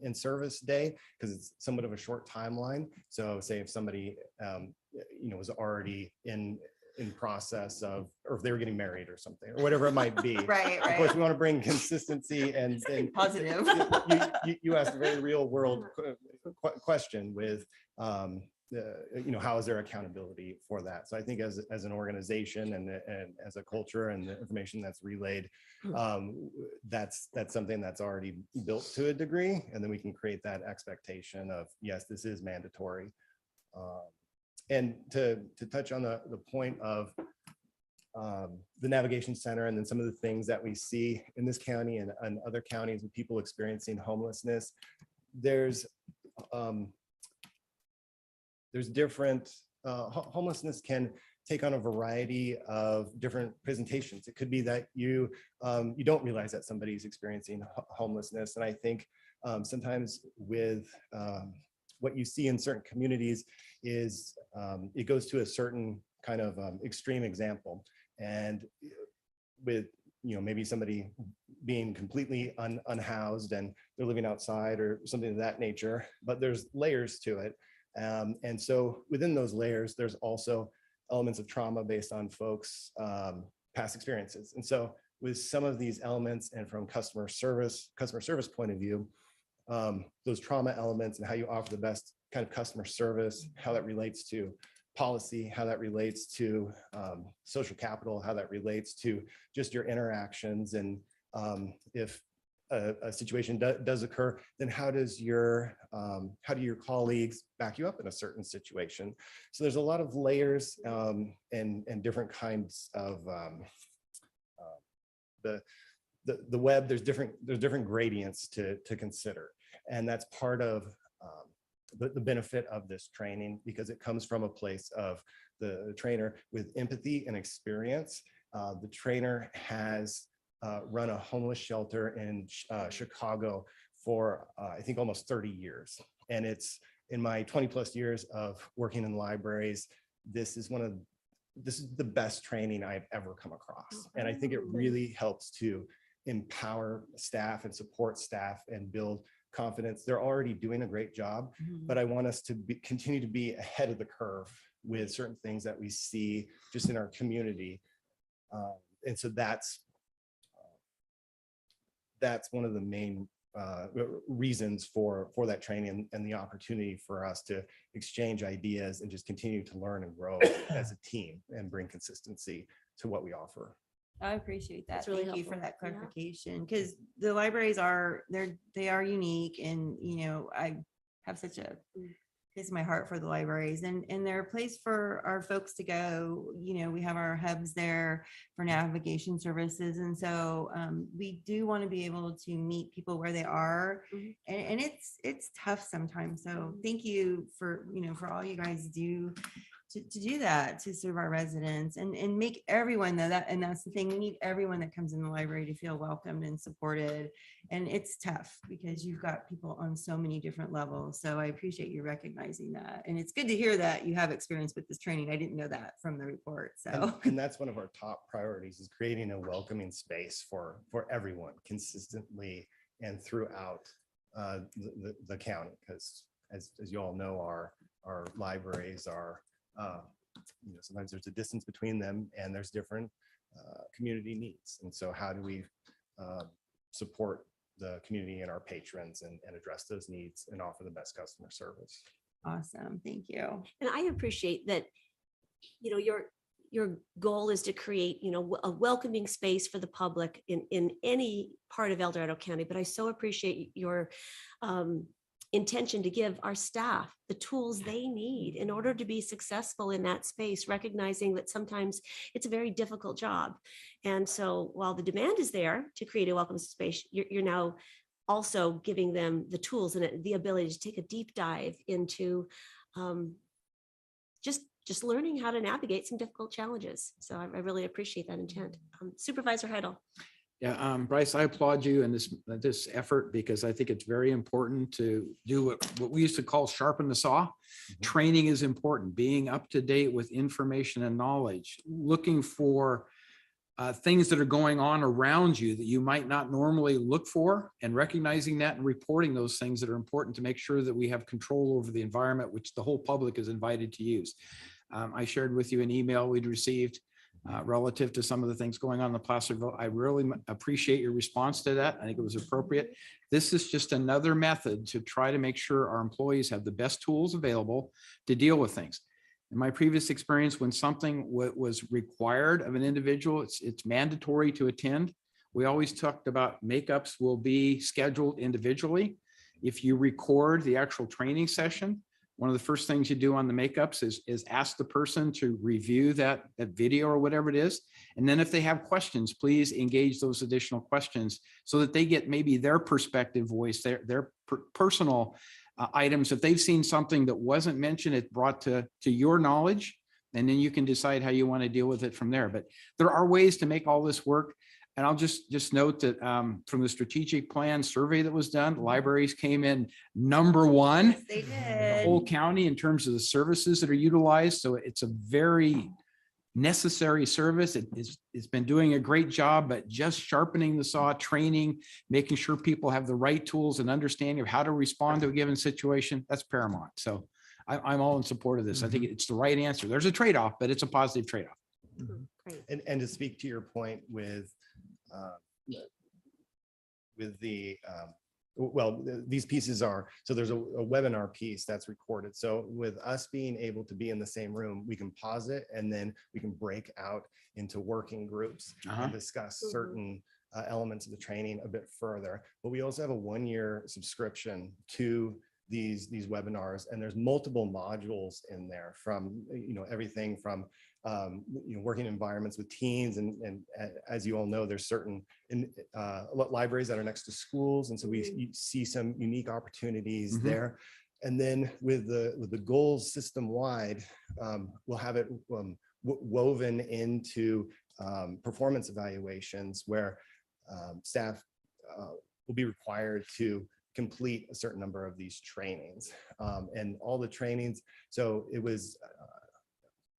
in-service day, because it's somewhat of a short timeline. So say if somebody, was already in process of, or if they were getting married or something, or whatever it might be. Right. Of course, we want to bring consistency and positive. You asked a very real world question with, how is there accountability for that? So I think as an organization and as a culture and the information that's relayed, that's something that's already built to a degree, and then we can create that expectation of, yes, this is mandatory. And to touch on the point of the navigation center, and then some of the things that we see in this county and other counties with people experiencing homelessness, there's different, homelessness can take on a variety of different presentations. It could be that you don't realize that somebody's experiencing homelessness. And I think sometimes with what you see in certain communities is it goes to a certain kind of extreme example. And with, maybe somebody being completely unhoused and they're living outside or something of that nature, but there's layers to it. And so within those layers, there's also elements of trauma based on folks' past experiences. And so with some of these elements, and from customer service point of view, those trauma elements and how you offer the best kind of customer service, how that relates to policy, how that relates to social capital, how that relates to just your interactions. And if a situation does occur, then how do your colleagues back you up in a certain situation? So there's a lot of layers and different kinds of the web. There's different gradients to consider, and that's part of the benefit of this training, because it comes from a place of the trainer with empathy and experience. The trainer has run a homeless shelter in Chicago for I think almost 30 years. And it's in my 20+ years of working in libraries, this is the best training I've ever come across. And I think it really helps to empower staff and support staff and build confidence. They're already doing a great job, but I want us to continue to be ahead of the curve with certain things that we see just in our community. And so that's one of the main reasons for that training and the opportunity for us to exchange ideas and just continue to learn and grow as a team and bring consistency to what we offer. I appreciate that. That's really Thank you for helpful. that Yeah. clarification, because the libraries they are unique, and I have such a place in my heart for the libraries, and they're a place for our folks to go. We have our hubs there for navigation services, and so we do want to be able to meet people where they are, and it's tough sometimes. So thank you for for all you guys do to do that, to serve our residents and make everyone know that. And that's the thing, we need everyone that comes in the library to feel welcomed and supported. And it's tough because you've got people on so many different levels. So I appreciate you recognizing that. And it's good to hear that you have experience with this training. I didn't know that from the report. So and that's one of our top priorities, is creating a welcoming space for everyone consistently and throughout the county, because as you all know, our libraries are sometimes there's a distance between them, and there's different community needs. And so how do we support the community and our patrons and address those needs and offer the best customer service? Awesome. Thank you. And I appreciate that, your goal is to create, a welcoming space for the public in any part of El Dorado County. But I so appreciate your intention to give our staff the tools they need in order to be successful in that space, recognizing that sometimes it's a very difficult job. And so while the demand is there to create a welcome space, you're now also giving them the tools and the ability to take a deep dive into just learning how to navigate some difficult challenges. So I really appreciate that intent. Supervisor Heidel. Yeah, Bryce, I applaud you in this effort, because I think it's very important to do what we used to call sharpen the saw. Training is important, being up to date with information and knowledge, looking for things that are going on around you that you might not normally look for, and recognizing that and reporting those things that are important to make sure that we have control over the environment, which the whole public is invited to use. I shared with you an email we'd received relative to some of the things going on in the Placerville. I really appreciate your response to that. I think it was appropriate. This is just another method to try to make sure our employees have the best tools available to deal with things. In my previous experience, when something was required of an individual, it's mandatory to attend. We always talked about makeups will be scheduled individually. If you record the actual training session, one of the first things you do on the makeups is ask the person to review that video or whatever it is. And then if they have questions, please engage those additional questions so that they get maybe their perspective voice, their personal items. If they've seen something that wasn't mentioned, it's brought to your knowledge, and then you can decide how you want to deal with it from there. But there are ways to make all this work. And I'll just note that from the strategic plan survey that was done, libraries came in #1 Yes, they in the did. whole county in terms of the services that are utilized. So it's a very necessary service. It's been doing a great job, but just sharpening the saw, training, making sure people have the right tools and understanding of how to respond to a given situation, that's paramount. So I'm all in support of this. I think it's the right answer. There's a trade-off, but it's a positive trade-off. And to speak to your point with the these pieces are, so there's a webinar piece that's recorded. So with us being able to be in the same room, we can pause it, and then we can break out into working groups and discuss certain elements of the training a bit further. But we also have a 1-year subscription to these webinars, and there's multiple modules in there, from everything from working environments with teens, and as you all know, there's certain libraries that are next to schools, and so we see some unique opportunities there. And then with the goals system wide, we'll have it woven into performance evaluations where staff will be required to complete a certain number of these trainings. And all the trainings, so it was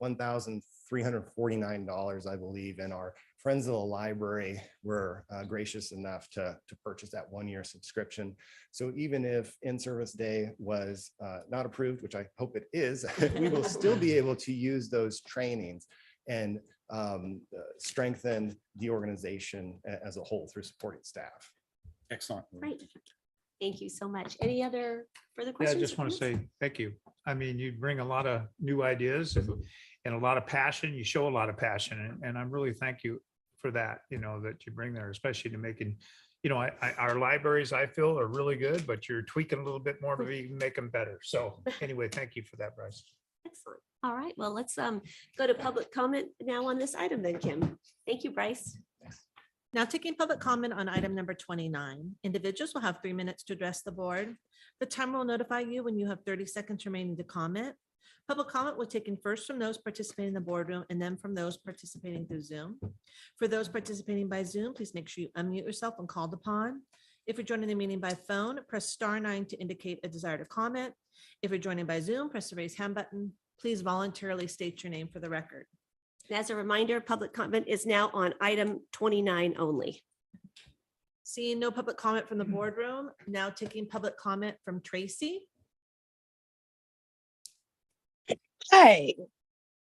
$1,349, I believe, and our friends of the library were gracious enough to purchase that 1-year subscription. So even if in-service day was not approved, which I hope it is, we will still be able to use those trainings and strengthen the organization as a whole through supporting staff. Excellent. Great. Thank you so much. Any other further Yeah, I questions? just or want to comments? say thank you. I mean, you bring a lot of new ideas and a lot of passion. You show a lot of passion, and I'm really thank you for that, that you bring there, especially to making, our libraries, I feel, are really good, but you're tweaking a little bit more to even make them better. So anyway, thank you for that, Bryce. Excellent. All right, well, let's go to public comment now on this item then, Kim. Thank you, Bryce. Now taking public comment on item number 29. Individuals will have 3 minutes to address the board. The timer will notify you when you have 30 seconds remaining to comment. Public comment will be taken first from those participating in the boardroom and then from those participating through Zoom. For those participating by Zoom, please make sure you unmute yourself when called upon. If you're joining the meeting by phone, press *9 to indicate a desire to comment. If you're joining by Zoom, press the raise hand button. Please voluntarily state your name for the record. And as a reminder, public comment is now on item 29 only. Seeing no public comment from the boardroom, now taking public comment from Tracy. Hi,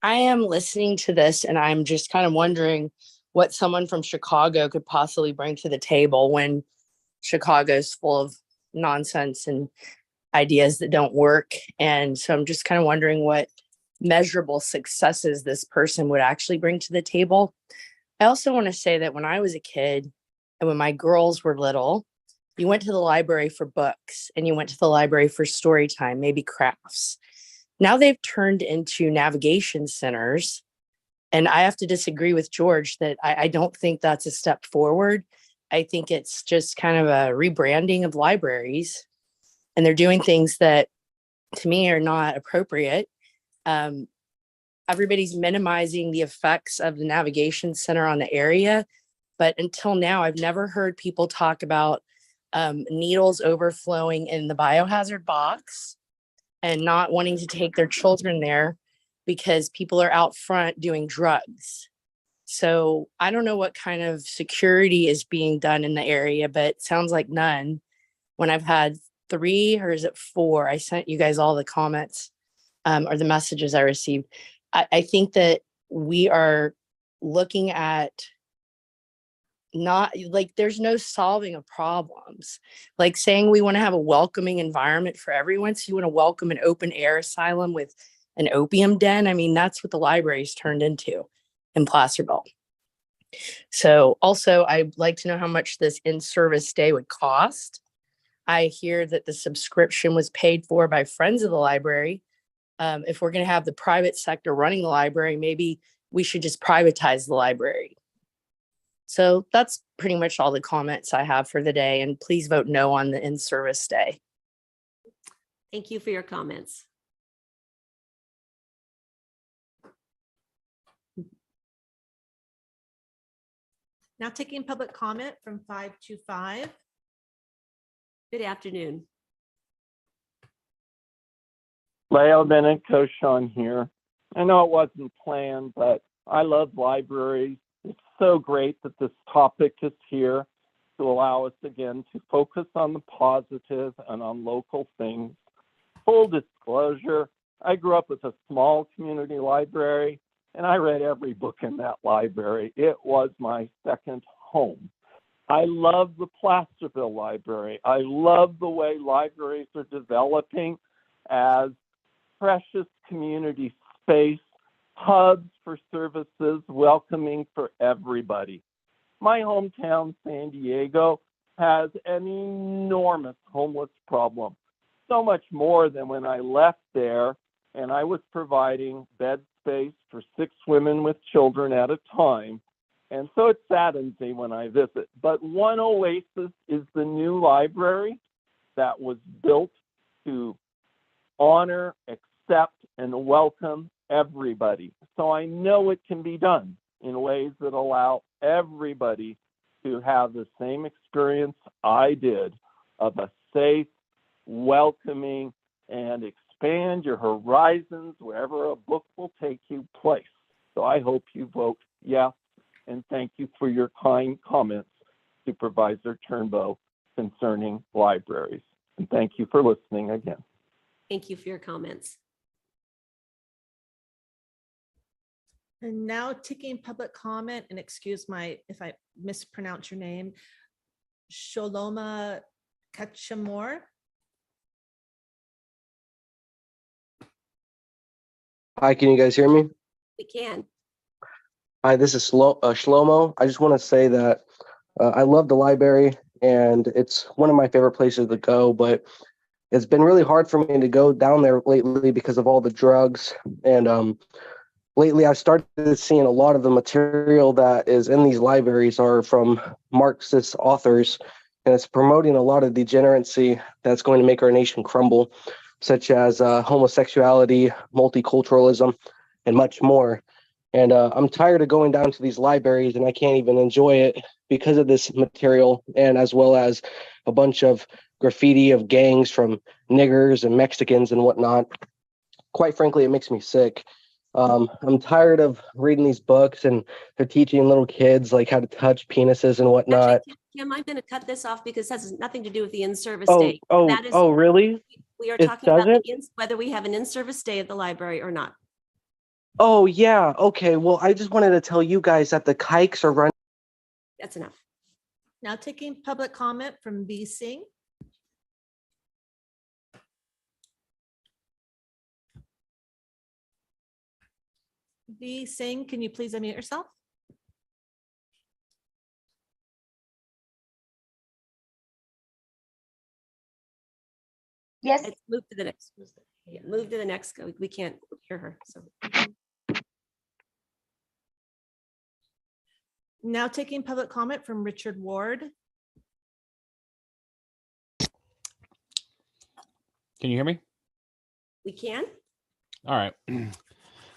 I am listening to this and I'm just kind of wondering what someone from Chicago could possibly bring to the table when Chicago's full of nonsense and ideas that don't work. And so I'm just kind of wondering what measurable successes this person would actually bring to the table. I also want to say that when I was a kid and when my girls were little, you went to the library for books and you went to the library for story time, maybe crafts. Now they've turned into navigation centers. And I have to disagree with George that I don't think that's a step forward. I think it's just kind of a rebranding of libraries. And they're doing things that to me are not appropriate. Everybody's minimizing the effects of the navigation center on the area. But until now, I've never heard people talk about needles overflowing in the biohazard box and not wanting to take their children there because people are out front doing drugs. So I don't know what kind of security is being done in the area, but it sounds like none. When I've had 3 or is it 4, I sent you guys all the comments or the messages I received. I think that we are looking at not like there's no solving of problems. Like saying we want to have a welcoming environment for everyone. So you want to welcome an open air asylum with an opium den. I mean, that's what the library's turned into in Placerville. So also I'd like to know how much this in-service day would cost. I hear that the subscription was paid for by friends of the library. If we're going to have the private sector running the library, maybe we should just privatize the library. So that's pretty much all the comments I have for the day. And please vote no on the in-service day. Thank you for your comments. Now taking public comment from 525. Good afternoon. Leo Bennett, Koshan here. I know it wasn't planned, but I love libraries. It's so great that this topic is here to allow us again to focus on the positive and on local things. Full disclosure, I grew up with a small community library and I read every book in that library. It was my second home. I love the Placerville Library. I love the way libraries are developing as precious community space, hubs for services, welcoming for everybody. My hometown, San Diego, has an enormous homeless problem, so much more than when I left there and I was providing bed space for 6 women with children at a time. And so it saddens me when I visit. But one oasis is the new library that was built to honor, accept, and welcome everybody. So I know it can be done in ways that allow everybody to have the same experience I did of a safe, welcoming, and expand your horizons wherever a book will take you place. So I hope you vote yes, and thank you for your kind comments, Supervisor Turnbow, concerning libraries. And thank you for listening again. Thank you for your comments. And now taking public comment, and excuse my, if I mispronounce your name, Sholoma Kachamor. Hi, can you guys hear me? We can. Hi, this is Shlomo. I just want to say that I love the library and it's one of my favorite places to go, but it's been really hard for me to go down there lately because of all the drugs. And lately I've started seeing a lot of the material that is in these libraries are from Marxist authors, and it's promoting a lot of degeneracy that's going to make our nation crumble, such as homosexuality, multiculturalism, and much more. And I'm tired of going down to these libraries and I can't even enjoy it because of this material, and as well as a bunch of graffiti of gangs from niggers and Mexicans and whatnot. Quite frankly, it makes me sick. I'm tired of reading these books and they're teaching little kids like how to touch penises and whatnot. Actually, Kim, I'm going to cut this off because this has nothing to do with the in-service Oh, day. oh, That is, oh, really? we are It talking about doesn't? whether we have an in-service day at the library or not. Oh, yeah. Okay. Well, I just wanted to tell you guys that the kikes are running. That's enough. Now taking public comment from B Singh. B Singh, can you please unmute yourself? Yes. Let's move to the next. Yeah, move to the next. We can't hear her. So. Now taking public comment from Richard Ward. Can you hear me? We can. All right.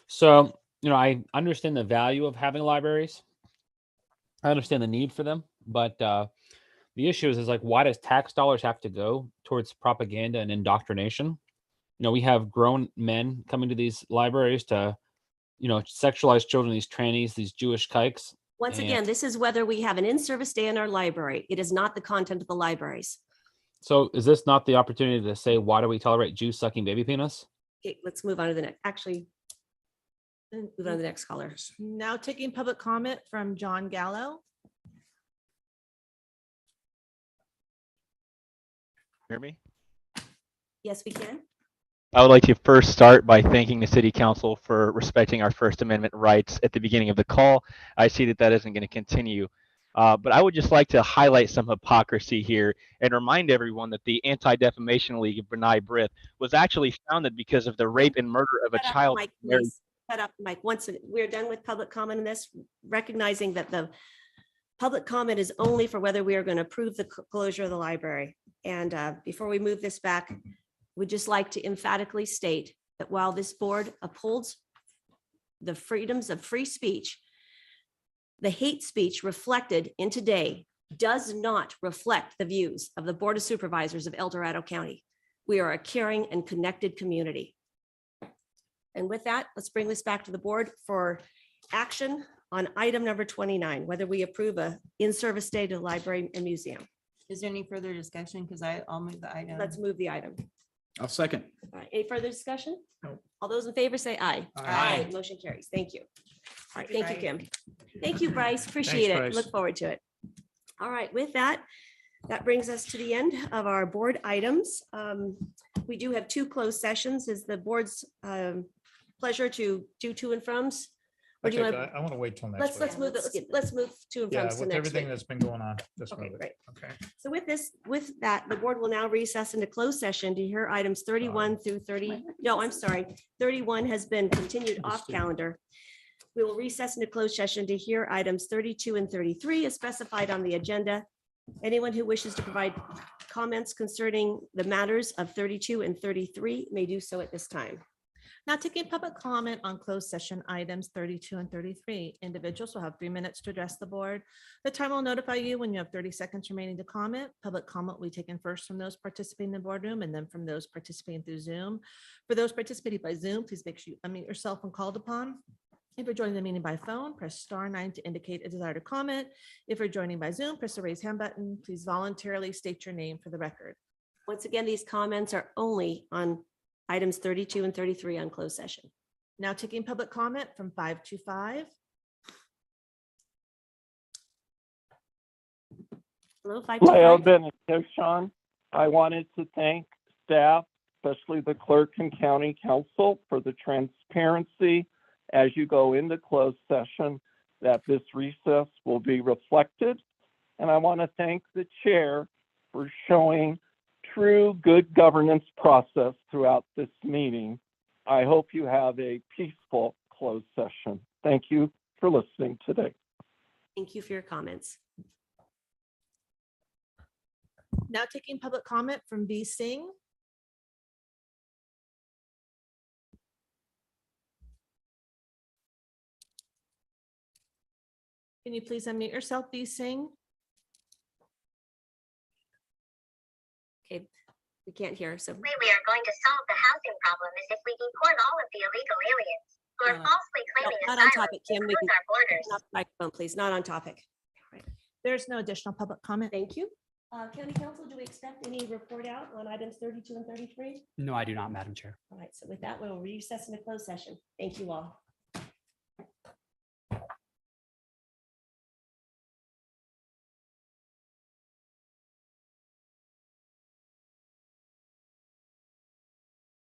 So, I understand the value of having libraries. I understand the need for them, but the issue is like, why does tax dollars have to go towards propaganda and indoctrination? We have grown men coming to these libraries to, sexualize children, these trannies, these Jewish kikes. Once again, this is whether we have an in-service day in our library. It is not the content of the libraries. So is this not the opportunity to say, why do we tolerate Jews sucking baby penis? Okay, let's move on to the next. Actually, move on to the next caller. Now taking public comment from John Gallo. Hear me? Yes, we can. I would like to first start by thanking the City Council for respecting our First Amendment rights at the beginning of the call. I see that isn't going to continue. But I would just like to highlight some hypocrisy here and remind everyone that the Anti-Defamation League of B'nai B'rith was actually founded because of the rape and murder of a child. Mike, please. Shut up, Mike. Once we're done with public comment on this, recognizing that the public comment is only for whether we are going to approve the closure of the library. And before we move this back, we'd just like to emphatically state that while this board upholds the freedoms of free speech, the hate speech reflected in today does not reflect the views of the Board of Supervisors of El Dorado County. We are a caring and connected community. And with that, let's bring this back to the board for action on item number 29, whether we approve a in-service day to the library and museum. Is there any further discussion? Because I'll move the item. Let's move the item. I'll second. All right, any further discussion? No. All those in favor say aye. Aye. Motion carries. Thank you. All right, thank you, Kim. Thank you, Bryce. Appreciate Thanks, it. Bryce. Look forward to it. All right, with that, that brings us to the end of our board items. We do have two closed sessions. Is the board's pleasure to do to and froms? Or do you want I want to wait till next let's week. let's move to and Yeah, froms to with next everything week. that's been going on. Just Okay, move it. great. Okay. So with that, the board will now recess into closed session to hear items 31 through 30. No, I'm sorry. 31 has been continued off calendar. We will recess into closed session to hear items 32 and 33 as specified on the agenda. Anyone who wishes to provide comments concerning the matters of 32 and 33 may do so at this time. Now taking public comment on closed session items 32 and 33. Individuals will have 3 minutes to address the board. The timer will notify you when you have 30 seconds remaining to comment. Public comment will be taken first from those participating in the boardroom and then from those participating through Zoom. For those participating by Zoom, please make sure you unmute yourself when called upon. If you're joining the meeting by phone, press *9 to indicate a desire to comment. If you're joining by Zoom, press the raise hand button. Please voluntarily state your name for the record. Once again, these comments are only on items 32 and 33 on closed session. Now taking public comment from 525. Hello, Lyle 525. Benedictine. I wanted to thank staff, especially the clerk and county council, for the transparency as you go into closed session, that this recess will be reflected. And I want to thank the chair for showing true good governance process throughout this meeting. I hope you have a peaceful closed session. Thank you for listening today. Thank you for your comments. Now taking public comment from V. Singh. Can you please unmute yourself, V. Singh? Okay, we can't hear, so. The way we are going to solve the housing problem is if we deport all of the illegal aliens who are falsely claiming Not on asylum topic, to Kim. We close can- our borders. Off the Microphone, please, not on topic. There's no additional public comment. Thank you. County Council, do we expect any report out on items 32 and 33? No, I do not, Madam Chair. All right, so with that, we'll recess into closed session. Thank you all.